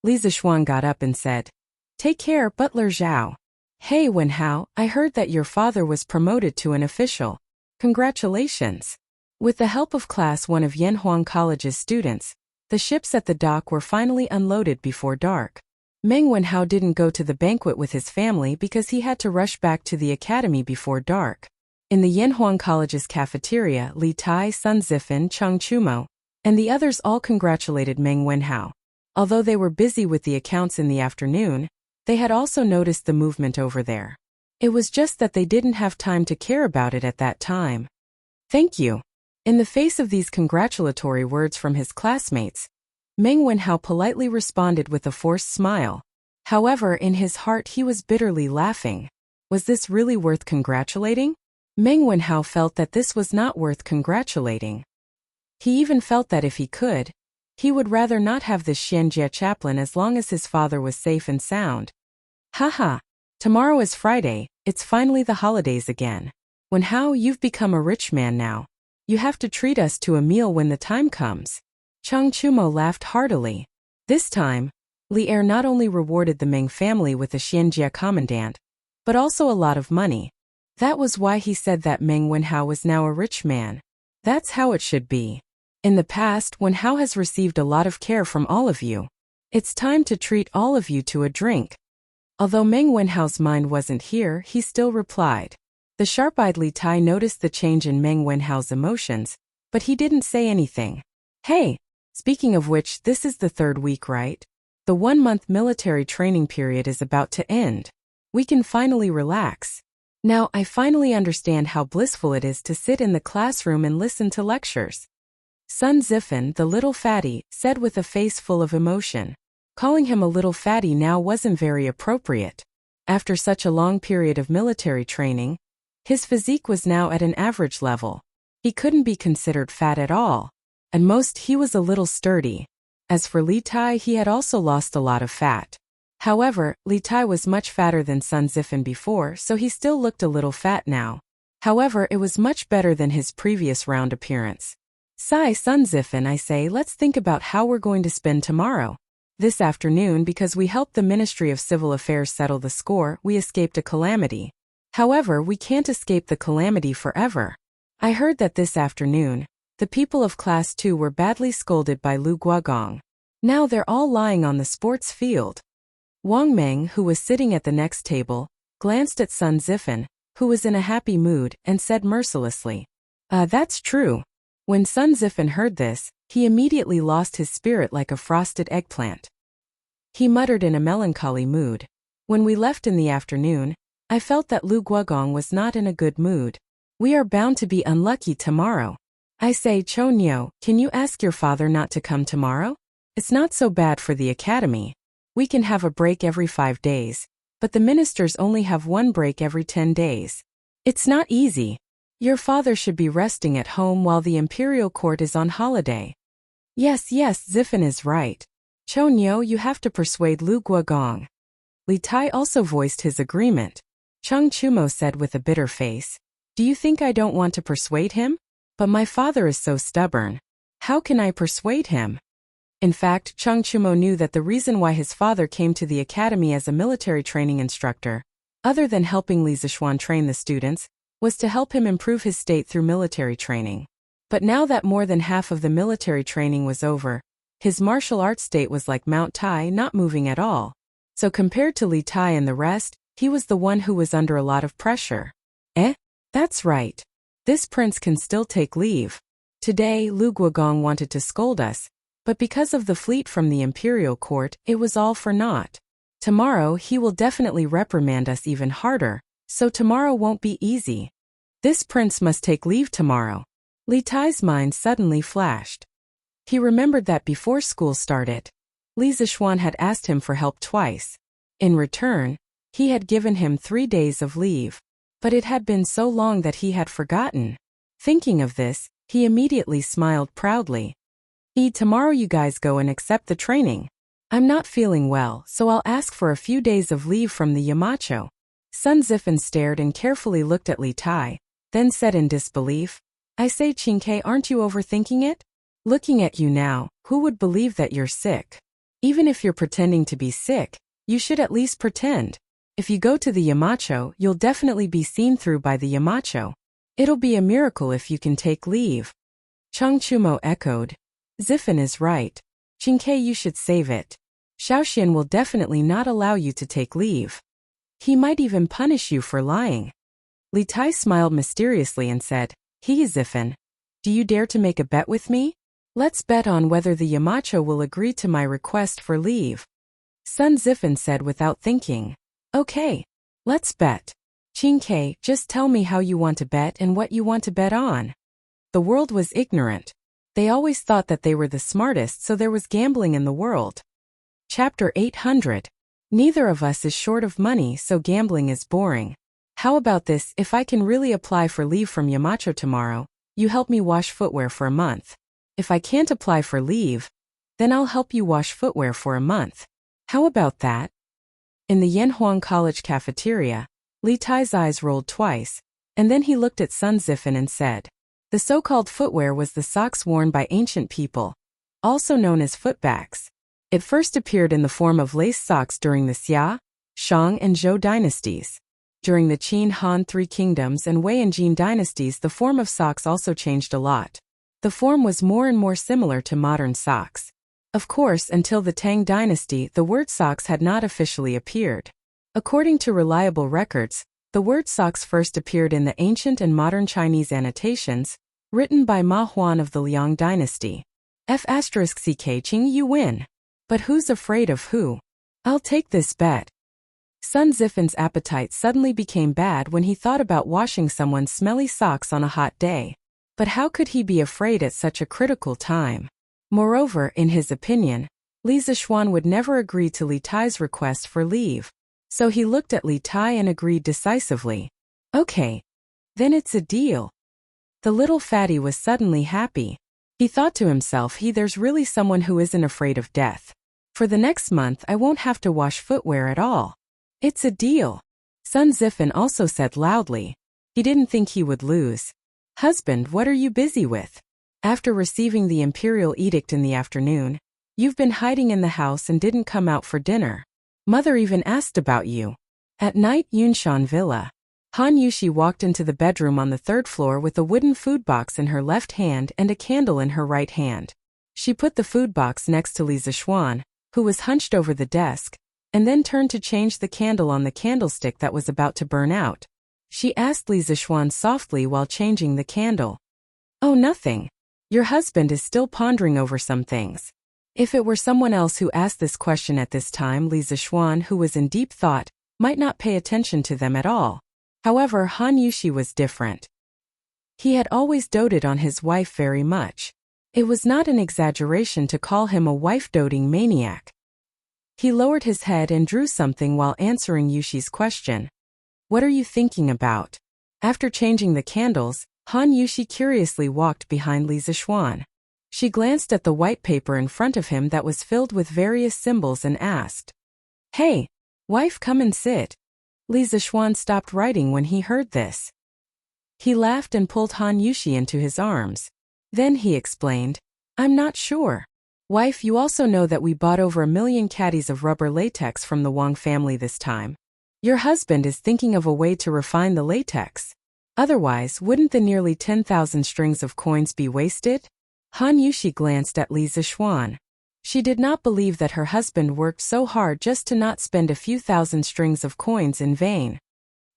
Li Zixuan got up and said, Take care, Butler Zhao. Hey Wenhao, I heard that your father was promoted to an official. Congratulations. With the help of Class 1 of Yanhuang College's students, the ships at the dock were finally unloaded before dark. Meng Wenhao didn't go to the banquet with his family because he had to rush back to the academy before dark. In the Yanhuang College's cafeteria, Li Tai, Sun Zifan, Cheng Chumo, and the others all congratulated Meng Wenhao. Although they were busy with the accounts in the afternoon, they had also noticed the movement over there. It was just that they didn't have time to care about it at that time. Thank you. In the face of these congratulatory words from his classmates, Meng Wenhao politely responded with a forced smile. However, in his heart he was bitterly laughing. Was this really worth congratulating? Meng Wenhao felt that this was not worth congratulating. He even felt that if he could, he would rather not have this Xianjia chaplain as long as his father was safe and sound. Haha, tomorrow is Friday, it's finally the holidays again. Wenhao, you've become a rich man now. You have to treat us to a meal when the time comes. Cheng Chumo laughed heartily. This time, Li Er not only rewarded the Meng family with a Xianjia commandant, but also a lot of money. That was why he said that Meng Wenhao was now a rich man. That's how it should be. In the past, Wenhao has received a lot of care from all of you. It's time to treat all of you to a drink. Although Meng Wenhao's mind wasn't here, he still replied. The sharp-eyed Li Tai noticed the change in Meng Wenhao's emotions, but he didn't say anything. Hey, speaking of which, this is the 3rd week, right? The 1-month military training period is about to end. We can finally relax. Now I finally understand how blissful it is to sit in the classroom and listen to lectures. Sun Zifan, the little fatty, said with a face full of emotion. Calling him a little fatty now wasn't very appropriate. After such a long period of military training, his physique was now at an average level. He couldn't be considered fat at all. At most he was a little sturdy. As for Li Tai, he had also lost a lot of fat. However, Li Tai was much fatter than Sun Zifan before, so he still looked a little fat now. However, it was much better than his previous round appearance. Sigh, Sun Zifan, I say, let's think about how we're going to spend tomorrow. This afternoon, because we helped the Ministry of Civil Affairs settle the score, we escaped a calamity. However, we can't escape the calamity forever. I heard that this afternoon, the people of Class 2 were badly scolded by Lu Guogong. Now they're all lying on the sports field. Wang Meng, who was sitting at the next table, glanced at Sun Zifen, who was in a happy mood, and said mercilessly, That's true. When Sun Zifen heard this, he immediately lost his spirit like a frosted eggplant. He muttered in a melancholy mood. When we left in the afternoon, I felt that Lu Guogong was not in a good mood. We are bound to be unlucky tomorrow. I say, Chonyo, can you ask your father not to come tomorrow? It's not so bad for the academy. We can have a break every 5 days, but the ministers only have one break every 10 days. It's not easy. Your father should be resting at home while the imperial court is on holiday. Yes, Zifen is right. Chonyo, you have to persuade Lu Guogong. Li Tai also voiced his agreement. Chung Chumo said with a bitter face, Do you think I don't want to persuade him? But my father is so stubborn. How can I persuade him? In fact, Chung Chumo knew that the reason why his father came to the academy as a military training instructor, other than helping Li Zishuan train the students, was to help him improve his state through military training. But now that more than half of the military training was over, his martial arts state was like Mount Tai, not moving at all. So compared to Li Tai and the rest, he was the one who was under a lot of pressure. That's right. This prince can still take leave. Today, Lu Guogong wanted to scold us, but because of the fleet from the imperial court, it was all for naught. Tomorrow he will definitely reprimand us even harder, so tomorrow won't be easy. This prince must take leave tomorrow. Li Tai's mind suddenly flashed. He remembered that before school started, Li Zishuan had asked him for help twice. In return, he had given him 3 days of leave. But it had been so long that he had forgotten. Thinking of this, he immediately smiled proudly. Tomorrow you guys go and accept the training. I'm not feeling well, so I'll ask for a few days of leave from the Yamacho. Sun Zifen stared and carefully looked at Li Tai, then said in disbelief, I say Qingke, aren't you overthinking it? Looking at you now, who would believe that you're sick? Even if you're pretending to be sick, you should at least pretend. If you go to the Yamacho, you'll definitely be seen through by the Yamacho. It'll be a miracle if you can take leave. Chung Chumo echoed. Zifen is right. Qingke, you should save it. Shaoxian will definitely not allow you to take leave. He might even punish you for lying. Li Tai smiled mysteriously and said, Zifen. Do you dare to make a bet with me? Let's bet on whether the Yamacho will agree to my request for leave. Sun Zifen said without thinking. Okay, let's bet. Qingke, just tell me how you want to bet and what you want to bet on. The world was ignorant. They always thought that they were the smartest, so there was gambling in the world. Chapter 800. Neither of us is short of money, so gambling is boring. How about this, if I can really apply for leave from Yamacho tomorrow, you help me wash footwear for a month. If I can't apply for leave, then I'll help you wash footwear for a month. How about that? In the Yanhuang College cafeteria, Li Tai's eyes rolled twice, and then he looked at Sun Zifen and said, The so-called footwear was the socks worn by ancient people, also known as footbacks. It first appeared in the form of lace socks during the Xia, Shang and Zhou dynasties. During the Qin Han Three Kingdoms and Wei and Jin dynasties, the form of socks also changed a lot. The form was more and more similar to modern socks. Of course, until the Tang dynasty, the word socks had not officially appeared. According to reliable records, the word socks first appeared in the ancient and modern Chinese annotations, written by Ma Huan of the Liang dynasty. F***ck Qing, you win. But who's afraid of who? I'll take this bet. Sun Zifen's appetite suddenly became bad when he thought about washing someone's smelly socks on a hot day. But how could he be afraid at such a critical time? Moreover, in his opinion, Li Zishuan would never agree to Li Tai's request for leave. So he looked at Li Tai and agreed decisively. Okay. Then it's a deal. The little fatty was suddenly happy. He thought to himself, there's really someone who isn't afraid of death. For the next month I won't have to wash footwear at all. It's a deal. Sun Zifen also said loudly. He didn't think he would lose. Husband, what are you busy with? After receiving the imperial edict in the afternoon, you've been hiding in the house and didn't come out for dinner. Mother even asked about you. At night, Yunshan Villa. Han Yushi walked into the bedroom on the third floor with a wooden food box in her left hand and a candle in her right hand. She put the food box next to Li Zixuan, who was hunched over the desk, and then turned to change the candle on the candlestick that was about to burn out. She asked Li Zixuan softly while changing the candle. "Oh, nothing. Your husband is still pondering over some things." If it were someone else who asked this question at this time, Li Zixuan, who was in deep thought, might not pay attention to them at all. However, Han Yushi was different. He had always doted on his wife very much. It was not an exaggeration to call him a wife-doting maniac. He lowered his head and drew something while answering Yushi's question. "What are you thinking about?" After changing the candles, Han Yushi curiously walked behind Li Zixuan. She glanced at the white paper in front of him that was filled with various symbols and asked, "Hey, wife, come and sit." Li Zixuan stopped writing when he heard this. He laughed and pulled Han Yushi into his arms. Then he explained, "I'm not sure. Wife, you also know that we bought over 1,000,000 caddies of rubber latex from the Wang family this time. Your husband is thinking of a way to refine the latex. Otherwise, wouldn't the nearly 10,000 strings of coins be wasted?" Han Yushi glanced at Li Zixuan. She did not believe that her husband worked so hard just to not spend a few thousand strings of coins in vain.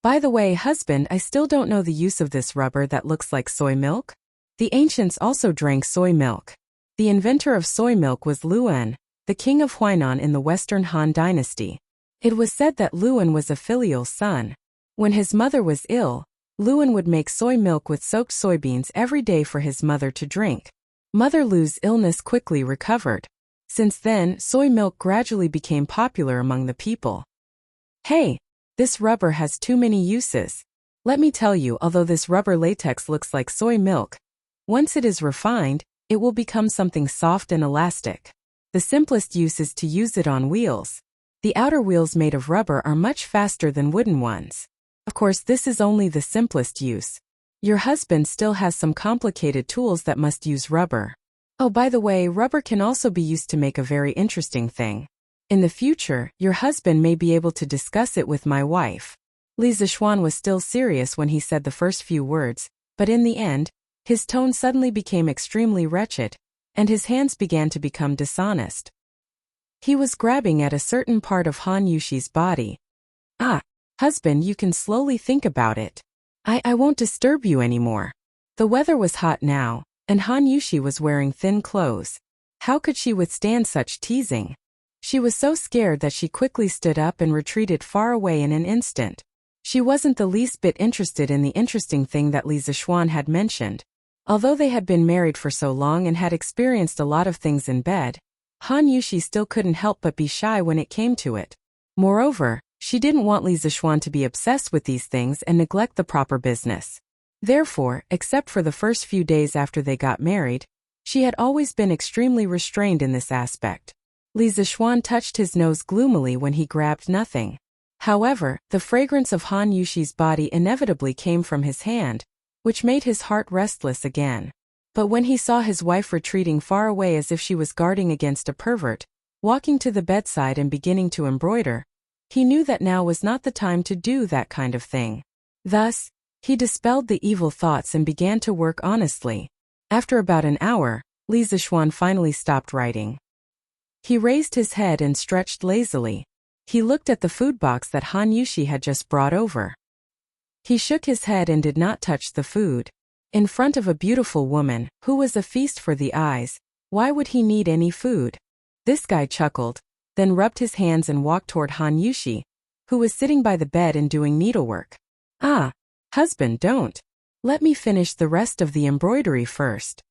"By the way, husband, I still don't know the use of this rubber that looks like soy milk. The ancients also drank soy milk. The inventor of soy milk was Luan, the king of Huainan in the Western Han dynasty. It was said that Luan was a filial son. When his mother was ill, Luan would make soy milk with soaked soybeans every day for his mother to drink. Mother Lu's illness quickly recovered. Since then, soy milk gradually became popular among the people. Hey, this rubber has too many uses. Let me tell you, although this rubber latex looks like soy milk, once it is refined, it will become something soft and elastic. The simplest use is to use it on wheels. The outer wheels made of rubber are much faster than wooden ones. Of course, this is only the simplest use. Your husband still has some complicated tools that must use rubber. Oh, by the way, rubber can also be used to make a very interesting thing. In the future, your husband may be able to discuss it with my wife." Li Zixuan was still serious when he said the first few words, but in the end, his tone suddenly became extremely wretched, and his hands began to become dishonest. He was grabbing at a certain part of Han Yushi's body. "Ah, husband, you can slowly think about it. I won't disturb you anymore." The weather was hot now, and Han Yushi was wearing thin clothes. How could she withstand such teasing? She was so scared that she quickly stood up and retreated far away in an instant. She wasn't the least bit interested in the interesting thing that Li Zixuan had mentioned. Although they had been married for so long and had experienced a lot of things in bed, Han Yushi still couldn't help but be shy when it came to it. Moreover, she didn't want Li Zixuan to be obsessed with these things and neglect the proper business. Therefore, except for the first few days after they got married, she had always been extremely restrained in this aspect. Li Zixuan touched his nose gloomily when he grabbed nothing. However, the fragrance of Han Yushi's body inevitably came from his hand, which made his heart restless again. But when he saw his wife retreating far away as if she was guarding against a pervert, walking to the bedside and beginning to embroider, he knew that now was not the time to do that kind of thing. Thus, he dispelled the evil thoughts and began to work honestly. After about an hour, Li Zixuan finally stopped writing. He raised his head and stretched lazily. He looked at the food box that Han Yushi had just brought over. He shook his head and did not touch the food. In front of a beautiful woman, who was a feast for the eyes, why would he need any food? This guy chuckled, then rubbed his hands and walked toward Han Yushi, who was sitting by the bed and doing needlework. "Ah, husband, don't. Let me finish the rest of the embroidery first."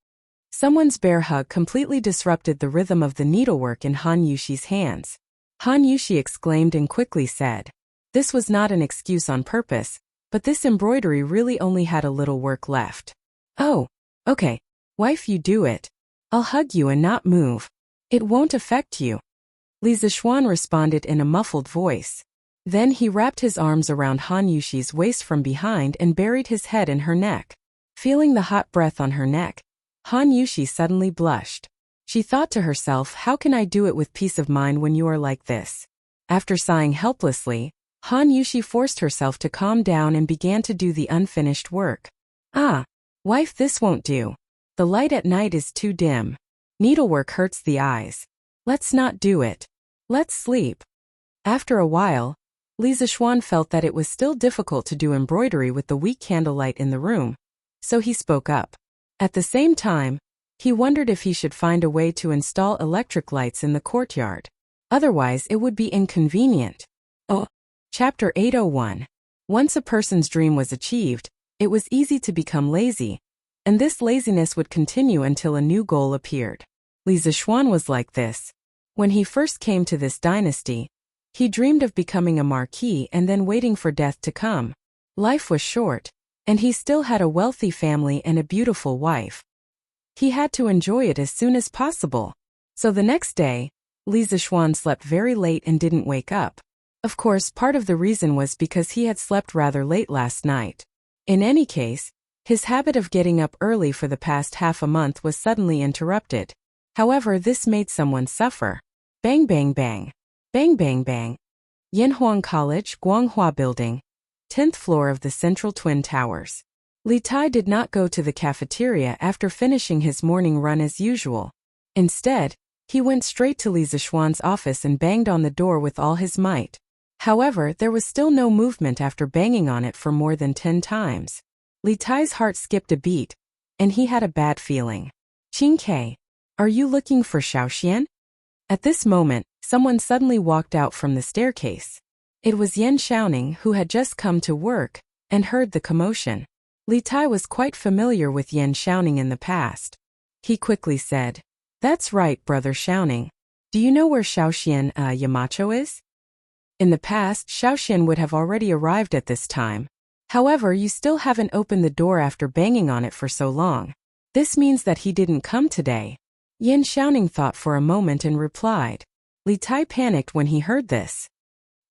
Someone's bear hug completely disrupted the rhythm of the needlework in Han Yushi's hands. Han Yushi exclaimed and quickly said, "This was not an excuse on purpose, but this embroidery really only had a little work left." "Oh, okay. Wife, you do it. I'll hug you and not move. It won't affect you." Li Zixuan responded in a muffled voice. Then he wrapped his arms around Han Yushi's waist from behind and buried his head in her neck. Feeling the hot breath on her neck, Han Yushi suddenly blushed. She thought to herself, how can I do it with peace of mind when you are like this? After sighing helplessly, Han Yushi forced herself to calm down and began to do the unfinished work. Ah, wife, this won't do. The light at night is too dim. Needlework hurts the eyes. Let's not do it. Let's sleep. After a while, Li Zixuan felt that it was still difficult to do embroidery with the weak candlelight in the room, so he spoke up. At the same time, he wondered if he should find a way to install electric lights in the courtyard. Otherwise, it would be inconvenient. Oh. Chapter 801. Once a person's dream was achieved, it was easy to become lazy, and this laziness would continue until a new goal appeared. Li Zixuan was like this. When he first came to this dynasty, he dreamed of becoming a marquis and then waiting for death to come. Life was short, and he still had a wealthy family and a beautiful wife. He had to enjoy it as soon as possible. So the next day, Li Zixuan slept very late and didn't wake up. Of course, part of the reason was because he had slept rather late last night. In any case, his habit of getting up early for the past half a month was suddenly interrupted. However, this made someone suffer. Bang bang bang. Bang bang bang. Yanhuang College, Guanghua Building. 10th floor of the Central Twin Towers. Li Tai did not go to the cafeteria after finishing his morning run as usual. Instead, he went straight to Li Zixuan's office and banged on the door with all his might. However, there was still no movement after banging on it for more than 10 times. Li Tai's heart skipped a beat, and he had a bad feeling. Qing Ke, are you looking for Xiaoxian? At this moment, someone suddenly walked out from the staircase. It was Yan Xiaoning, who had just come to work and heard the commotion. Li Tai was quite familiar with Yan Xiaoning in the past. He quickly said, "That's right, Brother Xiaoning. Do you know where Xiaoxian Yamacho is?" In the past, Xiaoxian would have already arrived at this time. However, you still haven't opened the door after banging on it for so long. This means that he didn't come today. Yan Xiaoning thought for a moment and replied. Li Tai panicked when he heard this.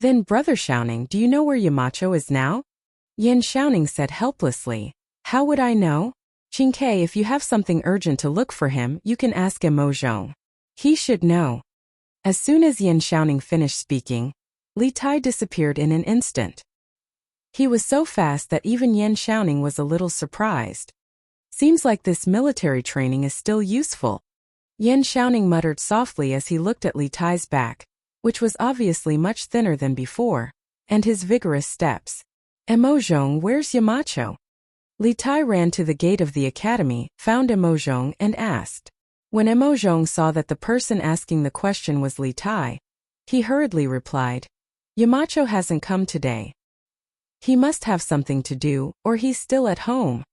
Then, Brother Xiaoning, do you know where Yamacho is now? Yan Xiaoning said helplessly. How would I know? Qing Ke, if you have something urgent to look for him, you can ask Mo Zhong. He should know. As soon as Yan Xiaoning finished speaking, Li Tai disappeared in an instant. He was so fast that even Yan Xiaoning was a little surprised. Seems like this military training is still useful. Yan Xiaoning muttered softly as he looked at Li Tai's back, which was obviously much thinner than before, and his vigorous steps. Mo Zhong, where's Yamacho? Li Tai ran to the gate of the academy, found Mo Zhong, and asked. When Mo Zhong saw that the person asking the question was Li Tai, he hurriedly replied, Yamacho hasn't come today. He must have something to do, or he's still at home.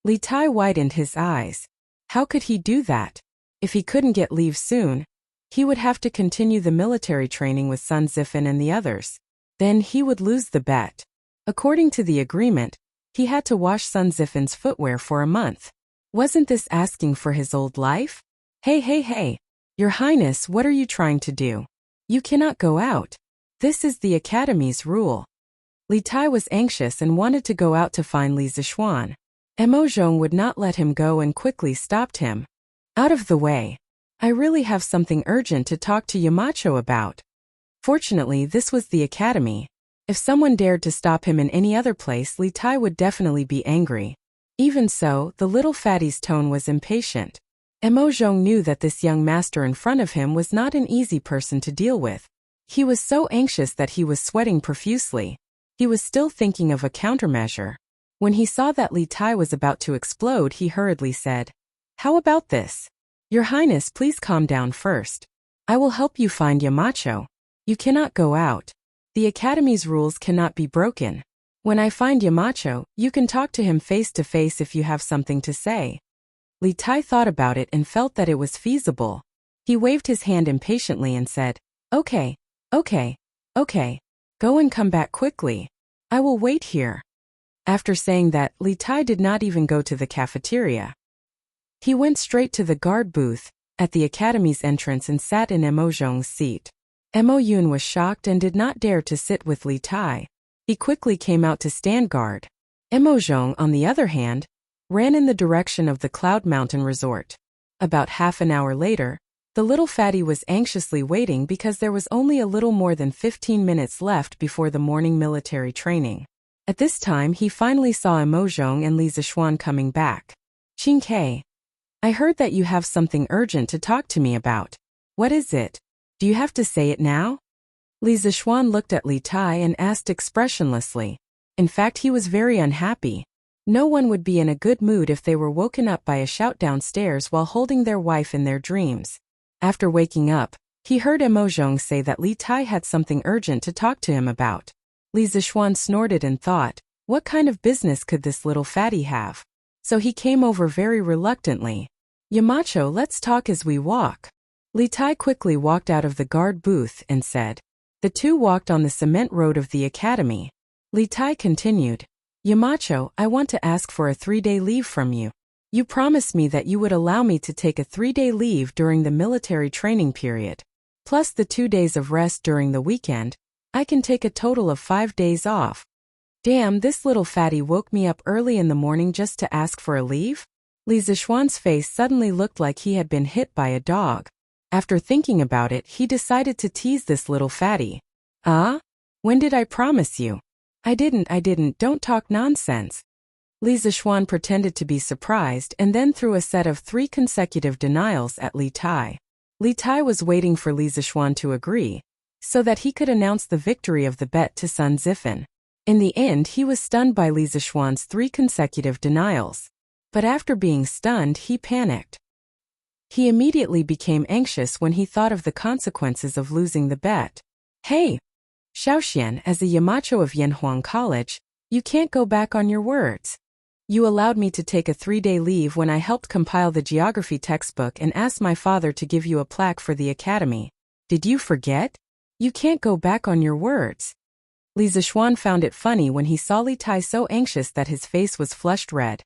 Li Tai widened his eyes. How could he do that? If he couldn't get leave soon, he would have to continue the military training with Sun Zifan and the others. Then he would lose the bet. According to the agreement, he had to wash Sun Zifan's footwear for a month. Wasn't this asking for his old life? Hey, Your Highness, what are you trying to do? You cannot go out. This is the academy's rule. Li Tai was anxious and wanted to go out to find Li Zixuan. Mo Zhong would not let him go and quickly stopped him. Out of the way. I really have something urgent to talk to Yamacho about. Fortunately, this was the academy. If someone dared to stop him in any other place, Li Tai would definitely be angry. Even so, the little fatty's tone was impatient. Mo Zhong knew that this young master in front of him was not an easy person to deal with. He was so anxious that he was sweating profusely. He was still thinking of a countermeasure. When he saw that Li Tai was about to explode, he hurriedly said, How about this? Your Highness, please calm down first. I will help you find Yamacho. You cannot go out. The Academy's rules cannot be broken. When I find Yamacho, you can talk to him face to face if you have something to say. Li Tai thought about it and felt that it was feasible. He waved his hand impatiently and said, Okay. Go and come back quickly. I will wait here. After saying that, Li Tai did not even go to the cafeteria. He went straight to the guard booth at the academy's entrance and sat in Mo Zhong's seat. Mo Yun was shocked and did not dare to sit with Li Tai. He quickly came out to stand guard. Mo Zhong, on the other hand, ran in the direction of the Cloud Mountain Resort. About half an hour later, The little fatty was anxiously waiting because there was only a little more than 15 minutes left before the morning military training. At this time he finally saw Immersing and Li Zixuan coming back. "Qingke, I heard that you have something urgent to talk to me about. What is it? Do you have to say it now?" Li Zixuan looked at Li Tai and asked expressionlessly. In fact, he was very unhappy. No one would be in a good mood if they were woken up by a shout downstairs while holding their wife in their dreams. After waking up, he heard Immersing say that Li Tai had something urgent to talk to him about. Li Zixuan snorted and thought, what kind of business could this little fatty have? So he came over very reluctantly. "Yamacho, let's talk as we walk." Li Tai quickly walked out of the guard booth and said. The two walked on the cement road of the academy. Li Tai continued, "Yamacho, I want to ask for a 3-day leave from you. You promised me that you would allow me to take a 3-day leave during the military training period. Plus the 2 days of rest during the weekend, I can take a total of 5 days off." Damn, this little fatty woke me up early in the morning just to ask for a leave? Li Zixuan's face suddenly looked like he had been hit by a dog. After thinking about it, he decided to tease this little fatty. When did I promise you? I didn't, don't talk nonsense." Li Zixuan pretended to be surprised and then threw a set of 3 consecutive denials at Li Tai. Li Tai was waiting for Li Zixuan to agree, so that he could announce the victory of the bet to Sun Zifan. In the end, he was stunned by Li Zixuan's 3 consecutive denials. But after being stunned, he panicked. He immediately became anxious when he thought of the consequences of losing the bet. "Hey, Xiaoxian, as a Yamacho of Yanhuang College, you can't go back on your words. You allowed me to take a 3-day leave when I helped compile the geography textbook and asked my father to give you a plaque for the academy. Did you forget? You can't go back on your words." Li Zixuan found it funny when he saw Li Tai so anxious that his face was flushed red,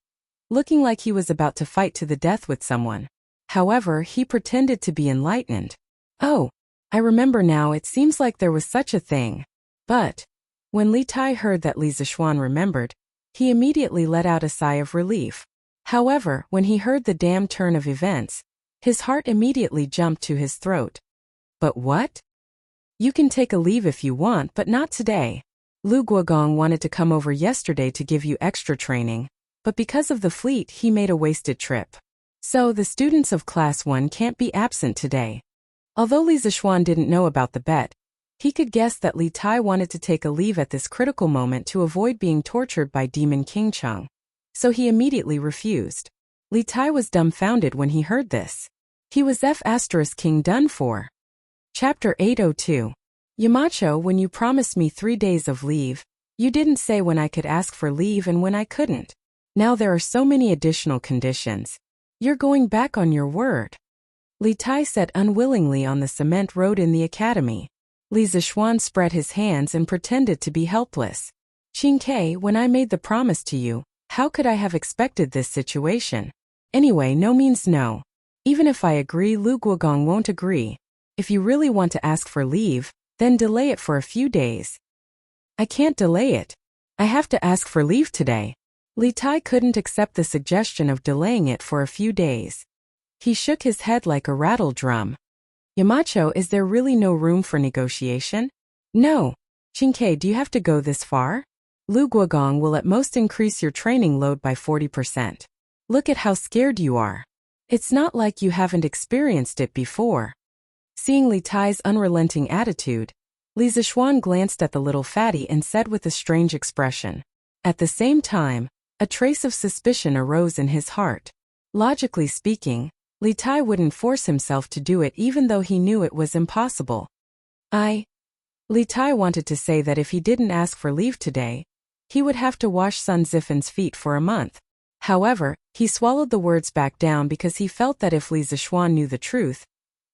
looking like he was about to fight to the death with someone. However, he pretended to be enlightened. "Oh, I remember now, it seems like there was such a thing." But when Li Tai heard that Li Zixuan remembered, he immediately let out a sigh of relief. However, when he heard the damn turn of events, his heart immediately jumped to his throat. "But what? You can take a leave if you want, but not today. Lu Guogong wanted to come over yesterday to give you extra training, but because of the fleet he made a wasted trip. So the students of Class 1 can't be absent today." Although Li Zixuan didn't know about the bet, he could guess that Li Tai wanted to take a leave at this critical moment to avoid being tortured by Demon King Cheng. So he immediately refused. Li Tai was dumbfounded when he heard this. He was King done for. Chapter 802. Yamacho, when you promised me 3 days of leave, you didn't say when I could ask for leave and when I couldn't. Now there are so many additional conditions. You're going back on your word. Li Tai sat unwillingly on the cement road in the academy. Li Zixuan spread his hands and pretended to be helpless. "Qingke, when I made the promise to you, how could I have expected this situation? Anyway, no means no. Even if I agree, Lu Guogong won't agree. If you really want to ask for leave, then delay it for a few days." "I can't delay it. I have to ask for leave today." Li Tai couldn't accept the suggestion of delaying it for a few days. He shook his head like a rattle drum. "Yamacho, is there really no room for negotiation?" "No. Qingke, do you have to go this far? Lu Guogong will at most increase your training load by 40%. Look at how scared you are. It's not like you haven't experienced it before." Seeing Li Tai's unrelenting attitude, Li Zixuan glanced at the little fatty and said with a strange expression. At the same time, a trace of suspicion arose in his heart. Logically speaking, Li Tai wouldn't force himself to do it even though he knew it was impossible. Li Tai wanted to say that if he didn't ask for leave today, he would have to wash Sun Zifan's feet for a month. However, he swallowed the words back down because he felt that if Li Zixuan knew the truth,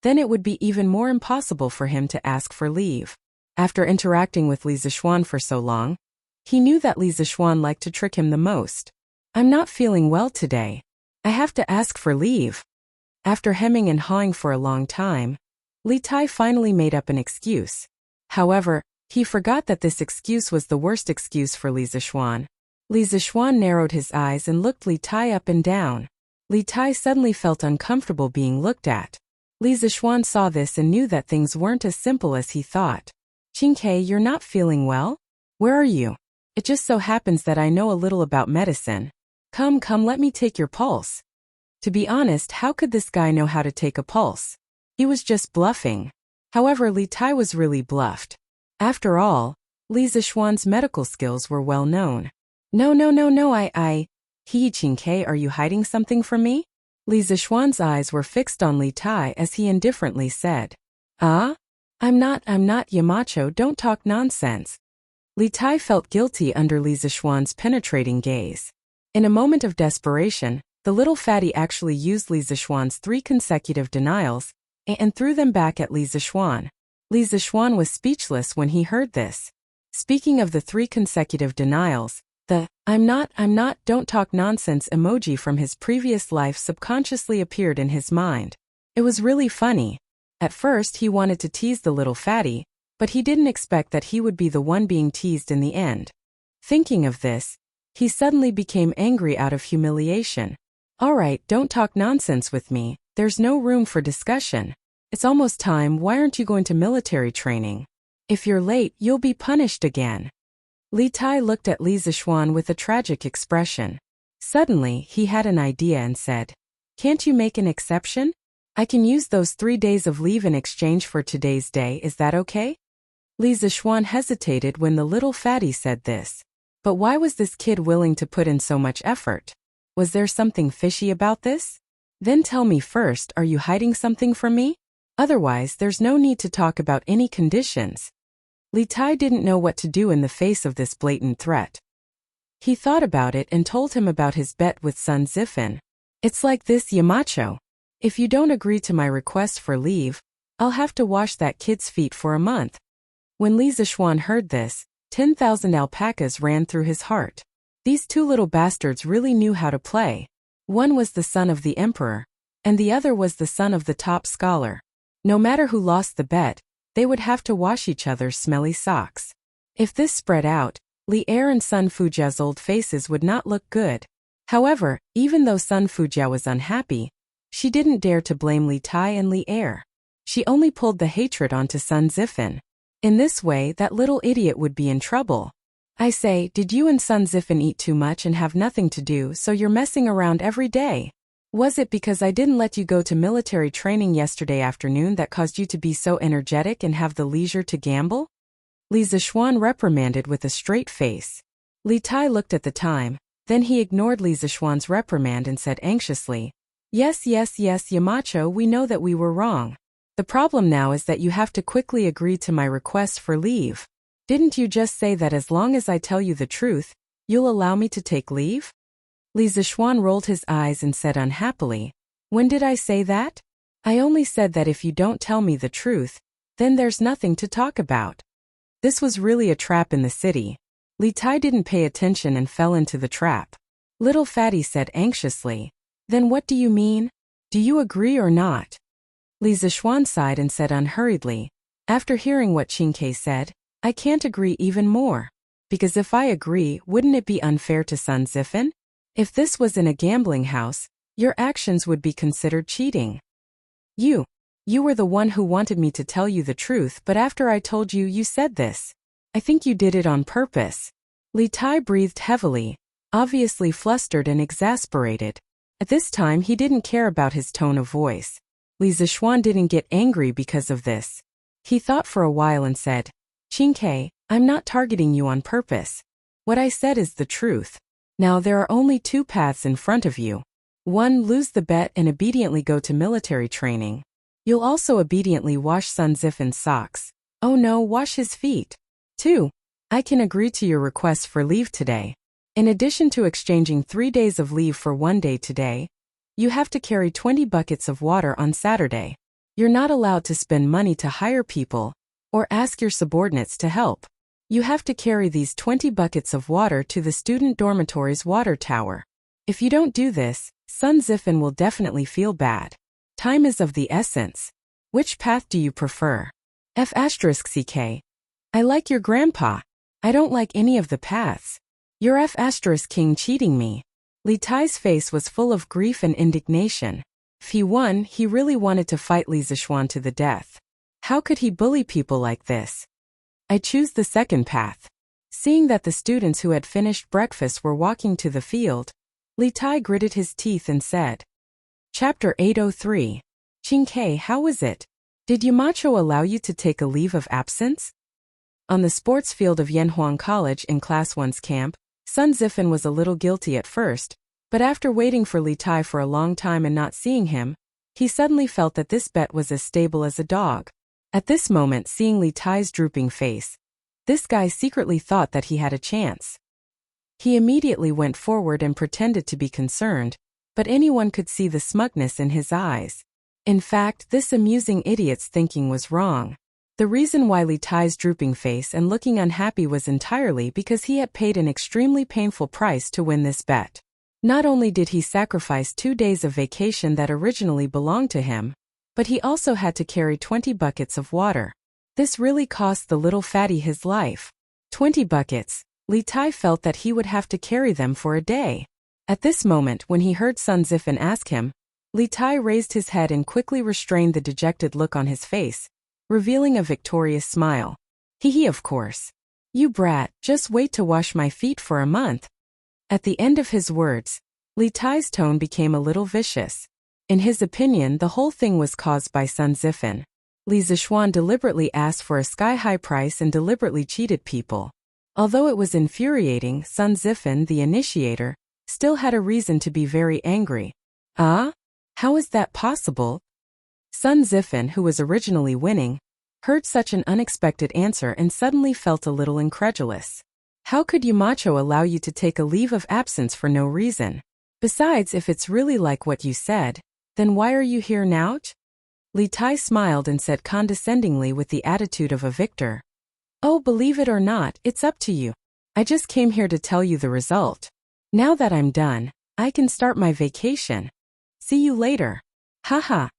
then it would be even more impossible for him to ask for leave. After interacting with Li Zixuan for so long, he knew that Li Zixuan liked to trick him the most. "I'm not feeling well today. I have to ask for leave." After hemming and hawing for a long time, Li Tai finally made up an excuse. However, he forgot that this excuse was the worst excuse for Li Zixuan. Li Zixuan narrowed his eyes and looked Li Tai up and down. Li Tai suddenly felt uncomfortable being looked at. Li Zixuan saw this and knew that things weren't as simple as he thought. Qingke, you're not feeling well? Where are you? It just so happens that I know a little about medicine. Come, let me take your pulse. To be honest, how could this guy know how to take a pulse? He was just bluffing. However, Li Tai was really bluffed. After all, Li Zixuan's medical skills were well known. No, Qingke, are you hiding something from me? Li Zixuan's eyes were fixed on Li Tai as he indifferently said, I'm not, Yamacho, don't talk nonsense. Li Tai felt guilty under Li Zixuan's penetrating gaze. In a moment of desperation, the little fatty actually used Li Zixuan's 3 consecutive denials and threw them back at Li Zixuan. Li Zixuan was speechless when he heard this. Speaking of the 3 consecutive denials, the I'm not, don't talk nonsense emoji from his previous life subconsciously appeared in his mind. It was really funny. At first he wanted to tease the little fatty, but he didn't expect that he would be the one being teased in the end. Thinking of this, he suddenly became angry out of humiliation. Alright, don't talk nonsense with me, there's no room for discussion. It's almost time, why aren't you going to military training? If you're late, you'll be punished again. Li Tai looked at Li Zixuan with a tragic expression. Suddenly, he had an idea and said, Can't you make an exception? I can use those 3 days of leave in exchange for today's day, is that okay? Li Zixuan hesitated when the little fatty said this. But why was this kid willing to put in so much effort? Was there something fishy about this? Then tell me first, are you hiding something from me? Otherwise, there's no need to talk about any conditions. Li Tai didn't know what to do in the face of this blatant threat. He thought about it and told him about his bet with Sun Zifan. It's like this, Yamacho. If you don't agree to my request for leave, I'll have to wash that kid's feet for a month. When Li Zixuan heard this, 10,000 alpacas ran through his heart. These 2 little bastards really knew how to play. One was the son of the emperor, and the other was the son of the top scholar. No matter who lost the bet, they would have to wash each other's smelly socks. If this spread out, Li Er and Sun Fujia's old faces would not look good. However, even though Sun Fujia was unhappy, she didn't dare to blame Li Tai and Li Er. She only pulled the hatred onto Sun Zifan. In this way, that little idiot would be in trouble. I say, did you and Sun Zifan eat too much and have nothing to do, so you're messing around every day? Was it because I didn't let you go to military training yesterday afternoon that caused you to be so energetic and have the leisure to gamble? Li Zixuan reprimanded with a straight face. Li Tai looked at the time, then he ignored Li Zixuan's reprimand and said anxiously, Yes, Yamacho, we know that we were wrong. The problem now is that you have to quickly agree to my request for leave. Didn't you just say that as long as I tell you the truth, you'll allow me to take leave? Li Zixuan rolled his eyes and said unhappily, When did I say that? I only said that if you don't tell me the truth, then there's nothing to talk about. This was really a trap in the city. Li Tai didn't pay attention and fell into the trap. Little Fatty said anxiously, Then what do you mean? Do you agree or not? Li Zixuan sighed and said unhurriedly, After hearing what Qingke said, I can't agree even more. Because if I agree, wouldn't it be unfair to Sun Zifan? If this was in a gambling house, your actions would be considered cheating. You were the one who wanted me to tell you the truth, but after I told you, you said this. I think you did it on purpose. Li Tai breathed heavily, obviously flustered and exasperated. At this time he didn't care about his tone of voice. Li Zixuan didn't get angry because of this. He thought for a while and said, Qingke, I'm not targeting you on purpose. What I said is the truth. Now there are only 2 paths in front of you. 1, lose the bet and obediently go to military training. You'll also obediently wash Sun Zifan's socks. Oh no, wash his feet. 2, I can agree to your request for leave today. In addition to exchanging 3 days of leave for 1 day today, you have to carry 20 buckets of water on Saturday. You're not allowed to spend money to hire people or ask your subordinates to help. You have to carry these 20 buckets of water to the student dormitory's water tower. If you don't do this, Sun Zifan will definitely feel bad. Time is of the essence. Which path do you prefer? F*CK. I like your grandpa. I don't like any of the paths. You're F*King cheating me. Li Tai's face was full of grief and indignation. If he won, he really wanted to fight Li Zixuan to the death. How could he bully people like this? I choose the second path. Seeing that the students who had finished breakfast were walking to the field, Li Tai gritted his teeth and said. Chapter 803. Qingke, how was it? Did Yamacho allow you to take a leave of absence? On the sports field of Yanhuang College in Class 1's camp, Sun Zifan was a little guilty at first, but after waiting for Li Tai for a long time and not seeing him, he suddenly felt that this bet was as stable as a dog. At this moment, seeing Li Tai's drooping face, this guy secretly thought that he had a chance. He immediately went forward and pretended to be concerned, but anyone could see the smugness in his eyes. In fact, this amusing idiot's thinking was wrong. The reason why Li Tai's drooping face and looking unhappy was entirely because he had paid an extremely painful price to win this bet. Not only did he sacrifice 2 days of vacation that originally belonged to him, but he also had to carry 20 buckets of water. This really cost the little fatty his life. 20 buckets. Li Tai felt that he would have to carry them for a day. At this moment, when he heard Sun Zifan ask him, Li Tai raised his head and quickly restrained the dejected look on his face, revealing a victorious smile. Hee, of course. You brat, just wait to wash my feet for a month. At the end of his words, Li Tai's tone became a little vicious. In his opinion, the whole thing was caused by Sun Zifan. Li Zixuan deliberately asked for a sky-high price and deliberately cheated people. Although it was infuriating, Sun Zifan, the initiator, still had a reason to be very angry. Ah? How is that possible? Sun Zifan, who was originally winning, heard such an unexpected answer and suddenly felt a little incredulous. How could Yamacho allow you to take a leave of absence for no reason? Besides, if it's really like what you said, then why are you here now? Li Tai smiled and said condescendingly with the attitude of a victor. Oh, believe it or not, it's up to you. I just came here to tell you the result. Now that I'm done, I can start my vacation. See you later. Haha.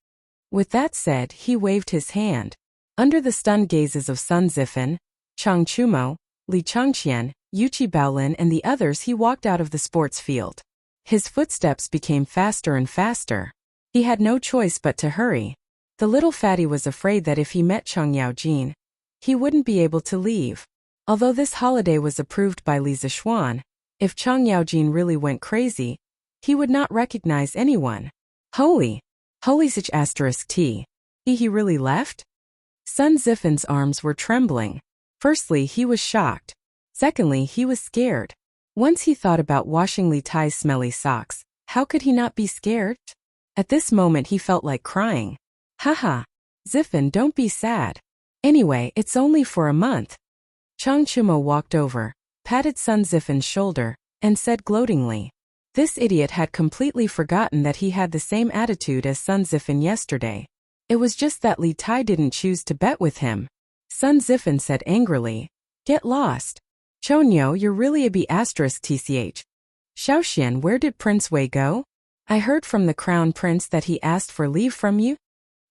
With that said, he waved his hand. Under the stunned gazes of Sun Zifan, Chang Chumo, Li Changqian, Yuchi Baolin and the others, he walked out of the sports field. His footsteps became faster and faster. He had no choice but to hurry. The little fatty was afraid that if he met Chang Yaojin, he wouldn't be able to leave. Although this holiday was approved by Li Zixuan, if Chang Yaojin really went crazy, he would not recognize anyone. Holy such asterisk T. He really left? Sun Zifan's arms were trembling. Firstly, he was shocked. Secondly, he was scared. Once he thought about washing Li Tai's smelly socks. How could he not be scared? At this moment he felt like crying. Haha. Zifan, don't be sad. Anyway, it's only for a month. Chang Chumo walked over, patted Sun Zifan's shoulder, and said gloatingly. This idiot had completely forgotten that he had the same attitude as Sun Zifan yesterday. It was just that Li Tai didn't choose to bet with him. Sun Zifan said angrily. Get lost. Chonyo, you're really a B****. Xiaoxian, where did Prince Wei go? I heard from the Crown Prince that he asked for leave from you.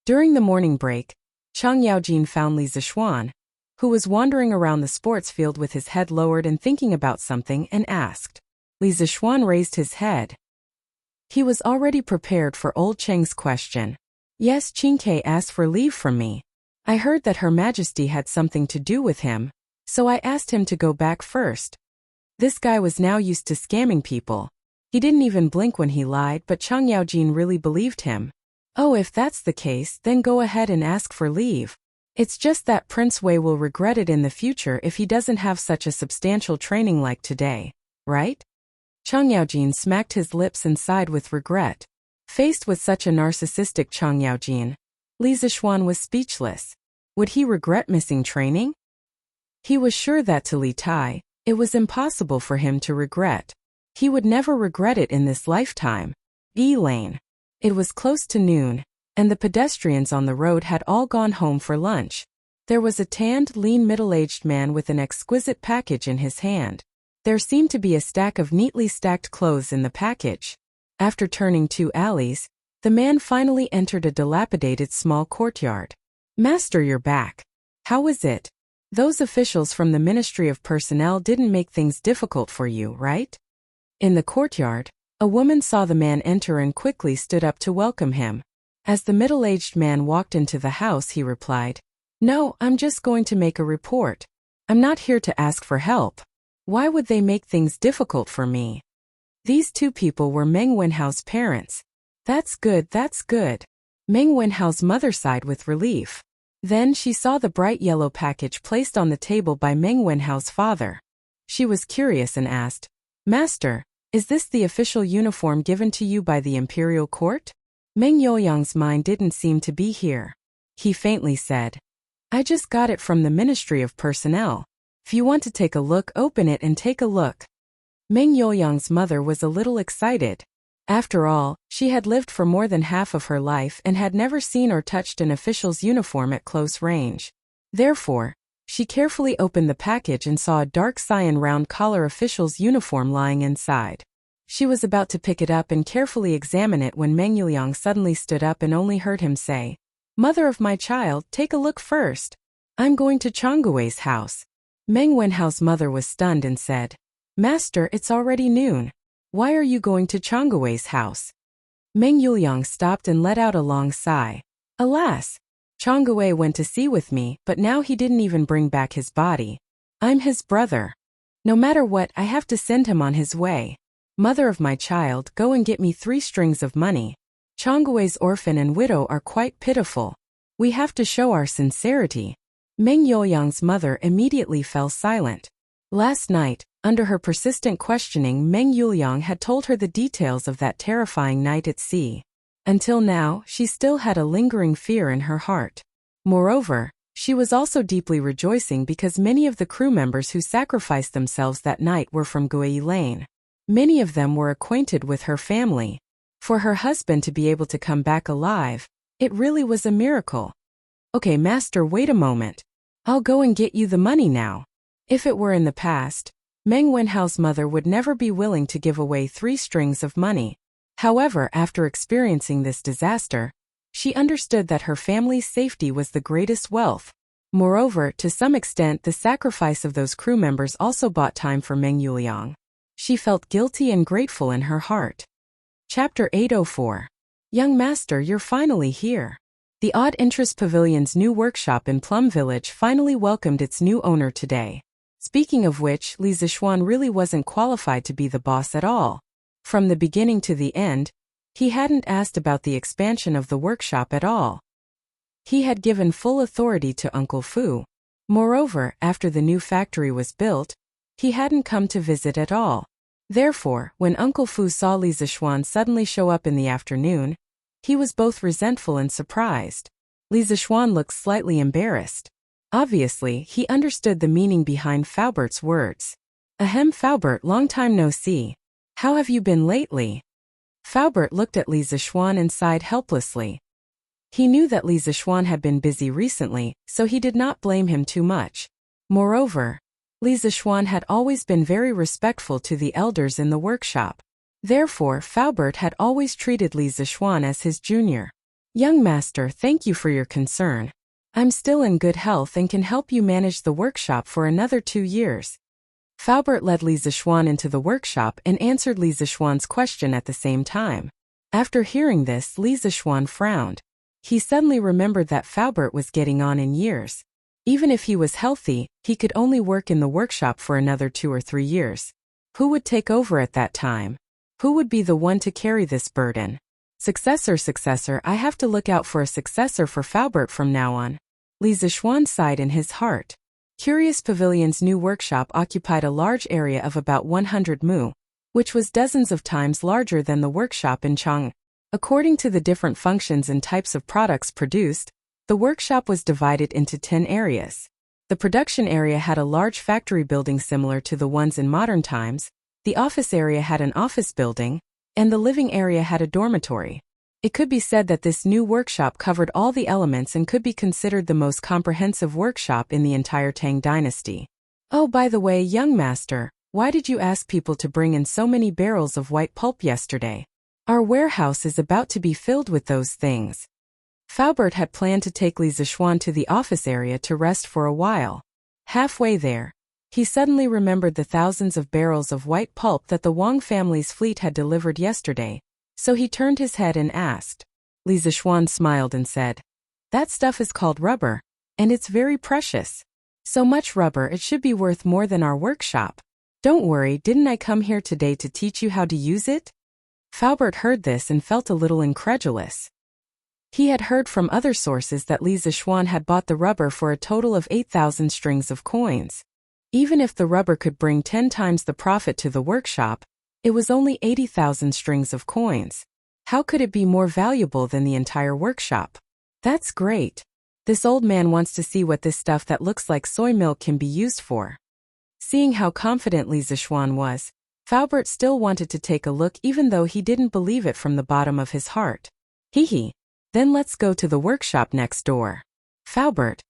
During the morning break, Chang Yaojin found Li Zixuan, who was wandering around the sports field with his head lowered and thinking about something, and asked. Li Zixuan raised his head. He was already prepared for old Cheng's question. Yes, Qingke asked for leave from me. I heard that Her Majesty had something to do with him, so I asked him to go back first. This guy was now used to scamming people. He didn't even blink when he lied, but Chang Yaojin really believed him. Oh, if that's the case, then go ahead and ask for leave. It's just that Prince Wei will regret it in the future if he doesn't have such a substantial training like today, right? Chang Yaojin smacked his lips and sighed with regret. Faced with such a narcissistic Chang Yaojin, Li Zixuan was speechless. Would he regret missing training? He was sure that to Li Tai, it was impossible for him to regret. He would never regret it in this lifetime. Lane. It was close to noon, and the pedestrians on the road had all gone home for lunch. There was a tanned, lean middle-aged man with an exquisite package in his hand. There seemed to be a stack of neatly stacked clothes in the package. After turning 2 alleys, the man finally entered a dilapidated small courtyard. Master, you're back. How was it? Those officials from the Ministry of Personnel didn't make things difficult for you, right? In the courtyard, A woman saw the man enter and quickly stood up to welcome him. As the middle-aged man walked into the house, he replied, "No, I'm just going to make a report. I'm not here to ask for help. Why would they make things difficult for me?" These two people were Meng Wenhao's parents. That's good, that's good. Meng Wenhao's mother sighed with relief. Then she saw the bright yellow package placed on the table by Meng Wenhao's father. She was curious and asked, "Master, is this the official uniform given to you by the imperial court?" Meng Youyang's mind didn't seem to be here. He faintly said, "I just got it from the Ministry of Personnel. If you want to take a look, open it and take a look." Meng Youyang's mother was a little excited. After all, she had lived for more than half of her life and had never seen or touched an official's uniform at close range. Therefore, she carefully opened the package and saw a dark cyan round collar official's uniform lying inside. She was about to pick it up and carefully examine it when Meng Youyang suddenly stood up and only heard him say, "Mother of my child, take a look first. I'm going to Changgui's house." Meng Wenhao's mother was stunned and said, "Master, it's already noon. Why are you going to Changgui's house?" Meng Youyang stopped and let out a long sigh. "Alas! Changgui went to sea with me, but now he didn't even bring back his body. I'm his brother. No matter what, I have to send him on his way. Mother of my child, go and get me 3 strings of money. Changgui's orphan and widow are quite pitiful. We have to show our sincerity." Meng Youyang's mother immediately fell silent. Last night, under her persistent questioning, Meng Youyang had told her the details of that terrifying night at sea. Until now, she still had a lingering fear in her heart. Moreover, she was also deeply rejoicing because many of the crew members who sacrificed themselves that night were from Gui Lane. Many of them were acquainted with her family. For her husband to be able to come back alive, it really was a miracle. "Okay, master, wait a moment. I'll go and get you the money now." If it were in the past, Meng Wenhao's mother would never be willing to give away 3 strings of money. However, after experiencing this disaster, she understood that her family's safety was the greatest wealth. Moreover, to some extent, the sacrifice of those crew members also bought time for Meng Youyang. She felt guilty and grateful in her heart. Chapter 804. Young Master, you're finally here. The Odd Interest Pavilion's new workshop in Plum Village finally welcomed its new owner today. Speaking of which, Li Zixuan really wasn't qualified to be the boss at all. From the beginning to the end, he hadn't asked about the expansion of the workshop at all. He had given full authority to Uncle Fu. Moreover, after the new factory was built, he hadn't come to visit at all. Therefore, when Uncle Fu saw Li Zixuan suddenly show up in the afternoon, he was both resentful and surprised. Li Zixuan looked slightly embarrassed. Obviously, he understood the meaning behind Faubert's words. "Ahem, Faubert, long time no see. How have you been lately?" Faubert looked at Li Zixuan and sighed helplessly. He knew that Li Zixuan had been busy recently, so he did not blame him too much. Moreover, Li Zixuan had always been very respectful to the elders in the workshop. Therefore, Faubert had always treated Li Zixuan as his junior. "Young master, thank you for your concern. I'm still in good health and can help you manage the workshop for another 2 years." Faubert led Li Zixuan into the workshop and answered Li Zixuan's question at the same time. After hearing this, Li Zixuan frowned. He suddenly remembered that Faubert was getting on in years. Even if he was healthy, he could only work in the workshop for another 2 or 3 years. Who would take over at that time? Who would be the one to carry this burden? Successor, I have to look out for a successor for Faubert from now on. Li Zixuan sighed in his heart. Curious Pavilion's new workshop occupied a large area of about 100 mu, which was dozens of times larger than the workshop in Chang. According to the different functions and types of products produced, the workshop was divided into 10 areas. The production area had a large factory building similar to the ones in modern times, the office area had an office building, and the living area had a dormitory. It could be said that this new workshop covered all the elements and could be considered the most comprehensive workshop in the entire Tang dynasty. "Oh, by the way, young master, why did you ask people to bring in so many barrels of white pulp yesterday? Our warehouse is about to be filled with those things." Faubert had planned to take Li Zixuan to the office area to rest for a while. Halfway there, He suddenly remembered the thousands of barrels of white pulp that the Wang family's fleet had delivered yesterday, so he turned his head and asked. Li Zishuan smiled and said, "That stuff is called rubber, and it's very precious. So much rubber it should be worth more than our workshop. Don't worry, didn't I come here today to teach you how to use it?" Faubert heard this and felt a little incredulous. He had heard from other sources that Li Zishuan had bought the rubber for a total of 8,000 strings of coins. Even if the rubber could bring 10 times the profit to the workshop, it was only 80,000 strings of coins. How could it be more valuable than the entire workshop? That's great. This old man wants to see what this stuff that looks like soy milk can be used for. Seeing how confident Li Zishuan was, Faubert still wanted to take a look even though he didn't believe it from the bottom of his heart. Hee. Then let's go to the workshop next door. Faubert,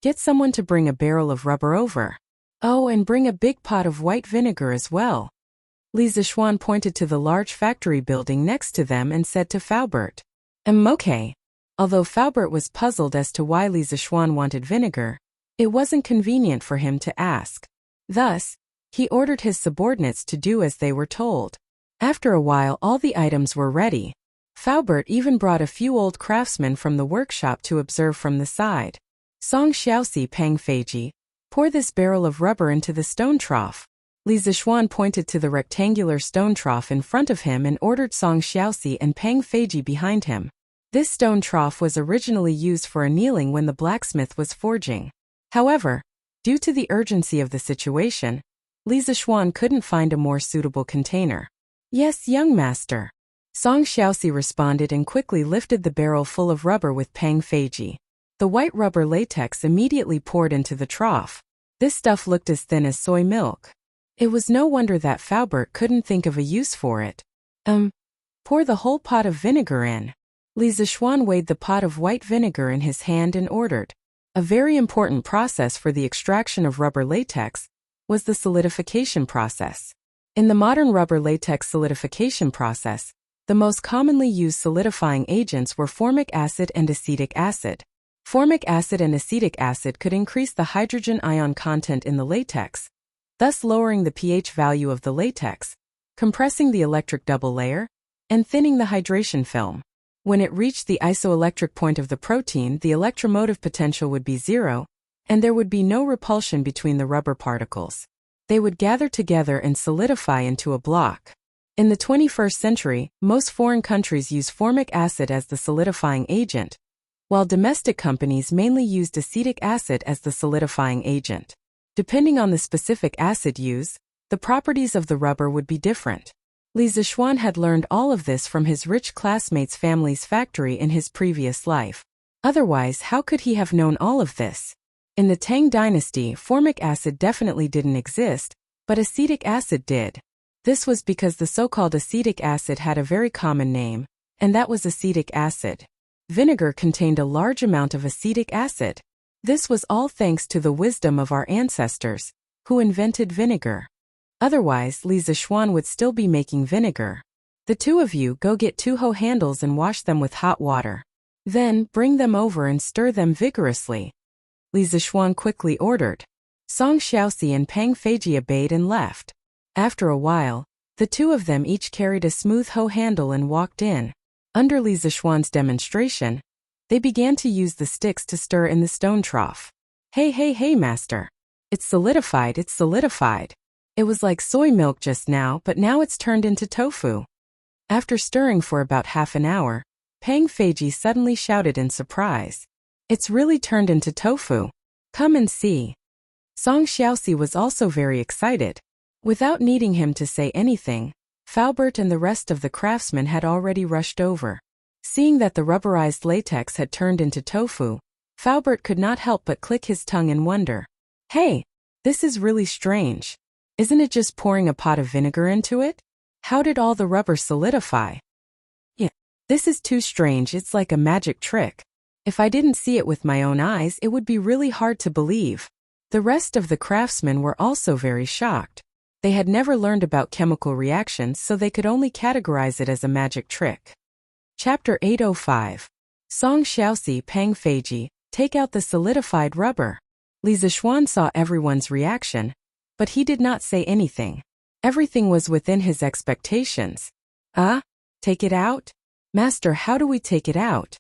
get someone to bring a barrel of rubber over. Oh, and bring a big pot of white vinegar as well. Li Zishuan pointed to the large factory building next to them and said to Faubert. Okay. Although Faubert was puzzled as to why Li Zishuan wanted vinegar, it wasn't convenient for him to ask. Thus, he ordered his subordinates to do as they were told. After a while all the items were ready. Faubert even brought a few old craftsmen from the workshop to observe from the side. Song Xiaoxi Pang Feiji, pour this barrel of rubber into the stone trough. Li Zishuan pointed to the rectangular stone trough in front of him and ordered Song Xiaoxi and Pang Feiji behind him. This stone trough was originally used for annealing when the blacksmith was forging. However, due to the urgency of the situation, Li Zishuan couldn't find a more suitable container. Yes, young master. Song Xiaoxi responded and quickly lifted the barrel full of rubber with Pang Feiji. The white rubber latex immediately poured into the trough. This stuff looked as thin as soy milk. It was no wonder that Faubert couldn't think of a use for it. Pour the whole pot of vinegar in. Li Zishuan weighed the pot of white vinegar in his hand and ordered. A very important process for the extraction of rubber latex was the solidification process. In the modern rubber latex solidification process, the most commonly used solidifying agents were formic acid and acetic acid. Formic acid and acetic acid could increase the hydrogen ion content in the latex, thus lowering the pH value of the latex, compressing the electric double layer, and thinning the hydration film. When it reached the isoelectric point of the protein, the electromotive potential would be zero, and there would be no repulsion between the rubber particles. They would gather together and solidify into a block. In the 21st century, most foreign countries use formic acid as the solidifying agent, while domestic companies mainly used acetic acid as the solidifying agent. Depending on the specific acid used, the properties of the rubber would be different. Li Zishuan had learned all of this from his rich classmate's family's factory in his previous life. Otherwise, how could he have known all of this? In the Tang dynasty, formic acid definitely didn't exist, but acetic acid did. This was because the so-called acetic acid had a very common name, and that was acetic acid. Vinegar contained a large amount of acetic acid. This was all thanks to the wisdom of our ancestors, who invented vinegar. Otherwise, Li Zishuan would still be making vinegar. The two of you go get 2 hoe handles and wash them with hot water. Then, bring them over and stir them vigorously. Li Zishuan quickly ordered. Song Xiaoxi and Pang Feiji obeyed and left. After a while, the two of them each carried a smooth hoe handle and walked in. Under Li Zishuan's demonstration, they began to use the sticks to stir in the stone trough. Hey, master. It's solidified. It was like soy milk just now, but now it's turned into tofu. After stirring for about half an hour, Pang Feiji suddenly shouted in surprise. It's really turned into tofu. Come and see. Song Xiaoxi was also very excited. Without needing him to say anything, Faubert and the rest of the craftsmen had already rushed over. Seeing that the rubberized latex had turned into tofu, Faubert could not help but click his tongue in wonder. Hey, this is really strange. Isn't it just pouring a pot of vinegar into it? How did all the rubber solidify? Yeah, this is too strange. It's like a magic trick. If I didn't see it with my own eyes, it would be really hard to believe. The rest of the craftsmen were also very shocked. They had never learned about chemical reactions, so they could only categorize it as a magic trick. Chapter 805. Song Xiaoxi Pang Feiji, take out the solidified rubber. Li Zishuan saw everyone's reaction, but he did not say anything. Everything was within his expectations. Take it out? Master, how do we take it out?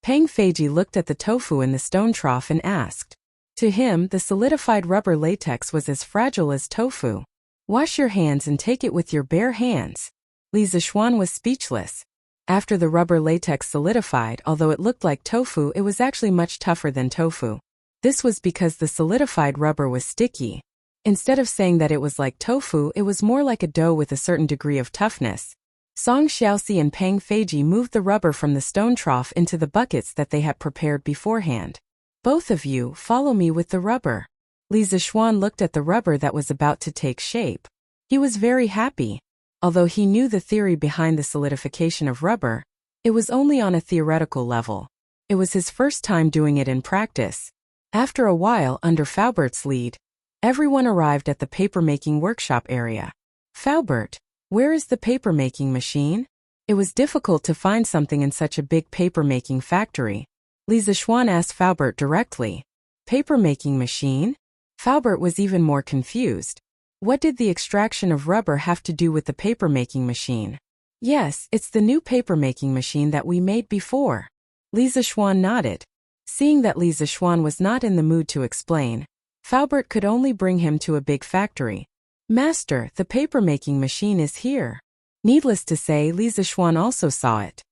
Pang Feiji looked at the tofu in the stone trough and asked. To him, the solidified rubber latex was as fragile as tofu. Wash your hands and take it with your bare hands. Li Zixuan was speechless. After the rubber latex solidified, although it looked like tofu, it was actually much tougher than tofu. This was because the solidified rubber was sticky. Instead of saying that it was like tofu, it was more like a dough with a certain degree of toughness. Song Xiaoxi and Pang Feiji moved the rubber from the stone trough into the buckets that they had prepared beforehand. Both of you, follow me with the rubber. Li Zixuan looked at the rubber that was about to take shape. He was very happy. Although he knew the theory behind the solidification of rubber, it was only on a theoretical level. It was his first time doing it in practice. After a while, under Faubert's lead, everyone arrived at the paper-making workshop area. Faubert, where is the paper-making machine? It was difficult to find something in such a big paper-making factory. Li Zixuan asked Faubert directly. Paper-making machine? Faubert was even more confused. What did the extraction of rubber have to do with the paper-making machine? Yes, it's the new paper-making machine that we made before. Li Zixuan nodded. Seeing that Li Zixuan was not in the mood to explain, Faubert could only bring him to a big factory. Master, the paper-making machine is here. Needless to say, Li Zixuan also saw it.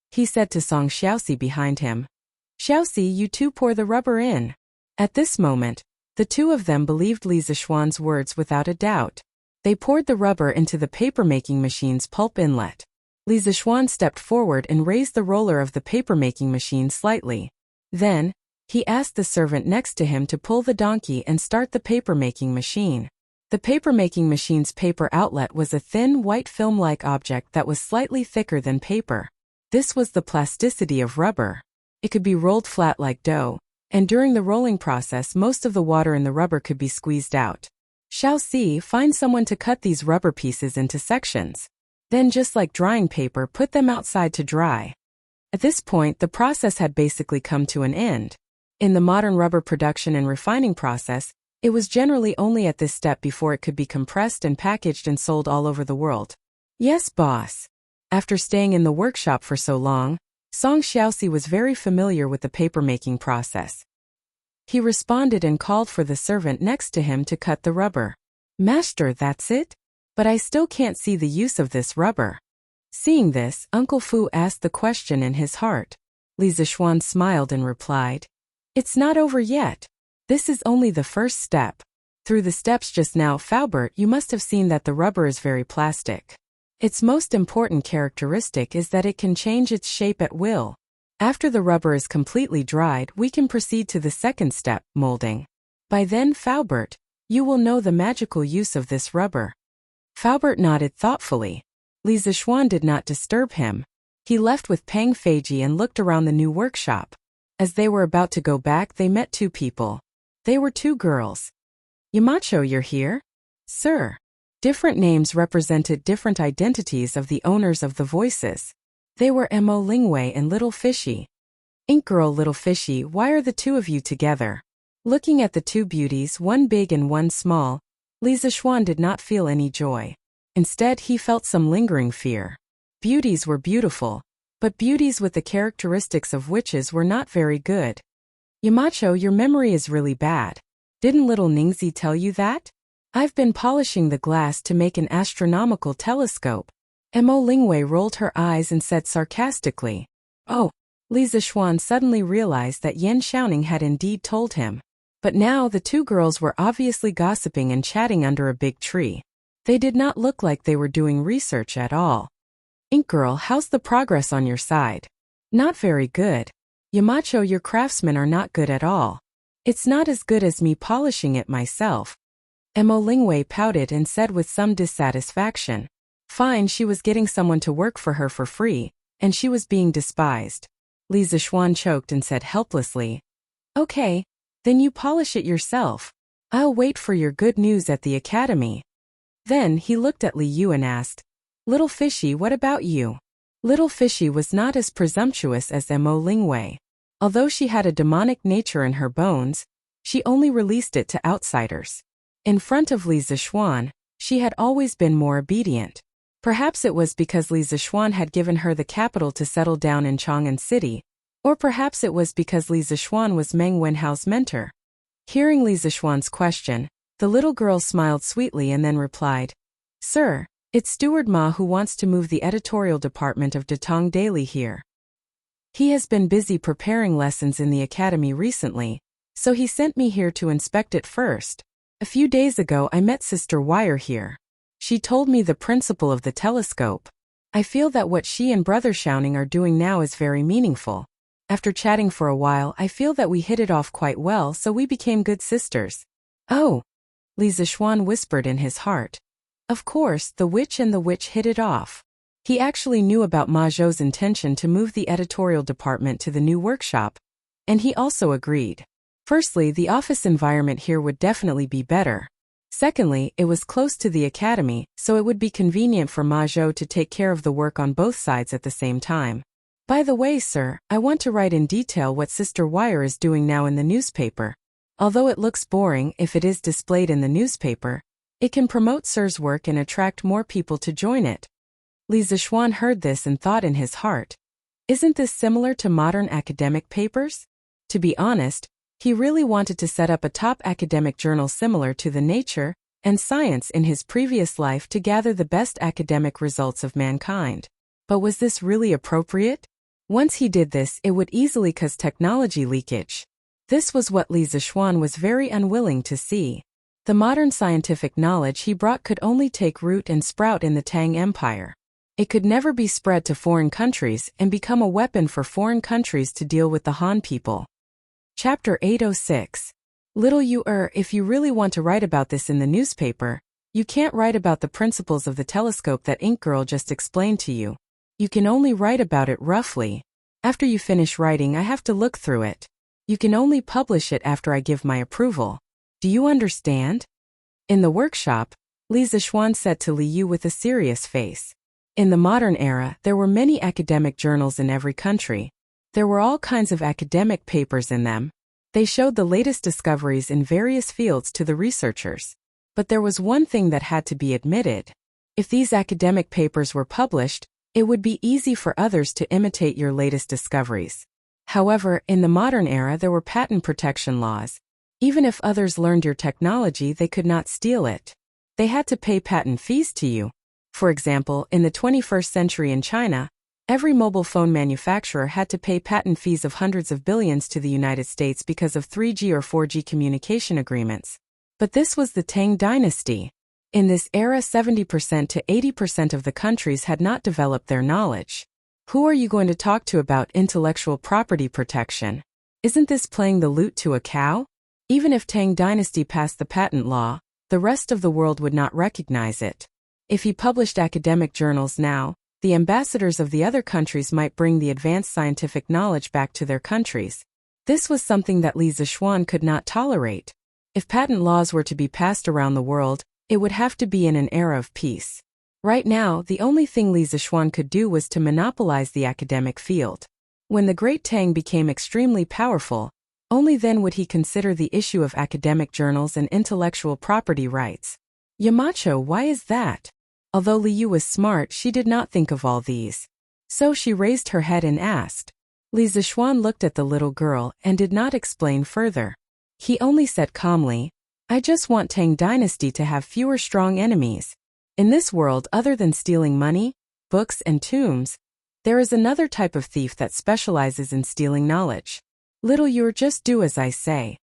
He said to Song Xiaoxi behind him. Xiaoxi, you two pour the rubber in. At this moment, the two of them believed Li Zixuan's words without a doubt. They poured the rubber into the paper-making machine's pulp inlet. Li Zixuan stepped forward and raised the roller of the paper-making machine slightly. Then, he asked the servant next to him to pull the donkey and start the paper-making machine. The paper-making machine's paper outlet was a thin, white film-like object that was slightly thicker than paper. This was the plasticity of rubber. It could be rolled flat like dough, and during the rolling process most of the water in the rubber could be squeezed out. Xiaoxi, find someone to cut these rubber pieces into sections. Then, just like drying paper, put them outside to dry. At this point, the process had basically come to an end. In the modern rubber production and refining process, it was generally only at this step before it could be compressed and packaged and sold all over the world. Yes, boss. After staying in the workshop for so long, Song Xiaoxi was very familiar with the paper-making process. He responded and called for the servant next to him to cut the rubber. Master, that's it? But I still can't see the use of this rubber. Seeing this, Uncle Fu asked the question in his heart. Li Zixuan smiled and replied, It's not over yet. This is only the first step. Through the steps just now, Faubert, you must have seen that the rubber is very plastic. Its most important characteristic is that it can change its shape at will. After the rubber is completely dried, we can proceed to the second step, molding. By then, Faubert, you will know the magical use of this rubber. Faubert nodded thoughtfully. Li Zixuan did not disturb him. He left with Pang Feiji and looked around the new workshop. As they were about to go back, they met two people. They were two girls. Yamacho, you're here? Sir. Different names represented different identities of the owners of the voices. They were Mo Lingwei and Little Fishy. Ink Girl, Little Fishy, why are the two of you together? Looking at the two beauties, one big and one small, Li Zixuan did not feel any joy. Instead, he felt some lingering fear. Beauties were beautiful, but beauties with the characteristics of witches were not very good. Yamacho, your memory is really bad. Didn't little Ningzi tell you that? I've been polishing the glass to make an astronomical telescope. Mo Lingwei rolled her eyes and said sarcastically. Oh, Li Zixuan suddenly realized that Yan Xiaoning had indeed told him. But now the two girls were obviously gossiping and chatting under a big tree. They did not look like they were doing research at all. Ink Girl, how's the progress on your side? Not very good. Yamacho, your craftsmen are not good at all. It's not as good as me polishing it myself. Mo Lingwei pouted and said with some dissatisfaction. Fine, she was getting someone to work for her for free, and she was being despised. Li Zixuan choked and said helplessly. Okay, then you polish it yourself. I'll wait for your good news at the academy. Then he looked at Li Yu and asked, Little Fishy, what about you? Little Fishy was not as presumptuous as Mo Lingwei. Although she had a demonic nature in her bones, she only released it to outsiders. In front of Li Zixuan, she had always been more obedient. Perhaps it was because Li Zixuan had given her the capital to settle down in Chang'an City, or perhaps it was because Li Zixuan was Meng Wenhao's mentor. Hearing Li Zixuan's question, the little girl smiled sweetly and then replied, "Sir, it's Steward Ma who wants to move the editorial department of Datong Daily here. He has been busy preparing lessons in the academy recently, so he sent me here to inspect it first. A few days ago I met Sister Wire here. She told me the principle of the telescope. I feel that what she and Brother Shouning are doing now is very meaningful. After chatting for a while, I feel that we hit it off quite well, so we became good sisters." "Oh," Li Zixuan whispered in his heart. Of course, the witch and the witch hit it off. He actually knew about Ma Zhou's intention to move the editorial department to the new workshop, and he also agreed. Firstly, the office environment here would definitely be better. Secondly, it was close to the academy, so it would be convenient for Ma Zhou to take care of the work on both sides at the same time. "By the way, sir, I want to write in detail what Sister Wire is doing now in the newspaper. Although it looks boring if it is displayed in the newspaper, it can promote Sir's work and attract more people to join it." Li Zixuan heard this and thought in his heart, "Isn't this similar to modern academic papers?" To be honest, he really wanted to set up a top academic journal similar to the Nature and Science in his previous life to gather the best academic results of mankind. But was this really appropriate? Once he did this, it would easily cause technology leakage. This was what Li Zixuan was very unwilling to see. The modern scientific knowledge he brought could only take root and sprout in the Tang Empire. It could never be spread to foreign countries and become a weapon for foreign countries to deal with the Han people. Chapter 806. Little you if you really want to write about this in the newspaper, you can't write about the principles of the telescope that Ink Girl just explained to you. You can only write about it roughly. After you finish writing, I have to look through it. You can only publish it after I give my approval. Do you understand?" In the workshop, Li Zixuan said to Li Yu with a serious face. In the modern era, there were many academic journals in every country. There were all kinds of academic papers in them. They showed the latest discoveries in various fields to the researchers. But there was one thing that had to be admitted. If these academic papers were published, it would be easy for others to imitate your latest discoveries. However, in the modern era there were patent protection laws. Even if others learned your technology, they could not steal it. They had to pay patent fees to you. For example, in the 21st century in China, every mobile phone manufacturer had to pay patent fees of hundreds of billions to the United States because of 3G or 4G communication agreements. But this was the Tang dynasty. In this era, 70% to 80% of the countries had not developed their knowledge. Who are you going to talk to about intellectual property protection? Isn't this playing the lute to a cow? Even if Tang dynasty passed the patent law, the rest of the world would not recognize it. If he published academic journals now, the ambassadors of the other countries might bring the advanced scientific knowledge back to their countries. This was something that Li Zixuan could not tolerate. If patent laws were to be passed around the world, it would have to be in an era of peace. Right now, the only thing Li Zixuan could do was to monopolize the academic field. When the Great Tang became extremely powerful, only then would he consider the issue of academic journals and intellectual property rights. Yamacho, why is that? Although Li Yu was smart, she did not think of all these. So she raised her head and asked. Li Zixuan looked at the little girl and did not explain further. He only said calmly, "I just want Tang dynasty to have fewer strong enemies. In this world, other than stealing money, books and tombs, there is another type of thief that specializes in stealing knowledge. Little Yu, just do as I say."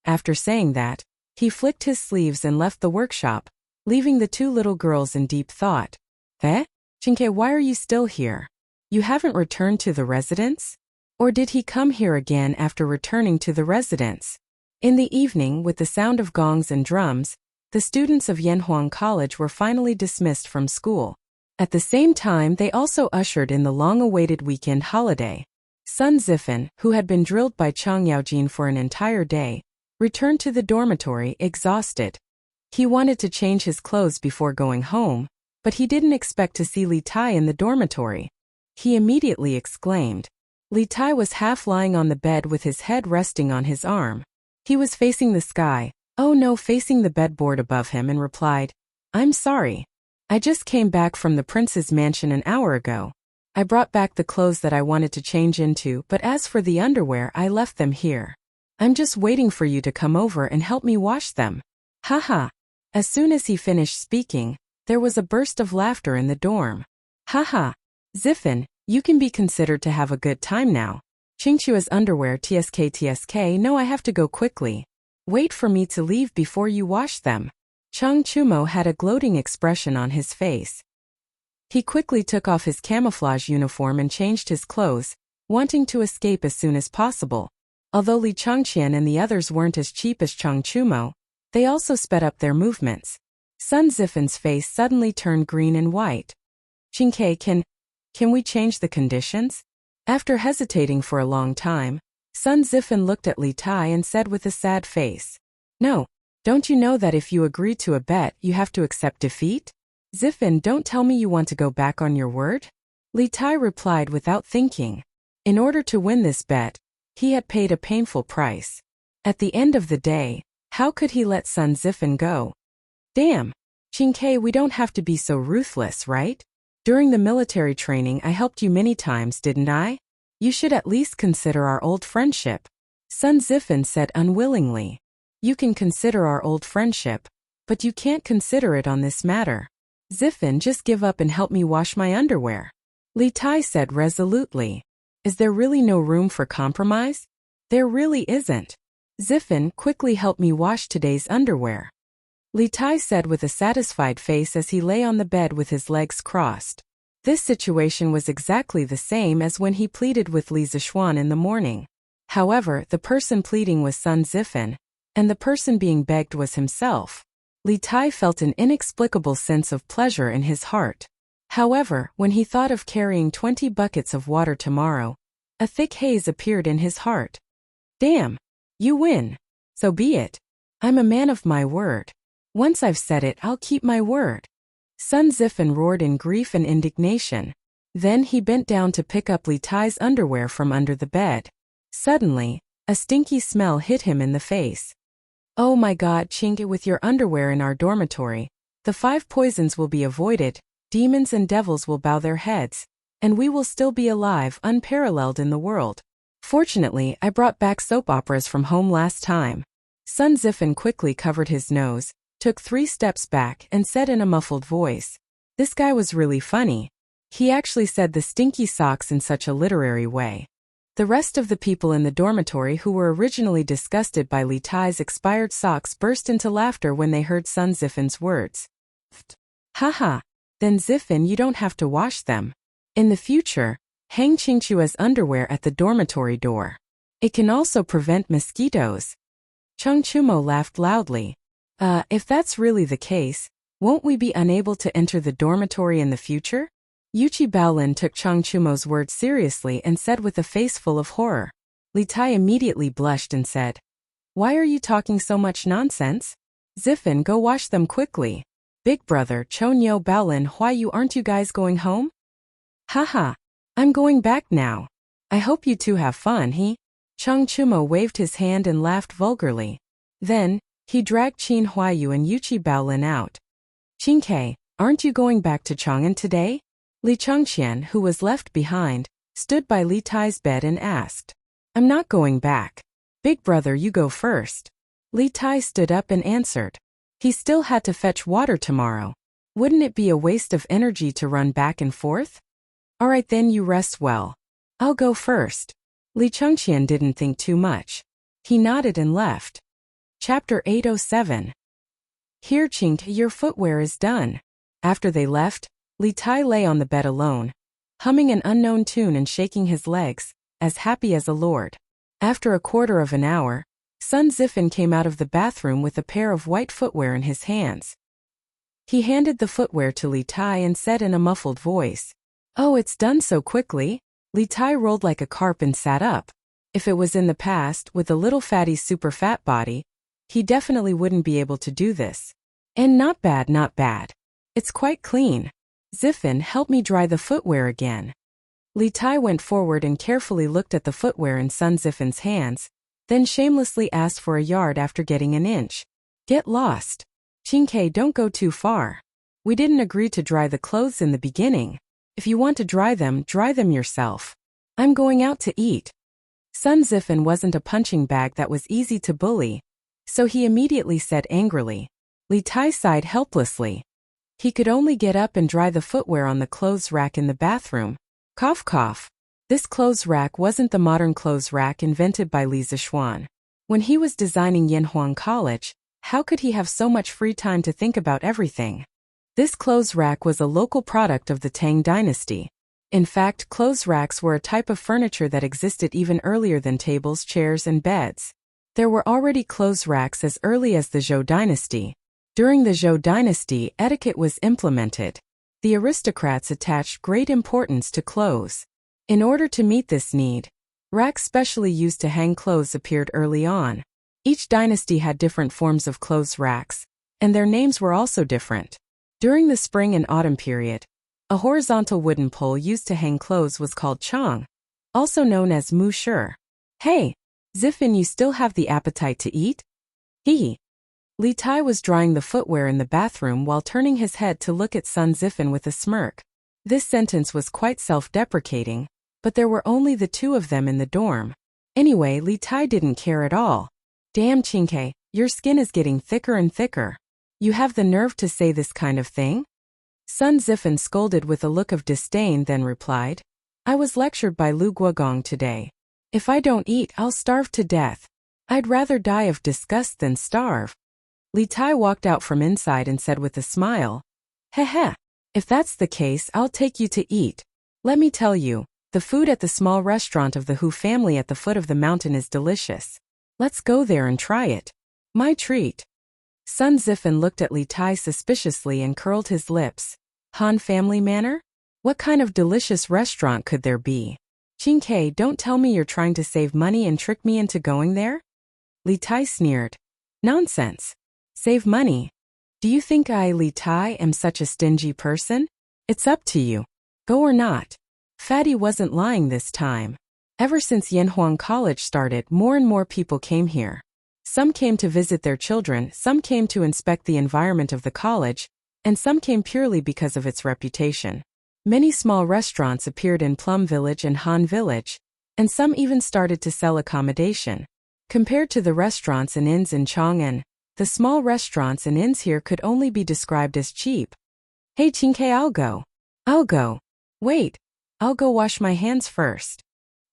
After saying that, he flicked his sleeves and left the workshop, leaving the two little girls in deep thought. Chinke, why are you still here? You haven't returned to the residence? Or did he come here again after returning to the residence? In the evening, with the sound of gongs and drums, the students of Yanhuang College were finally dismissed from school. At the same time, they also ushered in the long-awaited weekend holiday. Sun Zifen, who had been drilled by Chang Yaojin for an entire day, returned to the dormitory exhausted. He wanted to change his clothes before going home, but he didn't expect to see Li Tai in the dormitory. He immediately exclaimed. Li Tai was half lying on the bed with his head resting on his arm. He was facing the sky, Oh no, facing the bedboard above him, and replied, I'm sorry. I just came back from the prince's mansion an hour ago. I brought back the clothes that I wanted to change into, but as for the underwear, I left them here. I'm just waiting for you to come over and help me wash them. Haha. As soon as he finished speaking, there was a burst of laughter in the dorm. Haha. Ziffin, you can be considered to have a good time now. Chingchua's underwear tsk, no, I have to go quickly. Wait for me to leave before you wash them. Chang Chumo had a gloating expression on his face. He quickly took off his camouflage uniform and changed his clothes, wanting to escape as soon as possible. Although Li Changqian and the others weren't as cheap as Chang Chumo, they also sped up their movements. Sun Ziffin's face suddenly turned green and white. Qingke, can we change the conditions? After hesitating for a long time, Sun Ziffin looked at Li Tai and said with a sad face, No, don't you know that if you agree to a bet, you have to accept defeat? Ziffin, don't tell me you want to go back on your word? Li Tai replied without thinking. In order to win this bet, he had paid a painful price. At the end of the day, how could he let Sun Ziffin go? Damn, Qingke, we don't have to be so ruthless, right? During the military training I helped you many times, didn't I? You should at least consider our old friendship. Sun Ziffin said unwillingly. You can consider our old friendship, but you can't consider it on this matter. Ziffin, just give up and help me wash my underwear. Li Tai said resolutely. Is there really no room for compromise? There really isn't. Ziffin, quickly help me wash today's underwear. Li Tai said with a satisfied face as he lay on the bed with his legs crossed. This situation was exactly the same as when he pleaded with Li Zishuan in the morning. However, the person pleading was Sun Ziffin, and the person being begged was himself. Li Tai felt an inexplicable sense of pleasure in his heart. However, when he thought of carrying 20 buckets of water tomorrow, a thick haze appeared in his heart. Damn! You win. So be it. I'm a man of my word. Once I've said it, I'll keep my word. Sun Ziffin roared in grief and indignation. Then he bent down to pick up Li Tai's underwear from under the bed. Suddenly, a stinky smell hit him in the face. Oh my God, Chingke, with your underwear in our dormitory, the 5 poisons will be avoided, demons and devils will bow their heads, and we will still be alive, unparalleled in the world. Fortunately, I brought back soap operas from home last time. Sun Ziffin quickly covered his nose, took 3 steps back, and said in a muffled voice, This guy was really funny. He actually said the stinky socks in such a literary way. The rest of the people in the dormitory who were originally disgusted by Li Tai's expired socks burst into laughter when they heard Sun Ziffin's words. Haha, then Ziffin, you don't have to wash them. In the future, hang Qingchua's underwear at the dormitory door. It can also prevent mosquitoes. Chang Chumo laughed loudly. If that's really the case, won't we be unable to enter the dormitory in the future? Yuchi Baolin took Chang Chumo's words seriously and said with a face full of horror. Li Tai immediately blushed and said, Why are you talking so much nonsense? Ziffin, go wash them quickly. Big brother, Chonyo Baolin, why aren't you guys going home? Haha, I'm going back now. I hope you two have fun, Chang Chumo waved his hand and laughed vulgarly. Then, he dragged Qin Huayu and Yuchi Baolin out. Qingke, aren't you going back to Chang'an today? Li Changqian, who was left behind, stood by Li Tai's bed and asked, I'm not going back. Big brother, you go first. Li Tai stood up and answered. He still had to fetch water tomorrow. Wouldn't it be a waste of energy to run back and forth? All right then, you rest well. I'll go first. Li Changqian didn't think too much. He nodded and left. Chapter 807. Here, Chingke, your footwear is done. After they left, Li Tai lay on the bed alone, humming an unknown tune and shaking his legs, as happy as a lord. After a quarter of an hour, Sun Ziffin came out of the bathroom with a pair of white footwear in his hands. He handed the footwear to Li Tai and said in a muffled voice, Oh, it's done so quickly. Li Tai rolled like a carp and sat up. If it was in the past, with the little fatty's super fat body, he definitely wouldn't be able to do this. And not bad, not bad. It's quite clean. Ziffin, help me dry the footwear again. Li Tai went forward and carefully looked at the footwear in Sun Ziffin's hands, then shamelessly asked for a yard after getting an inch. Get lost. Chinke, don't go too far. We didn't agree to dry the clothes in the beginning. If you want to dry them yourself. I'm going out to eat. Sun Zifen wasn't a punching bag that was easy to bully, so he immediately said angrily. Li Tai sighed helplessly. He could only get up and dry the footwear on the clothes rack in the bathroom. Cough cough. This clothes rack wasn't the modern clothes rack invented by Li Zishuan. When he was designing Yanhuang College, how could he have so much free time to think about everything? This clothes rack was a local product of the Tang dynasty. In fact, clothes racks were a type of furniture that existed even earlier than tables, chairs, and beds. There were already clothes racks as early as the Zhou dynasty. During the Zhou dynasty, etiquette was implemented. The aristocrats attached great importance to clothes. In order to meet this need, racks specially used to hang clothes appeared early on. Each dynasty had different forms of clothes racks, and their names were also different. During the spring and autumn period, a horizontal wooden pole used to hang clothes was called chong, also known as mu shi. Hey, Zifen, you still have the appetite to eat? Hee. Li Tai was drying the footwear in the bathroom while turning his head to look at Sun Zifen with a smirk. This sentence was quite self-deprecating, but there were only the two of them in the dorm. Anyway, Li Tai didn't care at all. Damn, Chinke, your skin is getting thicker and thicker. You have the nerve to say this kind of thing? Sun Zifen scolded with a look of disdain, then replied, I was lectured by Lu Guogong today. If I don't eat, I'll starve to death. I'd rather die of disgust than starve. Li Tai walked out from inside and said with a smile, Heh. If that's the case, I'll take you to eat. Let me tell you, the food at the small restaurant of the Hu family at the foot of the mountain is delicious. Let's go there and try it. My treat. Sun Zifen looked at Li Tai suspiciously and curled his lips. Han family manner? What kind of delicious restaurant could there be? Chinke, don't tell me you're trying to save money and trick me into going there? Li Tai sneered. Nonsense. Save money. Do you think I, Li Tai, am such a stingy person? It's up to you. Go or not. Fatty wasn't lying this time. Ever since Yanhuang College started, more and more people came here. Some came to visit their children, some came to inspect the environment of the college, and some came purely because of its reputation. Many small restaurants appeared in Plum Village and Han Village, and some even started to sell accommodation. Compared to the restaurants and inns in Chang'an, the small restaurants and inns here could only be described as cheap. Hey Chinke, I'll go. Wait, I'll go wash my hands first.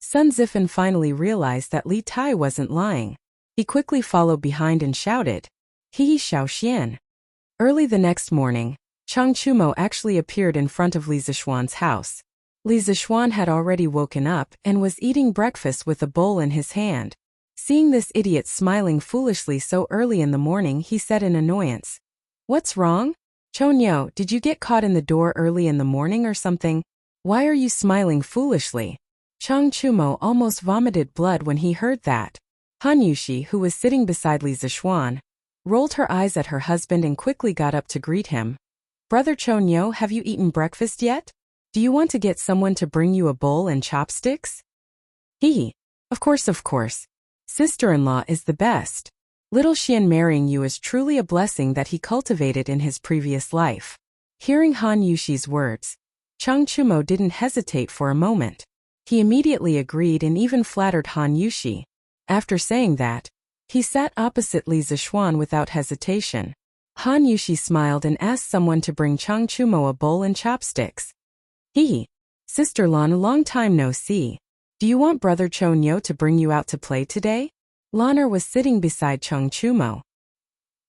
Sun Zifen finally realized that Li Tai wasn't lying. He quickly followed behind and shouted, He Xiao Xian. Early the next morning, Chang Chumo actually appeared in front of Li Zishuan's house. Li Zishuan had already woken up and was eating breakfast with a bowl in his hand. Seeing this idiot smiling foolishly so early in the morning, he said in annoyance, What's wrong? Chonyo, did you get caught in the door early in the morning or something? Why are you smiling foolishly? Chang Chumo almost vomited blood when he heard that. Han Yushi, who was sitting beside Li Zishuan, rolled her eyes at her husband and quickly got up to greet him. Brother Chonyo, have you eaten breakfast yet? Do you want to get someone to bring you a bowl and chopsticks? Hee. Of course. Sister-in-law is the best. Little Xian marrying you is truly a blessing that he cultivated in his previous life. Hearing Han Yushi's words, Chang Chumo didn't hesitate for a moment. He immediately agreed and even flattered Han Yushi. After saying that, he sat opposite Li Zishuan without hesitation. Han Yushi smiled and asked someone to bring Chang Chumo a bowl and chopsticks. Hee. Sister Lan, long time no see. Do you want Brother Chonyo to bring you out to play today? Laner was sitting beside Chang Chumo.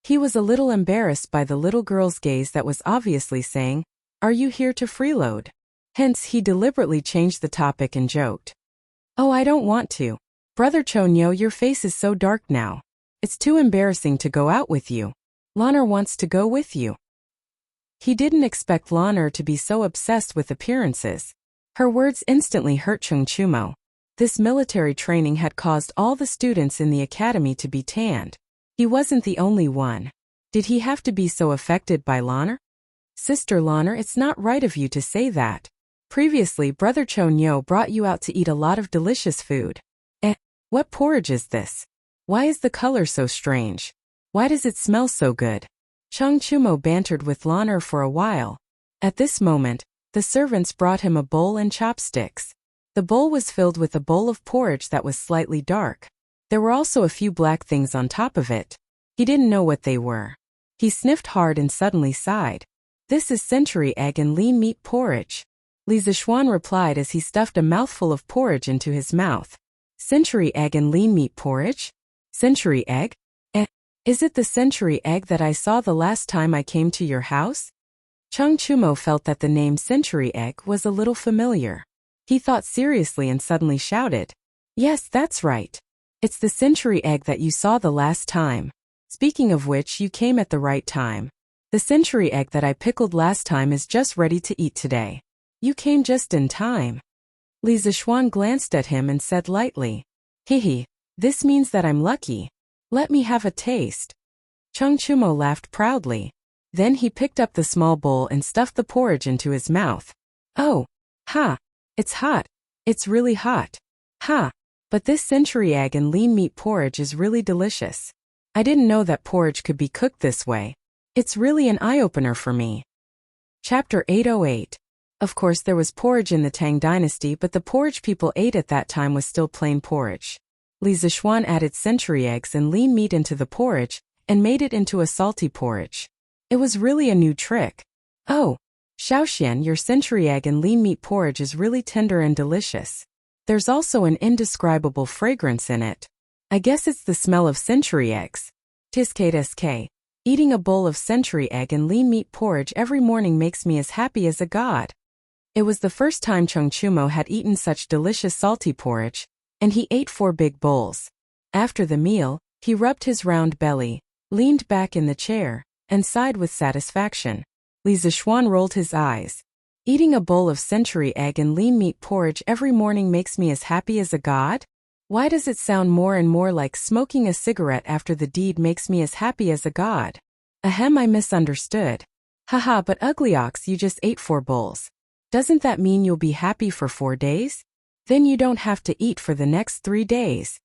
He was a little embarrassed by the little girl's gaze that was obviously saying, Are you here to freeload? Hence, he deliberately changed the topic and joked. Oh, I don't want to. Brother Chonyo, your face is so dark now. It's too embarrassing to go out with you. Laner wants to go with you. He didn't expect Laner to be so obsessed with appearances. Her words instantly hurt Chang Chumo. This military training had caused all the students in the academy to be tanned. He wasn't the only one. Did he have to be so affected by Laner? Sister Laner, it's not right of you to say that. Previously, Brother Chonyo brought you out to eat a lot of delicious food. What porridge is this? Why is the color so strange? Why does it smell so good? Chung Chumo bantered with Lan'er for a while. At this moment, the servants brought him a bowl and chopsticks. The bowl was filled with a bowl of porridge that was slightly dark. There were also a few black things on top of it. He didn't know what they were. He sniffed hard and suddenly sighed. This is century egg and lean meat porridge. Li Zishuan replied as he stuffed a mouthful of porridge into his mouth. Century egg and lean meat porridge? Century egg? Is it the century egg that I saw the last time I came to your house? Chung Chumo felt that the name century egg was a little familiar. He thought seriously and suddenly shouted, Yes, that's right. It's the century egg that you saw the last time. Speaking of which, you came at the right time. The century egg that I pickled last time is just ready to eat today. You came just in time. Li Zishuan glanced at him and said lightly, Hehe, this means that I'm lucky. Let me have a taste. Chung Chumo laughed proudly. Then he picked up the small bowl and stuffed the porridge into his mouth. Oh, ha, it's hot. It's really hot. Ha, but this century egg and lean meat porridge is really delicious. I didn't know that porridge could be cooked this way. It's really an eye-opener for me. Chapter 808. Of course there was porridge in the Tang dynasty, but the porridge people ate at that time was still plain porridge. Li Zishuan added century eggs and lean meat into the porridge, and made it into a salty porridge. It was really a new trick. Oh, Xiaoxian, your century egg and lean meat porridge is really tender and delicious. There's also an indescribable fragrance in it. I guess it's the smell of century eggs. Tiskate. Eating a bowl of century egg and lean meat porridge every morning makes me as happy as a god. It was the first time Chung Chumo had eaten such delicious salty porridge, and he ate 4 big bowls. After the meal, he rubbed his round belly, leaned back in the chair, and sighed with satisfaction. Li Zishuan rolled his eyes. Eating a bowl of century egg and lean meat porridge every morning makes me as happy as a god? Why does it sound more and more like smoking a cigarette after the deed makes me as happy as a god? Ahem, I misunderstood. Haha, but ugly ox, you just ate 4 bowls. Doesn't that mean you'll be happy for 4 days? Then you don't have to eat for the next 3 days.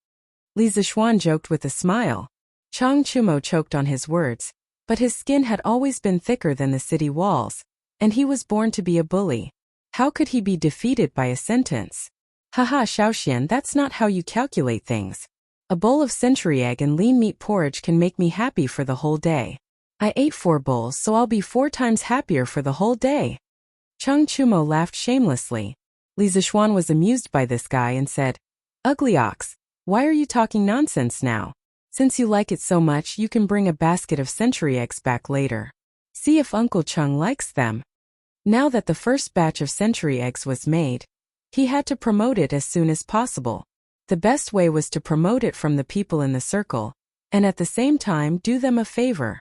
Li Zishuan joked with a smile. Chung Chumo choked on his words, but his skin had always been thicker than the city walls, and he was born to be a bully. How could he be defeated by a sentence? Haha, Xiaoxian, that's not how you calculate things. A bowl of century egg and lean meat porridge can make me happy for the whole day. I ate 4 bowls, so I'll be 4 times happier for the whole day. Chung Chumo laughed shamelessly. Li Zishuan was amused by this guy and said, Ugly ox, why are you talking nonsense now? Since you like it so much, you can bring a basket of century eggs back later. See if Uncle Chung likes them. Now that the first batch of century eggs was made, he had to promote it as soon as possible. The best way was to promote it from the people in the circle, and at the same time do them a favor.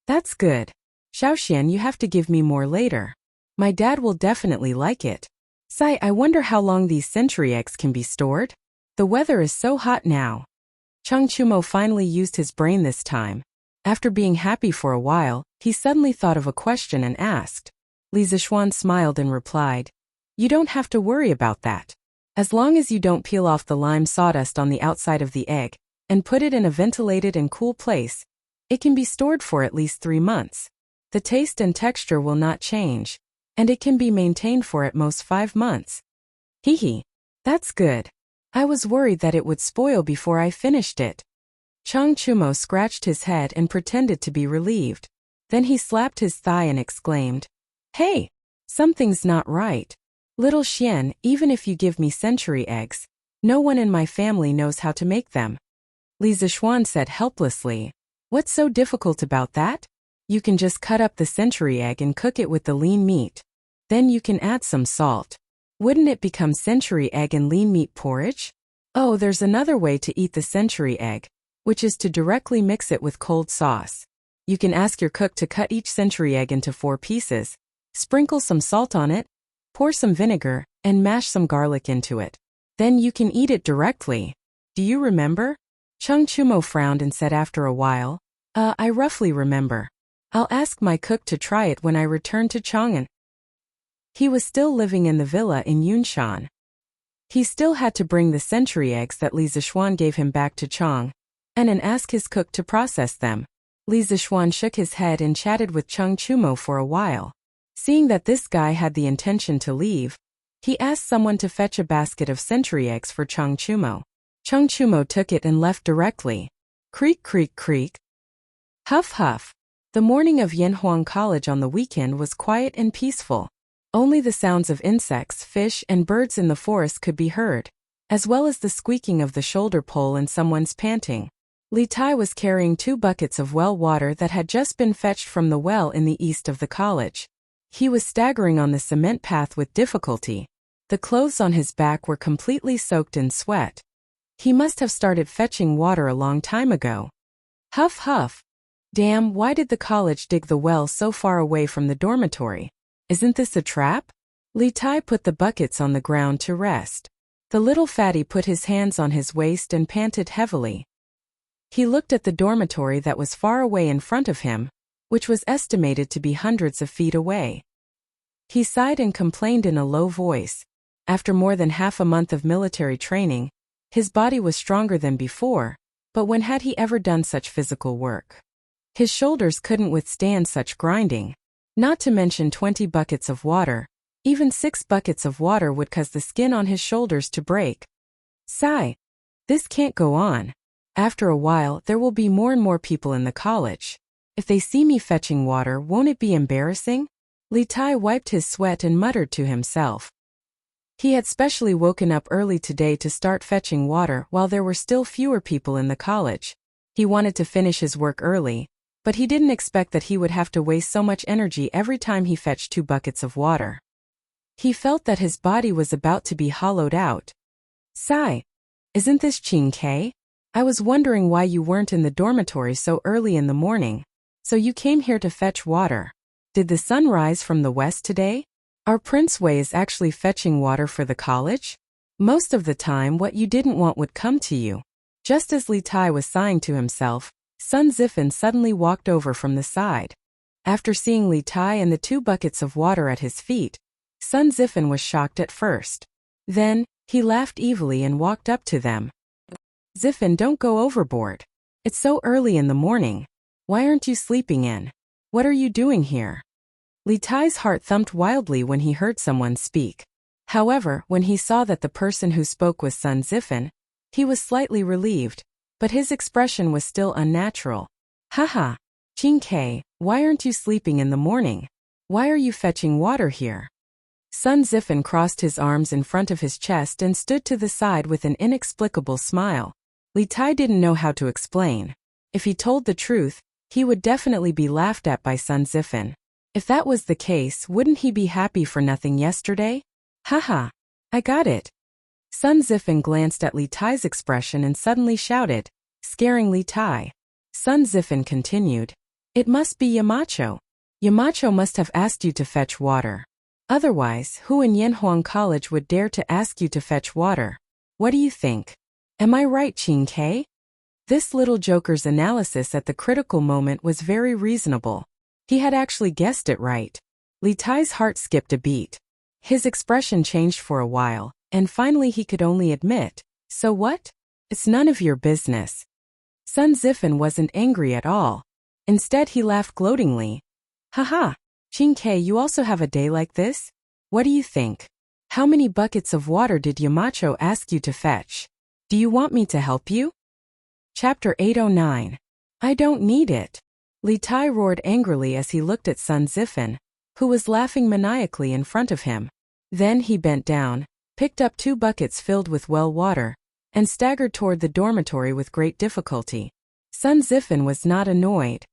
That's good. Xiaoxian, you have to give me more later. My dad will definitely like it. Sai, I wonder how long these century eggs can be stored? The weather is so hot now. Chung Chumo finally used his brain this time. After being happy for a while, he suddenly thought of a question and asked. Li Zishuan smiled and replied, You don't have to worry about that. As long as you don't peel off the lime sawdust on the outside of the egg, and put it in a ventilated and cool place, it can be stored for at least 3 months. The taste and texture will not change, and it can be maintained for at most 5 months. Hehe. That's good. I was worried that it would spoil before I finished it. Chung Chumo scratched his head and pretended to be relieved. Then he slapped his thigh and exclaimed, Hey! Something's not right. Little Xian, even if you give me century eggs, no one in my family knows how to make them. Li Zishuan said helplessly, What's so difficult about that? You can just cut up the century egg and cook it with the lean meat. Then you can add some salt. Wouldn't it become century egg and lean meat porridge? Oh, there's another way to eat the century egg, which is to directly mix it with cold sauce. You can ask your cook to cut each century egg into 4 pieces, sprinkle some salt on it, pour some vinegar, and mash some garlic into it. Then you can eat it directly. Do you remember? Chung Chumo frowned and said after a while, I roughly remember. I'll ask my cook to try it when I return to Chang'an. He was still living in the villa in Yunshan. He still had to bring the century eggs that Li Zishuan gave him back to Chang, and ask his cook to process them. Li Zixuan shook his head and chatted with Cheng Chumo for a while. Seeing that this guy had the intention to leave, he asked someone to fetch a basket of century eggs for Cheng Chumo. Cheng Chumo took it and left directly. Creak, creak, creak. Huff, huff. The morning of Yanhuang College on the weekend was quiet and peaceful. Only the sounds of insects, fish, and birds in the forest could be heard, as well as the squeaking of the shoulder pole and someone's panting. Li Tai was carrying 2 buckets of well water that had just been fetched from the well in the east of the college. He was staggering on the cement path with difficulty. The clothes on his back were completely soaked in sweat. He must have started fetching water a long time ago. Huff, huff. Damn, why did the college dig the well so far away from the dormitory? Isn't this a trap? Li Tai put the buckets on the ground to rest. The little fatty put his hands on his waist and panted heavily. He looked at the dormitory that was far away in front of him, which was estimated to be hundreds of feet away. He sighed and complained in a low voice. After more than half a month of military training, his body was stronger than before, but when had he ever done such physical work? His shoulders couldn't withstand such grinding. Not to mention 20 buckets of water. Even 6 buckets of water would cause the skin on his shoulders to break. Sigh. This can't go on. After a while, there will be more and more people in the college. If they see me fetching water, won't it be embarrassing? Li Tai wiped his sweat and muttered to himself. He had specially woken up early today to start fetching water while there were still fewer people in the college. He wanted to finish his work early, but he didn't expect that he would have to waste so much energy every time he fetched 2 buckets of water. He felt that his body was about to be hollowed out. Sigh. Isn't this Qing Ke? I was wondering why you weren't in the dormitory so early in the morning. So you came here to fetch water. Did the sun rise from the west today? Our Prince Wei is actually fetching water for the college? Most of the time what you didn't want would come to you. Just as Li Tai was sighing to himself, Sun Zifen suddenly walked over from the side. After seeing Li Tai and the 2 buckets of water at his feet, Sun Zifen was shocked at first. Then, he laughed evilly and walked up to them. Zifen, don't go overboard. It's so early in the morning. Why aren't you sleeping in? What are you doing here? Li Tai's heart thumped wildly when he heard someone speak. However, when he saw that the person who spoke was Sun Zifen, he was slightly relieved, but his expression was still unnatural. Haha. Qing Ke, why aren't you sleeping in the morning? Why are you fetching water here? Sun Zifen crossed his arms in front of his chest and stood to the side with an inexplicable smile. Li Tai didn't know how to explain. If he told the truth, he would definitely be laughed at by Sun Zifen. If that was the case, wouldn't he be happy for nothing yesterday? Haha. I got it. Sun Zifen glanced at Li Tai's expression and suddenly shouted, scaring Li Tai. Sun Zifen continued. It must be Yamacho. Yamacho must have asked you to fetch water. Otherwise, who in Yanhuang College would dare to ask you to fetch water? What do you think? Am I right, Qing Ke? This little joker's analysis at the critical moment was very reasonable. He had actually guessed it right. Li Tai's heart skipped a beat. His expression changed for a while, and finally he could only admit, so what? It's none of your business. Sun Zifen wasn't angry at all. Instead he laughed gloatingly. Haha. Qing Ke, you also have a day like this? What do you think? How many buckets of water did Yamacho ask you to fetch? Do you want me to help you? Chapter 809. I don't need it. Li Tai roared angrily as he looked at Sun Zifen, who was laughing maniacally in front of him. Then he bent down, picked up 2 buckets filled with well water, and staggered toward the dormitory with great difficulty. Sun Zifen was not annoyed.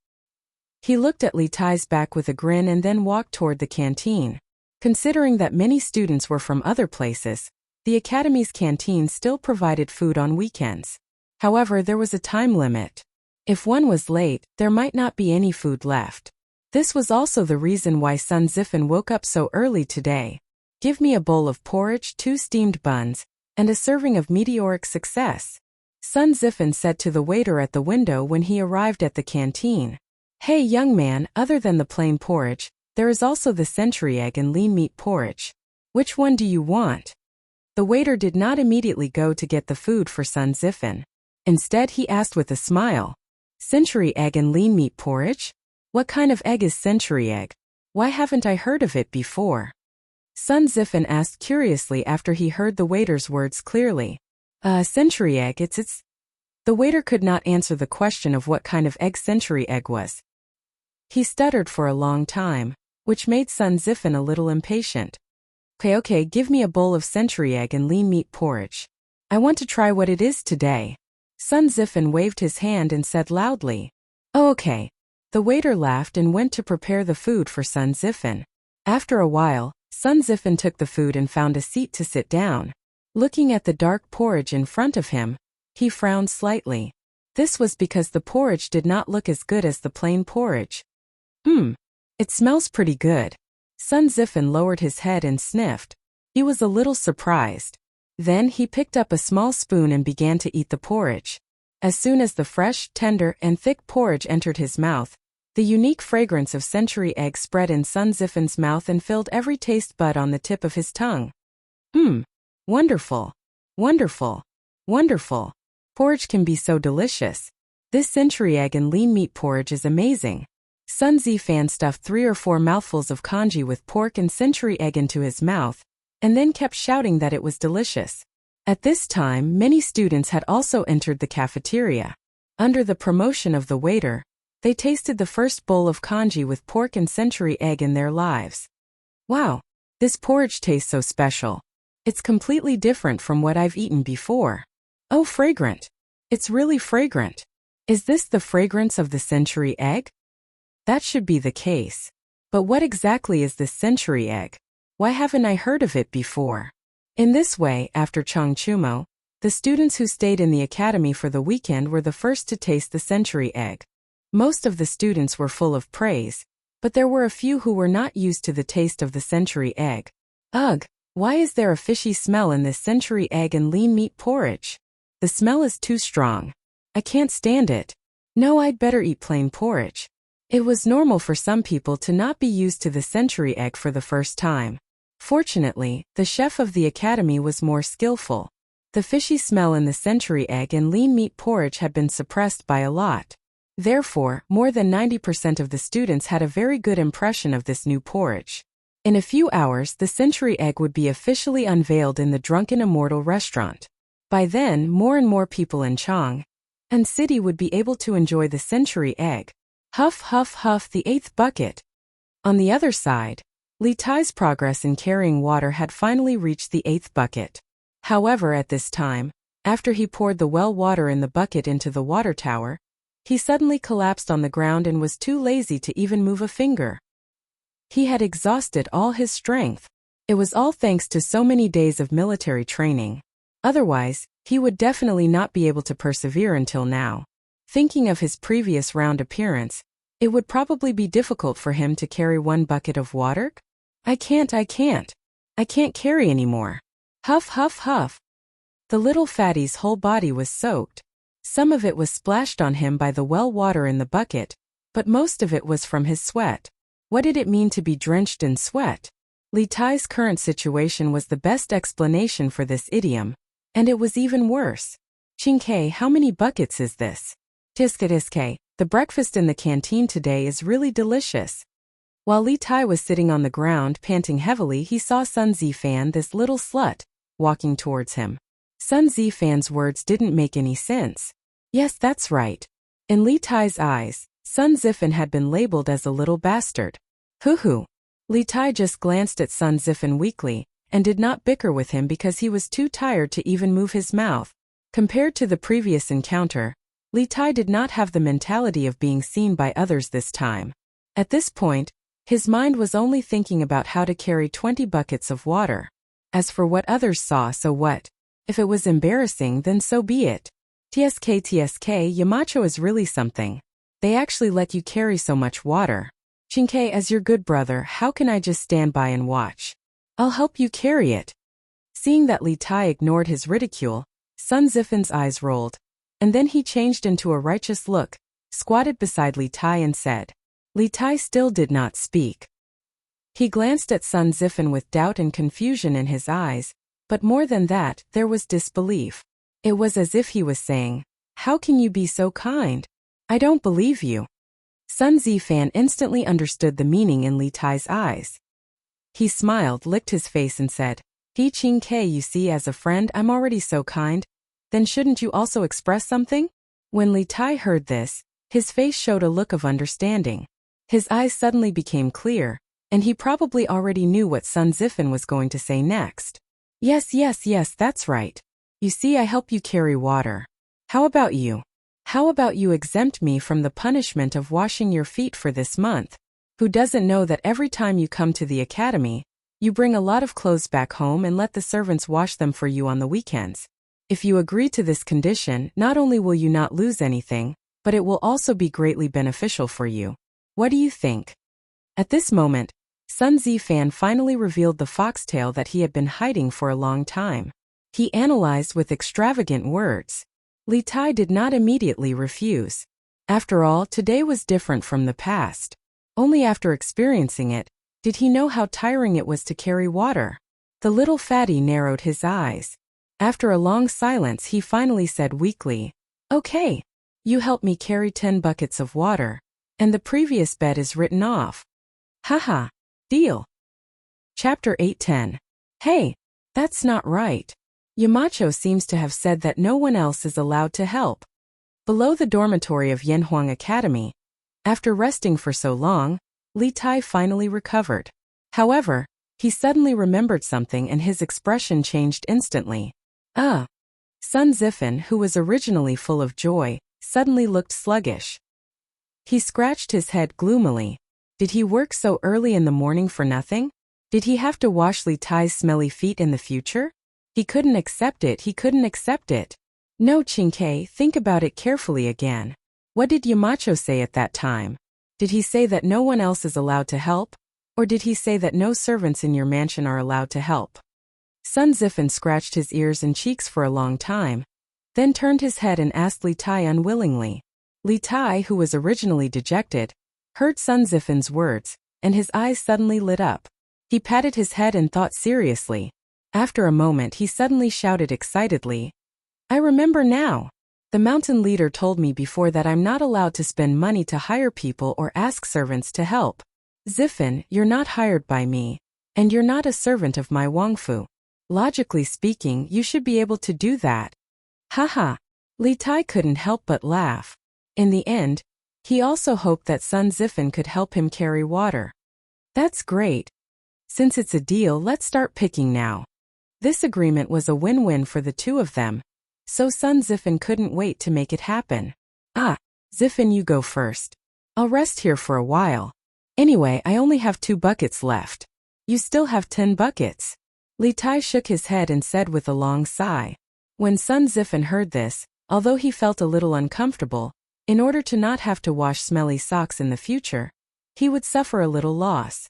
He looked at Li Tai's back with a grin and then walked toward the canteen. Considering that many students were from other places, the academy's canteen still provided food on weekends. However, there was a time limit. If one was late, there might not be any food left. This was also the reason why Sun Zifen woke up so early today. Give me a bowl of porridge, 2 steamed buns, and a serving of meteoric success. Sun Zifen said to the waiter at the window when he arrived at the canteen. Hey young man, other than the plain porridge, there is also the century egg and lean meat porridge. Which one do you want? The waiter did not immediately go to get the food for Sun Zifen. Instead, he asked with a smile, "Century egg and lean meat porridge? What kind of egg is century egg? Why haven't I heard of it before?" Sun Zifen asked curiously after he heard the waiter's words clearly. Century egg, it's. The waiter could not answer the question of what kind of egg century egg was. He stuttered for a long time, which made Sun Zifen a little impatient. Okay, give me a bowl of century egg and lean meat porridge. I want to try what it is today." Sun Zifen waved his hand and said loudly, "Oh, okay." The waiter laughed and went to prepare the food for Sun Zifen. After a while, Sun Zifen took the food and found a seat to sit down. Looking at the dark porridge in front of him, he frowned slightly. This was because the porridge did not look as good as the plain porridge. It smells pretty good." Sun Zifen lowered his head and sniffed. He was a little surprised. Then he picked up a small spoon and began to eat the porridge. As soon as the fresh, tender, and thick porridge entered his mouth, the unique fragrance of century egg spread in Sun Zifen's mouth and filled every taste bud on the tip of his tongue. Wonderful. Wonderful. Wonderful. Porridge can be so delicious. This century egg and lean meat porridge is amazing. Sun Zifan stuffed 3 or 4 mouthfuls of congee with pork and century egg into his mouth, and then kept shouting that it was delicious. At this time, many students had also entered the cafeteria. Under the promotion of the waiter, they tasted the first bowl of congee with pork and century egg in their lives. Wow, this porridge tastes so special. It's completely different from what I've eaten before. Oh, fragrant. It's really fragrant. Is this the fragrance of the century egg? That should be the case. But what exactly is this century egg? Why haven't I heard of it before? In this way, after Chongchumo, the students who stayed in the academy for the weekend were the first to taste the century egg. Most of the students were full of praise, but there were a few who were not used to the taste of the century egg. Ugh, why is there a fishy smell in this century egg and lean meat porridge? The smell is too strong. I can't stand it. No, I'd better eat plain porridge. It was normal for some people to not be used to the century egg for the first time. Fortunately, the chef of the academy was more skillful. The fishy smell in the century egg and lean meat porridge had been suppressed by a lot. Therefore, more than 90% of the students had a very good impression of this new porridge. In a few hours, the century egg would be officially unveiled in the Drunken Immortal restaurant. By then, more and more people in Chang and City would be able to enjoy the century egg. Huff, huff, huff, the 8th bucket. On the other side, Li Tai's progress in carrying water had finally reached the 8th bucket. However, at this time, after he poured the well water in the bucket into the water tower, he suddenly collapsed on the ground and was too lazy to even move a finger. He had exhausted all his strength. It was all thanks to so many days of military training. Otherwise, he would definitely not be able to persevere until now. Thinking of his previous round appearance, it would probably be difficult for him to carry 1 bucket of water. I can't carry anymore. Huff, huff, huff. The little fatty's whole body was soaked. Some of it was splashed on him by the well water in the bucket, but most of it was from his sweat. What did it mean to be drenched in sweat? Li Tai's current situation was the best explanation for this idiom, and it was even worse. Qingke, how many buckets is this? Tiske, the breakfast in the canteen today is really delicious. While Li Tai was sitting on the ground panting heavily, he saw Sun Zifan, this little slut, walking towards him. Sun Zifan's words didn't make any sense. Yes, that's right. In Li Tai's eyes, Sun Zifan had been labeled as a little bastard. Hoo-hoo. Li Tai just glanced at Sun Zifan weakly, and did not bicker with him because he was too tired to even move his mouth. Compared to the previous encounter, Li Tai did not have the mentality of being seen by others this time. At this point, his mind was only thinking about how to carry 20 buckets of water. As for what others saw, so what? If it was embarrassing, then so be it. TSK, Yamacho is really something. They actually let you carry so much water. Qingke, as your good brother, how can I just stand by and watch? I'll help you carry it. Seeing that Li Tai ignored his ridicule, Sun Zifan's eyes rolled. And then he changed into a righteous look, squatted beside Li Tai and said. Li Tai still did not speak. He glanced at Sun Zifan with doubt and confusion in his eyes, but more than that, there was disbelief. It was as if he was saying, How can you be so kind? I don't believe you. Sun Zifan instantly understood the meaning in Li Tai's eyes. He smiled, licked his face and said, He Qing Ke, you see, as a friend I'm already so kind. Then shouldn't you also express something? When Li Tai heard this, his face showed a look of understanding. His eyes suddenly became clear, and he probably already knew what Sun Zifan was going to say next. Yes, that's right. You see, I help you carry water. How about you? How about you exempt me from the punishment of washing your feet for this month? Who doesn't know that every time you come to the academy, you bring a lot of clothes back home and let the servants wash them for you on the weekends? If you agree to this condition, not only will you not lose anything, but it will also be greatly beneficial for you. What do you think? At this moment, Sun Zifan finally revealed the foxtail that he had been hiding for a long time. He analyzed with extravagant words. Li Tai did not immediately refuse. After all, today was different from the past. Only after experiencing it, did he know how tiring it was to carry water. The little fatty narrowed his eyes. After a long silence, he finally said weakly, Okay, you help me carry 10 buckets of water, and the previous bet is written off. Haha, deal. Chapter 8:10. Hey, that's not right. Yamacho seems to have said that no one else is allowed to help. Below the dormitory of Yanhuang Academy, after resting for so long, Li Tai finally recovered. However, he suddenly remembered something and his expression changed instantly. Sun Zifan, who was originally full of joy, suddenly looked sluggish. He scratched his head gloomily. Did he work so early in the morning for nothing? Did he have to wash Li Tai's smelly feet in the future? He couldn't accept it. No, Qingke, think about it carefully again. What did Yamacho say at that time? Did he say that no one else is allowed to help? Or did he say that no servants in your mansion are allowed to help? Sun Zifan scratched his ears and cheeks for a long time, then turned his head and asked Li Tai unwillingly. Li Tai, who was originally dejected, heard Sun Zifan's words, and his eyes suddenly lit up. He patted his head and thought seriously. After a moment he suddenly shouted excitedly, I remember now. The mountain leader told me before that I'm not allowed to spend money to hire people or ask servants to help. Zifan, you're not hired by me, and you're not a servant of my Wangfu. Logically speaking, you should be able to do that. Haha. Li Tai couldn't help but laugh. In the end, he also hoped that Sun Zifan could help him carry water. That's great. Since it's a deal, let's start picking now. This agreement was a win-win for the two of them, so Sun Zifan couldn't wait to make it happen. Zifan, you go first. I'll rest here for a while. Anyway, I only have 2 buckets left. You still have 10 buckets. Li Tai shook his head and said with a long sigh. When Sun Zifan heard this, although he felt a little uncomfortable, in order to not have to wash smelly socks in the future, he would suffer a little loss.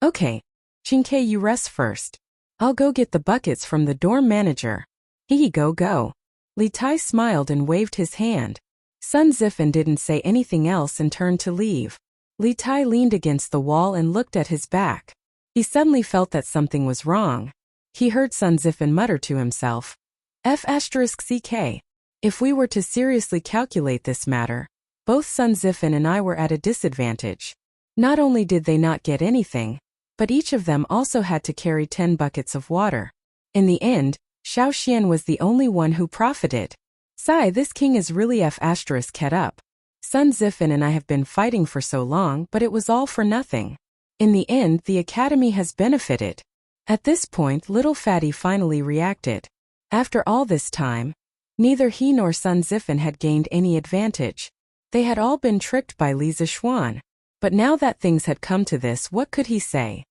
Okay, Qingke, you rest first. I'll go get the buckets from the dorm manager. Go. Li Tai smiled and waved his hand. Sun Zifan didn't say anything else and turned to leave. Li Tai leaned against the wall and looked at his back. He suddenly felt that something was wrong. He heard Sun Zifan mutter to himself, F***CK. If we were to seriously calculate this matter, both Sun Zifan and I were at a disadvantage. Not only did they not get anything, but each of them also had to carry 10 buckets of water. In the end, Xiao Xian was the only one who profited. Sigh, this king is really F***ket up. Sun Zifan and I have been fighting for so long, but it was all for nothing. In the end, the academy has benefited. At this point, little Fatty finally reacted. After all this time, neither he nor Sun Zifan had gained any advantage. They had all been tricked by Li Zishuan. But now that things had come to this, what could he say?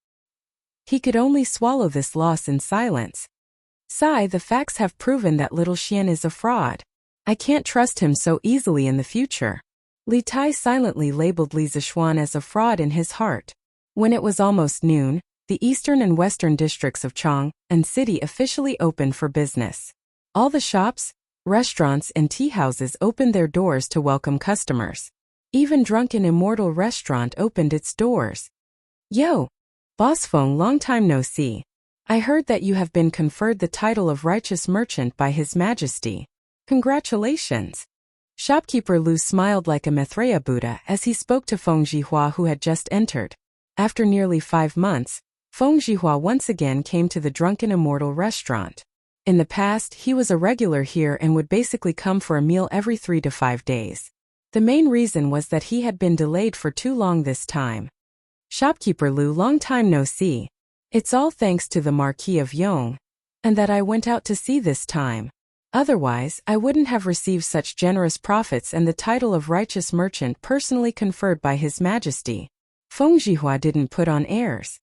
He could only swallow this loss in silence. Sigh, the facts have proven that little Xian is a fraud. I can't trust him so easily in the future. Li Tai silently labeled Li Zishuan as a fraud in his heart. When it was almost noon, the eastern and western districts of Chang and City officially opened for business. All the shops, restaurants and tea houses opened their doors to welcome customers. Even Drunken Immortal Restaurant opened its doors. Yo! Boss Feng, long time no see. I heard that you have been conferred the title of Righteous Merchant by His Majesty. Congratulations! Shopkeeper Lu smiled like a Maitreya Buddha as he spoke to Feng Jihua, who had just entered. After nearly 5 months, Feng Jihua once again came to the Drunken Immortal restaurant. In the past, he was a regular here and would basically come for a meal every 3 to 5 days. The main reason was that he had been delayed for too long this time. Shopkeeper Lu, long time no see. It's all thanks to the Marquis of Yong, and that I went out to sea this time. Otherwise, I wouldn't have received such generous profits and the title of righteous merchant personally conferred by His Majesty. Feng Jihua didn't put on airs.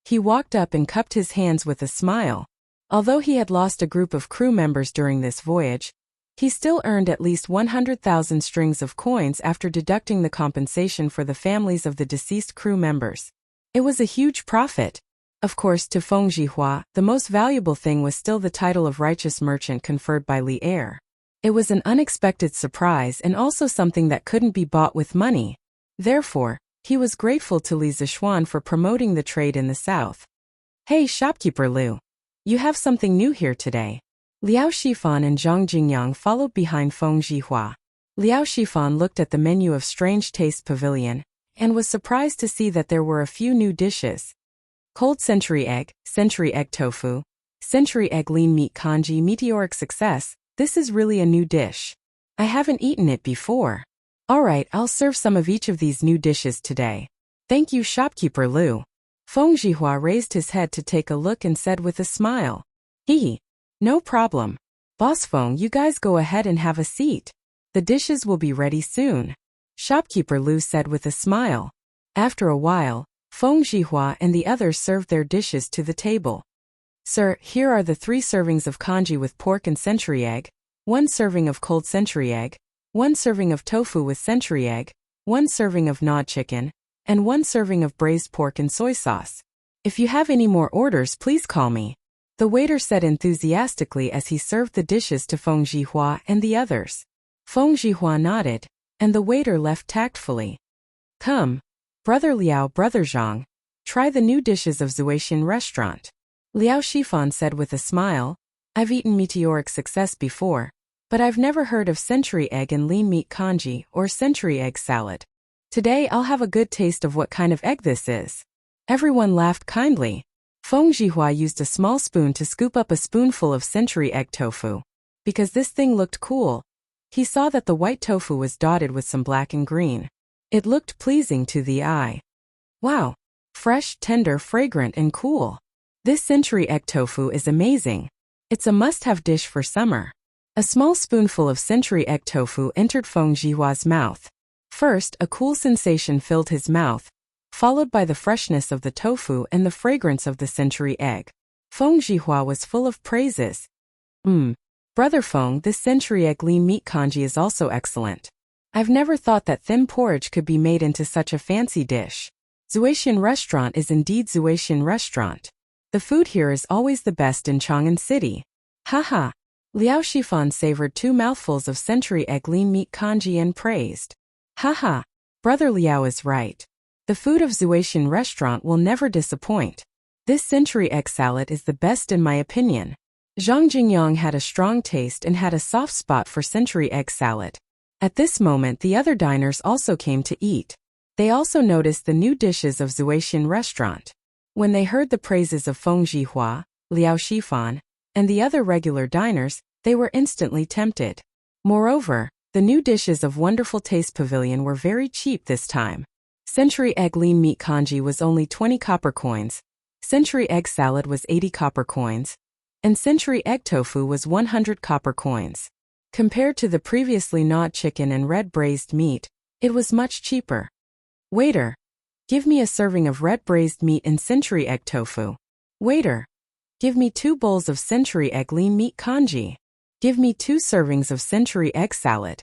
He walked up and cupped his hands with a smile. Although he had lost a group of crew members during this voyage, he still earned at least 100,000 strings of coins after deducting the compensation for the families of the deceased crew members. It was a huge profit. Of course, to Feng Jihua, the most valuable thing was still the title of righteous merchant conferred by Li Er. It was an unexpected surprise and also something that couldn't be bought with money. Therefore, he was grateful to Li Zishuan for promoting the trade in the south. Hey, Shopkeeper Lu. You have something new here today. Liao Shifan and Zhang Jingyang followed behind Feng Jihua. Liao Shifan looked at the menu of Strange Taste Pavilion and was surprised to see that there were a few new dishes. Cold century egg tofu, century egg lean meat congee meteoric success. This is really a new dish. I haven't eaten it before. Alright, I'll serve some of each of these new dishes today. Thank you, Shopkeeper Lu. Feng Jihua raised his head to take a look and said with a smile. No problem. Boss Feng, you guys go ahead and have a seat. The dishes will be ready soon. Shopkeeper Lu said with a smile. After a while, Feng Jihua and the others served their dishes to the table. Sir, here are the 3 servings of congee with pork and century egg, 1 serving of cold century egg, 1 serving of tofu with century egg, 1 serving of gnawed chicken, and 1 serving of braised pork and soy sauce. If you have any more orders, please call me. The waiter said enthusiastically as he served the dishes to Feng Jihua and the others. Feng Jihua nodded, and the waiter left tactfully. Come, Brother Liao, Brother Zhang, try the new dishes of Zuaishan restaurant. Liao Shifan said with a smile. I've eaten meteoric success before, but I've never heard of century egg and lean meat congee or century egg salad. Today I'll have a good taste of what kind of egg this is. Everyone laughed kindly. Feng Jihua used a small spoon to scoop up a spoonful of century egg tofu. Because this thing looked cool. He saw that the white tofu was dotted with some black and green. It looked pleasing to the eye. Wow! Fresh, tender, fragrant, and cool. This century egg tofu is amazing. It's a must-have dish for summer. A small spoonful of century egg tofu entered Feng Jihua's mouth. First, a cool sensation filled his mouth, followed by the freshness of the tofu and the fragrance of the century egg. Feng Jihua was full of praises. Brother Feng, this century egg lean meat congee is also excellent. I've never thought that thin porridge could be made into such a fancy dish. Zuaishan restaurant is indeed Zuaishan restaurant. The food here is always the best in Chang'an City. Haha. Liao Shifan savored 2 mouthfuls of century egg lean meat congee and praised. Haha. Brother Liao is right. The food of Zuaishan restaurant will never disappoint. This century egg salad is the best in my opinion. Zhang Jingyang had a strong taste and had a soft spot for century egg salad. At this moment the other diners also came to eat. They also noticed the new dishes of Zuaishan restaurant. When they heard the praises of Feng Jihua, Liao Shifan, and the other regular diners, they were instantly tempted. Moreover, the new dishes of Wonderful Taste Pavilion were very cheap this time. Century egg lean meat congee was only 20 copper coins, century egg salad was 80 copper coins, and century egg tofu was 100 copper coins. Compared to the previously gnawed chicken and red braised meat, it was much cheaper. Waiter, give me a serving of red braised meat and century egg tofu. Waiter, give me 2 bowls of century egg lean meat congee. Give me 2 servings of century egg salad.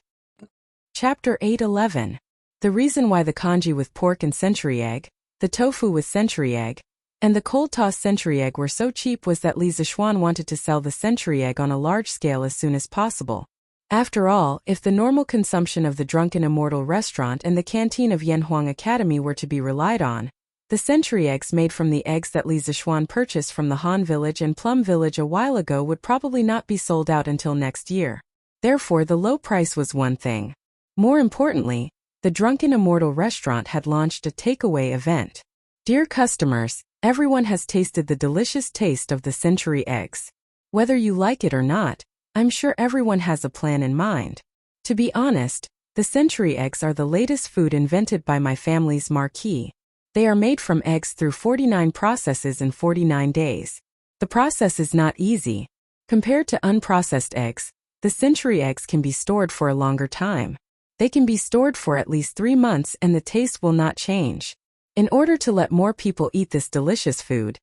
Chapter 8:11. The reason why the congee with pork and century egg, the tofu with century egg, and the cold tossed century egg were so cheap was that Li Zishuan wanted to sell the century egg on a large scale as soon as possible. After all, if the normal consumption of the Drunken Immortal restaurant and the canteen of Yanhuang Academy were to be relied on, the century eggs made from the eggs that Li Zishuan purchased from the Han Village and Plum Village a while ago would probably not be sold out until next year. Therefore the low price was one thing. More importantly, the Drunken Immortal restaurant had launched a takeaway event. Dear customers, everyone has tasted the delicious taste of the century eggs. Whether you like it or not, I'm sure everyone has a plan in mind. To be honest, the century eggs are the latest food invented by my family's marquee. They are made from eggs through 49 processes in 49 days. The process is not easy. Compared to unprocessed eggs, the century eggs can be stored for a longer time. They can be stored for at least 3 months and the taste will not change. In order to let more people eat this delicious food,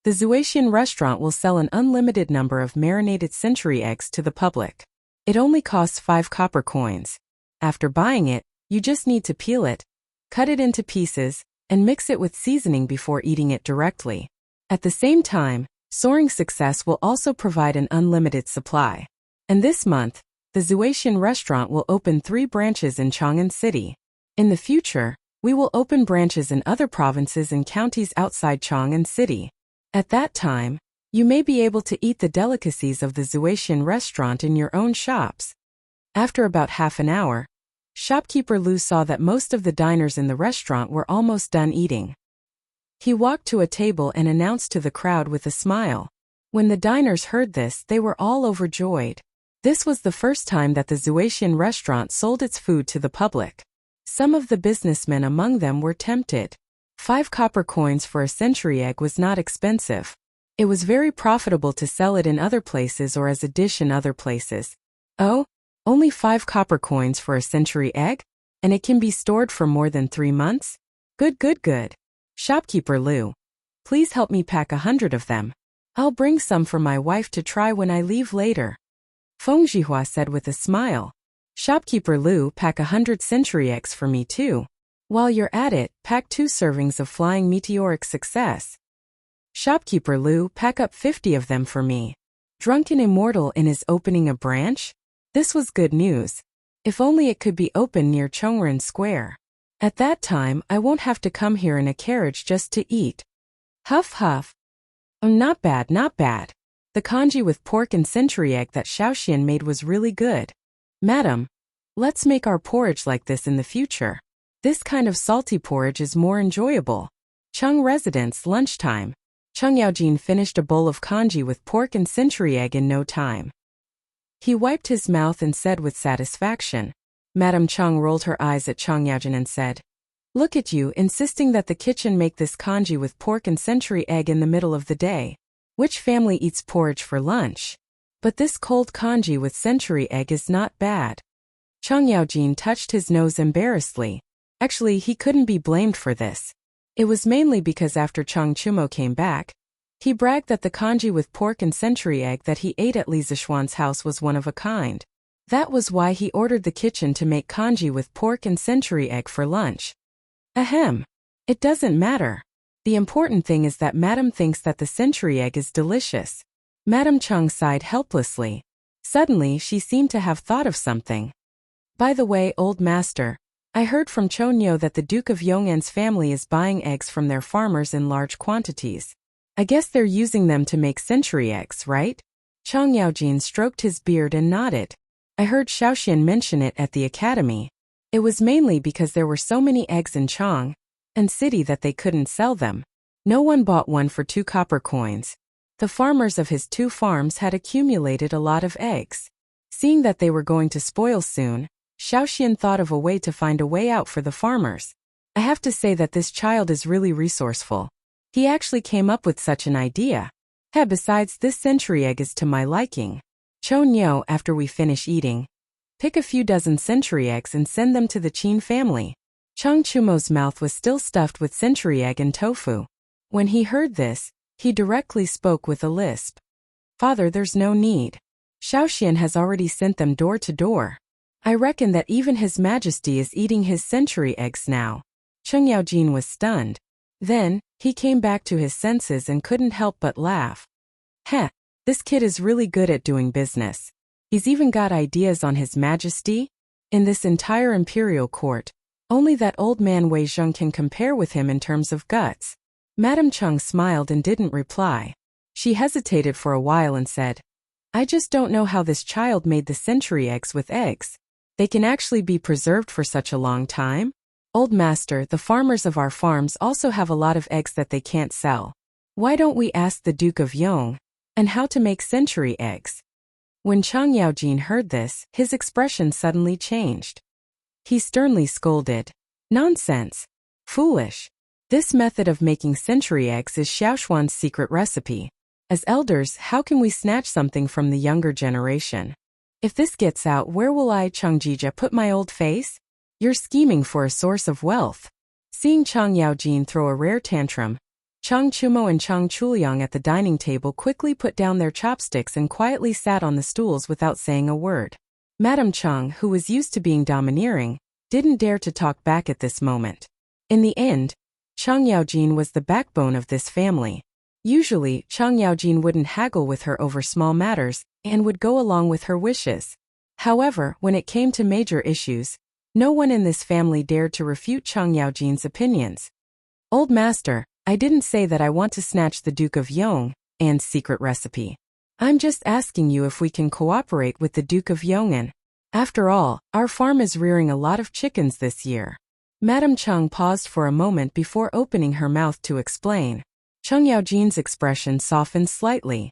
the Zuatian restaurant will sell an unlimited number of marinated century eggs to the public. It only costs 5 copper coins. After buying it, you just need to peel it, cut it into pieces, and mix it with seasoning before eating it directly. At the same time, Soaring Success will also provide an unlimited supply. And this month, the Zuatian restaurant will open 3 branches in Chang'an City. In the future, we will open branches in other provinces and counties outside Chang'an City. At that time, you may be able to eat the delicacies of the Zuatian restaurant in your own shops. After about half an hour, shopkeeper Lu saw that most of the diners in the restaurant were almost done eating. He walked to a table and announced to the crowd with a smile. When the diners heard this, they were all overjoyed. This was the first time that the Zuatian restaurant sold its food to the public. Some of the businessmen among them were tempted. 5 copper coins for a century egg was not expensive. It was very profitable to sell it in other places or as a dish in other places. Oh, only 5 copper coins for a century egg? And it can be stored for more than 3 months? Good, good, good. Shopkeeper Lu, please help me pack 100 of them. I'll bring some for my wife to try when I leave later. Feng Zhihua said with a smile. Shopkeeper Lu, pack 100 century eggs for me too. While you're at it, pack 2 servings of Flying Meteoric Success. Shopkeeper Lu, pack up 50 of them for me. Drunken Immortal is opening a branch? This was good news. If only it could be open near Chongren Square. At that time, I won't have to come here in a carriage just to eat. Huff huff. Oh, not bad, not bad. The congee with pork and century egg that Xiaoxian made was really good. Madam, let's make our porridge like this in the future. This kind of salty porridge is more enjoyable. Cheng Residence, lunchtime. Cheng Yaojin finished a bowl of congee with pork and century egg in no time. He wiped his mouth and said with satisfaction. Madame Cheng rolled her eyes at Cheng Yaojin and said, Look at you, insisting that the kitchen make this congee with pork and century egg in the middle of the day. Which family eats porridge for lunch? But this cold congee with century egg is not bad. Cheng Yaojin touched his nose embarrassedly. Actually, he couldn't be blamed for this. It was mainly because after Cheng Chumo came back, he bragged that the congee with pork and century egg that he ate at Li Zishuan's house was one of a kind. That was why he ordered the kitchen to make congee with pork and century egg for lunch. Ahem. It doesn't matter. The important thing is that Madame thinks that the century egg is delicious. Madame Cheng sighed helplessly. Suddenly, she seemed to have thought of something. By the way, old master, I heard from Chonyo that the Duke of Yong'an's family is buying eggs from their farmers in large quantities. I guess they're using them to make century eggs, right? Cheng Yaojin stroked his beard and nodded. I heard Xiaoxian mention it at the academy. It was mainly because there were so many eggs in Chang'an City that they couldn't sell them. No one bought one for 2 copper coins. The farmers of his 2 farms had accumulated a lot of eggs. Seeing that they were going to spoil soon, Xiaoxian thought of a way to find a way out for the farmers. I have to say that this child is really resourceful. He actually came up with such an idea. Besides, this century egg is to my liking. Chonyo, after we finish eating, pick a few dozen century eggs and send them to the Qin family. Cheng Chumo's mouth was still stuffed with century egg and tofu. When he heard this, he directly spoke with a lisp. Father, there's no need. Xiaoxian has already sent them door to door. I reckon that even His Majesty is eating his century eggs now. Cheng Yaojin was stunned. Then, he came back to his senses and couldn't help but laugh. Heh, this kid is really good at doing business. He's even got ideas on His Majesty? In this entire imperial court, only that old man Wei Zheng can compare with him in terms of guts. Madame Cheng smiled and didn't reply. She hesitated for a while and said, I just don't know how this child made the century eggs with eggs. They can actually be preserved for such a long time? Old master, the farmers of our farms also have a lot of eggs that they can't sell. Why don't we ask the Duke of Yong and how to make century eggs? When Chang Yaojin heard this, his expression suddenly changed. He sternly scolded. Nonsense! Foolish! This method of making century eggs is Xiaoshuan's secret recipe. As elders, how can we snatch something from the younger generation? If this gets out, where will I, Changjija, put my old face? You're scheming for a source of wealth. Seeing Chang Yaojin throw a rare tantrum, Chang Chumo and Chang Chuliang at the dining table quickly put down their chopsticks and quietly sat on the stools without saying a word. Madame Chang, who was used to being domineering, didn't dare to talk back at this moment. In the end, Chang Yaojin was the backbone of this family. Usually, Chang Yaojin wouldn't haggle with her over small matters and would go along with her wishes. However, when it came to major issues, no one in this family dared to refute Chang Yaojin's opinions. Old master, I didn't say that I want to snatch the Duke of Yong'an's secret recipe. I'm just asking you if we can cooperate with the Duke of Yong'an. After all, our farm is rearing a lot of chickens this year. Madame Chang paused for a moment before opening her mouth to explain. Chang Yaojin's expression softened slightly.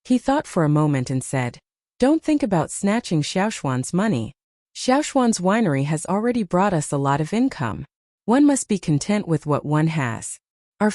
He thought for a moment and said, "Don't think about snatching Xiaoshuan's money. Xiaoshuan's winery has already brought us a lot of income. One must be content with what one has. Our